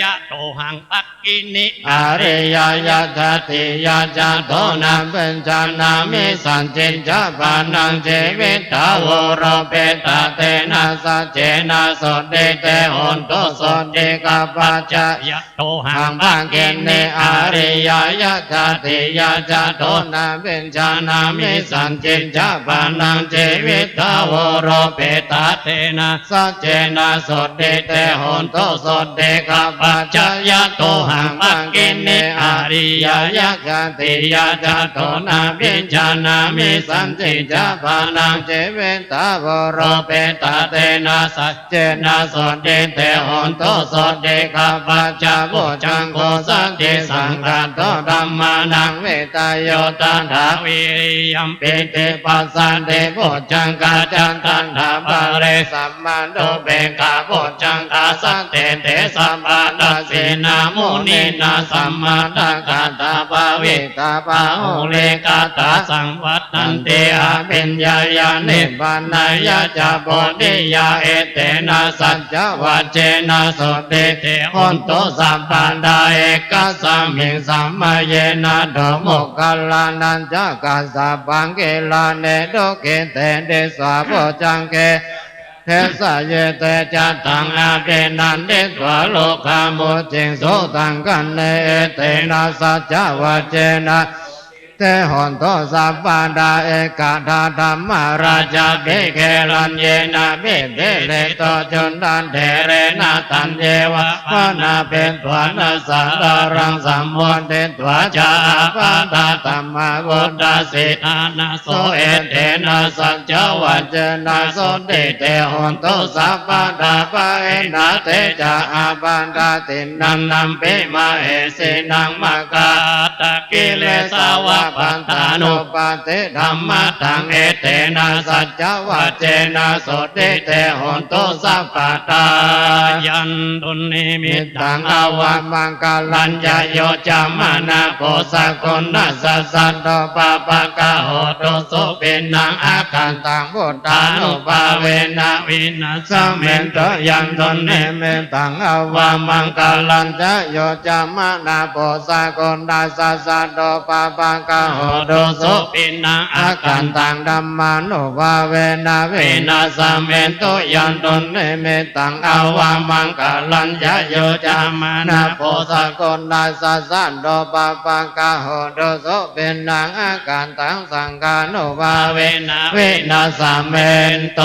ยะโตหังปักกินิอาริยายะทัตติยาจาโตนะปัญจานามิสันจินจาปานังเจวิตาวโรเปตาเตนะสัจเจนะสดเดเตหนโตสดเดกาปัจจะยะโตหังปักกินิอาริยายะทัตติยาจาโตนะปัญจานามิสันจินจาปานังเจวิตาวโรเปตาเตนะสัจเจนะสดเดเตหนโตสดเดกาปัจจะยะโตหังปักกินิอาริยายะทัตติยาจาโตนะปัญจานามิสันจินจาปานังเจวิตาวโรเปตาเตนะสัจเจนะสดเดเตหนโตสดเดกาปัจจะโพจังโฆสันติสังฆัตโตธัมมานังเวตายโยตันทาวิริยัมปิติปัสสันติโพจังกาจันตันทาภะเรสัมมาโดเบกาโพจังกาสันเตเตสัมมาทัสสินามุนีนาสัมมาทักขาตาภาวิตาภาหุเลกาตาสังวัตตันติอาปิญญายานิพพานายะจาโพธิยาเอเตนะสัจจวัจเจนะโสเตเตหนโตสัมปันดาเอกสัมมิงสัมมาเยนะโดโมกัลลานันจักกัสสะปังเกลาเนโดเกเตเดสวะโพจังเกเทสะเยเตจัตตังอาเปนันเดสวะโลกามุจิงโสตังกันเนเอเตนะสัจจวัจเจนะเตหนโตสัพพาดาเอกาธาธรรมราชาเบเกลันเยนะเบเดเลโตจนดันเทเรนะตันเยวะวะนาเป็นตัวนัสสะดารังสัมมวนเตตัวจาปาตาธรรมบุตตาสิอานาโสเอเตนะสัจจวัจเจนะโสเดเตหนโตสัพพาดาปะเอนะเตจาอาปันดาตินันนัมเปมาเอสินังมะกาตะกิเลสาวะปันตานุปาเตธัมมัตังเอเตนะสัจจวัจเจนะโสเตเตหนโตสัพพะตายันตุนิมิตังอวะมังกาลัญญโยจามานะโพสะกุณัสสะสันโตปะปะกะโหตุสุปินังอาคันตังพุทธานุภาเวนะวินัสสะเมนโตยันตุนิมิตังอวะมังกาลัญญโยจามานะโพสะกุณัสสะสันโตปะปะกะโหตุสุปินังอาคันตังธัมมานุภาเวนะวินัสสะเมนโตยันตุนิมิตังอวะมังกาลัญญโยจามานะโพสะกุณัสสะสันโตปะปะกะโหตุสุปินังอาคันตังสังฆานุภาเวนะวินัสสะเมนโต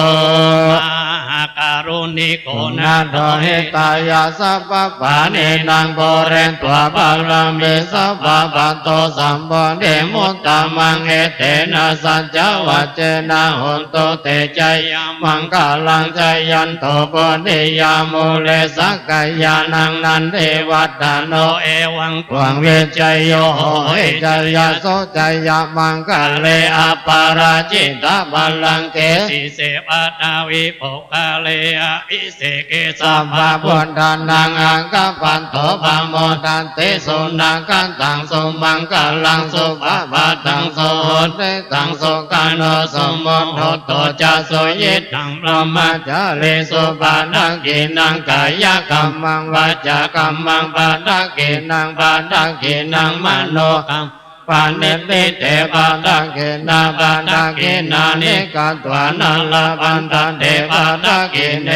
หาการุณิโกนาโตเฮตายาสัพพะปาเนนังโบเรนตัวบาลังเบสัพพะปันโตสัมปเดมุตตามังเอเตนะสัจจวัจเจนะโหนโตเตจยามังกาลังจยันโตปนิยามุเลสักกายานังนันเทวัตตโนเอวังตวังเวจโยโหเอจยาโสจยามังกาเลอปาราจิตาบาลังเกสิเสปะทาวิโภคาเลอภิเสเกสัพพะพุทธานังอังกัปปันโตปะโมทันเตสุนังกันตังสุมังกาลังสุภะปะตังโสโหเตตังสุกาโนสมุทโตโตจะโสยิตังพรหมจาเลสุปานังกินังกายกัมมังวาจากัมมังปานังกินังปานังกินังมโนกัมปานิติเตปานังกินาปานังกินานิกัตวานัลลาปันตันเตปานังกิเน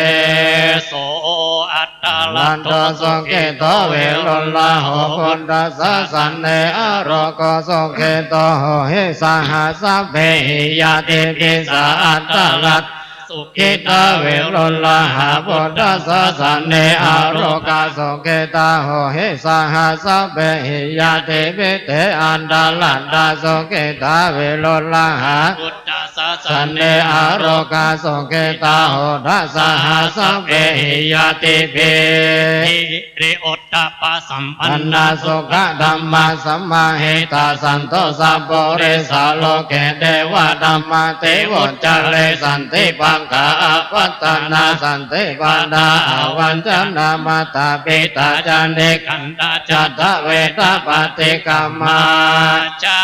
โสอัตตลันโตโสเกโตเวลุลาโหปุตตะสะสันเนอโรโกโสเกโตโหเฮสหัสสะเปหิยาติปิสาอัตตลัตสุขิตาเวลุลาหาปุตตะสะสันเนอโรกาโสเกตาโหเฮสหัสสะเปหิยาติปิเตอันดาลันดาโสเกตาเวลุลาหาปุตตะสะสันเนอโรกาโสเกตาโหทัสสะหัสสะเปหิยาติปิริโอตตะปะสัมปันนาสุขธัมมาสัมมาเหตาสันโตสัพโพเรสาโลเกเทวะธัมมาเทวจเลสันติปังกาปัตตนาสันติปานาวันจันนามาตาปิตาจันเดกันตาจัตตะเวทปฏิกรรมาจา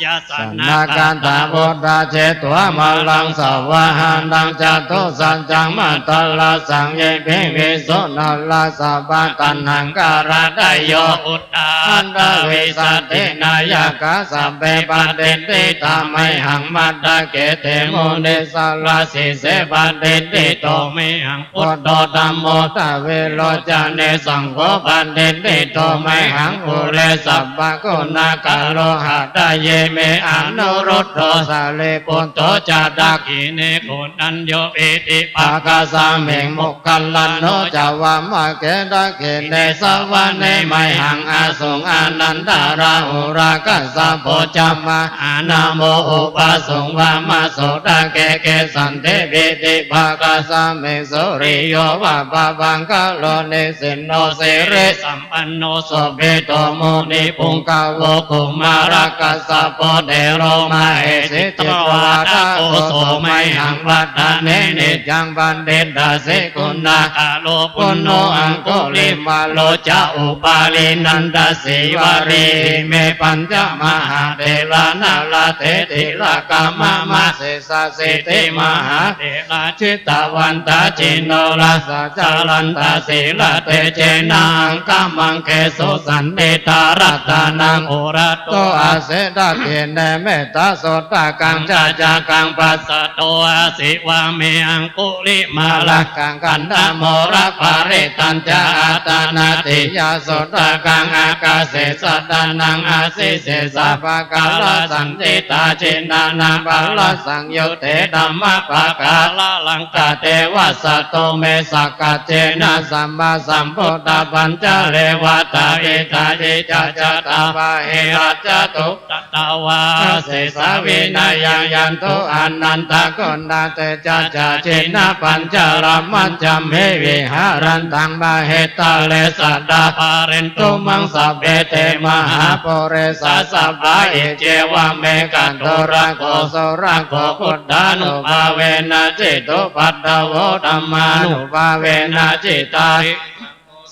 ยาสนาการตาบุตรเจตัวมาลังสวะหันดังจัตุสัจจังมาตลาสังเยปิวิสุนัลลาสัพพะตัณหังการะไดโยอุตตาอันตวิสัตตินายกาสัพเพปะเตติตาไมหังมัตตะเกเตโมเนสาลาสิเสปะเตติโตเมหังพุทโธธัมโมตะเวโรจาเนสังโฆปะเตติโตเมหังภูเรสัพพะกุณากาโลหะตะเยเมอนุรุตโตสาเลปุตโตจาตากิเนโกนัญโยเอติปากาสาเมงมุกขัลลันโนจาวามะเกตะเกเนสวะเนไมหังอาสุงอานันตาราหุรากัสสะโพจัมมาอานาโมอุปาสุงวามาโสตะเกเกสันเทปิติภากาสาเมสุริโยวะปะปังกะโลเนสินโนเสเรสัมปันโนโสเปโตโมนิปุงกะโวกุมารากัสสะโพเดโรมาเอสิตรวาทาโอโสไมหังวัตตะเนเนจังบันเดดาเสกุณาคาโลปุณโนอังโกลิมาโลจะอุปาลินันตสิวารีเมปัญจมหาเทลานาลาเทติลากามามาเสสะเสติมหาเทลาจิตาวันตาจินโนลาสะจารันตาสิลาเตเจนังกามังเกสุสันเดตารัตานังโอระโตอาเสดาเทเนเมตาโสตากังจาจากังปัสสะโตอาสิวาเมอังกุลิมาลักังกันดาโมระภาเรตัญจาตานาติยาโสตากังอากาเสสัตตานังอาสิเสสะภะกาลสันติตาเจนานาภาลสังยุเตธัมมะภะกาลลังกาเทวะสัตโตเมสักกะเจนะสัมมาสัมพุทธปัญจเลวะตาเอตาเยจะจะตาภะเฮรัจจตุตตาวาเสสะวินัยยันโตอนันตะกุณาเตจะจะเจนะปัญจรมัจจมเฮวิหารันตังบาเหตาเลสัตตาภาเรนตุมังสัพเพเตมหาโพเรสัสสะภาเอเจวะเมกันโตระโกโสระโกพุทธานุภาเวนะจิตตุปัตตโวธัมมานุภาเวนะจิตตา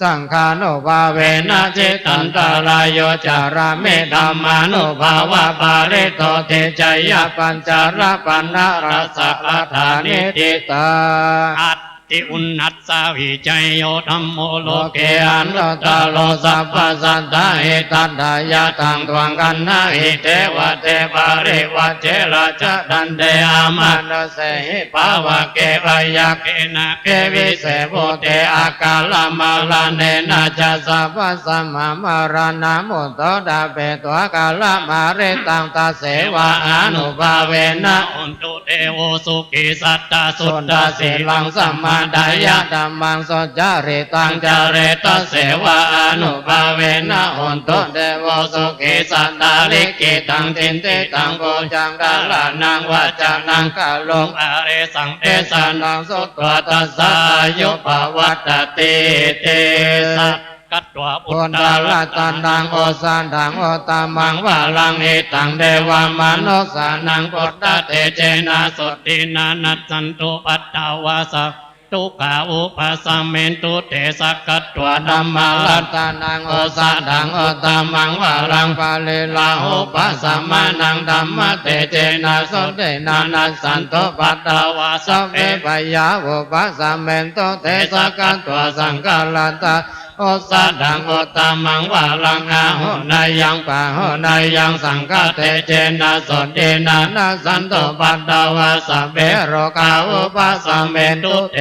สังฆานุภาเวนะจิตันตรายโยจาระเมธัมมานุภาวะปาริโตเตจยปัญจารปันนรัสสะรัฐานิติตาติอุณัสสาวิจัยโยธัมโมโลเกอันโลตาโลสัพพสัตตาเหตัตถายะตังตวังกันนาหิเทวะเทปาริวะเจราจดันเดอามานุเสหิภาวะเกวายะเกนะเกวิเสโพเตอากาลมาลาเนนะจัสสะปัสสะมะมารณะมุตโตดาเปตวะกาลมาเรตังตาเสวะอนุภาเวนะอุนตุเทโวสุขิสัตตาสุตตาสีลังสัมมา มาดายะธัมมังสัจจาริตังจาเรตเสวะอนุภาเวนะหุนตุเทวสุขิสัตตาลิกิตังตินติตังโกจังกาลานังวาจานังกาลงอาเรสังเตสานังสุตตวตัสสะอายุภวัตติเตสักัตถะพุทธาลตันดังโอสันดังโอตามังวาลังเอตังเดวามนุสานังพุทธเตเจนะสุตินานัสสันตุปัตตาวาสทุกขาอุปสัมเมนตุเตสักกัตถะธัมมาลัตตานังโอสะดังโอตามังวารังปาเลลาอุปสัมมานังธัมมะเตเจนะสุตินานัสสันตุปัตตาวาสเวปยาอุปสัมเมนตุเตสักกัตถะสังฆลัตตาโอสะดังโอตามังวาลังอาหุนายังปะหุนายังสังฆเตเจนะสุตินานัสสันตุปัตตาวาสเวโรกาอุปสัมเมนตุเต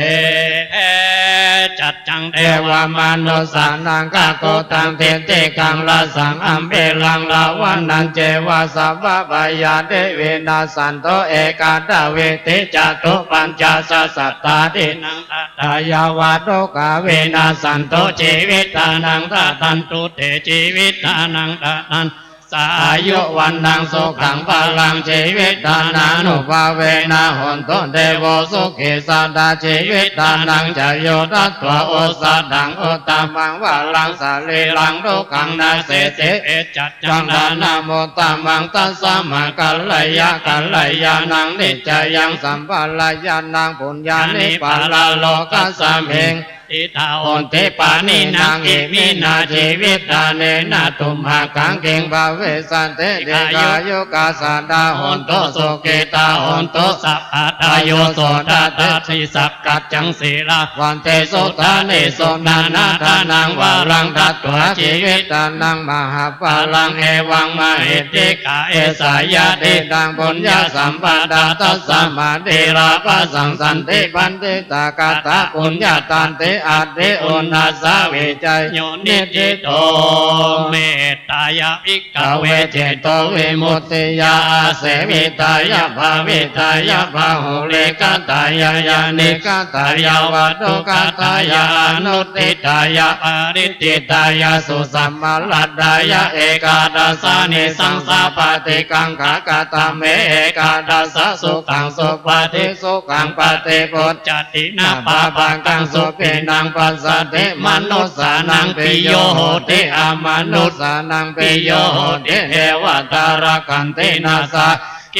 จัดจังเทวามนุสานังกะโกตังเทติกังละสังอัมเปลังลาวันนันเจวะสัพพะปยาเทเวนัสสันโตเอกาตเวติจตุปัญจสัตตาตินังตายาวาโตกาเวนัสสันโตชีวิตานังตาตันตุเตชีวิตานังตาตันสายุวันนังสุขังพลังชีวิตานานุภาเวนะหุนตุเทวสุขิสัตตาชีวิตานังจโยตัตถะโอสะดังโอตามังวาลังสาลีลังทุกขังนาเสติเอจัจจังดานาโมตามังตัสสะมะกัลยะกัลยานังนิจจยังสัมปะลายานังปุญญานิปาลาโลกัสสะเมงอิทาโอนเทปานินางอิมินาชีวิตาเนนะตุมหากังเก่งภาเวสันเตเดกายุกาสันดาโอนโตสุเกตาโอนโตสัพพะทายโยโสดาตัสสิสักกัจจังศีลาวันเตสุตาเนโสนานาทานังวารังทัตถะชีวิตานังมหาปาลังเอวังมหิติกาเอสายาติดังปุญญาสัมปดาตัสสะมาเดราปะสังสันติปันติตากาตาปุญญาตันติอาเทโอนาสาเวใจโยนิจิโตเมตตายาภิกขเวเจโตวิมุตติยาเสวิตายาภาวิตายาภาหุเลกตายายานิกตายาวัตุกตายาอนุติตายาปริติตายาสุสัมมาลัดดายาเอกาดัสสานิสังสาปฏิกังขากตาเมเอกาดัสสะสุขังสุปฏิสุขังปฏิปุจจตินาปาปังกังสุปินังปัสสะเทมนุสานังปิโยโหติอามนุสานังปิโยโหติเทวตาระกันตินาสา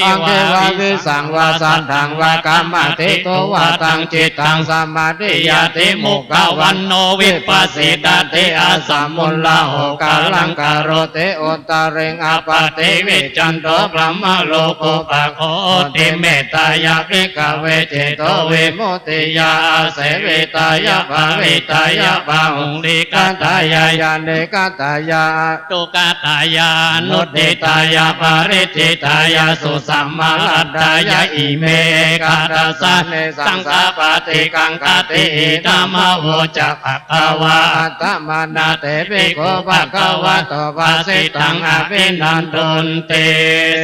อังเกวาวิสังวาสันทังวากามติโตวาตังจิตตังสมาธิยาติมุขวันโนวิปัสสิตาติอาสัมมุลลาโหกาลังกาโรเตโอตาเรงอาปาติวิจันโตพระมโลโกปะโคติเมตตายาภิกขเวเจโตวิมุตติยาเสวิตายาภาวิตายาภาหุลิกตายายาเนกตายาตุกตายานุติตายาภาริติตายาสุสัมมาลัดดายะอิเมกาดัสสะเนสังฆปฏิกังคติธรรมโวจะภควาตมานาเตปิโกภควะโตภาสิตังอภินันตุนเต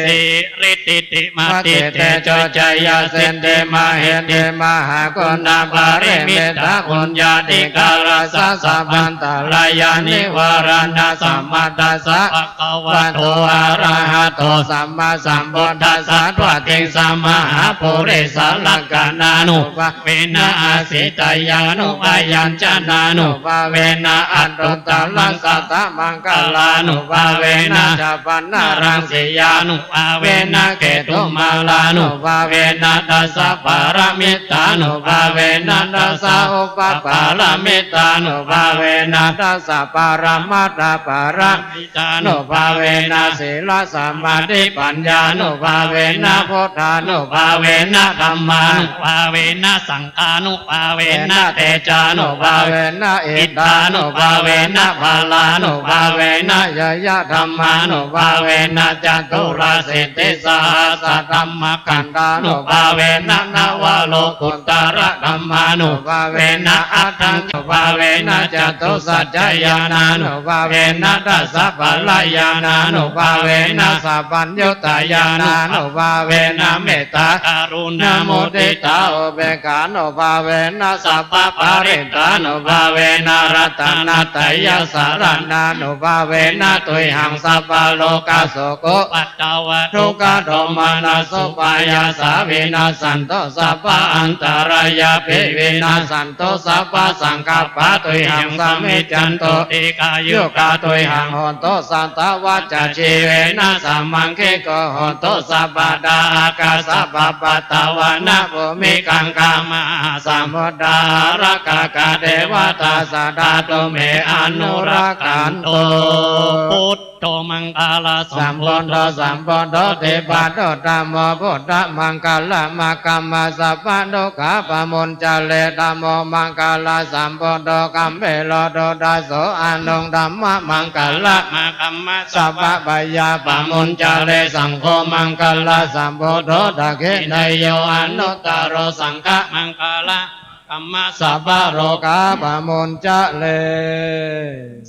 สิริติติมาติเตโจจยาเสนเตมาเหเตมหากุณาภาริมิตาปุญญาติกาลสัสสะพันตาลายานิวารณะสัมมาทัสสะภควะโตอะระหะโตสัมมาสัมพุทธัสสะตวะติงสัมมาปุริสลักขานานุภาเวนะอาสิตายานุอายัญจนานุภาเวนะอัตตุตลังสัตตมังคลานุภาเวนะจัปนารังสียานุภาเวนะเกตุมาลานุภาเวนะดัสสะปารมิตานุภาเวนะดัสสะอุปปารมิตานุภาเวนะดัสสะปารมัตถปารมิตานุภาเวนะศีลสมาธิปัญญานุภาเวนะพุทธานุภาเวนะธัมมานุภาเวนะสังฆานุภาเวนะเตจานุภาเวนะอิทธานุภาเวนะภาลานุภาเวนะยยะธัมมานุภาเวนะจตุราสิทธิสาสะธัมมกันตานุภาเวนะนวโลกุตระธัมมานุภาเวนะอัตถังนุภาเวนะจตุสัจจญาณานุภาเวนะทัสสะปัลลญาณานุภาเวนะสัพพัญญุตญาณา โนภาเวนะเมตตาการุณามุทิตาอุเบกขาโนภาเวนะสัพพะปาริตาโนภาเวนะรัตนัตถยสารนาโนภาเวนะตุยหังสัพพะโลกาโสโกปัตตวะทุกขโทมานะสุปายาสาวินาสันโตสัพพะอันตรายาภิวินาสันโตสัพพะสังกัปปะตุยหังสัมมิจันโตเอกายุกาตุยหังโหนโตสันตวัจจะชีเวนะสัมมังคิโกโหนโตสัพพะดาอากาสัพพะปัตตวานะภูมิกังกามาสัมพุทธารกากาเทวตาสดาตุเมอนุรักขันโตพุทโตมังคลาสัมพุทโธสัมพุทโธเทปะโตธัมโมพุทธมังคลามะกัมมาสัพพะโลกาปมุญจเลธัมโมมังคลาสัมพุทโธกัมเปโลโดดาโสอนุงธัมมะมังคลามะกัมมาสัพพะปยาปมุญจเลสังโฆมังคลาสัมพุทโธตะเกนยโยอนุตตโรสังฆมังคลากัมมาสัพพะโลกาปมุญจเล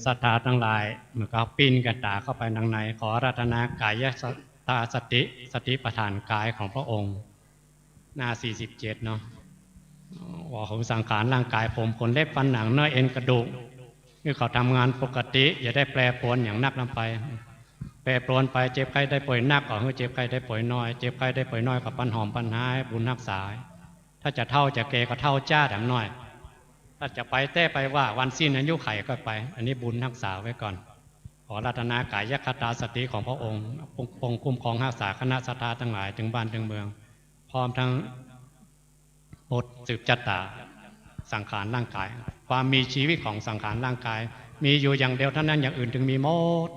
ศรัทธาทั้งหลายเมื่อเขาปีนกันตาเข้าไปทางในขออาราธนากายตาสติปัฏฐานกายของพระองค์หน้า47เนาะว่าของสังขารร่างกายผมขนเล็บฟันหนังเนื้อเอ็นกระดูกคือเขาทำงานปกติอย่าได้แปรปรวนอย่างนักลำไปแปรปรวนไปเจ็บไข้ได้ป่วยนักก็เจ็บไข้ได้ป่วยน้อยเจ็บไข้ได้ป่วยน้อยกับปัญหอมปัญหาบุญรักษาถ้าจะเท่าจะเกก็เท่าจ้าแถมน้อยถ้าจะไปแต่ไปว่าวันสิ้นอายุไขก็ไปอันนี้บุญรักษาไว้ก่อนขอรัตนากายคตาสติของพระองค์ปกคุ้มครองรักษาคณะศรัทธาทั้งหลายถึงบ้านถึงเมืองพร้อมทั้งบทสืบจัตตาสังขารร่างกายความมีชีวิตของสังขารร่างกายมีอยู่อย่างเดียวเท่านั้นอย่างอื่นถึงมีหมด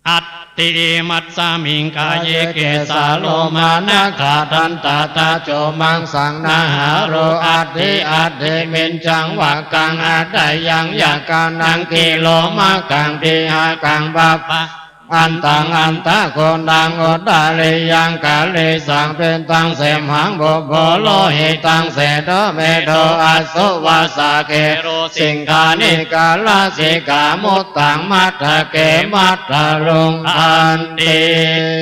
อัตติมัตสามิงกายเกสาโลมานะขาทันตาตาโจมังสังนาหาโรอัตติเมนจังวะกังอัตตยังยากานังกิโลมากังทิหากังบาปะอันตะโกนังอดาเลยังกาเลสังเป็นตังเสมหังโบโลหิตังเสโดเมโดอาสุวาสาเกโรสิงคานิกาลาสิกามุตตังมัตถเกมัตถลุงอันติ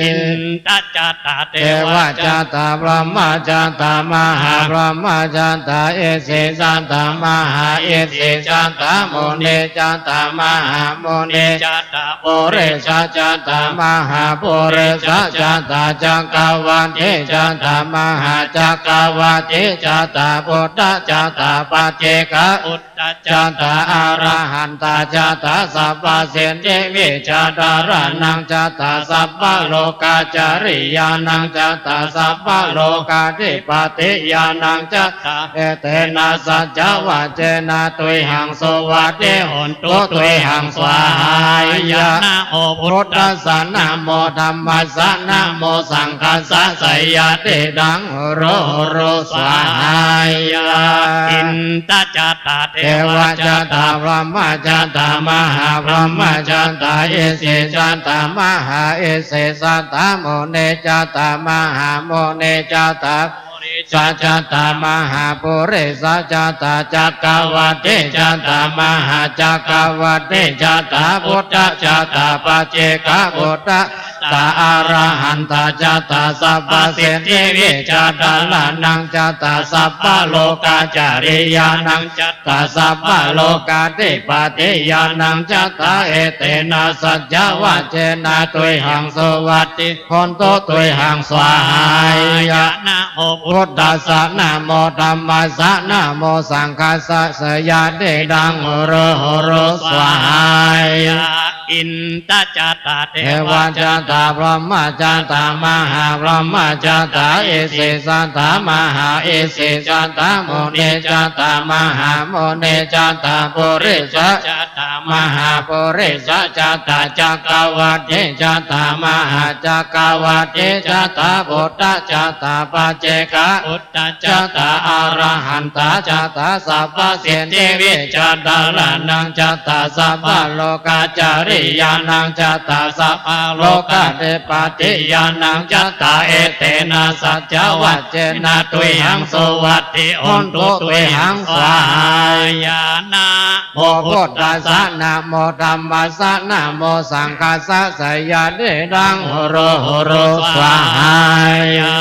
อินตัจจตาเทวจัตตาพระมจัตตามหาพระมจัตตาเอสิจัตตามหาเอสิจัตตาโมเนจัตตามหาโมเนจัตตาโปเรจัตตามหาปุเรสจัตตาจักรวาติจัตตามหาจักรวาติจัตตาพุทธจัตตาปัจเจกอุตตจัตตาอรหันตจัตตาสัพพเสนเจวิจัตตารานังจัตตาสัพพโลกาจาริยานังจัตตาสัพพโลกาธิปติยานังจัตตาเอเตนะสัจจวัจเจนะตุยหังโสวัตเตหนตุตุยหังสวหายะนะโอพุทธสันนะโมธัมมัสสะนะโมสังฆัสสะสยะเตดังโรสวหายะอินตจัตตาเทวจัตตาพระมจัตตามหาพระมจัตตาเอสิจัตตามหาเอสิสัตตาโมเนจัตตามหาโมเนจัตตาสัจจตามหาปุเรสัจจตาจักรวัติจัตตามหาจักรวัติจัตตาพุทธจัตตาปัจเจกพุทธตาอรหันตจัตตาสัพพเสนทิวิจัตตาลานังจัตตาสัพพโลกาจาริยานังจัตตาสัพพโลกาธิปติยานังจัตตาเอเตนะสัจจวัจเจนะตุยหังสวัตติโหนโตตุยหังสวหายะนะโอพุทธัสสะนะโมธัมมัสสะนะโมสังฆัสสะสยะเตดังโรสวหายะอินตจัตตาเทวจัตตาพระมจัตตามหาพระมจัตตาเอสิสัตตามหาเอสิจัตตาโมเนจัตตามหาโมเนจัตตาปุริสจัตตามหาปุริสจัตตาจักรวัติจัตตามหาจักรวัติจัตตาพุทธจัตตาปัจเจกพุทธจัตตาอรหันตจัตตาสัพพเสนเทวิจัตตาลานังจัตตาสัพพโลกาจาริ ยานังจัตตาสัพพะโลกาเตปฏิญาณังจัตตาเอเตนะสัจจวัจเจนะตุยหังสวัตติโอนตุตุยหังสายานาโมพุทธัสสะนะโมธัมมัสสะนะโมสังฆัสสะสยาเดดังโหโรโหโรสวายา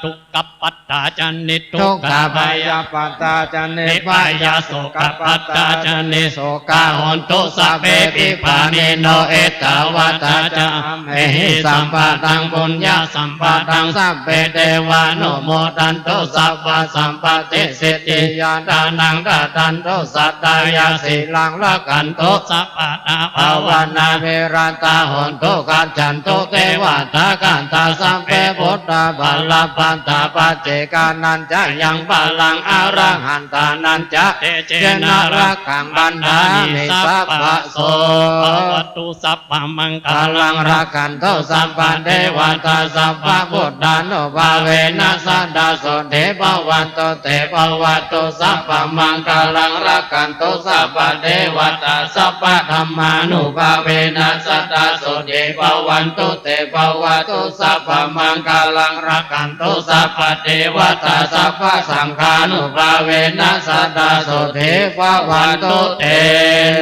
ทุกขปัตตาจันนิทุกขพยาปัตตาจันนิพยาโสกปัตตาจันนิโสกาหนตุสัพเพปิปานิโนเอตวัตตาจามเอหิสัมปะตังปุญญาสัมปะตังสัพเพเทวานุโมทันตุสัพพะสัมปติสิทธิยาดานังดาตันตุสัตตายาสีลังละกันตุสัพพะนาภาวนาเวรัตาหนตุกัจฉันตุเทวตากันตาสัมเพพุทธาบัลลปันตาปัจเจกานันจะยังบัลลังอรหันตานันจะเตเจนะรักขังบันดามิสัพพะโสวัตุสัพพะมังคลังรักขันโตสัพพะเทวตาสัพพะพุทธานุภาเวนัสสะดาโสเทภวันโตเทภวัตุสัพพะมังคลังรักขันโตสัพพะเทวตาสัพพะธัมมานุภาเวนัสสะดาโสเทภวันโตเทภวัตุสัพพะมังคลังรักขันโตสัพพะเทวตาสัพพะสังฆานุภาเวนัสสะดาโสเทภวันโตเต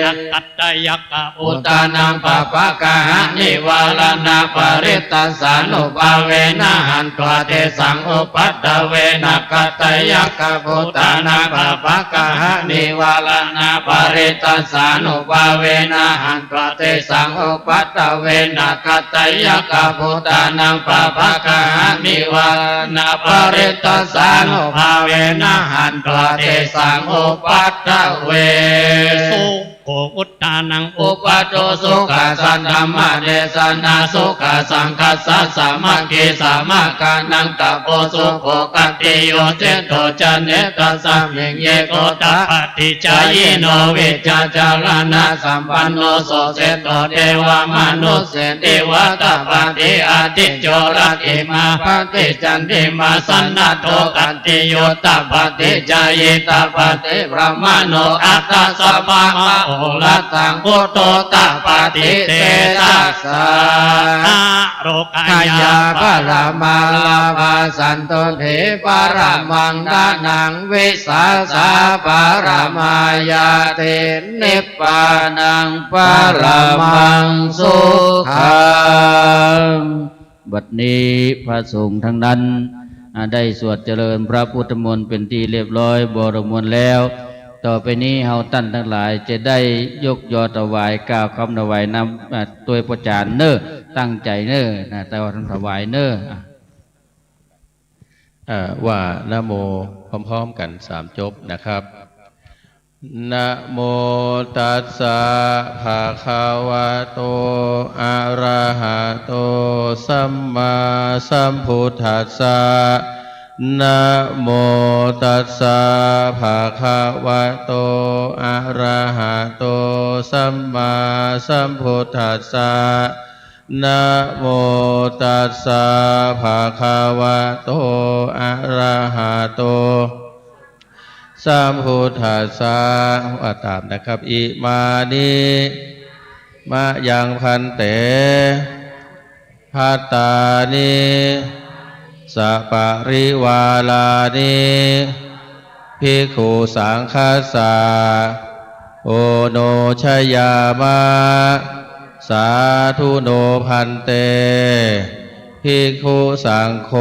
นะตัตตยักขะอุตานังปะปะกะหะนิวาลนาปริตตัสสานุภาเวนะหันตัวเตสังอุปัฏฐเวนะกัตตยักขะอุตานังปะปะกะหะนิวาลนาปริตตัสสานุภาเวนะหันตัวเตสังอุปัฏฐเวนะกัตตยักขะอุตานังปะปะกะหะนิวาลนาปริตตัสสานุภาเวนะหันตัวเตสังอุปัฏฐเวสุโกอุตตานังอุปโตสุขสันธรรมเดสนาสุขสังคัสสะสามัคคีสามัคคานังตะโพสุโขกัตติโยเจโตจันเนตัสสะมิงเยโกตปฏิจายโนวิจาจารณะสัมปันโนโสเสโตเทวมนุสเสติวะตปฏิอาทิโจรติมาปฏิจันติมาสันนาโตกัตติโยตปฏิจายตปฏิพระมโนอัตตสัพพะโอละตังพุทโธตปฏิเตตัสสะโรกายาปรมาลาภาสันตุเถปรมังดานังวิสาสาปรมายาเตนิพพานังปรมังสุขังบัดนี้พระสงฆ์ทั้งนั้นได้สวดเจริญพระพุทธมนต์เป็นที่เรียบร้อยบริบูรณ์แล้วต่อไปนี้เฮาท่านทั้งหลายจะได้ยกยอถวายกล่าวคำถวายนำตัวประจานเน้อตั้งใจเน้อแต่ว่าถวายเน้อว่านะโมพร้อมๆกัน3จบนะครับนะโมตัสสะภะคะวะโตอะระหะโตสัมมาสัมพุทธัสสะนะโมตัสสะภะคะวะโตอะระหะโตสัมมาสัมพุทธัสสะนะโมตัสสะภะคะวะโตอะระหะโตสัมพุทธัสสะว่าตามนะครับอิมานิมะยังพันเตภัตตานิสัปปะริวาลานิภิกขุสังฆัสสะโอโนชยามะสาธุโนพันเตภิกขุสังโฆ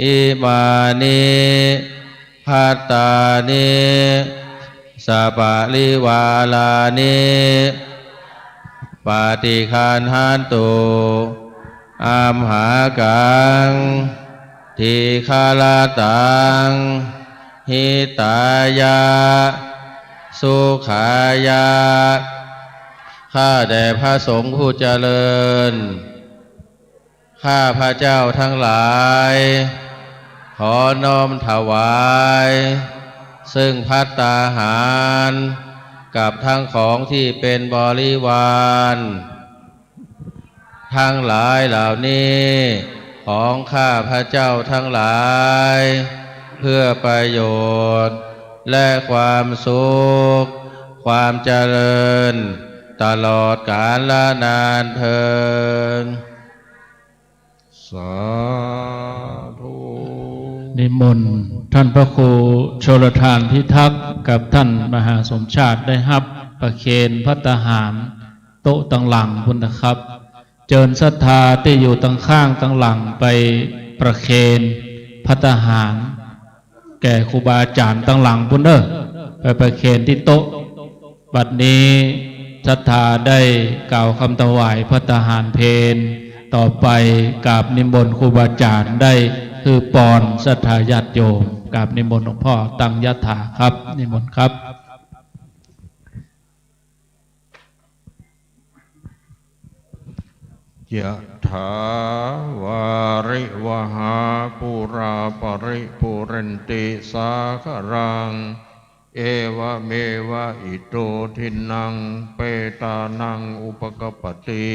อิมานิภัตตานิสัปปะริวาลานิปาติคันหันตุอัมหากังทิคาลาตังหิตายะสุขายะข้าแด่พระสงฆ์ผู้เจริญข้าพระเจ้าทั้งหลายขอน้อมถวายซึ่งภัตตาหารกับทั้งของที่เป็นบริวารทั้งหลายเหล่านี้ของข้าพระเจ้าทั้งหลายเพื่อประโยชน์และความสุขความเจริญ ตลอดกาลนานเทินสาธุ นิมนต์ท่านพระครูชลทานพิทักษ์กับท่านมหาสมชาติได้รับประเคนภัตตาหารโต๊ะตั้งหลังพุทธครับ เจิญศรัทธาที่อยู่ตั้งข้างตั้งหลังไปประเคนภัตตาหารแก่ครูบาอาจารย์ตั้งหลังพุทธไปประเคนที่โต๊ะบัดนี้ศรัทธาได้กล่าวคำถวายภัตตาหารเพลต่อไปกราบนิมนต์ครูบาอาจารย์ได้คือปอนศรัทธาญาติโยมกราบนิมนต์หลวงพ่อตั้งยถาครับนิมนต์ครับยะถาวาริวหาปุราปริปุเรนติสาครังเอวะเมวะอิโตทินังเปตานังอุปกปติ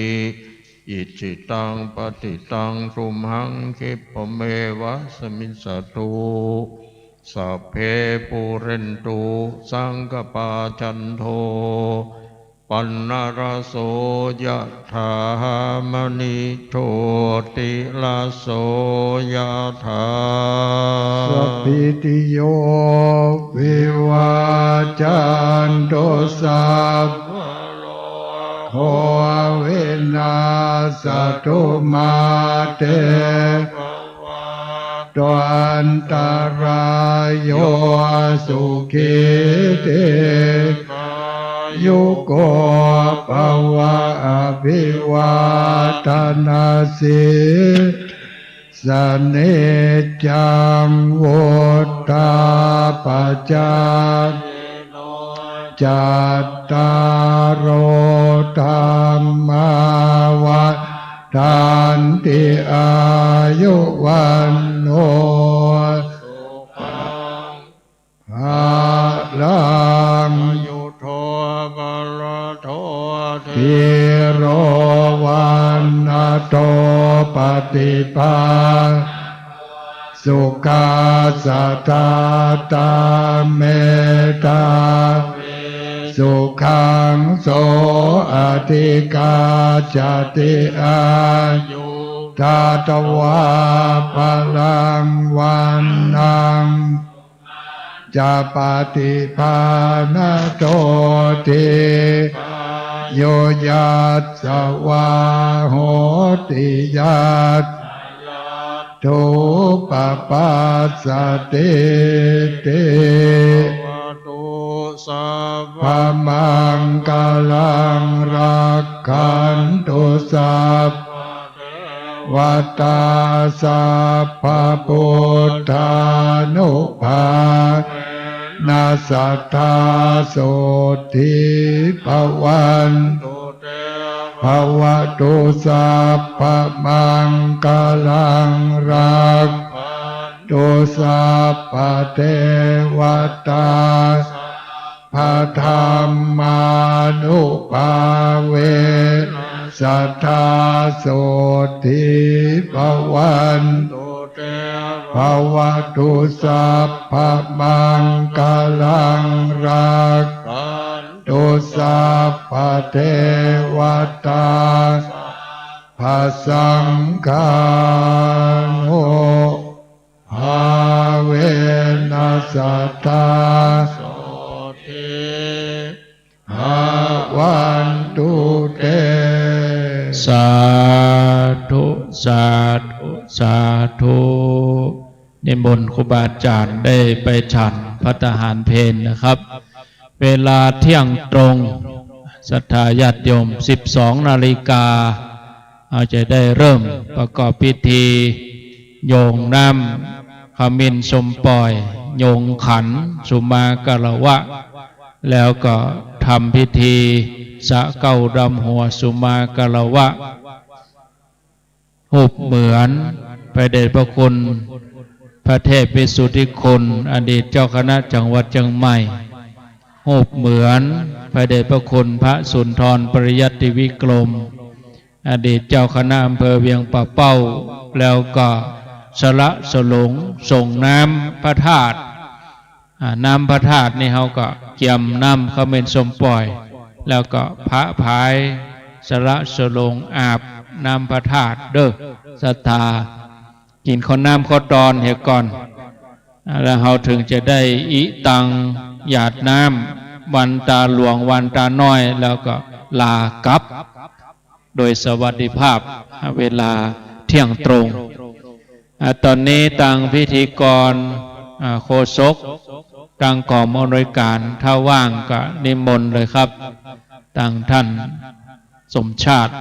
อิจิตังปฏิตังทุมหังคิปะเมวะสมิสตุสัพเพปุเรนตุสังกปาจันโทปันนรโสยะถามณิโชติลาโสยะถาสัพพิติโยวิวาจันโตสัพโควินาสตุมาเตตวันตารายโยสุขิเตยุโกภวะอภิวาทนาสิสเนจังวุฒาปัจจาจัตตารโอธรรมาวัฏันติอายุวันโนภาลังทิโรวันโตปฏิปาสุขาสัตตาตาเมตาสุขังโสอธิกาจติอายุตาตวาพลังวันนังจะปฏิภาณโตติโยยัสสวาโหติยัสทุปปัสสติติสัพพมังคลังรักขันตุสัพวัตตาสัพพพุทธานุภานาสัทธาโสทิภวันภวตุสัพพมังคลังรักตุสัพพเทวตาพระธรรมานุภาเวสัทธาโสทิภวันภวตุสัพพมังคลังรักตุสัพพเทวตาภะสังฆานุภาเวนัสสัทธาภาวันตุเตสาธุสาธุสาธุนิมนต์ครูบาอาจารย์ได้ไปฉันภัตตาหารเพลนะครับเวลาเที่ยงตรงศรัทธาญาติโยม 12 นาฬิกาเราจะได้เริ่มประกอบพิธีโยงน้ำขมิ้นสมปล่อยโยงขันสุมากะละวะแล้วก็ทำพิธีสะเก้าดำหัวสุมากะละวะหุบเหมือนพระเดชพระคุณพระเทพวิสุทธิคุณอดีตเจ้าคณะจังหวัดเชียงใหม่หุบเหมือนพระเดชพระคุณพระสุนทรปริยัติวิกรมอดีตเจ้าคณะอำเภอเวียงป่าเป้าแล้วก็สละสลงส่งน้ำพระธาตุน้ำพระธาตุนี่เขาก็เกี่ยมน้ำขมิ้นสมปล่อย แล้วก็พระพายสระสลงอาบน้ำพระธาตุเด้อศรัทธากินข้าวน้ำข้าวตอนเหี่ยก่อนแล้วเราถึงจะได้อิตังหยาดน้ำวันตาหลวงวันตาน้อยแล้วก็ลากลับโดยสวัสดิภาพเวลาเที่ยงตรงตอนนี้ตังพิธีกรโฆษกตังกองอำนวยการถ้าว่างก็นิมนต์เลยครับตังท่านสมชาติ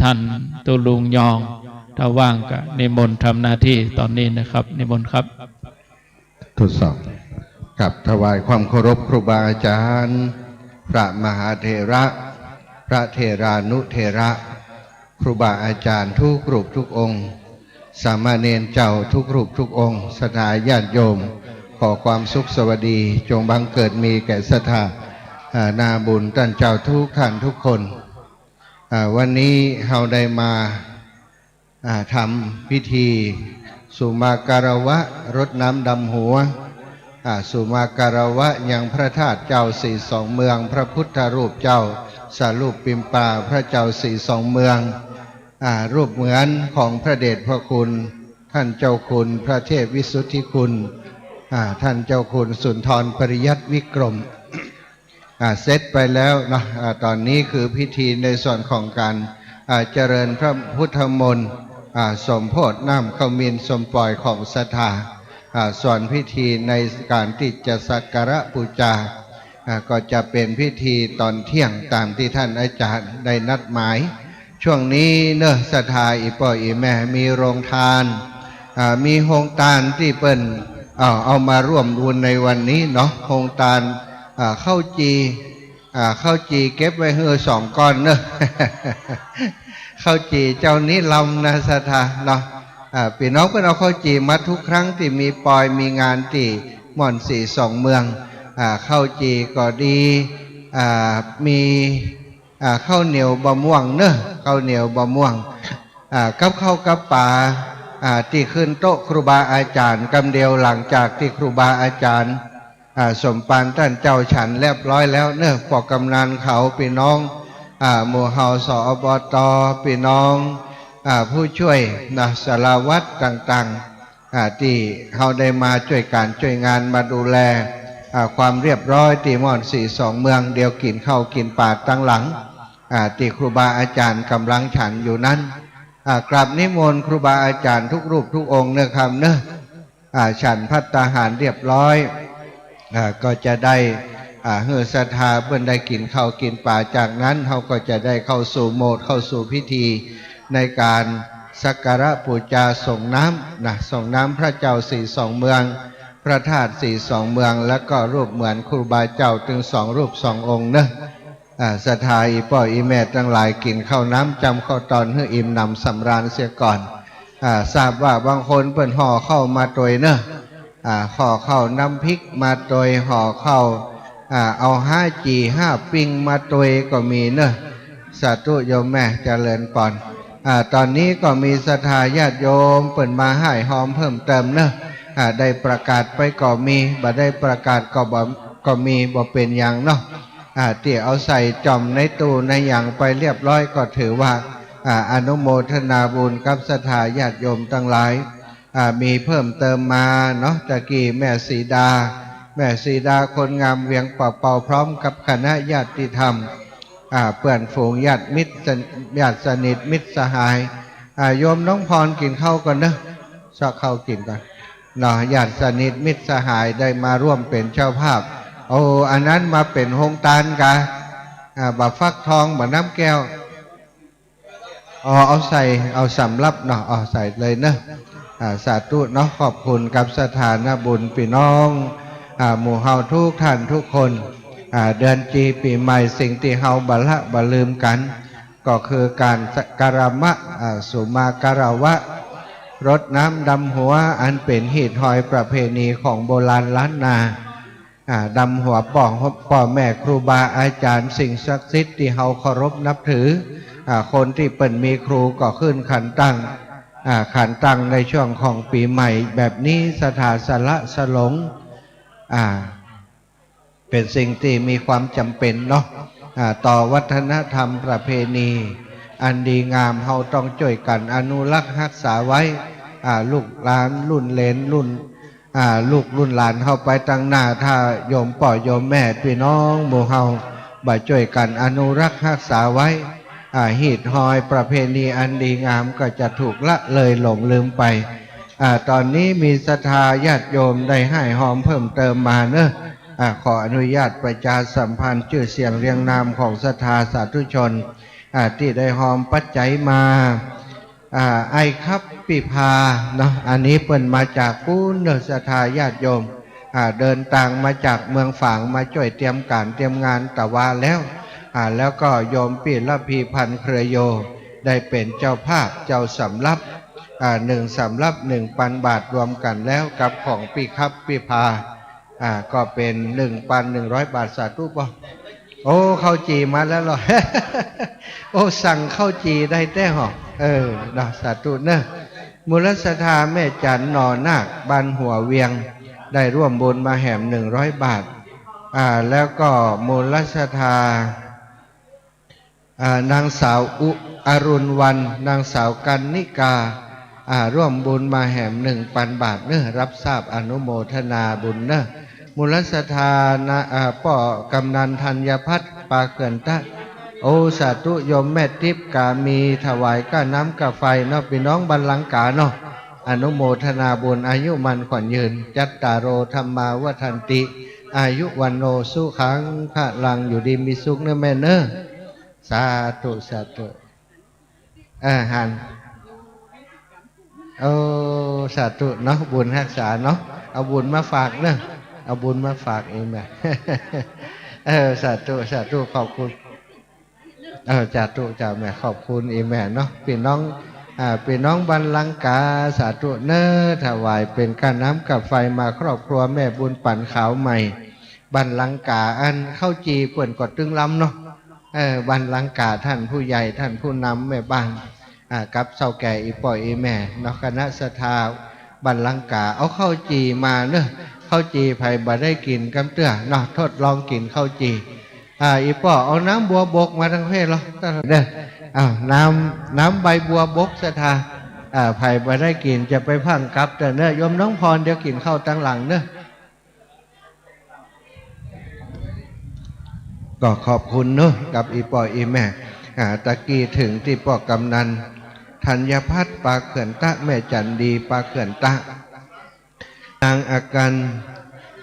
ท่านตุลุงยองถ้าว่างก็นิมนต์ทำหน้าที่ตอนนี้นะครับนิมนต์ครับทดสอบกับถวายความเคารพครูบาอาจารย์พระมหาเถระพระเถรานุเถระครูบาอาจารย์ทุกรูปทุกองค์สามเณรเจ้าทุกรูปทุกองค์ศรัทธาญาติโยมขอความสุขสวัสดีจงบังเกิดมีแก่ศรัทธานาบุญท่านเจ้าทุกท่านทุกคนวันนี้เราได้มาทำพิธีสุมาการวะรดน้ำดำหัวสุมาการวะยังพระธาตุเจ้าสี่สองเมืองพระพุทธรูปเจ้าสารูปปิมปาพระเจ้าสี่สองเมืองรูปเหมือนของพระเดชพระคุณท่านเจ้าคุณพระเทพวิสุทธิคุณท่านเจ้าคุณสุนทรปริยัติวิกรมเสร็จไปแล้วนะตอนนี้คือพิธีในส่วนของการเจริญพระพุทธมนต์สมโพธิน้ำขมิ้นสมปล่อยของศรัทธาส่วนพิธีในการที่จะสักการะบูชาก็จะเป็นพิธีตอนเที่ยงตามที่ท่านอาจารย์ได้นัดหมายช่วงนี้เนอะศรัทธาอีป่ออีแม่มีโรงทานมีโฮงทานที่เปิ้นเอามาร่วมบุญในวันนี้เนาะโฮงทานข้าวจีเก็บไว้เฮือ2 ก้อนเนอะ ข้าวจีเจ้านี้ลำนะศรัทธาเนาะพี่น้องเพิ่นเอาข้าวจีมาทุกครั้งที่มีปอยมีงานที่ม่อนสี่สองเมืองข้าวจีก็ดีมีข้าวเหนียวบะม่วงเนอะข้าวเหนียวบะม่วงกับข้าวกับปลาที่ขึ้นโต๊ะครูบาอาจารย์กำเดียวหลังจากที่ครูบาอาจารย์สมปานท่านเจ้าฉันเรียบร้อยแล้วเนอะปอกกำนันเขาพี่น้องหมู่เฮาสอบตพี่น้องผู้ช่วยสารวัตรต่างๆที่เขาได้มาช่วยการช่วยงานมาดูแลความเรียบร้อยที่ม่อนสี่สองเมืองเดียวกินข้าวกินปลาตั้งหลังที่ครูบาอาจารย์กำลังฉันอยู่นั้นกราบนิมนต์ครูบาอาจารย์ทุกรูปทุกองค์เนอะครับเนอะฉันภัตตาหารเรียบร้อยก็จะได้เฮือศรัทธาเพื่อนได้กินข้าวกินปลาจากนั้นเขาก็จะได้เข้าสู่โหมดเข้าสู่พิธีในการสักการะบูชาส่งน้ำส่งน้ำพระเจ้าสี่สองเมืองพระธาตุสี่สองเมืองแล้วก็รูปเหมือนครูบาเจ้าถึง2 รูป 2 องค์เนอะศรัทธาอีป่ออีแม่ทั้งหลายกินข้าวน้ำจำข้าวตอนให้อิ่มหนำสำราญเสียก่อนทราบว่าบางคนเปิ้นห่อเข้ามาโดยเนอะห่อเข้าน้ำพริกมาโดยห่อเข้าเอา5 จี 5 ปิ้งมาโดยก็มีเนอะสาธุโยมแม่เจริญก่อนตอนนี้ก็มีศรัทธาญาติโยมเปิดมาให้หอมเพิ่มเติมเนอะได้ประกาศไปก็มีบ่ได้ประกาศก็มีบ่เป็นอย่างเนาะที่เอาใส่จอมในตู้ในอย่างไปเรียบร้อยก็ถือว่าอนุโมทนาบุญกับศรัทธาญาติโยมทั้งหลายมีเพิ่มเติมมาเนาะตะกี้แม่สีดาคนงามเวียงเป่าพร้อมกับคณะญาติธรรมเพื่อนฝูงญาติมิตรญาติสนิทมิตรสหายโยมน้องพรกินข้าวก่อนนะสักข้าวกินก่อนเนาะญาติสนิทมิตรสหายได้มาร่วมเป็นเจ้าภาพอันนั้นมาเป็นโฮงทานกะบะฟักทองบะน้ำแก้วเอาใส่เอาสำรับเนาะใส่เลยเนอะสาธุเนาะขอบคุณกับสถานบุญพี่น้องหมู่เฮาทุกท่านทุกคนเดือนจีปีใหม่สิ่งที่เฮาบ่ลืมกันก็คือการสักการะสุมาการวะรดน้ำดำหัวอันเป็นหีดหอยประเพณีของโบราณล้านนาดำหัวพ่อแม่ครูบาอาจารย์สิ่งศักดิ์สิทธิ์ที่เฮาเคารพนับถือคนที่เปิ่นมีครูก็ขึ้นขันตั้งในช่วงของปีใหม่แบบนี้สถาสละสลงเป็นสิ่งที่มีความจำเป็นเนาะ ต่อวัฒนธรรมประเพณีอันดีงามเฮาต้องช่วยกันอนุรักษ์รักษาไว้ลูกหลานรุ่นเหลนรุ่นลูกรุ่นหลานเฮาไปตั้งหน้าถ้าโยมป่อโยมแม่พี่น้องหมู่เฮาบ่ช่วยกันอนุรักษ์รักษาไว้หีดหอยประเพณีอันดีงามก็จะถูกละเลยหลงลืมไปตอนนี้มีศรัทธาญาติโยมได้ให้หอมเพิ่มเติมมาเนอะขออนุญาตประชาสัมพันธ์ชื่อเสียงเรียงนามของศรัทธาสาธุชนที่ได้หอมปัจจัยมาไอครับปีพาเนาะอันนี้เปิ่นมาจากกู้เนอะศรัทธาญาติโยมเดินทางมาจากเมืองฝางมาช่วยเตรียมการเตรียมงานตะวาแล้วแล้วก็โยมปีละพีพันเครือโยได้เป็นเจ้าภาพเจ้าสำรับ1 สำรับ 1,000 บาทรวมกันแล้วกับของปีครับปีพาก็เป็น 1,100 บาทสาธุป่ะโอ้ข้าวจีมาแล้วเหรอ โอ้สั่งข้าวจีได้แต่หอดอกสาธุเนอะมูลศรัทธาแม่จันนอนาคบ้านหัวเวียงได้ร่วมบุญมาแห่ม100 บาทแล้วก็มูลศรัทธานางสาวอรุณวันนางสาวกันนิการ่วมบุญมาแห่ม 1,000 บาทเนอะรับทราบอนุโมทนาบุญเนอะมูลศรัทธาป่อกำนันธัญพัฒน์ปาเขื่อนตะโอสาธุโยมแม่ทิพย์กามีถวายก้าน้ำกาไฟเนาะพี่น้องบัลลังกาเนาะอนุโมทนาบุญอายุมันขวัญยืนจัตตารโอธรรมาวัฏันติอายุวันโนสุขังพระลังอยู่ดีมีสุขเนอะแม่เนอะสาธุสาธุหันโอ้สาธุเนาะบุญรักษาเนาะเอาบุญมาฝากเนอะเอาบุญมาฝากเองแม่สาธุสาธุขอบคุณสาธุเจ้าแม่ขอบคุณอีแม่เนาะพี่น้องบัลลังกาสาธุเนอถวายเป็นก้าน้ำกับไฟมาครอบครัวแม่บุญปั่นขาวใหม่บัลลังกาอันเข้าจีเปิ่นกดตึงลำเนาะบัลลังกาท่านผู้ใหญ่ท่านผู้นำแม่บ้านกับเศร้าแก่อีป่อยอีแม่เนาะคณะศรัทธาบัลลังกาเอาเข้าจีมาเนอะเข้าจีไผ่บ่ได้กินกำเตื้อเนาะทดลองกินเข้าจีอีป่อเอาน้ำบัวบกมาทั้งเพศหรอเด้อน้ำใบบัวบกศรัทธาไผ่บ่ได้กินจะไปพังกับแต่เนอะโยมน้องพรเดี๋ยวกินข้าวตั้งหลังเนอะก็ขอบคุณเนอะกับอีป่ออีแม่ตะกี้ถึงที่ป่อกำนันธัญพัฒน์ปาเขื่อนตะแม่จันดีปาเขื่อนตะนางอาการ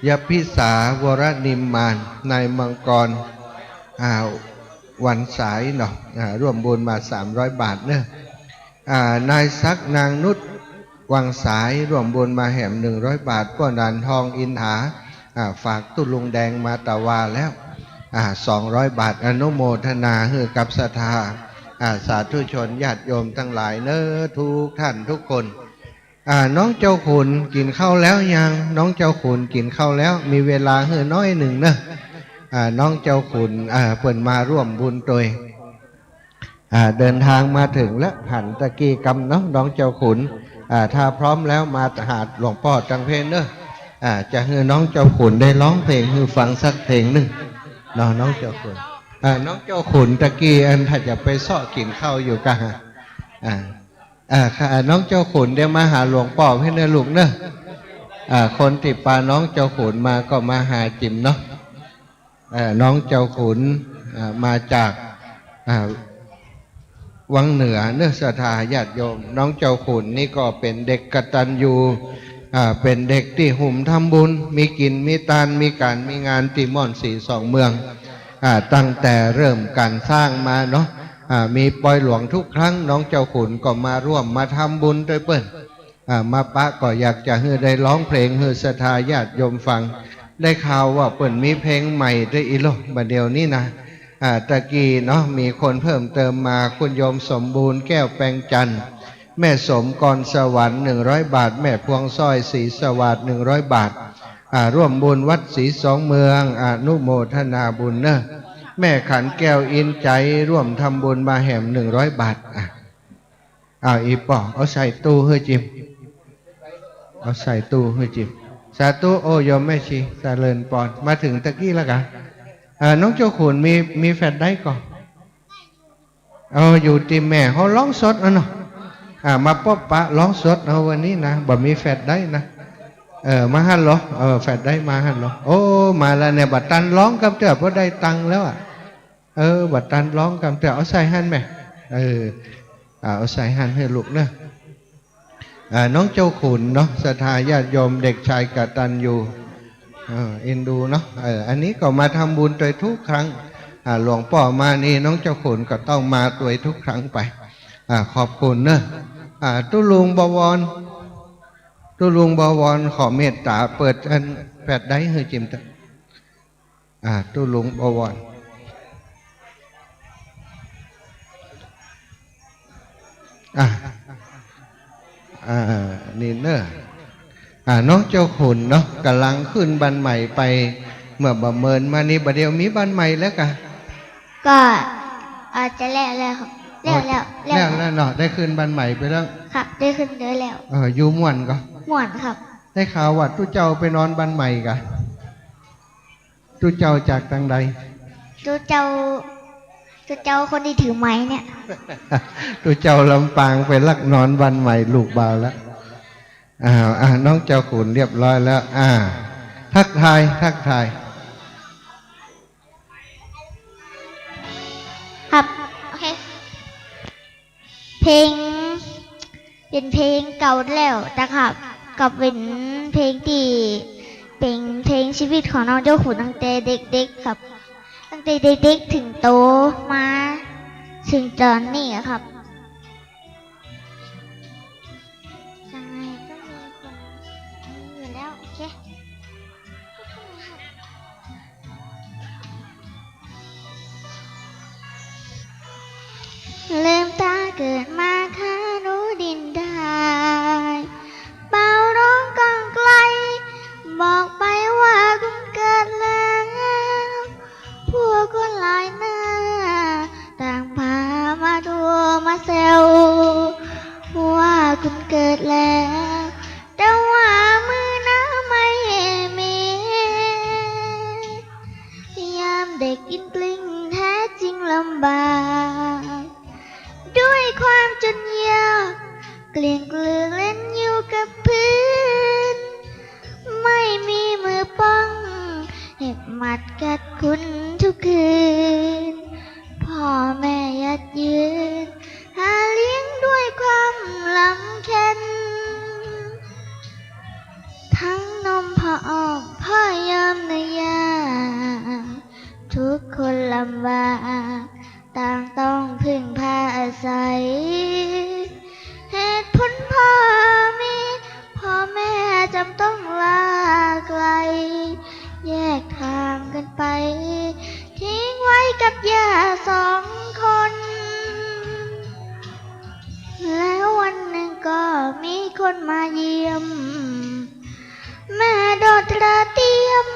ยพิสาวรนิมมานนายมังกรวันสายเนาะร่วมบุญมา300 บาทเนอะนายซักนางนุชวังสายร่วมบุญมาแห่ม100 บาทก็นันทองอินหาฝากตุลุงแดงมาตะวาแล้ว200 บาทอนุโมทนาให้กับศรัทธาสาธุชนญาติโยมทั้งหลายเนอะทุกท่านทุกคนน้องเจ้าขุนกินข้าวแล้วยังน้องเจ้าขุนกินข้าวแล้วมีเวลาให้น้อยหนึ่งเนอะน้องเจ้าขุนเปิ่นมาร่วมบุญโดยเดินทางมาถึงแล้วหันตะกี้กำน้องเจ้าขุนถ้าพร้อมแล้วมาหาหลวงพ่อจังเพนเนอะจะให้น้องเจ้าขุนได้ร้องเพลงให้ฟังสักเพลงหนึ่งน้องเจ้าขุนน้องเจ้าขุนตะกี้ถ้าจะไปซ่อกินข้าวอยู่กันน้องเจ้าขุนเดี๋ยวมาหาหลวงพ่อให้เนื้อลูกเนอะคนติดปลาน้องเจ้าขุนมาก็มาหาจิมเนาะน้องเจ้าขุนมาจากวังเหนือเนื้อศรัทธาญาติโยมน้องเจ้าขุนนี่ก็เป็นเด็กกตัญญูเป็นเด็กที่หุ่มทำบุญมีกินมีทานมีการมีงานที่ม่อนสีสองเมืองตั้งแต่เริ่มการสร้างมาเนาะมีปอยหลวงทุกครั้งน้องเจ้าขุนก็มาร่วมมาทำบุญด้วยเปิ้ลมาปะก็อยากจะให้ได้ร้องเพลงให้ศรัทธาญาติโยมฟังได้ข่าวว่าเปิ้ลมีเพลงใหม่ด้วยอีโลบัดเดียวนี้นะตะกี้เนาะมีคนเพิ่มเติมมาคุณโยมสมบูรณ์แก้วแปลงจันทร์แม่สมกรสวรรค์100 บาทแม่พวงสร้อยศรีสวัสดิ์100 บาทร่วมบุญวัดศรีสองเมืองอนุโมทนาบุญเนอะแม่ขันแก้วอินใจร่วมทำบุญมาแห่ม100 บาทอีป่อเอาใส่ตู้เฮ้ยจิมเอาใส่ตู้เฮ้ยจิมสาธุโอยมแม่ชีเจริญปอนมาถึงตะกี้แล้วกัน น้องเจ้าขุนมีแฟดได้ก่อนอยู่ตีแม่เขาร้องสดเนาะมาป๊อบปะร้องสดเอาวันนี้นะบ่มีแฟดได้นะมาหันเหรอแฟดได้มาหันเหรอโอ้มาแล้วเนี่ยบัดตันร้องกับเจ้าเพราะได้ตังค์แล้วบัดตันร้องกับเจ้าเอาใส่หันไหมเอาใส่หันให้ลูกเนอะน้องเจ้าขุนเนาะศรัทธาญาติโยมเด็กชายกตัญญูเอ็นดูเนาะอันนี้ก็มาทำบุญโดยทุกครั้งหลวงพ่อมานี่น้องเจ้าขุนก็ต้องมาตัวทุกครั้งไปขอบคุณเนอะตุลุงบวรขอเมตตาเปิดอันแปดได้ให้จิมตะตุลุงบวรนี่เนอะน้องเจ้าขุนเนาะกำลังขึ้นบันใหม่ไปเมื่อประเมินมานี่บัดเดียวมีบันใหม่แล้วกันก็อาจจะแล้วครับแล้วเนาะได้ขึ้นบันใหม่ไปแล้วครับได้ขึ้นเด้อแล้วอยู่ม่วนก็ม่วนครับได้ข่าวว่าตู้เจ้าไปนอนบันใหม่กันตู้เจ้าจากทางใดตู้เจ้าคนที่ถือไม้เนี่ยตู้เจ้าลำปางไปลักนอนบันใหม่ลูกเบาแล้วน้องเจ้าขุนเรียบร้อยแล้วทักทายครับโอเคเพลงเป็นเพลงเก่าแล้วนะครับกับเป็นเพลงที่เป็นเพลงชีวิตของน้องเจ้าขุนตั้งแต่เด็กๆครับตั้งแต่เด็กๆถึงโตมาถึงตอนนี้ครับยังไงก็มีคนอยู่แล้วโอเคลืมตาเกิดมาข้ารู้ดินได้เป่าร้องก้องไกลบอกไปว่าคุณเกิดแล้วพวกคนหลายหน้าต่างพามาทัวมาเซลว่าคุณเกิดแล้วแต่ว่ามือน้าไม่มียามเด็กกินกลิ้งแท้จริงลำบากด้วยความจนยากเกลี้ยงเกลือเล่นอยู่กับพื้นไม่มีมือป้องเห็บหมัดกัดคุณทุกคืนพ่อแม่ยัดยืนหาเลี้ยงด้วยความลำเค็ญทั้งนมพ่ออ้อมพ่อยามในยามทุกคนลำบากต่างต้องพึ่งพาอาศัยเหตุผลพ่อมีพ่อแม่จำต้องลาไกลแยกทางกันไปทิ้งไว้กับย่าสองคนแล้ววันหนึ่งก็มีคนมาเยี่ยมแม่โดดระเตียม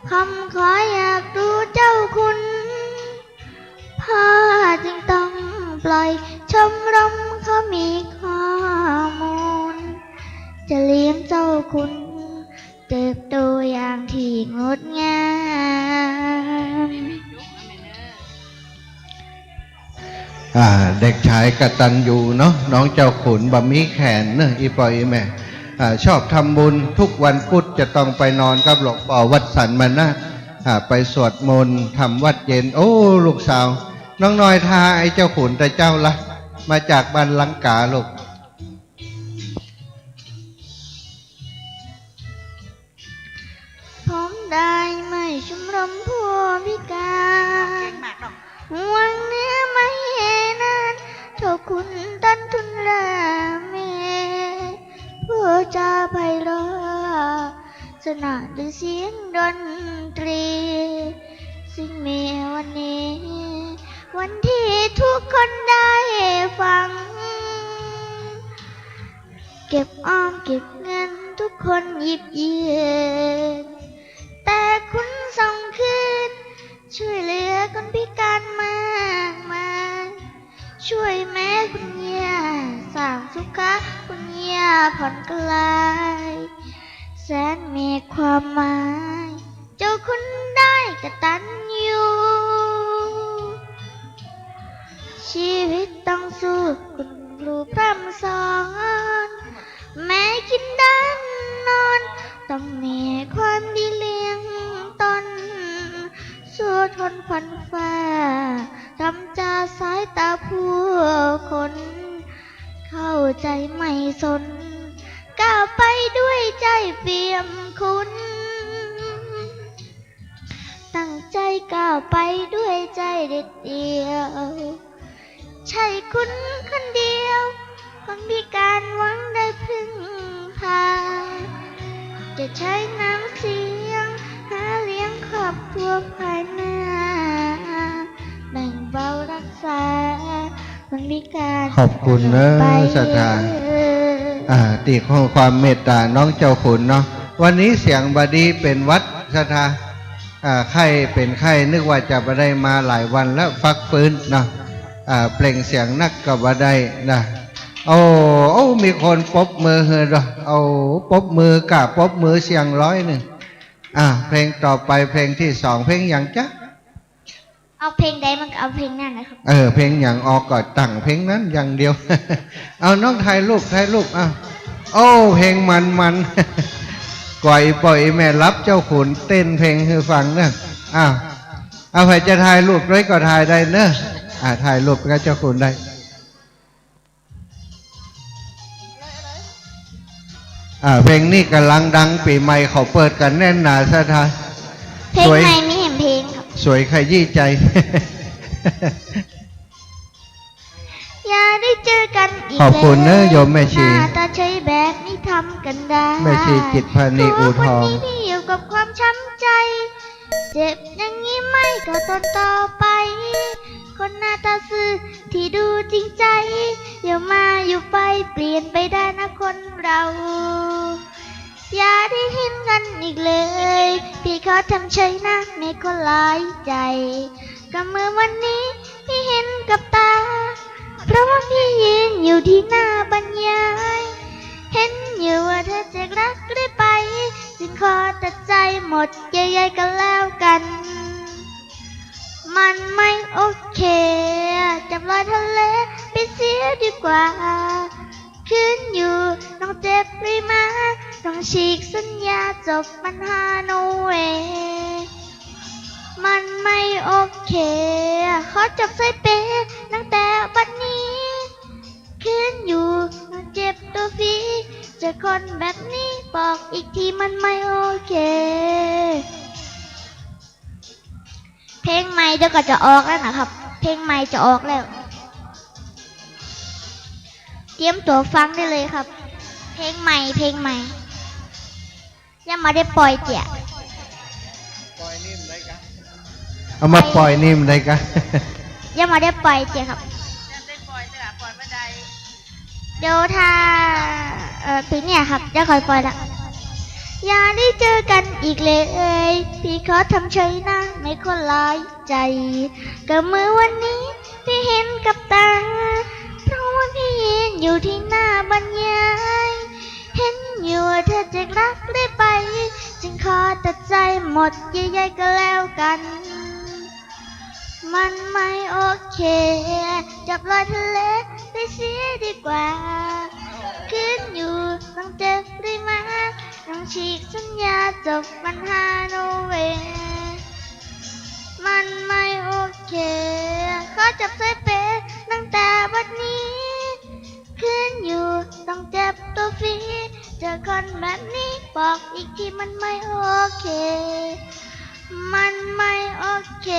คำขออยากดูเจ้าคุณพ่อจึงต้องปล่อยชมรมเขามีข้อมูลจะเลี้ยงเจ้าคุณเติบโตอย่างที่งดงามเด็กชายกตัญญูเนาะน้องเจ้าขุนบะมีแขนเนอะอีปอยแม่ชอบทำบุญทุกวันพุธจะต้องไปนอนกับหลวงพ่อวัดสันมานะไปสวดมนต์ทำวัดเย็นโอ้ลูกสาวน้องน้อยทาไอ้เจ้าขุนแต่เจ้าละมาจากบ้านลังกาลูกผมได้ไม่ชมรมผู้พิการหวังเนื้อไม่นานเท่าคุณต้นทุนราเมผู้จะไพเราะสนาด้วยเสียงดนตรีซึ่งมีวันนี้วันที่ทุกคนได้ฟังเก็บออมเก็บเงินทุกคนหยิบยืมแต่คุณส่งคืนช่วยเหลือคนพิการมากมายช่วยแม่คุณย่าสร้างสุขะคุณย่าผ่อนคลายแสนมีความหมายเจ้าคุณได้กตัญญู สู้คุณครูพร่ำสอนแม้กินด้านนอนต้องมีความดีเลี้ยงตนสู้ทนพันฟ้าทำจาสายตาผู้คนเข้าใจไม่สนก้าวไปด้วยใจเปี่ยมคุณตั้งใจก้าวไปด้วยใจเด็ดเดียวใช่คุณคนเดียวคนพิการหวังได้พึ่งพาจะใช้น้ำเสียงหาเลี้ยงครอบครัวภายหน้าแบ่งเบารักษาคนพิการขอบคุณเนอะศรัทธาติของความเมตตาน้องเจ้าขุนเนาะวันนี้เสียงบดีเป็นวัดศรัทธาไข้เป็นไข้นึกว่าจะมาได้มาหลายวันแล้วฟักฟื้นเนาะเปล่งเสียงนักกับว่าได้นะโอ้มีคนปบมือเฮอดเอาปบมือกะปบมือเสียง100เพลงต่อไปเพลงที่2เพลงอย่างจ๊ะเอาเพลงใดมันก็เอาเพลงนั้นนะครับเพลงอย่างออกก่อนตั้งเพลงนั้นอย่างเดียว เอาน้องถ่ายรูปโอ้เพลงมันก่อยปล่อยแม่รับเจ้าขุนเต้นเพลงให้ฟังเนอะเอาใครจะถ่ายรูปด้วยก็ถ่ายได้เนอะถ่ายรูปกับเจ้าขุนได้เพลงนี้กำลังดังปีใหม่เขาเปิดกันแน่นหนาซะท่าเพลงใหม่ไม่เห็นเพลงครับสวยขยี้ใจ อย่าได้เจอกันอีกขอบคุณเนอะโยมแม่ชีตาใช้แบบนี้ทำกันได้แม่ชีจิตพานีอูทองคนนี้อยู่กับความช้ำใจเจ็บอย่างนี้ไม่ก็ทนต่อไปคนหน้าตาซื่อที่ดูจริงใจเดี๋ยวมาอยู่ไปเปลี่ยนไปได้นะคนเราอย่าได้เห็นกันอีกเลยพี่เขาทำเฉยนะไม่คนหลายใจก็เมื่อวันนี้พี่เห็นกับตาเพราะว่าพี่ยืนอยู่ที่หน้าบรรยายเห็นอยู่ว่าเธอจะรักหรือไปจึงขอตัดใจหมดใหญ่ๆกันแล้วกันมันไม่โอเคจับลอยทะเลไปเสียดีกว่าขึ้นอยู่ต้องเจ็บหรือมาต้องฉีกสัญญาจบปัญหาโนเวมันไม่โอเคขอจับใส่เปตั้งแต่บัดนี้ขึ้นอยู่ต้องเจ็บตัวฟรีเจอคนแบบนี้บอกอีกทีมันไม่โอเคเพลงใหม่เดี๋ยวก็จะออกแล้วนะครับเพลงใหม่จะออกแล้วเตรียมตัวฟังได้เลยครับเพลงใหม่ยังไม่ได้ปล่อยเจี๋ยเอามาปล่อยนิ่มได้กะยังไม่ได้ปล่อยเจี๋ยครับเดี๋ยวถ้าปีนี้ครับจะคอยปล่อยละอย่าได้เจอกันอีกเลยพี่ขอทำเฉยนะไม่คนหลายใจก็เมื่อวันนี้พี่เห็นกับตาเพราะว่าพี่ยืนอยู่ที่หน้าบรรยายเห็นอยู่ว่าเธอจะรักหรือไปจึงขอตัดใจหมดใหญ่ๆก็แล้วกันมันไม่โอเคจับลอยทะเลไปเสียดีกว่าขึ้นอยู่ต้องเจ็บหรือมาต้องฉีกสัญญาจบปัญหาโนเวมันไม่โอเคขอจับใส่เปตั้งแต่บัดนี้ขึ้นอยู่ต้องเจ็บตัวฟรีเจอคนแบบนี้บอกอีกทีมันไม่โอเคมันไม่โอเค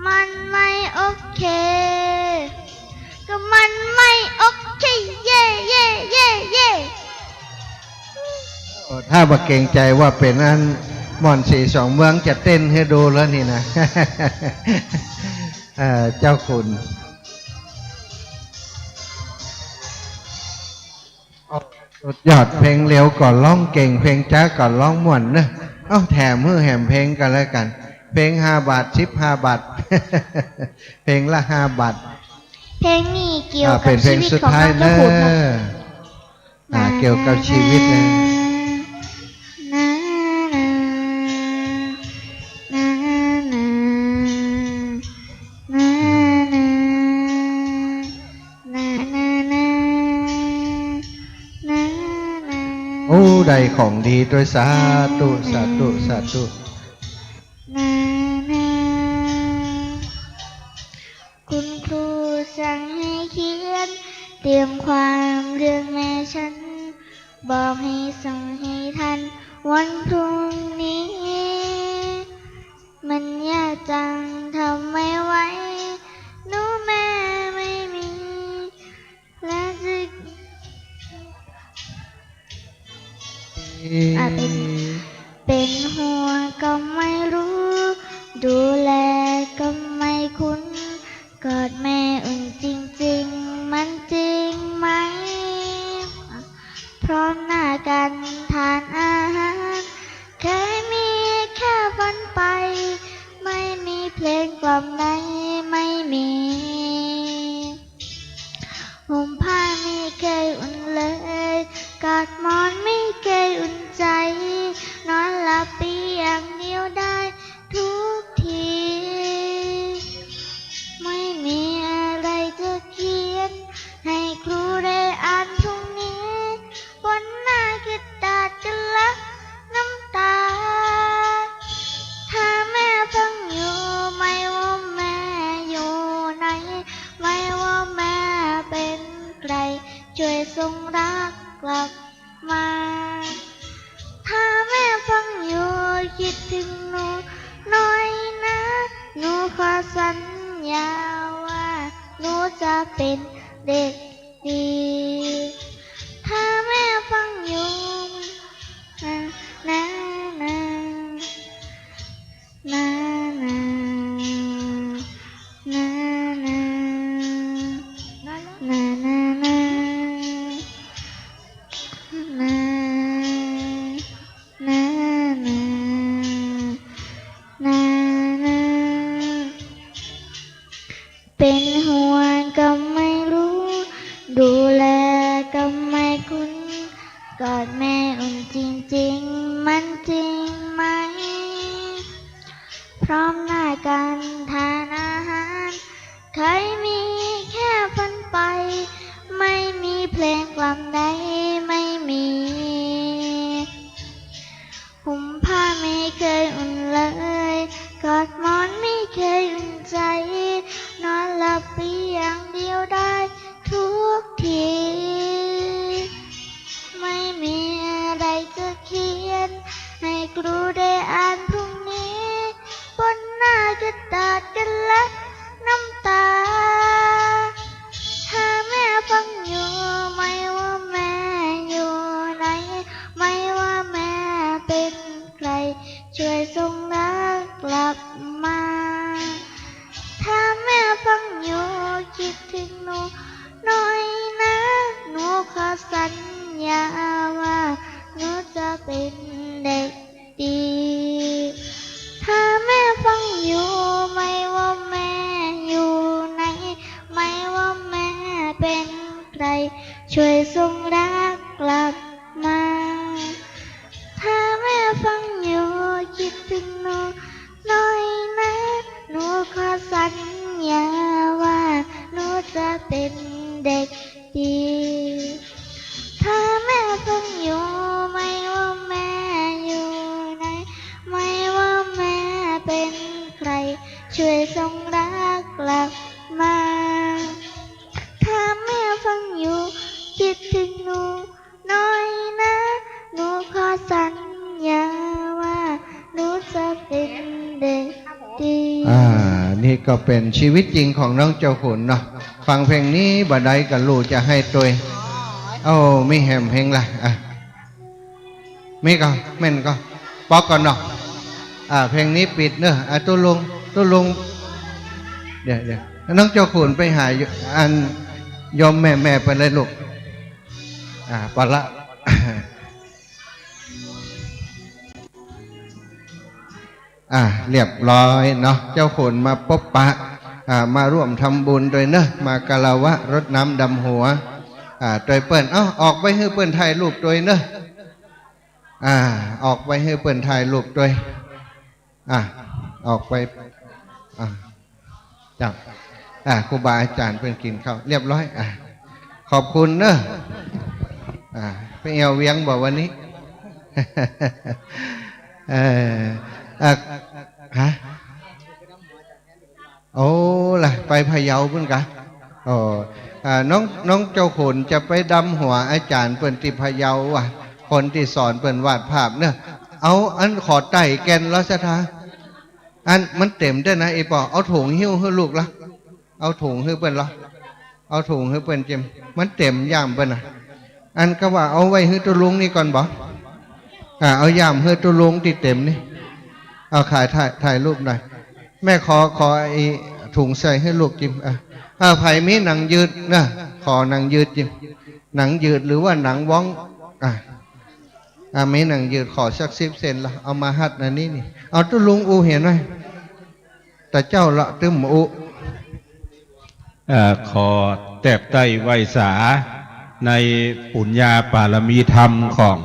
มันไม่โอเคก็มันไม่โอเคเย่เย่เย่เย่ถ้าบักเก่งใจว่าเป็นอันม่อนสีสองเมืองจะเต้นให้ดูแล้วนี่นะ เจ้าคุณสุดยอดเพลงเร็วก่อนร้องเก่งเพลงจ้าก่อนร้องม่วนเนอะแถมมือแหมเพลงกันแล้วกันเพลง5 บาท15 บาท เพลงละ5 บาทเพลงนี้เกี่ยวกับชีวิตของน้องเจ้าขุนเกี่ยวกับชีวิตนะ โอ้ได้ของดีด้วยสาธุสาธุสาธุ นานาคุณครูสั่งให้เขียนเตรียมความเรื่องแม่ฉันบอกให้ส่งให้ทันวันพรุ่งนี้มันยากจังทำไม่ไหวหนูแม่ไม่มีและจะเป็นห่วงก็ไม่รู้ดูแลก็ไม่คุ้นกอดแม่อุ่นจริงๆมันจริงไหมพร้อมหน้ากันทานอาหารเคยมีแค่ฝันไปไม่มีเพลงกล่อมไหนไม่มีห่มผ้าไม่เคยอุ่นเลยกอดหมอนไม่เคยอุ่นใจนอนหลับไปอย่างเดียวได้ทุกทีไม่มีอะไรจะเขียนให้ครูได้อ่านพรุ่งนี้บนหน้ากระดาษกันละน้ำตาถ้าแม่ฟังอยู่ไม่ว่าแม่อยู่ไหนไม่ว่าแม่เป็นใครช่วยส่งรักกลับมาถ้าแม่ฟังอยู่คิดถึงหนูหน่อยนะหนูขอสัญญาว่าหนูจะเป็นเด็กดีถ้าแม่ฟังอยู่นะนะนะนะนะนะนะนะนะนะเป็นห่วงก็ไม่รู้ดูแลก็ไม่คุ้นกอดแม่อุ่นจริงๆมันจริงไหมพร้อมหน้ากันทานอาหารเคยมีแค่ฝันไปไม่มีเพลงกล่อมใดไม่มีห่มผ้าไม่เคยอุ่นเลยกอดหมอนไม่เคยอุ่นใจนอนหลับไปอย่างเดียวได้ทุกทีไม่มีอะไรจะเขียนให้ครูได้อ่านพรุ่งนี้บนหน้ากระดาษกันละน้ำตาถ้าแม่ฟังอยู่ไม่ว่าแม่อยู่ไหนไม่ว่าแม่เป็นใครช่วยส่งรักกลับมาถ้าแม่ฟังอยู่คิดถึงหนูหน่อยนะหนูขอสัญญาว่าหนูจะเป็นเด็กดีถ้าแม่ฟังอยู่ไม่ว่าแม่อยู่ไหนไม่ว่าแม่เป็นใครช่วยส่งรักกลับมาถ้าแม่ฟังอยู่คิดถึงหนูหน่อยนะหนูขอสัญญาว่าหนูจะเป็นเด็กดีถ้าแม่ฟังอยู่ไม่ว่าแม่อยู่ไหนไม่ว่าแม่เป็นใครช่วยส่งรักกลับมาถ้าแม่ฟังอยู่คิดถึงหนูหน่อยนะหนูขอสัญญาว่าหนูจะเป็นเด็กดีนี่ก็เป็นชีวิตจริงของน้องเจ้าขุนเนาะฟังเพลงนี้บ่ได้กับลูกจะให้ตัวไม่แหมเพลงละไม่ก็แม่นก็ปอกก่อนเนาะเพลงนี้ปิดเนอะตัวลุงเดี๋ยวน้องเจ้าขุนไปหาอันยอมแม่ไปเลยลูกปะละเรียบร้อยเนาะเจ้าขุนมาพบปะมาร่วมทำบุญโดยเนอะมากะลาวะรดน้ำดำหัวโดยเปิ้นออกไปให้เปิ้นถ่ายรูปโดยเนอะออกไปให้เปิ้นถ่ายรูปโดยออกไปจับครูบาอาจารย์เปิ้นกินข้าวเรียบร้อยขอบคุณเนอะ ไปแอวเวียงบอกวันนี้ ฮะโอ้ล่ะไปพะเยาเพิ่นกะอ๋อน้องเจ้าขุนจะไปดำหัวอาจารย์เปิ้นที่พะเยาว่ะคนที่สอนเปิ้นวาดภาพเนี่ยเอาอันขอไต่แกนรัชทาอันมันเต็มได้นะไอ้ปอเอาถุงหิ้วให้ลูกละเอาถุงให้เปิ้นละเอาถุงให้เปิ้นเจมมันเต็มย่ามเปิ้นน่ะอันก็ว่าเอาไว้ให้ตัวลุงนี่ก่อนบ่เอาย่ามให้ตัวลุงที่เต็มนี่เอาถ่ายรูปหน่อยแม่ขอไอ้ถุงใส่ให้ลูกจิมไผ่มีหนังยืดนะขอหนังยืดจิมหนังยืดหรือว่าหนังว้องมีหนังยืดขอสัก10 เซนละเอามาหัดนะนี่เอาตัวลุงอูเห็นไหมแต่เจ้าละตึมอูขอแตบใต้ไวสาในปุญญาปารมีธรรมของ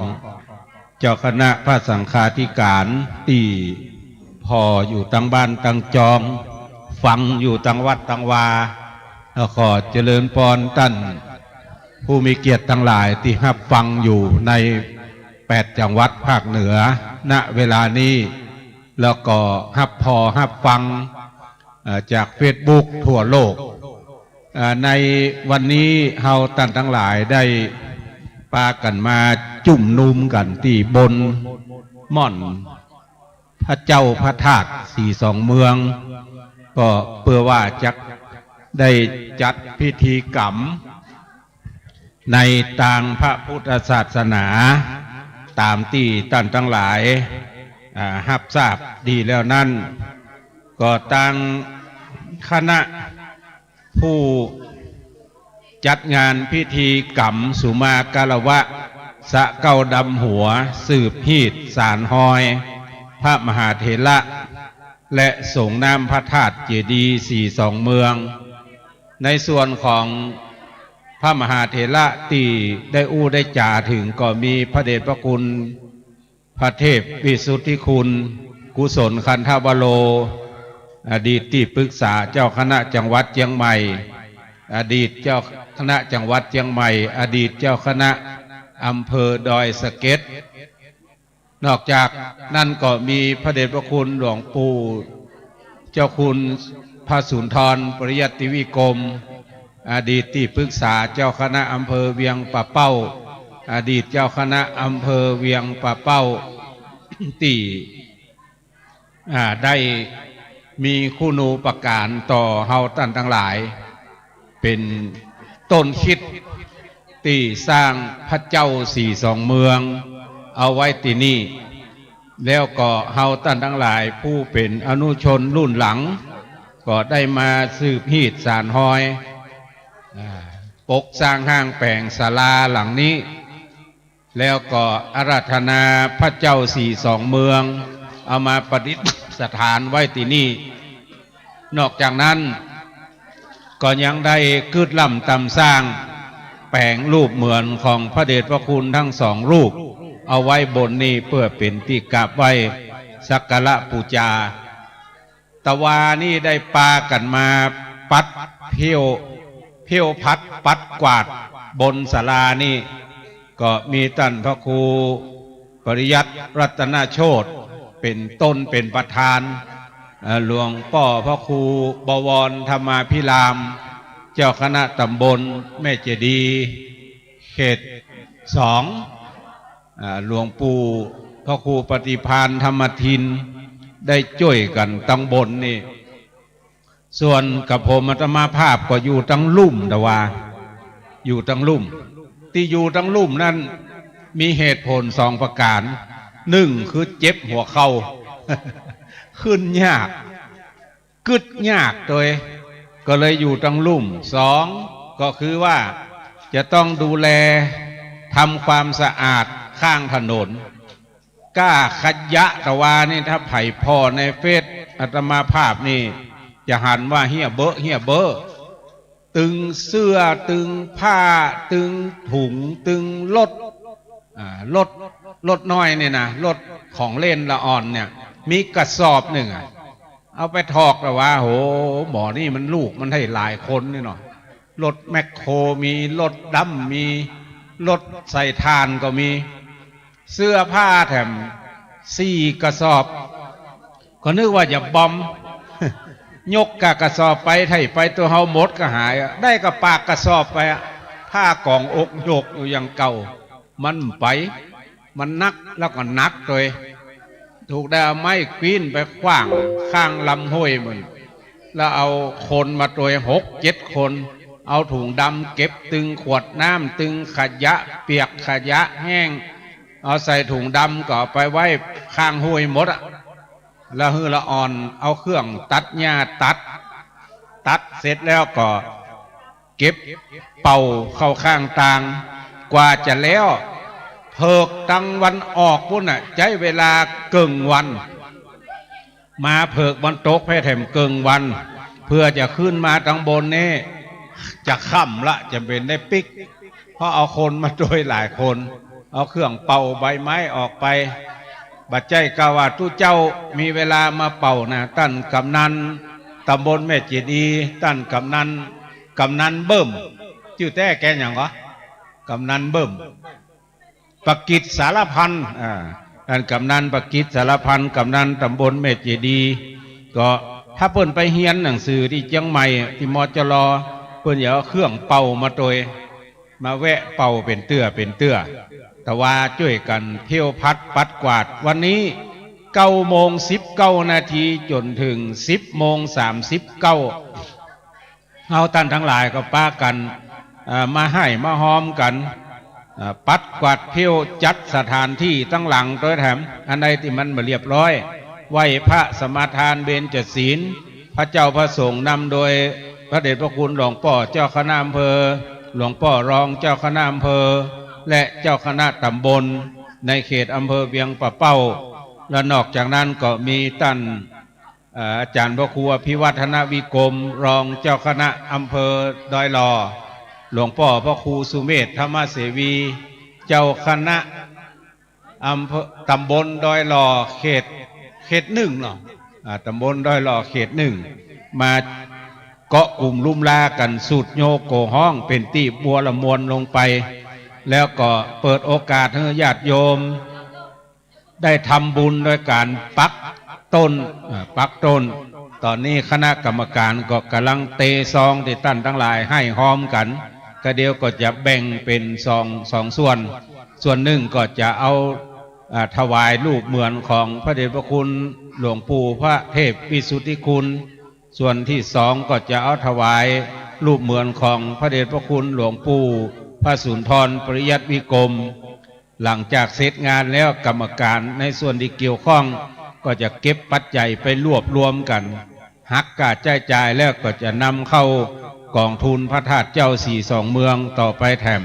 เจ้าคณะพระสังฆาธิการที่พออยู่ตั้งบ้านตั้งจองฟังอยู่ตั้งวัดตั้งวาขอเจริญพรท่านผู้มีเกียรติทั้งหลายที่รับฟังอยู่ใน8 จังหวัดภาคเหนือณเวลานี้แล้วก็รับฟังจากเฟซบุ๊กทั่วโลกในวันนี้เฮาท่านทั้งหลายได้ปากันมาจุ่มนุมกันที่บนม่อนพระเจ้าพระธาตุ42 เมืองก็เพื่อว่าจะได้จัดพิธีกรรมในทางพระพุทธศาสนาตามที่ท่านทั้งหลายรับทราบดีแล้วนั่นก็ตั้งคณะผู้จัดงานพิธีกรรมสุมากาลวะสะเก้าดำหัวสืบฮีดสารหอยพระมหาเถระและสงฆ์น้ำพระธาตุเจดีย์42 เมืองในส่วนของพระมหาเถระที่ได้ได้จ่าถึงก็มีพระเดชพระคุณพระเทพวิสุทธิคุณกุศลคันธวโรอดีตที่ปรึกษาเจ้าคณะจังหวัดเชียงใหม่อดีตเจ้าคณะจังหวัดเชียงใหม่อดีตเจ้าคณะอำเภอดอยสะเก็ดนอกจากนั่นก็มีพระเดชพระคุณหลวงปู่เจ้าคุณพระสุนทรปริยัติวิกรมอดีตที่ปรึกษาเจ้าคณะอำเภอเวียงป่าเป้าอดีตเจ้าคณะอำเภอเวียงป่าเป้าที่ได้มีคุณูปการต่อเฮาท่านทั้งหลายเป็นต้นคิดที่สร้างพระเจ้า42 เมืองเอาไว้ที่นี่แล้วก็เฮาท่านทั้งหลายผู้เป็นอนุชนรุ่นหลังก็ได้มาสืบฮีดสารหอยปกสร้างห้างแปลงศาลาหลังนี้แล้วก็อาราธนาพระเจ้า42 เมืองเอามาประดิษฐานไว้ที่นี่นอกจากนั้นก็ยังได้คืดล่ำตำสร้างแปลงรูปเหมือนของพระเดชพระคุณทั้ง2 รูปเอาไว้บนนี้เพื่อเป็นที่กราบไหว้สักการะบูชาตะวานี่ได้ปากันมาปัดเพียวพัดปัดกวาดบนศาลานี่ก็มีท่านพระครูปริยัติรัตนโชติเป็นต้นเป็นประธานหลวงพ่อพระครูบวรธรรมาภิรามเจ้าคณะตำบลแม่เจดีย์เขต 2หลวงปู่พระครูปฏิภาณธรรมทินได้ช่วยกันตั้งบนนี่ส่วนกับผมอาตมาภาพก็อยู่ตั้งลุ่มแต่ว่าอยู่ตั้งลุ่มที่อยู่ตั้งลุ่มนั้นมีเหตุผล2 ประการ1คือเจ็บหัวเข่า ขึ้นยากกึดยากโดยก็เลยอยู่ตั้งลุ่ม2ก็คือว่าจะต้องดูแลทำความสะอาดข้างถนนกล้าขยะตะวานี่ถ้าไผ่พอในเฟซอาตมาภาพนี่จะหันว่าเฮียเบอตึงเสื้อตึงผ้าตึงถุงตึงรถน้อยเนี่ยนะรถของเล่นละอ่อนเนี่ยมีกระสอบหนึ่งเอาไปทอกแล้วว่าโหหมอนี่มันลูกมันให้หลายคนนี่เนาะรถแมคโครมีรถดำมี รถใส่ทานก็มีเสื้อผ้าแถม4 กระสอบก็นึกว่าจะบอม ยกกระสอบไปไถไปตัวเฮาหมดก็หายได้กระปากกระสอบไปผ้ากองอกโยกอยู่อย่างเก่ามันไปมันนักแล้วก็นักเลยถูกได้เอาไม้กวีนไปขว้างข้างลำห้วยมันแล้วเอาคนมาตัว6-7 คนเอาถุงดำเก็บตึงขวดน้ำตึงขยะเปียกขยะแห้งเอาใส่ถุงดำก็ไปไว้ข้างห้วยหมดแล้วฮือละอ่อนเอาเครื่องตัดหญ้าตัดเสร็จแล้วก็เก็บเป่าเข้าข้างตางกว่าจะแล้วเพิกตังวันออกพุ่นใช้เวลาเกิงวันมาเพิกวันตกแพ่แถมเกิงวันเพื่อจะขึ้นมาตังบนนี้จะค่ำละจะเป็นได้ปิกเพราะเอาคนมาโดยหลายคนเอาเครื่องเป่าใบไม้ออกไปบัดใจกาว่าทุเจ้ามีเวลามาเป่านะท่านกำนันตำบลแม่จีดีท่านกำนันเบิ่มชื่อแท้แกอย่างวะกำนันเบิ่มปกิจสารพันท่านกำนันปกิจสารพันกำนันตำบลแม่จีดีก็ถ้าเปิ้นไปเฮียนหนังสือที่เชียงใหม่ที่มจรเปิ้นอย่าเอาเครื่องเป่ามาโดยมาแวะเป่าเป็นเตื้อแต่ว่าช่วยกันเที่ยวพัดปัดกวาดวันนี้9:19 นาทีจนถึง10:39เอาท่านทั้งหลายก็ป้ากันมาให้มาหอมกันปัดกวาดเที่ยวจัดสถานที่ตั้งหลังโดยแถมอันใดที่มันมาเรียบร้อยไหว้พระสมาทานเบญจศีลพระเจ้าพระสงฆ์นำโดยพระเดชพระคุณหลวงพ่อเจ้าคณะอำเภอหลวงพ่อรองเจ้าคณะอำเภอและเจ้าคณะตำบลในเขตอำเภอเวียงป่าเป้าและนอกจากนั้นก็มีท่านอาจารย์พระครูอภิวัฒนวิกรมรองเจ้าคณะอำเภอดอยหล่อหลวงพ่อพระครูสุเมธธรรมเสวีเจ้าคณะอำเภอตำบลดอยหล่อเขต1เนาะตำบลดอยหล่อเขต1มาเกาะกลุ่มลุ่มลากันสูดโยโกห้องเป็นตีบัวละมวลลงไปแล้วก็เปิดโอกาสให้ญาติโยมได้ทำบุญโดยการปักต้นตอนนี้คณะกรรมการก็กำลังเตะซองที่ท่านทั้งหลายให้หอมกันก็เดียวก็จะแบ่งเป็นสองส่วนหนึ่งก็จะเอาถวายรูปเหมือนของพระเดชพระคุณหลวงปู่พระเทพวิสุทธิคุณส่วนที่2ก็จะเอาถวายรูปเหมือนของพระเดชพระคุณหลวงปู่พระสุนทรปริยัติวิกรมหลังจากเสร็จงานแล้วกรรมการในส่วนที่เกี่ยวข้องก็จะเก็บปัจจัยไปรวบรวมกันหักค่าใช้จ่ายแล้วก็จะนำเข้ากองทุนพระธาตุเจ้า42เมืองต่อไปแถม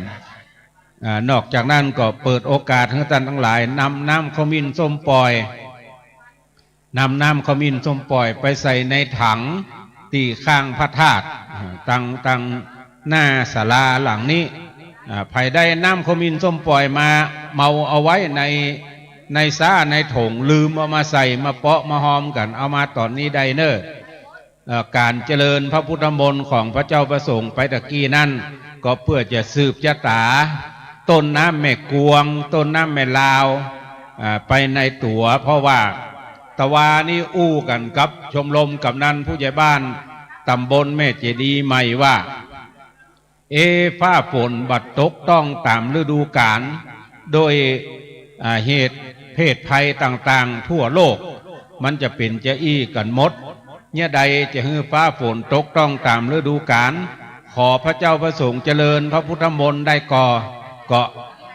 นอกจากนั้นก็เปิดโอกาสให้ท่านทั้งหลายนำน้ำขมิ้นส้มปล่อยไปใส่ในถังตีข้างพระธาตุตั้งหน้าศาลาหลังนี้ภายได้น้ำขมิ้นส้มปล่อยมาเมาเอาไว้ในซ่าในถงลืมเอามาใส่มาเปาะมาหอมกันเอามาตอนนี้ได้เนอะการเจริญพระพุทธมนต์ของพระเจ้าประสงค์ไปตะกี้นั่นก็เพื่อจะสืบชะตาต้นน้ำแม่กวงต้นน้ำแม่ลาวไปในตัวเพราะว่าตะวานี่อู้กันกับชมรมกำนันผู้ใหญ่บ้านตำบลแม่เจดีย์ใหม่ว่าฟ้าฝนบัดตกต้องตามฤดูกาลโดยเหตุเพศภัยต่างๆทั่วโลกมันจะเป็นจะอี้กันหมดเนี่ยใดจะให้ฟ้าฝนตกต้องตามฤดูกาลขอพระเจ้าประสงค์เจริญพระพุทธมนต์ได้ก็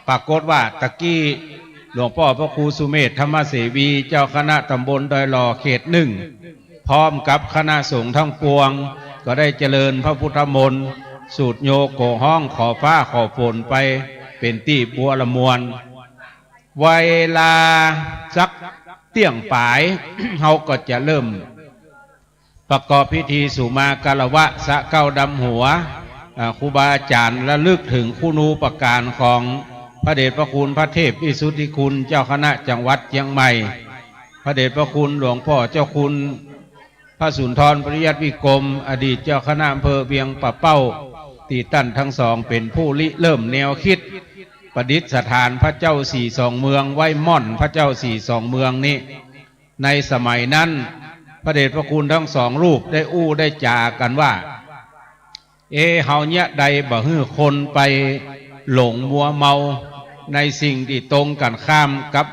ปรากฏว่าตะกี้หลวงพ่อพระครูสุเมธธรรมเสวีเจ้าคณะตำบลดอยหล่อเขต1พร้อมกับคณะสงฆ์ทั้งปวงก็ได้เจริญพระพุทธมนต์สูตรโยโกห้องขอฟ้าขอฝนไปเป็นที่บัวละมวลเวลาสักเที่ยงป่าย เขาก็จะเริ่มประกอบพิธีสุมากาลวะสะเก้าดำหัวครูบาอาจารย์ระลึกถึงคุณูปการของพระเดชพระคุณพระเทพวิสุทธิคุณเจ้าคณะจังหวัดเชียงใหม่พระเดชพระคุณหลวงพ่อเจ้าคุณพระสุนทรปริยัติวิกรมอดีตเจ้าคณะอำเภอเวียงป่าเป้าที่ท่านทั้งสองเป็นผู้ริเริ่มแนวคิด ประดิษฐานพระเจ้าสี่สองเมืองไว้ม่อนพระเจ้าสี่สองเมืองนี้ในสมัยนั้นพระเดชพระคุณทั้งสองรูปได้อู้ได้จากันว่าเฮาเนี่ยใดบ่ฮื้อคนไปหลงมัวเมาในสิ่งที่ตรงกันข้ามกับ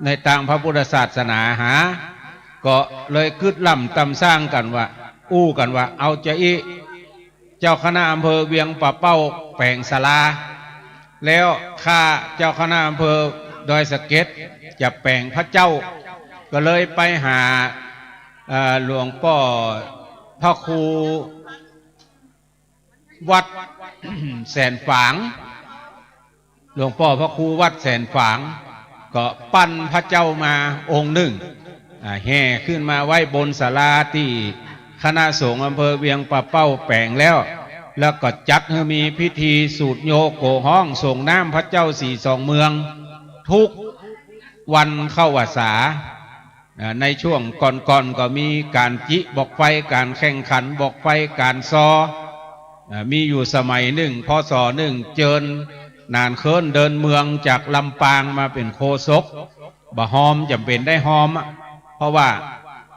ในทางพระพุทธศาสนาหาก็เลยคืดล่ำตำสร้างกันว่าอู้กันว่าเอาจะเจ้าคณะอำเภอเวียงป่าเป้าแปลงศาลาแล้วข้าเจ้าคณะอำเภอดอยสะเก็ดจะแปลงพระเจ้าก็เลยไปหาหลวงพ่อพระครูวัด แสนฝางหลวงพ่อพระครูวัดแสนฝางก็ปั้นพระเจ้ามาองค์หนึ่งแห่ขึ้นมาไว้บนศาลาที่คณะสงฆ์อำเภอเวียงป่าเป้าแปลงแล้วก็จัดให้มีพิธีสูตรโยโกห้องส่งน้ำพระเจ้าสี่สองเมืองทุกวันเข้าพรรษาในช่วงก่อนก็มีการจิบอกไฟการแข่งขันบอกไฟการซอมีอยู่สมัยหนึ่งพศหนึ่งเจิญนานเคินเดินเมืองจากลำปางมาเป็นโคศกบ่หอมจำเป็นได้หอมเพราะว่า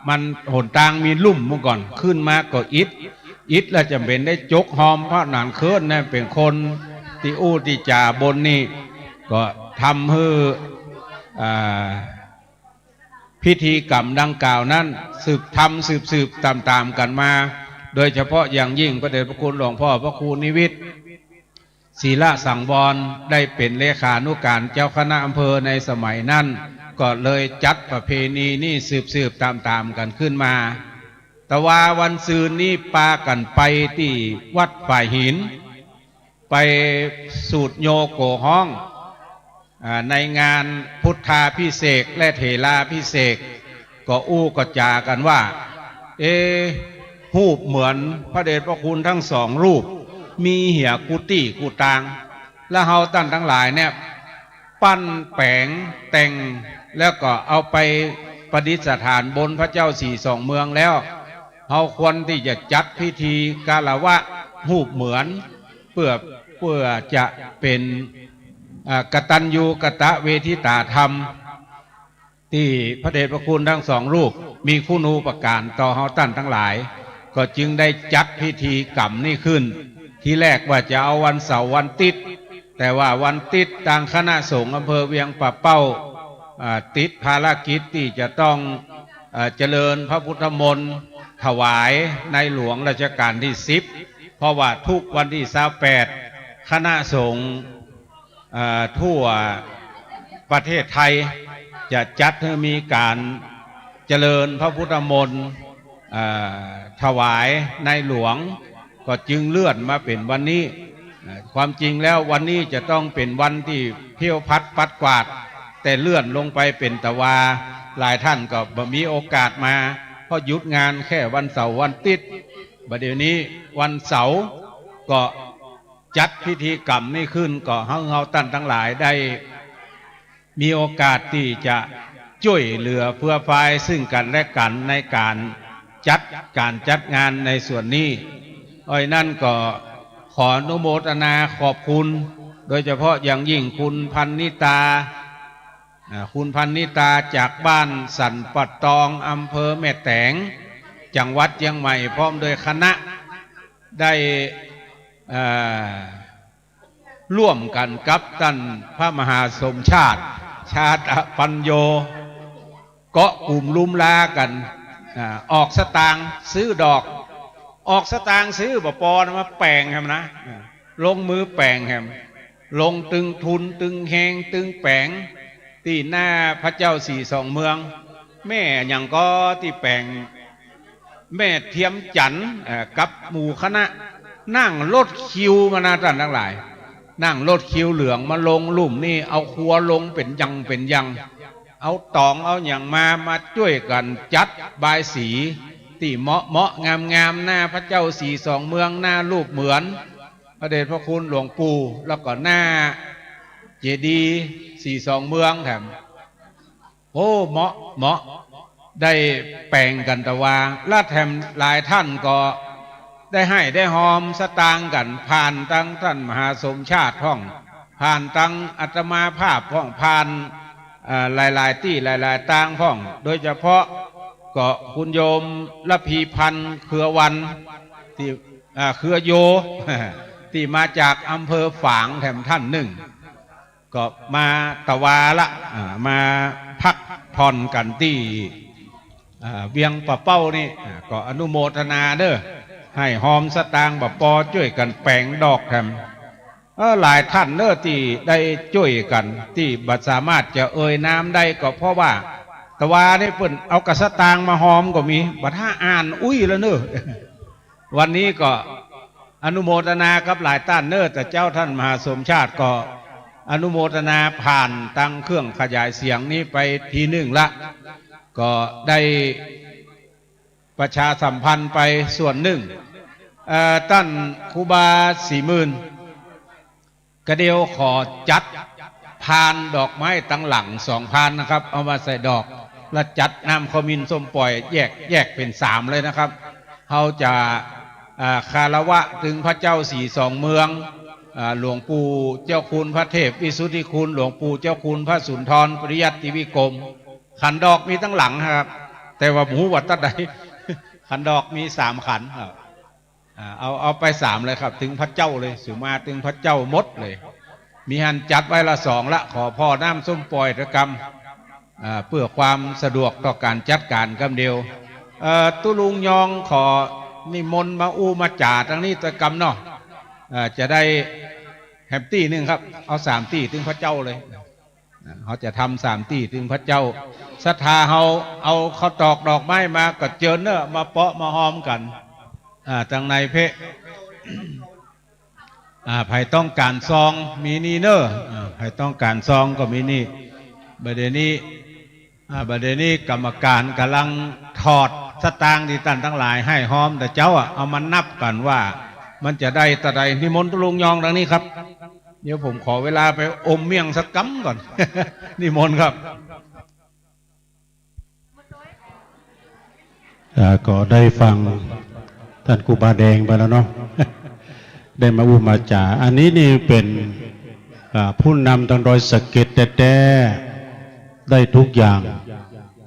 มันหนทางมีลุ่มเมื่อก่อนขึ้นมาก็อิดแล้วจำเป็นได้จกหอมเพราะนานเคินเนี่ยเป็นคนที่อู้ที่จ่าบนนี่ก็ทำให้พิธีกรรมดังกล่าวนั้นสืบตามกันมาโดยเฉพาะอย่างยิ่งพระเดชพระคุณหลวงพ่อพระครูนิวิทย์ศีลสังวรได้เป็นเลขานุการเจ้าคณะอำเภอในสมัยนั้นก็เลยจัดประเพณีนี่สืบตามกันขึ้นมาแต่ว่าวันซืนนี้ปากันไปที่วัดฝ่ายหินไปสูตรโยโกห้องในงานพุทธาภิเษกและเถราภิเษกก็อู้ก็จากันว่ารูปเหมือนพระเดชพระคุณทั้งสองรูปมีเหี่ยกุฏิกุตางแล้วเฮาตั้นทั้งหลายเนี่ยปั้นแปลงแต่งแล้วก็เอาไปประดิษฐานบนพระเจ้าสี่สองเมืองแล้วเฮาควรที่จะจัดพิธีกาลวะรูปเหมือนเพื่อจะเป็นกตัญญูกตเวทิตาธรรมที่พระเดชพระคุณทั้งสองรูปมีคุณูปการต่อเฮาตั้นทั้งหลายก็จึงได้จัดพิธีกรรมนี่ขึ้นที่แรกว่าจะเอาวันเสาร์วันติดแต่ว่าวันติดทางคณะสงฆ์อำเภอเวียงป่าเป้าติดภารกิจที่จะต้องเจริญพระพุทธมนต์ถวายในหลวงรัชกาลที่10เพราะว่าทุกวันที่28คณะสงฆ์ทั่วประเทศไทยจะจัดให้มีการเจริญพระพุทธมนต์ถวายในหลวงก็จึงเลื่อนมาเป็นวันนี้ความจริงแล้ววันนี้จะต้องเป็นวันที่เที่ยวพัดปัดกวาดแต่เลื่อนลงไปเป็นตะวาหลายท่านก็บ่มีโอกาสมาเพราะหยุดงานแค่วันเสาร์วันติดบัดเดี๋ยวนี้วันเสาร์ก็จัดพิธีกรรมนี่ขึ้นก็เฮาตั้นทั้งหลายได้มีโอกาสที่จะช่วยเหลือเพื่อพายซึ่งกันและกันในการจัดงานในส่วนนี้นั่นก็ขออนุโมทนาขอบคุณโดยเฉพาะอย่างยิ่งคุณพันนิตาจากบ้านสันปัดตองอำเภอแม่แตงจังหวัดเชียงใหม่พร้อมโดยคณะได้ร่วมกันกับท่านพระมหาสมชาติปัญโยเกาะกลุ่มลุ่มลากันออกสตางค์ซื้อดอกออกสตางค์ซื้อบ่ปอมาแปลงแฮมนะลงมือแปลงแฮมลงตึงทุนตึงแหงตึงแปลงที่หน้าพระเจ้าสี่สองเมืองแม่อย่างก็ที่แปลงแม่เทียมจันกับหมู่คณะนั่งรถคิวมานาท่านทั้งหลายนั่งรถคิวเหลืองมาลงลุ่มนี่เอาครัวลงเป็นยังเอาตองเอาอย่างมาช่วยกันจัดบายสีที่เหมาะงามหน้าพระเจ้าสี่สองเมืองหน้ารูปเหมือนพระเดชพระคุณหลวงปู่แล้วก็หน้าเจดีย์สี่สองเมืองแถมโอ้เหมาะได้แปลงกันตะวาและแถมหลายท่านก็ได้ให้ได้หอมสตางค์กันผ่านตั้งท่านมหาสมชาติท่อง ผ่านตังอัตมาภาพพ่องผ่านหลายๆที่หลายๆต่างพ่องโดยเฉพาะก็คุณโยมละพีพันธ์เครือวันที่เครือโย ที่มาจากอำเภอฝางแถมท่านหนึ่งก็มาตะวาละมาพักผ่อนกันที่เวียงปะเป้านี่ก็อนุโมทนาเด้อให้หอมสตางค์บะปอช่วยกันแปลงดอกแถมหลายท่านเด้อที่ได้ช่วยกันที่บัดสามารถจะเอ่ยน้ำได้ก็เพราะว่าตะวาได้เพิ่นเอากระสตางค์มาหอมก็มีบัดถ้าอ่านอุ้ยแล้วเนอะ วันนี้ก็อนุโมทนากับหลายท่านเนอะแต่เจ้าท่านมหาสมชาติก็อนุโมทนาผ่านตั้งเครื่องขยายเสียงนี้ไปทีหนึ่งละก็ได้ประชาสัมพันธ์ไปส่วนหนึ่งท่านครูบา40,000กระเดียวขอจัดพานดอกไม้ตั้งหลัง2 พานนะครับเอามาใส่ดอกและจัดน้ำขมิ้นส้มปล่อยแยกเป็น3เลยนะครับเขาจะคารวะถึงพระเจ้าสีสองเมืองหลวงปู่เจ้าคุณพระเทพวิสุทธิคุณหลวงปู่เจ้าคุณพระสุนทรปริยัติวิกรมขันดอกมีตั้งหลังครับแต่ว่าหมูวัดตัดใด ขันดอกมี3 ขันครับเอาไป3เลยครับถึงพระเจ้าเลยสุมาถึงพระเจ้ามดเลยมีหันจัดไว้ละ2ละขอพ่อน้ำส้มปล่อยกรรมเพื่อความสะดวกต่อการจัดการกำเดียวตุลุงยองขอนิมนต์มามาจ่าทางนี้ตะกรรมเนาะจะได้แฮปตี้นึงครับเอา3 ที่ถึงพระเจ้าเลยเขาจะทำ3 ที่ถึงพระเจ้าศรัทธาเขาเอาเขาตอกดอกไม้มาก็เจิญเนอะมาเปาะมาหอมกันทางในเพะใครต้องการซองมีนี่เนอะใครต้องการซองก็มีนี่ประเด็นนี้กรรมการกำลังถอดสตางค์ที่ท่านทั้งหลายให้หอมแต่เจ้าเอามานับกันว่ามันจะได้แต่ใดนิมนต์ตุลุงยองดังนี้ครับเดี๋ยวผมขอเวลาไปอมเมี่ยงสักกั๊มก่อน นิมนต์ครับก็ได้ฟังท่านครูบาแดงไปแล้วเนาะ ได้มามาจ่าอันนี้นี่เป็นผู้นำทางดอยสะเก็ดแต่ได้ทุกอย่าง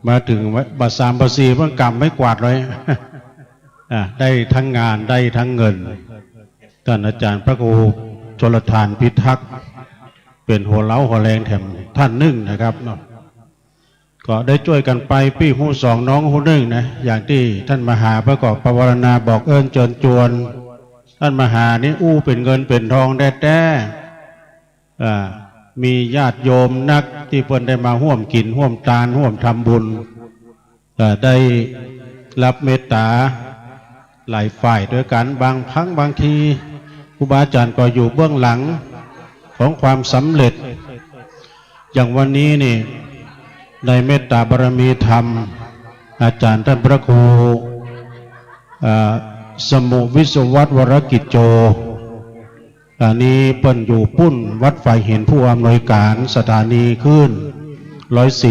มาถึงบัตร3 บัตร 4เพิ่งกำไม่กวาดเลย ได้ทั้งงานได้ทั้งเงินท่านอาจารย์พระครูชลทานพิทักษ์เป็นหัวเล้าหัวแรงแถมท่านหนึ่งนะครับเนาะก็ได้ช่วยกันไปพี่หู2น้องหู1นะอย่างที่ท่านมหาประกอบปวารณาบอกเอิญเจิญจวนท่านมหานี่เป็นเงินเป็นทองแท้มีญาติโยมนักที่เพิ่นได้มาร่วมกินร่วมทานร่วมทำบุญได้รับเมตตาหลายฝ่ายด้วยกันบางครั้งบางทีครูบาอาจารย์ก็อยู่เบื้องหลังของความสำเร็จอย่างวันนี้นี่ในเมตตาบารมีธรรมอาจารย์ท่านพระครูสมุวิศวัตวรกิจโจอันนี้เปิ้นอยู่ปุ้นวัดไฟเห็นผู้อำนวยการสถานีขึ้น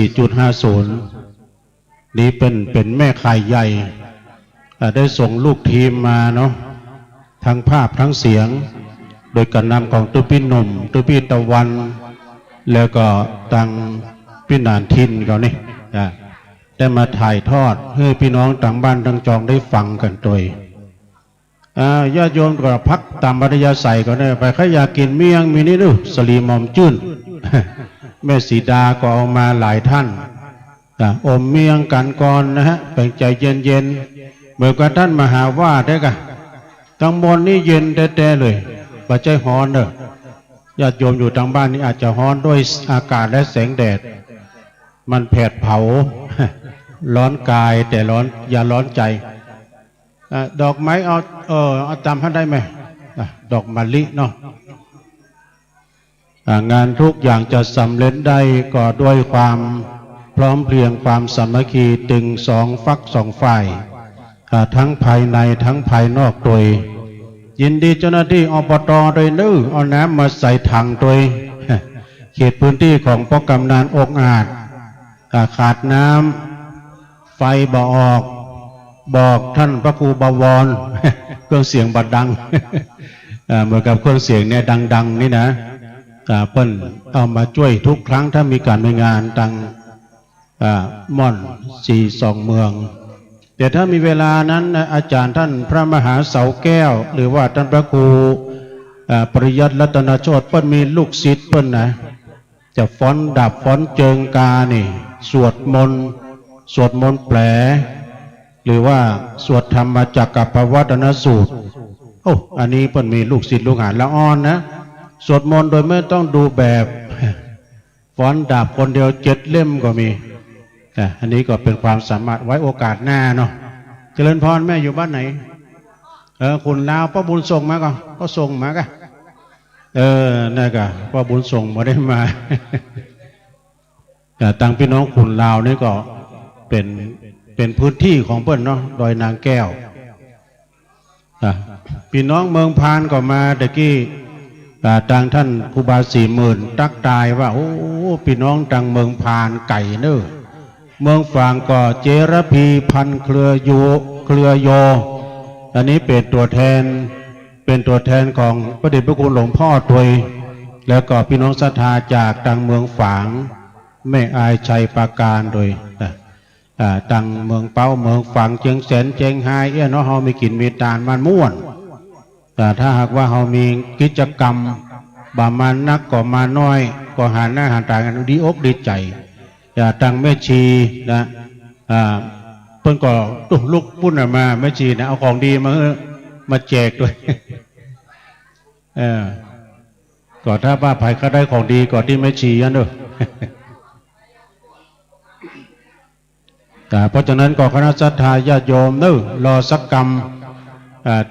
104.50 นี้เป็นแม่ข่ายใหญ่ได้ส่งลูกทีมมาเนาะทั้งภาพทั้งเสียงโดยการนำของตุพี่หนุ่มตุพี่ตะวันแล้วก็ตังพี่นานทินเขานี่ได้มาถ่ายทอดให้พี่น้องต่างบ้านต่างจองได้ฟังกันโดยญาติโยมก็พักตามปัญญาใส่ก็ได้ไปใครอยากกินเมี่ยงมีนี่ดูสลีหม่อมจื้น แม่สีดาก็เอามาหลายท่านอมเมี่ยงกันก่อนนะฮะเป็นใจเย็นๆเมื่อกับท่านมหาว่าได้กะทั้งบนนี่เย็นแท้ๆเลยปัจจัยฮ้อนเด้อญาติโยมอยู่ทางบ้านนี่อาจจะฮ้อนด้วยอากาศและแสงแดดมันแผดเผา ร้อนกายแต่ร้อนอย่าร้อนใจดอกไม้เอาจำให้ได้ไหมดอกมะลิเนาะงานทุกอย่างจะสำเร็จได้ก็ด้วยความพร้อมเพรียงความสามัคคีตึง2 ฝัก 2 ฝ่ายทั้งภายในทั้งภายนอกโดยยินดีเจ้าหน้าที่อบตโดยนื้อเอาน้ำมาใส่ถังโดย เขตพื้นที่ของพ่อกำนันอกอาจขาดน้ำไฟบ่ออกบอกท่านพระครูบวร เครื่องเสียงบัดดัง เหมือนกับเครื่องเสียงเนี่ยดังๆนี่นะ เปิ้นเอามาช่วยทุกครั้งถ้ามีการมีงานตังม่อน42 เมืองแต่ถ้ามีเวลานั้นอาจารย์ท่านพระมหาเสาแก้วหรือว่าท่านพระครูปริยัติรัตนโชติเปิ้นมีลูกศิษย์เปิ้นนะจะฟ้อนดับฟ้อนเจิงกานี่สวดมนต์แปลหรือว่าสวดธรรมจักรปวัตนสูตรโอ้อันนี้เปิ้นมีลูกศิษย์ลูกหาละอ่อนนะสวดมนต์โดยไม่ต้องดูแบบฟ้อนดับคนเดียว7 เล่มก็มีอันนี้ก็เป็นความสามารถไว้โอกาสหน้าเนาะเจริญพรแม่อยู่บ้านไหนคุณลาวพ่อบุญส่งมาก่อนก็ส่งมาก่ะนั่นก็พ่อบุญส่งมาได้มาแต่ต่างพี่น้องคุณลาวนี่ก็เป็นพื้นที่ของเปิ้นเนาะดอยนางแก้วพี่น้องเมืองพานก็มาตะกี้ต่างท่านครูบา40,000ตักตายว่าโอ้พี่น้องต่างเมืองพานไก่เน้อเมืองฝางก็เจรพีพันเครือโยอันนี้เป็นตัวแทนของพระเดชพระคุณหลวงพ่อถวยแล้วก็พี่น้องศรัทธาจากต่างเมืองฝางแม่อายชัยปราการโดยต่างเมืองเป้าเมืองฝางเจียงแสนเจียงไฮ้เนาะเฮามีกินมีตานมันม่วนแต่ถ้าหากว่าเฮามีกิจกรรมบามานักก็มาน้อยก็หาหน้าหาตากันดีอกดีใจต่างแม่ชีนะเพิ่นก็ลุกพุ่นมาแม่ชีนะเอาของดีมาแจกด้วยก็ถ้าว่าภัยก็ได้ของดีก่อนที่แม่ชีนั่นเด้อเพราะฉะนั้นก็คณะศรัทธาญาติโยมเด้อรอสักกรรม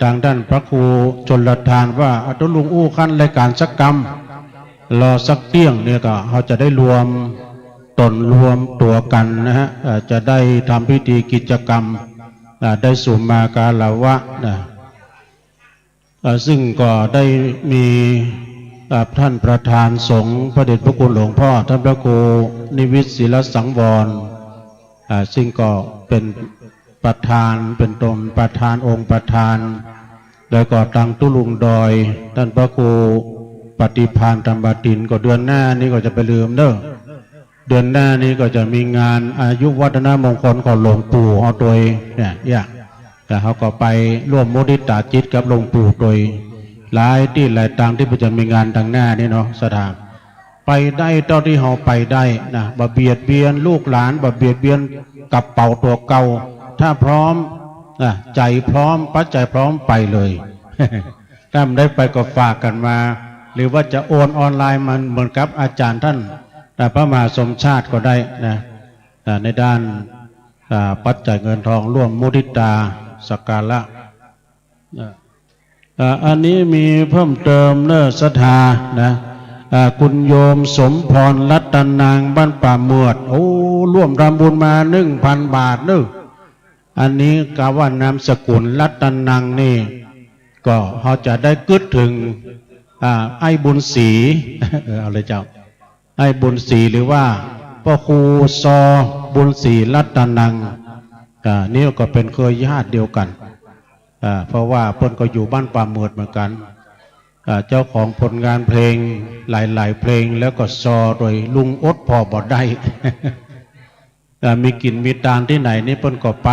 ทางด้านพระครูชลทานว่าตุลุงอู้ขั้นรายการสักกรรมรอสักเตี้ยงเนี่ยก็เขาจะได้รวมตัวกันนะฮะจะได้ทำพิธีกิจกรรมได้สุมากาลวะนะซึ่งก็ได้มีท่านประธานสงฆ์พระเดชพระคุณหลวงพ่อท่านพระครูนิวิตศิลสังวรซึ่งก็เป็นประธานเป็นตนประธานองค์ประธานแล้วก็ตังตุลุงดอยท่านพระครูปฏิภาณธรรมดินก็เดือนหน้านี้ก็จะไปลืมเด้อเดือนหน้านี้ก็จะมีงานอายุวัฒนมงคลของหลวงปู่เอาโดยเนี่ยแต่เขาก็ไปร่วมมุทิตาจิตกับหลวงปู่โดยหลายที่หลายต่างที่จะมีงานทางหน้านี่เนาะสถานไปได้เท่าที่เขาไปได้นะบ่เบียดเบียนลูกหลานบ่เบียดเบียนกับเป่าตัวเก่าถ้าพร้อมใจพร้อมปัจจัยพร้อมไปเลยถ้าได้ไปก็ฝากกันมาหรือว่าจะโอนออนไลน์มันเหมือนกับอาจารย์ท่านพระมหาสมชาติก็ได้นะในด้านปัจจัยเงินทองร่วมมุทิตาสักการะอันนี้มีเพิ่มเติมเนื้อศรัทธานะคุณโยมสมพรรัตนางบ้านป่าเมือดโอ้ร่วมทำบุญมา 1,000 บาทเนอะอันนี้กะว่านามสกุลรัตนังนี่ก็เขาจะได้กึศถึงไอ้บุญศรีเอาเลยเจ้าไอ้บุญศรีหรือว่าพ่อครูซอบุญศรีรัตนังนี่ก็เป็นเคยญาติเดียวกันเพราะว่าเพิ่นก็อยู่บ้านป่าเมือดเหมือนกันเจ้าของผลงานเพลงหลายๆเพลงแล้วก็ซอโดยลุงอดพอบ่ได้ มีกินมีตานที่ไหนนี่เพิ่นก็ไป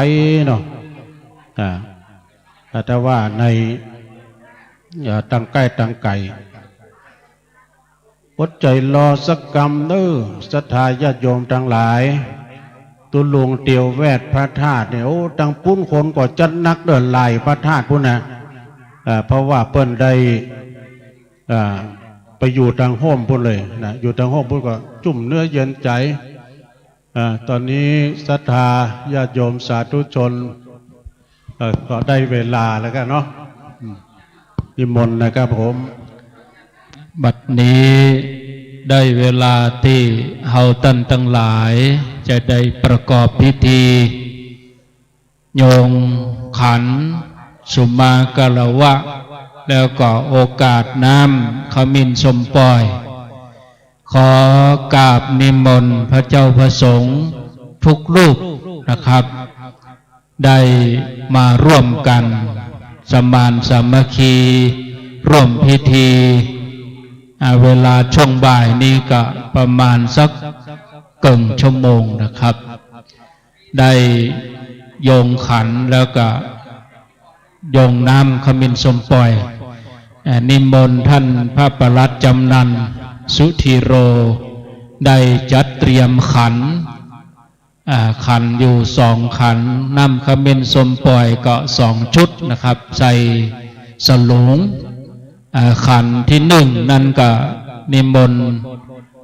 เนาะแต่ว่าในตั้งใกล้ตั้งไก่อดใจรอสักกรรมเด้อศรัทธาญาติโยมทั้งหลายตุลุงเตียวแวดพระธาตุเนี่ยโอ้ตั้งปุ้นคนก็จัดนักเดินไหลพระธาตุพุ่นนะเพราะว่าเปิ้นได้ไปอยู่ทางห้อมพุ่นเลยนะอยู่ทางห้อมพุ่นก็จุ่มเนื้อเย็นใจตอนนี้ศรัทธาญาติโยมสาธุชนก็ได้เวลาแล้วกันเนาะนิมนต์นะครับผมบัดนี้ได้เวลาที่เฮาท่านทั้งหลายจะได้ประกอบพิธีโยงขันสุมากลวะแล้วก็โอกาสน้ำขมิ้นสมปอยขอกราบนิมนต์พระเจ้าพระสงฆ์ทุกรูปนะครับได้มาร่วมกันสมานสามัคคีร่วมพิธี เวลาช่วงบ่ายนี้ก็ประมาณสักเกินชั่วโมงนะครับได้โยงขันแล้วก็โยงน้ำขมิ้นสมปล่อยนิมนต์ท่านพระประหลัดจำนันสุธีโรได้จัดเตรียมขันอยู่2 ขันน้ำขมิ้นสมปล่อยก็2 ชุดนะครับใส่สลุงขันที่1นั่นก็นิมนต์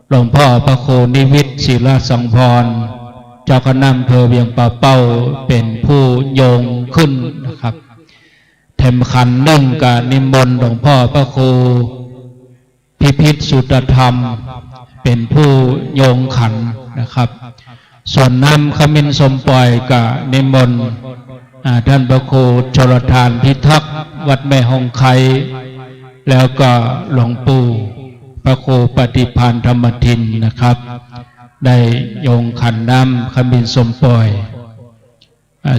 หลวงพ่อพระโคนิวิตศิลสังพรเจ้าคณะอำเภอเวียงป่าเป้าเป็นผู้โยงขึ้นนะครับแถมขัน1ก็นิมนต์หลวงพ่อพระโคพิพิธสุตธรรมเป็นผู้โยงขันนะครับส่วนน้ำขมิ้นสมปล่อยก็นิมนต์ท่านพระครูชลทานพิทักษ์วัดแม่หงไคแล้วก็หลวงปู่พระครูปฏิภาณธรรมทินนะครับได้โยงขันน้ำขมิ้นสมปล่อย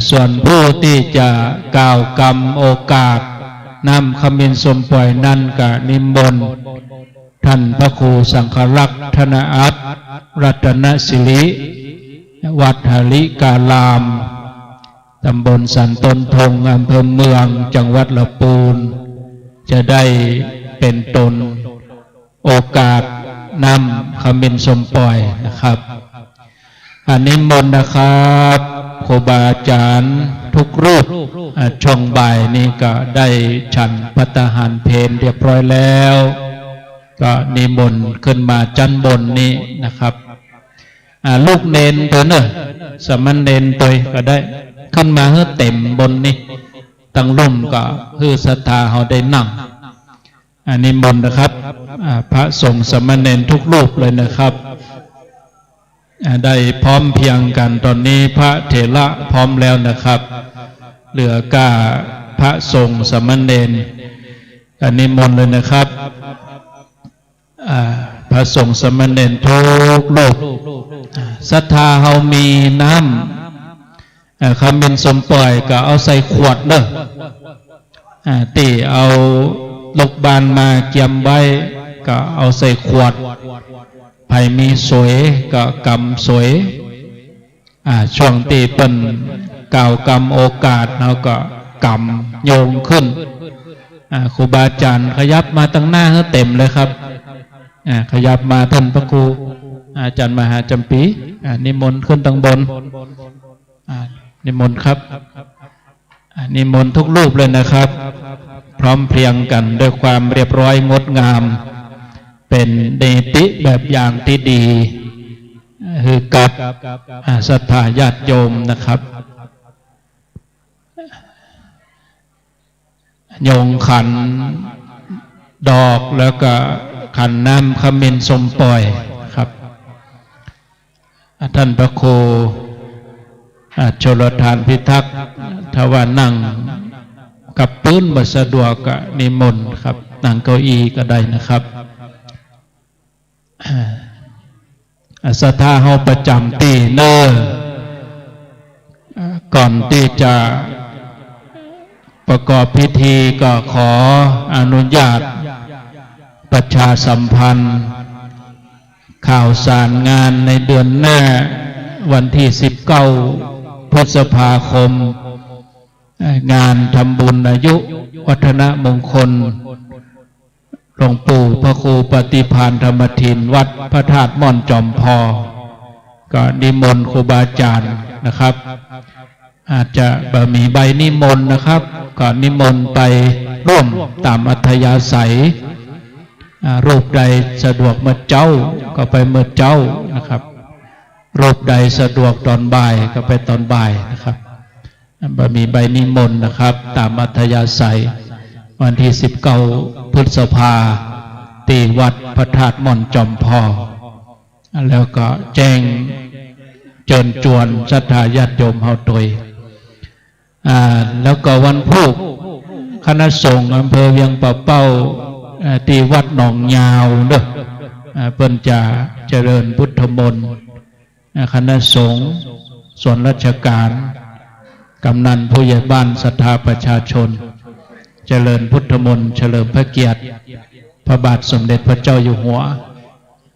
ส่วนผู้ที่จะกล่าวกรรมโอกาสน้ำขมิ้นสมปล่อยนั่นก็นิมนต์ท่านพระครูสังฆรักษ์ธนอัตถ์รัตนศิริวัดหริกาลามตำบลสันต้นทงอำเภอเมืองจังหวัดลำพูนจะได้เป็นตนโอกาสนำขมิ้นสมปล่อยนะครับนิมนต์นะครับครูบาอาจารย์ทุกรูปช่วงบ่ายนี้ก็ได้ฉันภัตตาหารเพลเรียบร้อยแล้วก็นิมนต์ขึ้นมาชั้นบนนี้นะครับลูกเนนตัวเนอะสมณเณรตัวก็ได้ขึ้นมาเพื่อเต็มบนนี้ตั้งร่มก็เพื่อศรัทธาเขาได้นั่งนิมนต์นะครับพระสงฆ์สมณเณรทุกรูปเลยนะครับได้พร้อมเพียงกันตอนนี้พระเถระพร้อมแล้วนะครับเหลือกาพระสงฆ์สมณเณรนิมนต์เลยนะครับพระสงฆ์สมณเณรทุกรูปศรัทธาเฮามีน้ำขมิ้นสมปล่อยก็เอาใส่ขวดเด้อตีเอาลูกบานมาเกี่ยมไว้ก็เอาใส่ขวดไผ่มีสวยก็กำสวยช่วงตีเป็นกล่าวกำโอกาสเราก็กำโยงขึ้นครูบาอาจารย์ขยับมาตั้งหน้าให้เต็มเลยครับขยับมาท่านพระครูอาจารย์มหาจำปีนิมนต์ขึ้นตั้งบนนิมนต์ครับนิมนต์ทุกรูปเลยนะครับพร้อมเพรียงกันด้วยความเรียบร้อยงดงามเป็นเนติแบบอย่างที่ดีคือกับศรัทธาญาติโยมนะครับโยงขันดอกแล้วก็ขันน้ำขมิ้นสมปล่อยครับท่านพระครูชลทานพิทักษ์ถ้าว่านั่งกับปื้นบ่สะดวกก็นิมนต์ครับนั่งเก้าอี้ก็ได้นะครับศรัทธาเฮาประจำตีเนอก่อนที่จะประกอบพิธีก็ขออนุญาตประชาสัมพันธ์ข่าวสารงานในเดือนหน้าวันที่19 พฤษภาคมงานทำบุญอายุวัฒนมงคลหลวงปู่พระครูปฏิภาณธรรมทินวัดพระธาตุม่อนจอมพอก็นิมนต์ครูบาอาจารย์นะครับอาจจะมีใบนิมนต์นะครับก็นิมนต์ไปร่วมตามอัธยาศัยรูปใดสะดวกเมื่อเจ้าก็ไปเมื่อเจ้านะครับรูปใดสะดวกตอนบ่ายก็ไปตอนบ่ายนะครับมีใบนิมนต์นะครับตามอัธยาศัยวันที่19 พฤษภาตีวัดพระธาตุม่อนจอมพอแล้วก็แจ้งเชิญชวนศรัทธาญาติโยมเฮาโดยแล้วก็วันพุธคณะสงฆ์อำเภอเวียงป่าเป้าที่วัดหนองยาวเด้อเพิ่นจะเจริญพุทธมนต์คณะสงฆ์ส่วนราชการกำนันผู้ใหญ่บ้านศรัทธาประชาชนเจริญพุทธมนต์เฉลิมพระเกียรติ พระบาทสมเด็จพระเจ้าอยู่หัว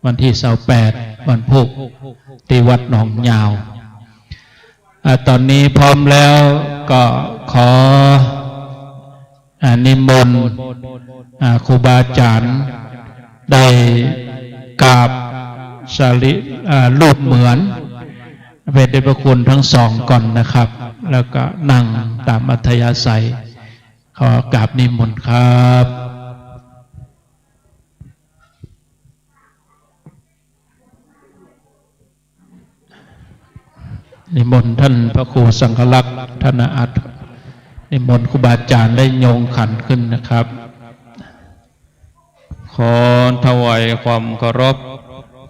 วันที่28วันพุธที่วัดหนองยาวตอนนี้พร้อมแล้วก็ขอนิมนต์ครูบาอาจารย์ได้กราบสารีรูปเหมือนพระเดชพระคุณทั้งสองก่อนนะครับแล้วก็นั่งตามอัธยาศัยขอกราบนิมนต์ครับนิมนต์ท่านพระครูสังฆลักษณ์ธนอัตถ์นิมนต์ครูบาอาจารย์ได้โยงขันขึ้นนะครับขอถวายความเคารพ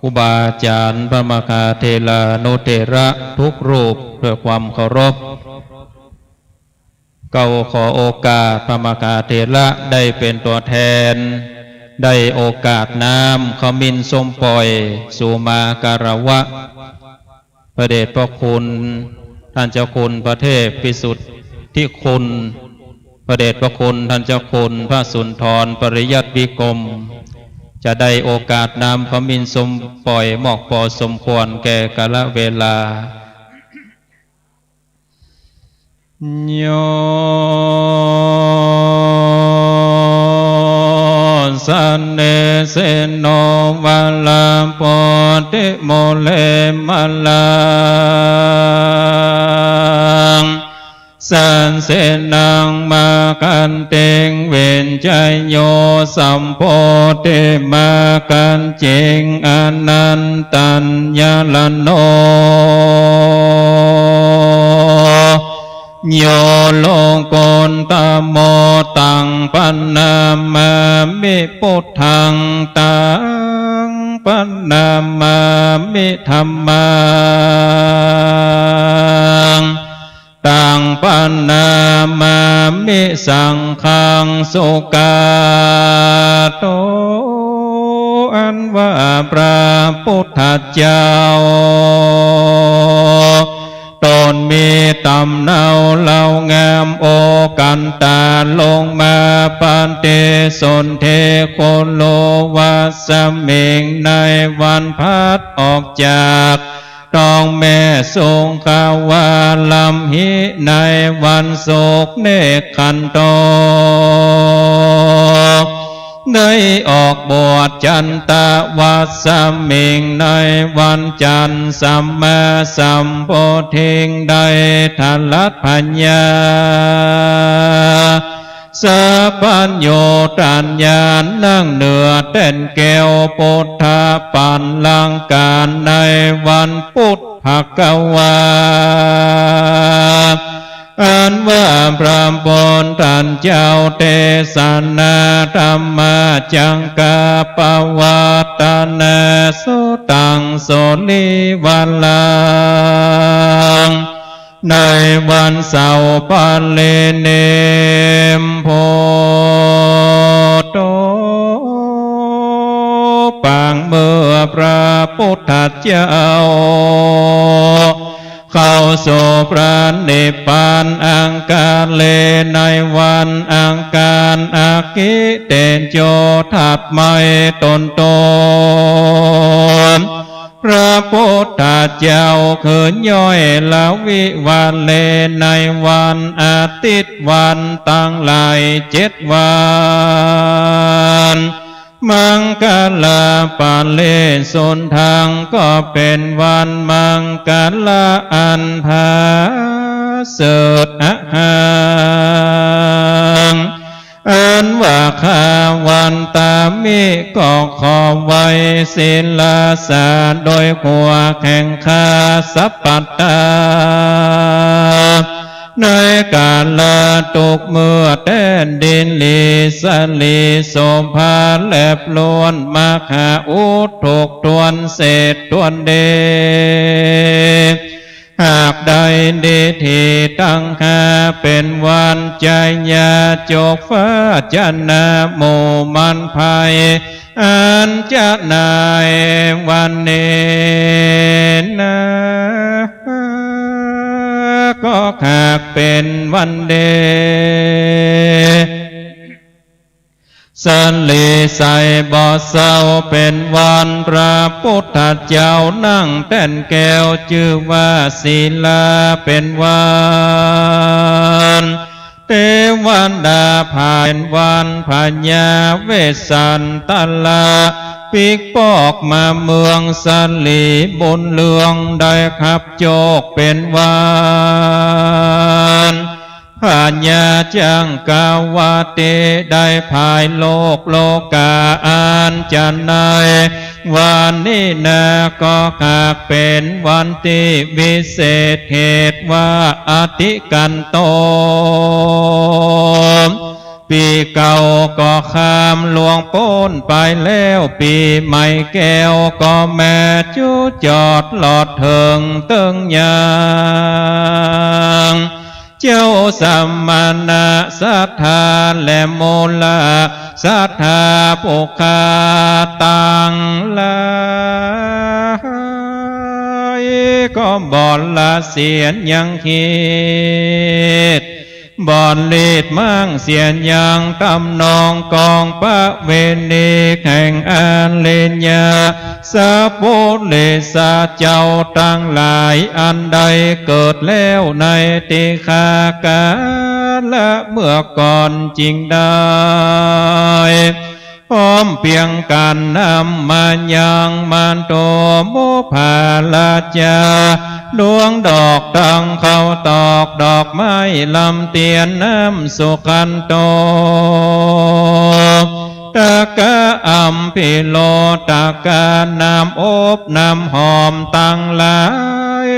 ครูบาอาจารย์พระมหาเถรานุเถระทุกรูปเพื่อความเคารพเก่าขอโอกาสพระมหาเถระได้เป็นตัวแทนได้โอกาสน้ำขมินสมปล่อยสู่มาการวะพระเดชพระคุณท่านเจ้าคุณพระเทพพิสุทธิคุณพระเดชพระคุณท่านเจ้าคุณพระสุนทรปริยัติวิกรมจะได้โอกาสนำพระมินสมปล่อยหมอกพอสมควรแก่กาลเวลาโยสันเนเสโนวัลาปติโมเลมัลลังสันเสนังมากันเตงเวนใจโยสัมโพธิมากันเจงอนันตัญญลโนโยโลกนตโมตังปันนามามิพุทธังตังปันนามามิธัมมังตังปันนามามิสังฆังสุกาโตอันว่าพระพุทธเจ้าตนมีตำเนาเล่างามโอกันตาลงมาปันเตสนเทโคโลวัสเมงในวันพัดออกจากต้องแม่ทรงขาวาลัมหิในวันโศกเนคขันโตได้ออกบวชจันตะวัสสมิงในวันจันทร์สัมมาสัมโพธิงได้ทัลลัพญญาสัพพัญโยตัญญานั่งเหนือเต้นแก้วพุทธปันลังการในวันพุทธภกวาอันว่าพระบนท่านเจ้าเทศนาธรรมจังกาปวัตนาสุตังโสนิวัลลังในวันเสาร์ปัลเลเนมโพโตปางเมื่อพระพุทธเจ้าเข้าสู่พระนิพพานอังคารเลในวันอังคารอากิเตนโจทับไม่ตนพระพุทธเจ้าขืนย่อยละวิวันเลในวันอาทิตย์วันตั้งหลาย7 วันมังกลาปาเลสนทางก็เป็นวันมังกลาอันพาเสดอาหางอันว่าข้าวันตามิก็ขอไว้ศิลาสาโดยหัวแข่งข้าสัพพัตตาในการละตุกเมื่อแต้นดินลีสลีโสภาแลบล้วนมาหาอุทกตวนเศษตวนเดหากใดดีที่ตั้งหาเป็นวันใจญาจกฟ้าจันนาโมมันภัยอันจะนายวันเนนาก็หากเป็นวันเด สันลีใส่บ่อเศร้าเป็นวันพระพุทธเจ้านั่งแท่นแก้วชื่อว่าศีลาเป็นวันเทวันดาผ่านวันพญาเวสสันตลาปิกปอกมาเมืองสันลีบนเลืองได้ขับโจกเป็นวันพญาจังกาวาเตได้ภายโลกโลกาอานจันในวันนี้นาก็หากเป็นวันที่วิเศษเหตุว่าอธิกันโตปีเก่าก็ข้ามหลวงพ้นไปแล้วปีใหม่แก้วก็แม่จูจอดหลอดเถิงเติงยางเจ้าสัมมานาศรัทธาและโมลาศรัทธาปุคาตังลายก็บ่อนละเสียนยังคิดบ่อนเลดมั่งเสียนยังตำนองกองพระเวณีแข่งอันเลนยาสาปุเลสาเจ้าตั้งหลายอันใดเกิดแล้วในติคากาละเมื่อก่อนจริงได้พร้อมเพียงกันนำมายังมันโตโมภาลาจาดวงดอกดังเข้าตอกดอกไม้ลำเตียนน้ำสุขันโตตะกะอัมพิโลตะกะน้ำอบน้ำหอมตั้งหลาย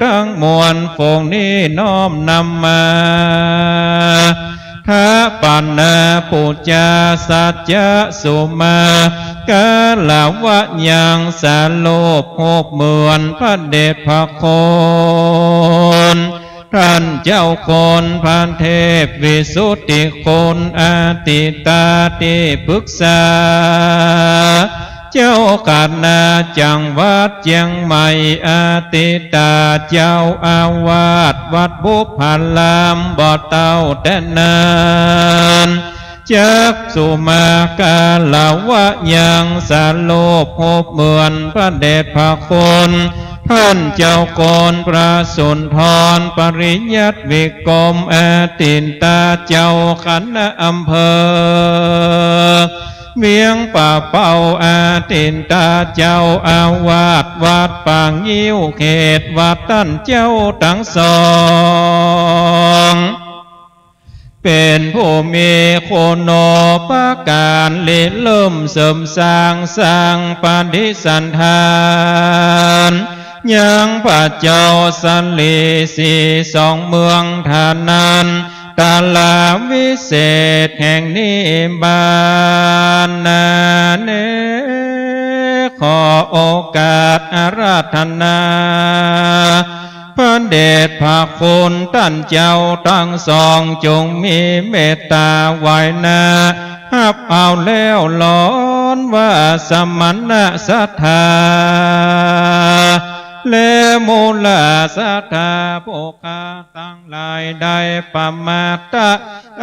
ทั้งมวลฝงนี้น้อมนำมาทะปันนาปุจจาสัจจะสุมากาลาวะยังสาโลภโภคเหมือนพระเดชพระคุณท่านเจ้าคนพันเทพวิสุทธิคุณอาติตาติปรึกษาเจ้ากัณาจังหวัดเชียงใหม่อาติตาเจ้าอาวาสวัดบุพารามบ่อเต้าแต่นานจักสุมากาลาวะยังสาโลภโภคเหมือนพระเดชพระคุณท่านเจ้าโกนพระสุนทรปริยัติวิกรมอาตินตาเจ้าคณะอำเภอเวียงป่าเป่าอาตินตาเจ้าอาวาสวัดปางยิ้วเขตวัดท่านเจ้าทั้งสองเป็นผู้มีคุณปการเลิเริ่มเสริมสร้างปฏิสันทานยังพระเจ้าสันลีสีสองเมืองฐานันตาลาวิเศษแห่งนิบานนาเนขอโอกาสอาราธนาพระเดชพระคุณท่านเจ้าทั้งสองจงมีเมตตาไว้นาหับเอาแล้วล้อนว่าสมณะศรัทธาและมูลศรัทธาโภคาตั้งหลายได้ปมาตะ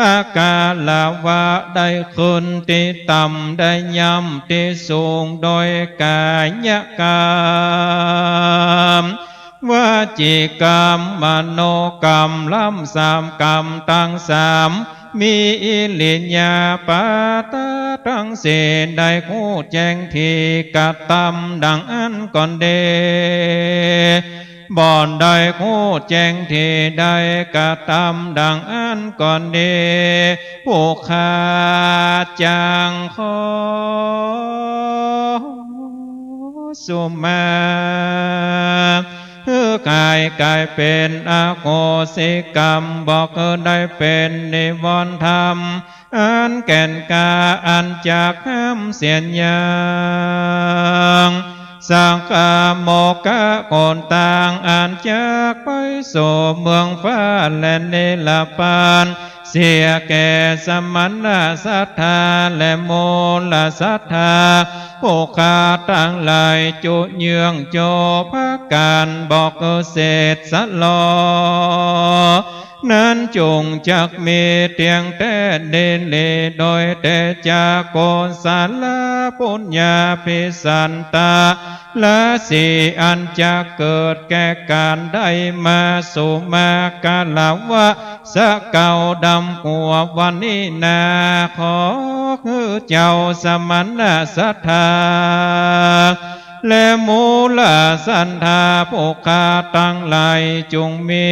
อาการลาวะได้ขึ้นที่ต่ำได้ย่ำที่สูงโดยกายกรรมวจีกรรมมโนกรรมล้ำสามกรรมตั้งสามมีอิลิญาปาตาทั้งสิ้นได้คู่แจ้งทีกะตำดังอันก่อนเดบ่อนได้คู่แจ้งทีได้กะตำดังอันก่อนเดผู้ขาจังขอสุมากายเป็นอโหสิกรรมบอกได้เป็นนิวรณ์ธรรมอันแก่นกาอันจากห้ามเสียนยังสังฆโมกะโกนต่างอันจากไปสู่เมืองฟ้าและเนลปานเสียแก่สมณะศรัทธาและโมลศรัทธาโภคาตั้งหลายจุเยืองโจภการบอกเศษสะลอ นั้นจงจักมีเตียงแต่เดนเลโดยแต่จากโกศลปุญญาภิสันตาละสีอันจะเกิดแก่การได้มาสุมากาลาวะสะเก่าดำกัววันนี้นาขอคือเจ้าสมณะสัทธาและมูลสันธาโภคาตั้งหลายจงมี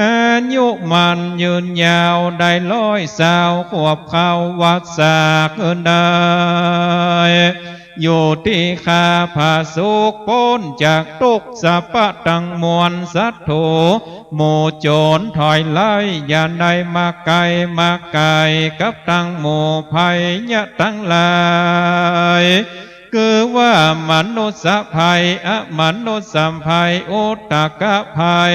อายุมันยืนยาวได้100 ขวบเข้าวัดสากได้อยู่ที่ข้าผาสุกพ้นจากทุกสัพพะตั้งมวลสัตว์โถหมู่โจรถอยไล่อย่าได้มาไกลกับตั้งหมู่ภัยยะตั้งหลายคือว่ามนุษย์ภัยอมนุษย์สัมภัยอุตตกภัย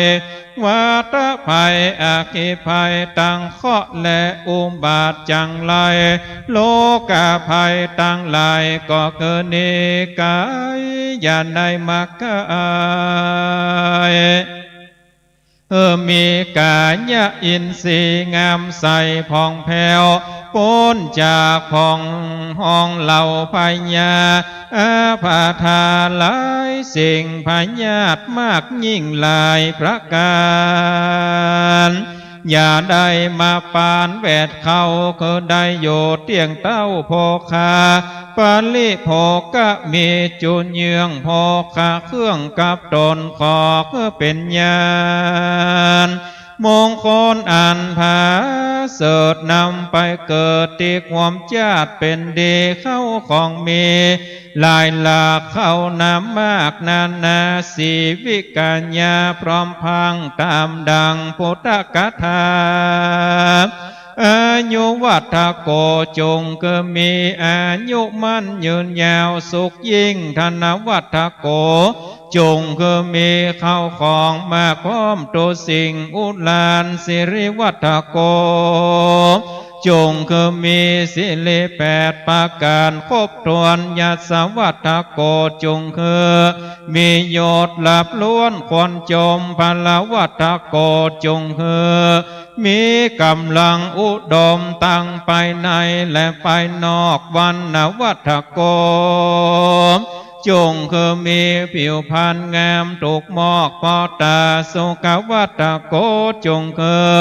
วาตภัยอาคิภัยตั้งเคราะห์และอุบาทจังไรโลกาภัยตั้งหลายก็เกิดนิกายอย่าได้มาไกลมีกายะอินทรีย์งามใสผ่องแผ้วพ้นจากผ่องห้องเหล่าพญาอาภาธาหลายสิ่งพญาตมากยิ่งหลายประการอย่าได้มาปานแวดเขาคือได้โยเตียงเต้าโภคาปาลิโภกะมีจุนเยืองโภคาเครื่องกับตนขอคือเป็นญาณมงคลอันผาเสดนำไปเกิดติความชาติเป็นดีเข้าของมีหลายหลากเข้านำมากนานาสีวิกัญญาพร้อมพังตามดังพุทธกถาอายุวัฏโกจงก็มีอายุมั่นยืนยาวสุขยิ่งธนวัฏโกจงก็มีเข้าของมาพร้อมตัวสิ่งอุลานสิริวัฏโกจงก็มีสิริ8ประการครบถ้วนยศวัฏโกจงคือมียศหลับล้วนควรจมพลวัฏโกจงคือมีกำลังอุดมตั้งไปในและไปนอกวันนวัฏโกจงคือมีผิวพรรณงามถูกมอกพอตาสุขวัฏโกจงคือ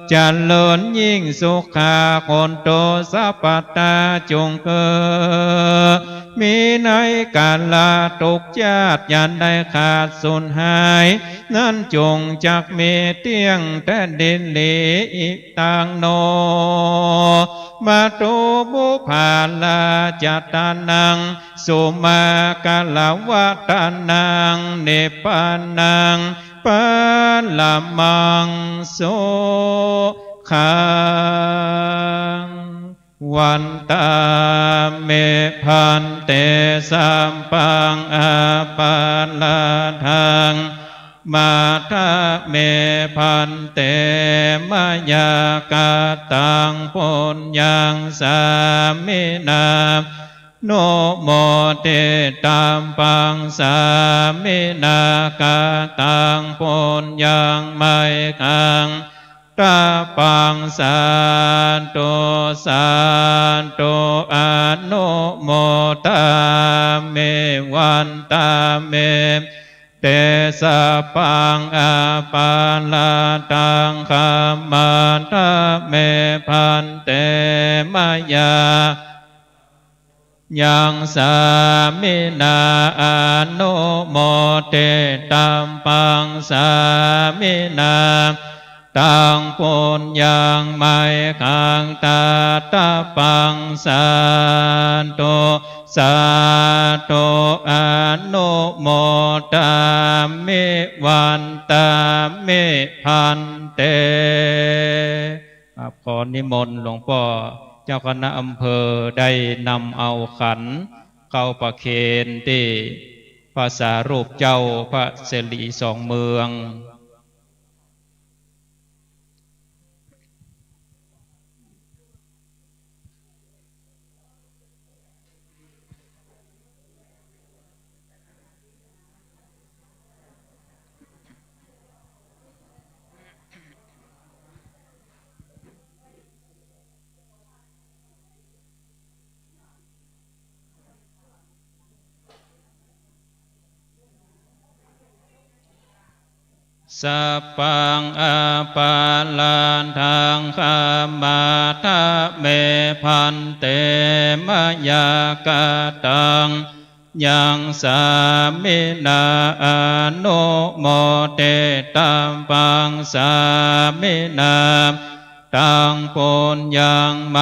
เจริญยิ่งสุขาคนโตสัพพตาจงคือมีในกาลาทุกชาติยันได้ขาดสูญหายนั้นจงจักมีเตียงแต่ดินเหลีอิตังโนมาตุบุภาลาจัตตานังสุมากาลาวะตานังเนปานังปาลามังโสขังวันตาเมพันเตสัมปังอาปาลาทังมาทะเมพันเตมายากาตังปุญญังสามินาโนโมเตตัมปังสามินากาตังปุญญังไมขังตาปังสาตุสาตุอนุโมตาเมวันตาเมเตสะปังอาปาลาตังคามาตาเมพันเตมายายังสามินาอนุโมเตตัมปังสามินาตังปุญญังไมขังตาตาปังสาตุสาธุอนุโมตามิวันตามิพันเตขอนิมนต์หลวงพ่อเจ้าคณะอำเภอได้นำเอาขันเข้าประเคนที่พระสารูปเจ้าพระเสรีสองเมือง สัพพังอาปาลันทังขามาทะเมพันเตมะยากาตังยังสามินาอนุโมเตตัมปังสามินาตังปุญญังไม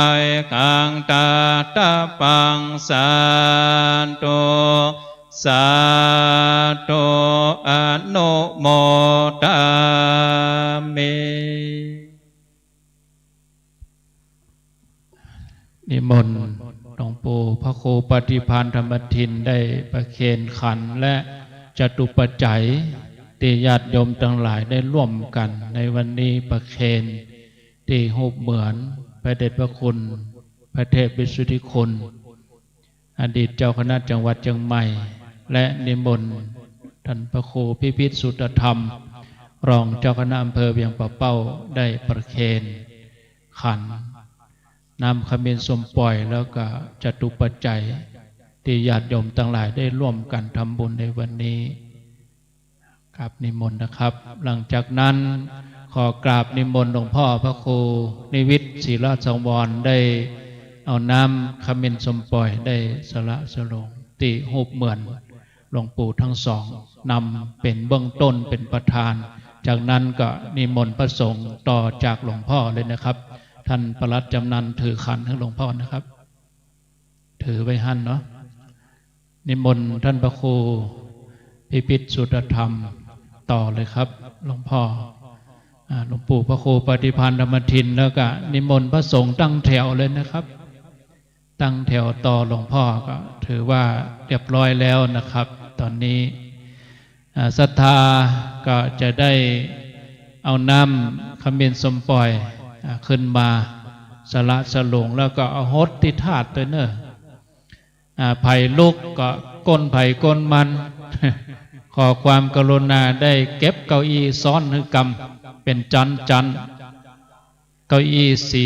ขังตาตะปังสันตุสาธุอนุโมทามินิมนต์หลวงปู่พระครูปฏิภาณธรรมทินได้ประเคนขันและจตุปัจจัยที่ญาติโยมทั้งหลายได้ร่วมกันในวันนี้ประเคนที่รูปเหมือนพระเดชพระคุณพระเทพวิสุทธิคุณอดีตเจ้าคณะจังหวัดเชียงใหม่และนิมนต์ท่านพระครูพิพิธสุตธรรมรองเจ้าคณะอำเภอเวียงป่าเป้าได้ประเคนขันนำขมิ้นส้มปล่อยแล้วก็จตุปัจจัยที่ญาติโยมทั้งหลายได้ร่วมกันทำบุญในวันนี้ครับนิมนต์นะครับหลังจากนั้นขอกราบนิมนต์หลวงพ่อพระครูนิวิทย์ศิลาสังวรได้เอาน้ำขมิ้นส้มปล่อยได้สละสลงติหูบเหมือนหลวงปู่ทั้งสองนำเป็นเบื้องต้นเป็นประธานจากนั้นก็นิมนต์พระสงฆ์ต่อจากหลวงพ่อเลยนะครับท่านปลัดจำนันถือขันให้หลวงพ่อนะครับถือไว้หั่นเนาะนิมนต์ท่านพระครูพิพิธสุตธรรมต่อเลยครับหลวงพ่อหลวงปู่พระครูปฏิภาณธรรมทินแล้วก็นิมนต์พระสงฆ์ตั้งแถวเลยนะครับตั้งแถวต่อหลวงพ่อก็ถือว่าเรียบร้อยแล้วนะครับตอนนี้ศรัทธาก็จะได้เอาน้ำขมิ้นส้มปล่อยขึ้นมาสละสลงแล้วก็เอาฮดที่ถาดตัวเนอะไผ่ลุกก็ก้นไผ่ก้นมัน ขอความกรุณาได้เก็บเก้าอี้ซ้อนคือกรรมเป็นจันเก้าอี้สี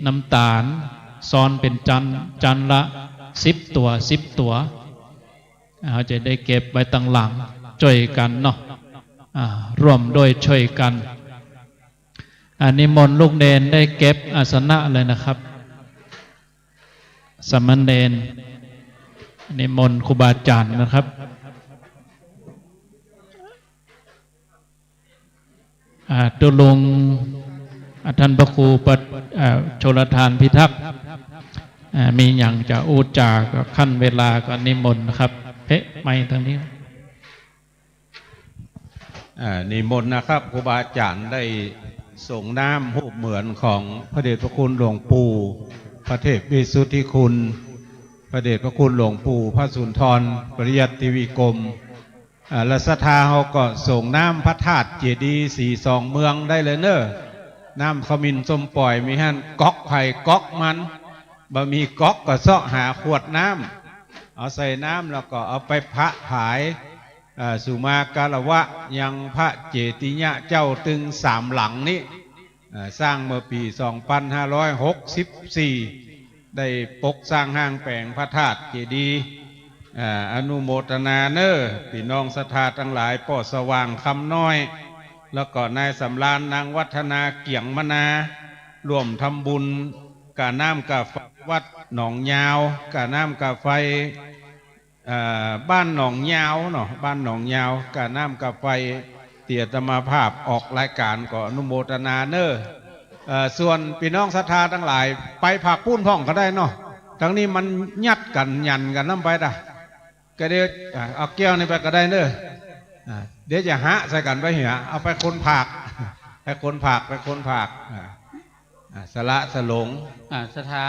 น้ำตาลซ้อนเป็นจันละ10 ตัวเขาจะได้เก็บไว้ตั้งหลังช่วยกันเนาะร่วมด้วยช่วยกันนิมนต์ลูกเนนได้เก็บอาสนะเลยนะครับสมณเณรนิมนต์ครูบาอาจารย์นะครับตุลุงท่านพระครูโชลทานพิทักษ์มีอย่างจะอูจาก็ขั้นเวลาก็นิมนต์นะครับไม่ทางนี้นิมนต์นะครับครูบาอาจารย์ได้ส่งน้ำหูปเหมือนของพระเดชพระคุณหลวงปู่พระเทพวิสุทธิคุณพระเดชพระคุณหลวงปู่พระสุนทรปริยัติวิกรมและศรัทธาเขาก็ส่งน้ำพระธาตุเจดีย์42 เมืองได้เลยเนอะน้ำขมิ้นส้มปล่อยมีหั่นก๊อกไผ่ก๊อกมันบะมีก๊อกก็เสาะหาขวดน้ำเอาใส่น้ำแล้วก็เอาไปพระผายสุมากาลวะยังพระเจติยะเจ้าตึง3 หลังนี้สร้างเมื่อปี 2564 ได้ปกสร้างห้างแปลงพระธาตุเจดีย์อนุโมทนาเนอพี่น้องศรัทธาทั้งหลายป่อสว่างคำน้อยแล้วก็นายสำราญนางวัฒนาเกี่ยงมนาร่วมทำบุญกาน้ำกาไฟวัดหนองยาวกาน้ำกาไฟบ้านหนองยาวเนาะบ้านหนองยาวกาน้ำกาไฟเตียตมาภาพออกรายการก็อนุโมทนาเนอส่วนพี่น้องศรัทธาทั้งหลายไปผักปุ้นพ่องก็ได้เนาะทั้งนี้มันยัดกันยันกันน้ำไปด่ะก็เดี๋ยวเอาแก้วนี่ไปก็ได้เนอะเดี๋ยวจะหะใส่กันไปเหียเอาไปคนผักไปคนผักสละสลงศรัทธา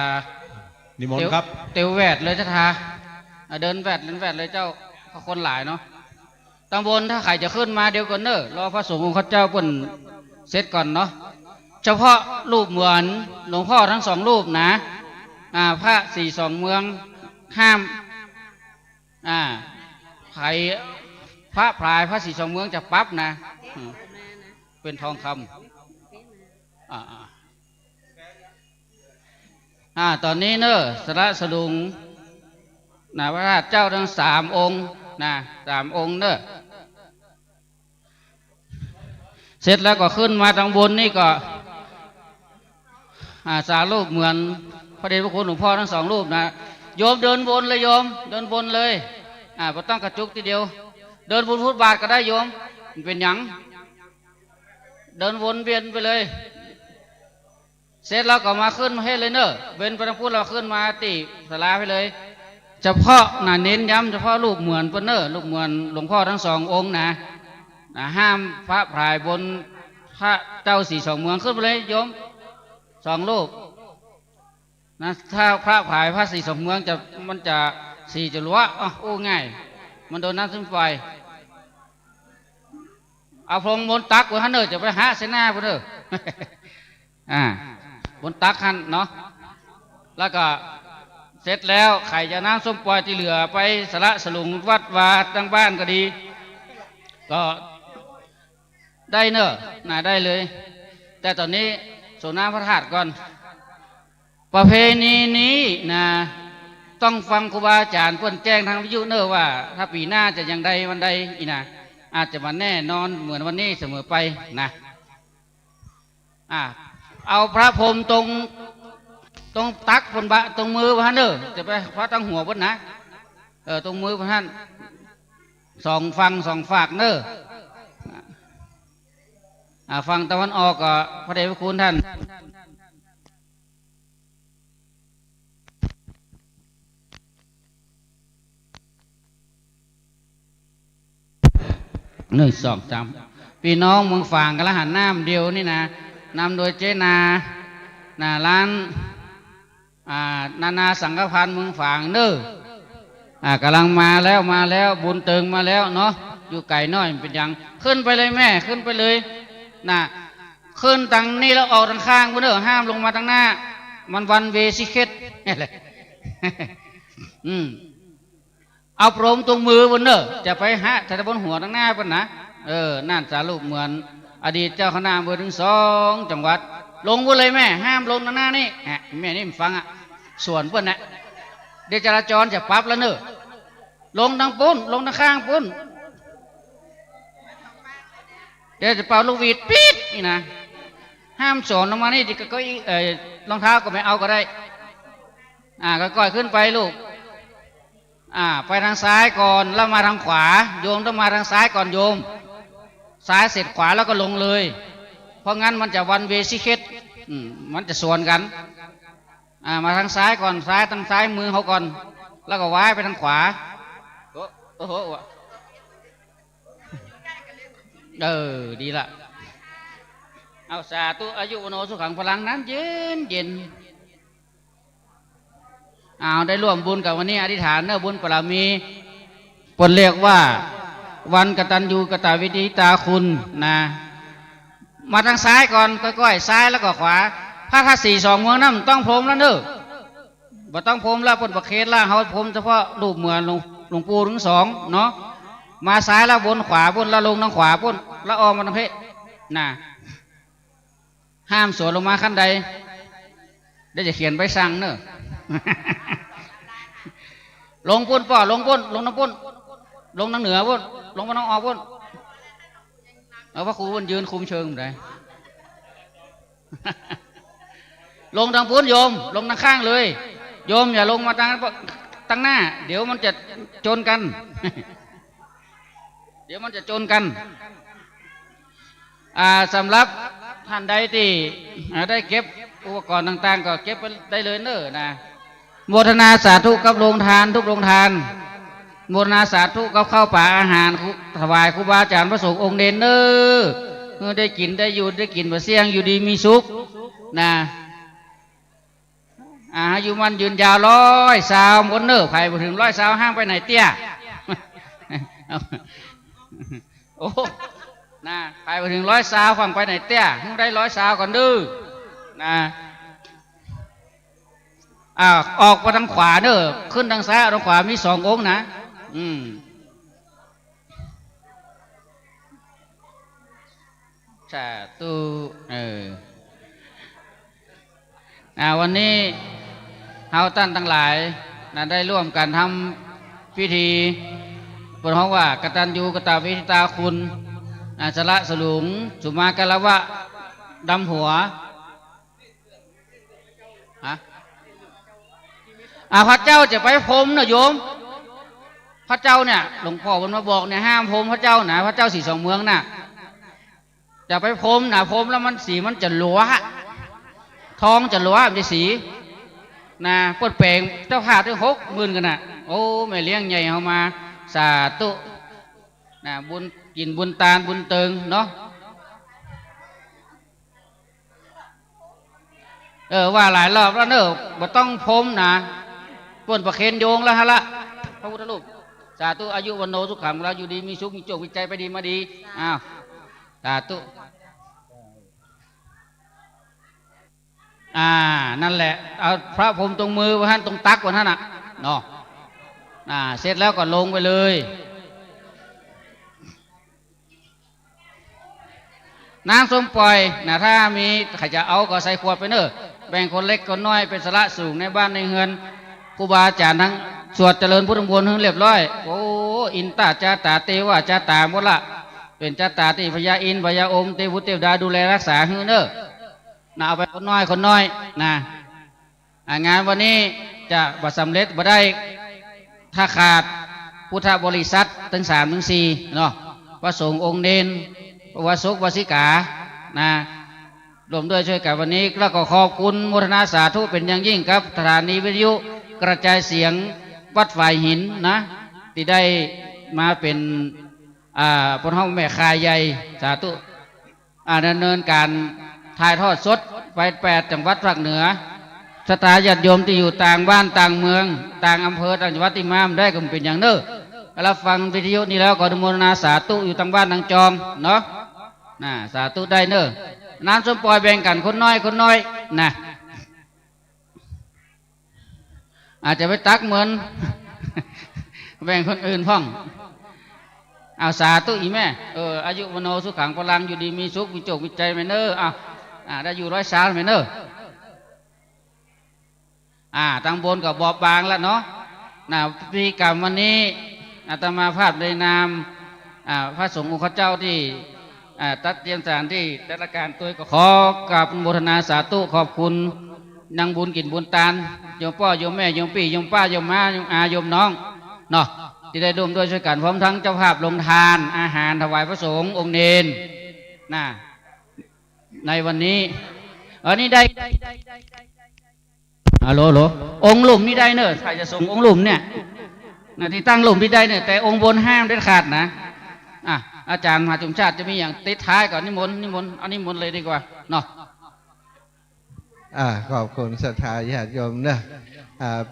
นิมนต์ครับเตียวแวดเลยศรัทธาเดินแวดเลยเจ้าคนหลายเนาะตำบลถ้าใครจะขึ้นมาเดี๋ยวก่อนเนอะรอพระสงฆ์ของข้าเจ้าเพิ่นเสร็จก่อนเนาะเฉพาะรูปเหมือนหลวงพ่อทั้ง2 รูปนะพระ42 เมืองห้ามใครพระพลายพระ42 เมืองจะปั๊บนะเป็นทองคำตอนนี้เนอะสระสลุงพระราชเจ้าทั้ง3 องค์3 องค์เนอะ เสร็จแล้วก็ขึ้นมาทางบนนี่ก็สารูปเหมือนพระเดชพระคุณหลวงพ่อทั้งสองรูปนะโยมเดินวนเลยโยมเดินวนเลยไม่ต้องกระจุกทีเดียวเดินบนฟุตบาทก็ได้โยมเป็นหยังเดินวนเวียนไปเลยเสร็จแล้วก็มาขึ้นมาให้เลยเนอะเว้นไปทางพุทธเราขึ้นมาติศาลาไปเลยเฉพาะเน้นย้ำเฉพาะรูปเหมือนเปิ้นเนอะรูปเหมือนหลวงพ่อทั้งสององค์นะห้ามพระพรายบนพระเจ้าสี่สองเมืองขึ้นไปเลยโยมสองรูปนะถ้าพระพรายพระสี่สองเมืองมันจะสี่จะรั้วโอ้ง่ายมันโดนน้ำซึมไฟเอาพรมบนตักไว้ฮันเนอจะไปหาเสนาเพื่อนเนอบนตักหันเนาะแล้วก็เสร็จแล้วไข่จะน้ำส้มปล่อยที่เหลือไปสละสลุงวัดวาตั้งบ้านก็ดีก็ได้เนอะได้เลยแต่ตอนนี้โซนาพระธาตุก่อนประเพณีนี้ต้องฟังครูบาอาจารย์เพื่อนแจ้งทางวิทยุเนอะว่าถ้าปีหน้าจะยังใดวันใดอีนะอาจจะมาแน่นอนเหมือนวันนี้เสมอไปนะเอาพระพรหมตรงตักบนบะตรงมือพระเนอะจะไปพระตั้งหัวบนนะตรงมือพระท่านสองฝั่งสองฝากเนอะฝั่งตะวันออกก็พระเดชพระคุณท่าน1 2 3พี่น้องเมืองฝางกันละหันน้ำเดียวนี่นะนำโดยเจนาร้านนานาสังฆพันธ์เมืองฝางเนอกำลังมาแล้วบุญเติงมาแล้วเนาะอยู่ไก่น้อยเป็นยังขึ้นไปเลยแม่ขึ้นไปเลยขึ้นทางนี้แล้วออกทางข้างเนอห้ามลงมาทางหน้ามันวันเวสิเคตนี่แหละเอาพรมตรงมือบนเนอจะไปหาแต่บนหัวทางหน้าเป็นนะนั่นสารูปเหมือนอดีตเจ้าคณะอำเภอถึง2 จังหวัดลงบนเลยแม่ห้ามลงทางหน้านี่แม่นี่ฟังส่วนเพื่อนนะเดี๋ยวจราจรจะปรับแล้วเนอลงทางปุ้นลงทางข้างปุ้นเดี๋ยวจะเป่าลูกหวีดปี๊ดนี่นะห้ามสอนลงมานี่ก็รองเท้าก็ไม่เอาก็ได้ก็ก่อยขึ้นไปลูกไปทางซ้ายก่อนแล้วมาทางขวาโยมต้องมาทางซ้ายก่อนโยมซ้ายเสร็จขวาแล้วก็ลงเลยเพราะงั้นมันจะวันเวสิเคตมันจะส่วนกันมาทางซ้ายก่อนซ้ายทางซ้ายมือเขาก่อนแล้วก็ว้ายไปทางขวาดีละเอาสาธุอายุวโนสุขังพลังนั้นเย็นได้ร่วมบุญกับวันนี้อธิษฐานเนอะบุญปรามีปนเรียกว่าวันกตัญญูกตวิทิตาคุณมาทางซ้ายก่อนก้อยๆซ้ายแล้วก็ขวาพระธาตุสี่สองเมืองนั่นต้องพรมแล้วเนอะบ่ต้องพรมแล้วปนประเคนล่างเขาพรมเฉพาะรูปเหมือนหลวงปู่ถึง2เนาะมาซ้ายแล้วบนขวาบนแล้วลงทางขวาบนแล้วออกมาทางเพศห้ามสวนลงมาขั้นใดได้จะเขียนไปสั่งเนอะลงปุ้นป่อลงปุ้นลงน้ำปุ้นลงทางเหนือปุ้นลงมาน้องออกปุ้นเอาพระครูปุ้นยืนคุมเชิงได้ ลงทางปุ้นโยมลงทางข้างเลยโยมอย่าลงมาทางหน้าเดี๋ยวมันจะจนกัน เดี๋ยวมันจะจนกันสำหรับท่านใดที่ได้เก็บอุปกรณ์ต่างๆก็เก็บไปได้เลยเนอะโมทนาสาธุกับโรงทานทุกโรงทานโมทนาสาธุกับข้าวป่าอาหารถวายครูบาอาจารย์พระสงฆ์องค์เด่นเนอะได้กินได้อยู่ได้กินมาเสี่ยงอยู่ดีมีสุขอยู่มันยืนยาว100 หมดเนอะใครไปถึง100 ห้างไปไหนเตี้ย โอ้ใครไปถึง100 ฟังไปไหนเตี้ยได้100 ก่อนดื้อออกไปทางขวาเนอะขึ้นทางซ้ายทางขวามี2 องค์นะสาธุวันนี้เฮาท่านทั้งหลายได้ร่วมกันทำพิธีบนห้องว่ากตัญญูกตวิทิตาคุณ สละสลุงสุมากะละวะดำหัวพระเจ้าจะไปพรมนะโยมพระเจ้าเนี่ยหลวงพ่อมันมาบอกเนี่ยห้ามพรมพระเจ้านะพระเจ้าสีสองเมืองน่ะจะไปพรมนะพรมแล้วมันสีมันจะหลัวทองจะหลัวมันจะสีนะปวดแปลงเจ้าผ่าถึง60,000กันน่ะโอ้แม่เลี้ยงใหญ่เขามาสาธุนะบุญกินบุญตาลบุญเติงเนาะว่าหลายรอบแล้วเนอะบ่ต้องพรมนะป่นประเคนโยงแล้วฮะละพระพุทธรูปสาธุอายุวันโนสุขังเราอยู่ดีมีสุขมีโชควิจัยไปดีมาดีอ้าวสาธุนั่นแหละเอาพระพรมตรงมือท่านตรงตักวันท่านน่ะเนาะเสร็จแล้วก็ลงไปเลยนางสมปล่อยนะถ้ามีใครจะเอาก็ใส่ขวดไปเนอะแบ่งคนเล็กคนน้อยเป็นสละสูงในบ้านในเฮือนครูบาอาจารย์ทั้งสวดเจริญพุทธมนต์ให้เรียบร้อยโอ้อินตาจาตาเทวะจาตาหมดละเป็นจาตาที่พญาอินพญาอมเทวุเทวดาดูแลรักษาให้เนอะนะเอาไปคนน้อยนะงานวันนี้จะบัดสำเร็จบ่ได้ถ้าขาดพุทธบริษัทถึง3 ถึง 4เนาะพระสงฆ์องค์เนนพระวสกวสิกานะรวมด้วยช่วยกันวันนี้แล้วก็ขอบคุณโมทนาสาธุเป็นอย่างยิ่งครับสถานีวิทยุกระจายเสียงวัดฝ่ายหินนะที่ได้มาเป็นพระห้องแม่คายใหญ่สาธุดำเนินการถ่ายทอดสดไป8 จังหวัดภาคเหนือศรัทธาญาติโยมที่อยู่ต่างบ้านต่างเมืองต่างอำเภอต่างจังหวัดที่มาได้ก็เป็นอย่างเน้อรับฟังวิทยุนี้แล้วก็อนุโมทนาสาธุอยู่ทางบ้านทางจอมเนาะสาธุได้เน้อน้ำสมปล่อยแบ่งกันคนน้อยนะอาจจะไปตักเหมือน แบ่งคนอื่นพ่องเอาสาธุอีแม่อายุวโนสุขังพลังอยู่ดีมีสุขมีโจกมีใจไหมเน้อได้อยู่100 ไหมเน้อทางบนกับบอบบางแล้วเนาะพิธีกรรมวันนี้อาตมาภาพในนามพระสงฆ์องค์เจ้าที่ตัดเตรียมสถานที่แต่ละการตัวก็ขอกราบโมทนาสาธุขอบคุณนางบุญกินบุญตาลโยมพ่อโยมแม่โยมพี่โยมป้าโยมม้าโยมอาโยมน้องเนาะที่ได้ร่วมด้วยช่วยกันพร้อมทั้งเจ้าภาพลงทานอาหารถวายพระสงฆ์องค์เนรในวันนี้นี่ได้ฮัลโหลองค์หลุมนี่ได้เนอะใครจะส่งองค์หลุมเนี่ยที่ตั้งหลุมที่ได้เนี่ยแต่องค์บนห้ามเด็ดขาดนะอาจารย์มหาจุมชาติจะมีอย่างติดท้ายก่อนนิมนต์เอานิมนต์เลยดีกว่าเนาะขอบคุณศรัทธาญาติโยมเนอะ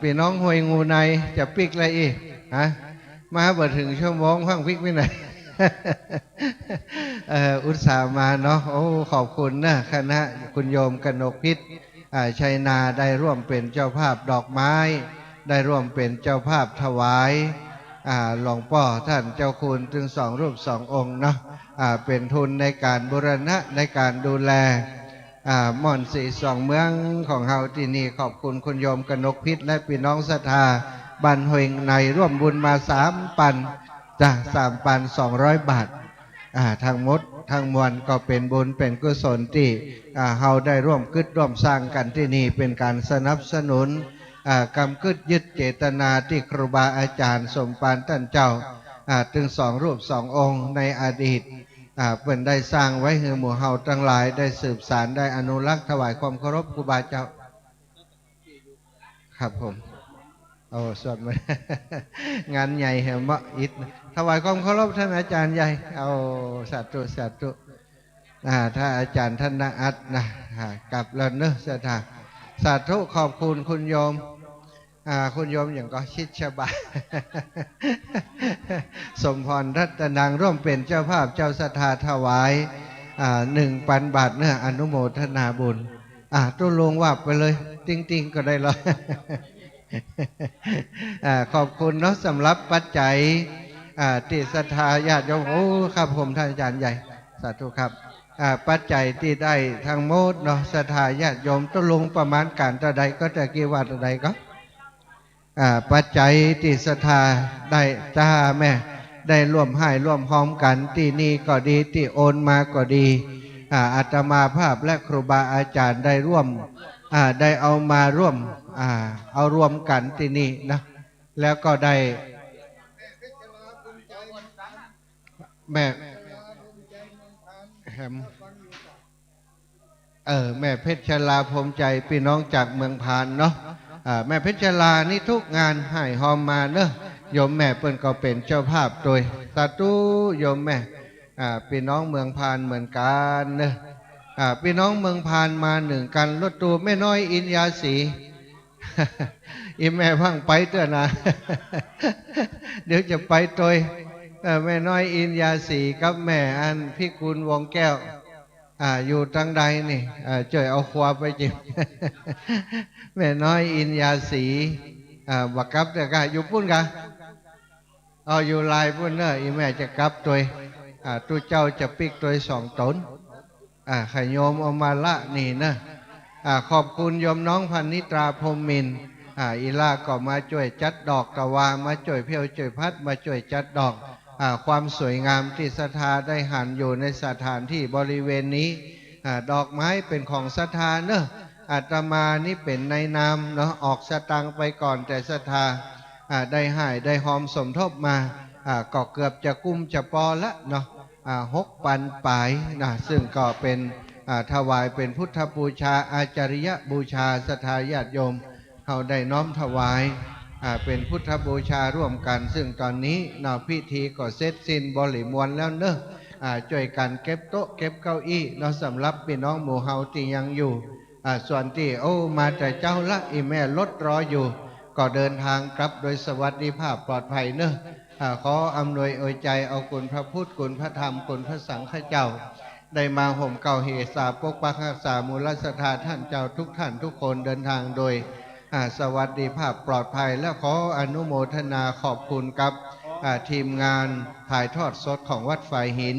พี่น้องห้วยงูในจะปิกอะไรอีกมาบ่ถึงชั่วโมงพังปิกไม่ไหน อุตส่าห์มาเนาะโอ้ขอบคุณนะคณะคุณโยมกนกพิษชัยนาได้ร่วมเป็นเจ้าภาพดอกไม้ได้ร่วมเป็นเจ้าภาพถวายหลวงพ่อท่านเจ้าคุณถึง2 รูป 2 องค์เนาะเป็นทุนในการบูรณะในการดูแลม่อนสี2 เมืองของเฮาที่นี่ขอบคุณคุณโยมกนกพิษและพี่น้องศรัทธาบันหงในร่วมบุญมา3 ปัน3 ปัน 200 บาททั้งหมดทั้งมวลก็เป็นบุญเป็นกุศลที่เฮาได้ร่วมกึศร่วมสร้างกันที่นี่เป็นการสนับสนุนกำกึศยึดเจตนาที่ครูบาอาจารย์สมปานท่านเจ้าถึง2 รูป 2 องค์ในอดีตเป็นได้สร้างไว้ให้หมู่เฮาทั้งหลายได้สืบสานได้อนุรักษ์ถวายความเคารพครูบาเจ้าครับผมสวดมนต์ งานใหญ่แห่งมะอิดถวายความเคารพท่านอาจารย์ใหญ่สาธุถ้าอาจารย์ท่านนัดกลับแล้วเนอะสาธุขอบคุณคุณโยมคุณโยมอย่างก็ชิดชบา สมพรรัตนังร่วมเป็นเจ้าภาพเจ้าศรัทธาถวาย1,000 บาทเนื้ออนุโมทนาบุญตู้ลงว่าไปเลยติ้งก็ได้เลย ขอบคุณเนาะสำหรับปัจจัยติศรัทธาญาติโยมครับผมท่านอาจารย์ใหญ่สาธุครับปัจจัยที่ได้ทั้งหมดเนาะศรัทธาญาติโยมต้องลงประมาณการเท่าใดก็จะกี่วัตเท่าใดก็ปัจจัยที่ศรัทธาได้จ้าแม่ ได้ร่วมให้ร่วมพร้อมกันที่นี่ก็ดีที่โอนมาก็ดีอาตมาภาพและครูบาอาจารย์ได้ร่วมได้เอามาร่วมเอารวมกันที่นี่นะแล้วก็ได้แม่แม่เพชรชลาภูมิใจพี่น้องจากเมืองพานเนาะแม่เพชรชลานี่ทุกงานให้หอมมาเนอะโยมแม่เปิ้นก็เป็นเจ้าภาพโดยสาธุโยมแม่พี่น้องเมืองพานเหมือนกันเนอะพี่น้องเมืองพานมาหนึ่งกันรถตู้แม่น้อยอินยาศรี อีแม่พังไปเถอะนะ เดี๋ยวจะไปโดยแม่น้อยอินยาศรีกับแม่อันพิกุลวงแก้วอยู่ทางใดนี่ช่วยเอาควาไปจิบ แม่น้อยอินยาศรีบักกับเถอะกะอยู่ปุ้นกะอยู่ลายปุ้นเนอะอีแม่จะกลับตัวตู้เจ้าจะปิกตัว2 ตนขยโยมเอามาละนี่นะขอบคุณโยมน้องพันนิตราพรหมมินทร์อีลาก็มาช่วยจัดดอกกะวามาช่วยเพียวช่วยพัดมาช่วยจัดดอกความสวยงามที่ศรัทธาได้หันอยู่ในสถานที่บริเวณนี้ดอกไม้เป็นของศรัทธาเนอะอาตมานี่เป็นในนามเนาะออกสตังไปก่อนแต่ศรัทธาได้ให้ได้หอมสมทบมาก็เกือบจะกุ้มจะปอละเนาะ6 ปันปลายนะซึ่งก็เป็นถวายเป็นพุทธบูชาอาจาริยบูชาศรัทธาญาติโยมเขาได้น้อมถวายเป็นพุทธบูชาร่วมกันซึ่งตอนนี้พิธีก็เสร็จสิ้นบริมวลแล้วเนอะช่วยกันเก็บโต๊ะเก็บเก้าอี้เนาะสำหรับพี่น้องหมู่เฮาที่ยังอยู่ส่วนที่มาแต่เจ้าละอีแม่รถรออยู่ก็เดินทางกลับโดยสวัสดิภาพปลอดภัยเนอะขออำนวยอวยใจเอาคุณพระพุทธคุณพระธรรมคุณพระสังฆเจ้าได้มาห่มเก่าเหตุสาปกปักรักษามูลศรัทธาท่านเจ้าทุกท่านทุกคนเดินทางโดยสวัสดิภาพปลอดภัยและขออนุโมทนาขอบคุณกับทีมงานถ่ายทอดสดของวัดฝ่ายหิน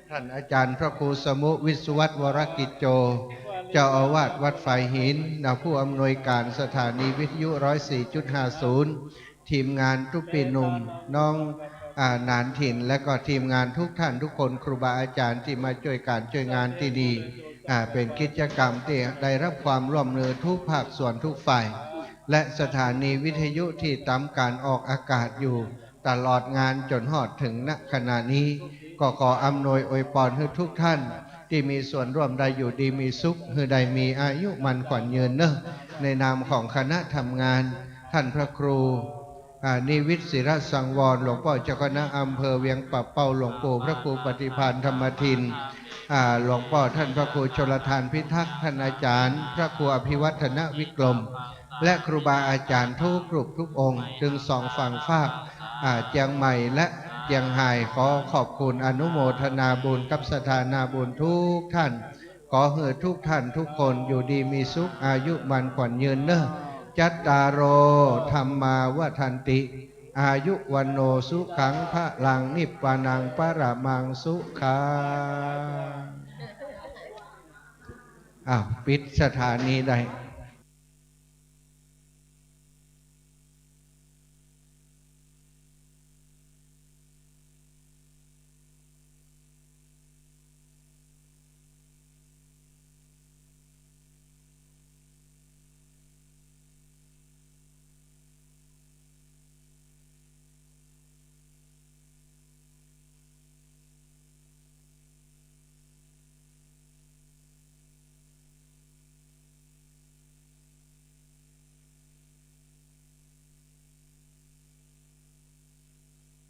ท่านอาจารย์พระครูสมุวิศวัตวรกิจโจเจ้าอาวาสวัดฝ่ายหินผู้อำนวยการสถานีวิทยุ 104.50 ทีมงานทุกปีหนุ่มน้องนานถิ่นและก็ทีมงานทุกท่านทุกคนครูบาอาจารย์ที่มาช่วยการช่วยงานที่ดีเป็นกิจกรรมที่ได้รับความร่วมมือทุกภาคส่วนทุกฝ่ายและสถานีวิทยุที่ตามการออกอากาศอยู่ตลอดงานจนฮอดถึงณขณะนี้ก็ขออำนวยอวยพรให้ทุกท่านที่มีส่วนร่วมได้อยู่ดีมีสุขให้ได้มีอายุมันขวัญยืนเนอะในนามของคณะทำงานท่านพระครูนิวิตศิรสังวรหลวงพ่อเจ้าคณะอำเภอเวียงป่าเป้าหลวงปู่พระครูปฏิภาณธรรมทินหลวงพ่อท่านพระครูชลทานพิทักษ์ท่านอาจารย์พระครูอภิวัฒนวิกรมและครูบาอาจารย์ทุกกลุ่มทุกองค์ถึง2 ฝั่งฝากเจียงใหม่และเจียงไฮ้ขอขอบคุณอนุโมทนาบุญกับสถานาบุญทุกท่านขอให้ทุกท่านทุกคนอยู่ดีมีสุขอายุมันขวัญยืนเนอะจัตตารโอธรรมาวทันติอายุวันโนสุขังพระลังนิพพานังปรมังสุขังปิดสถานีได้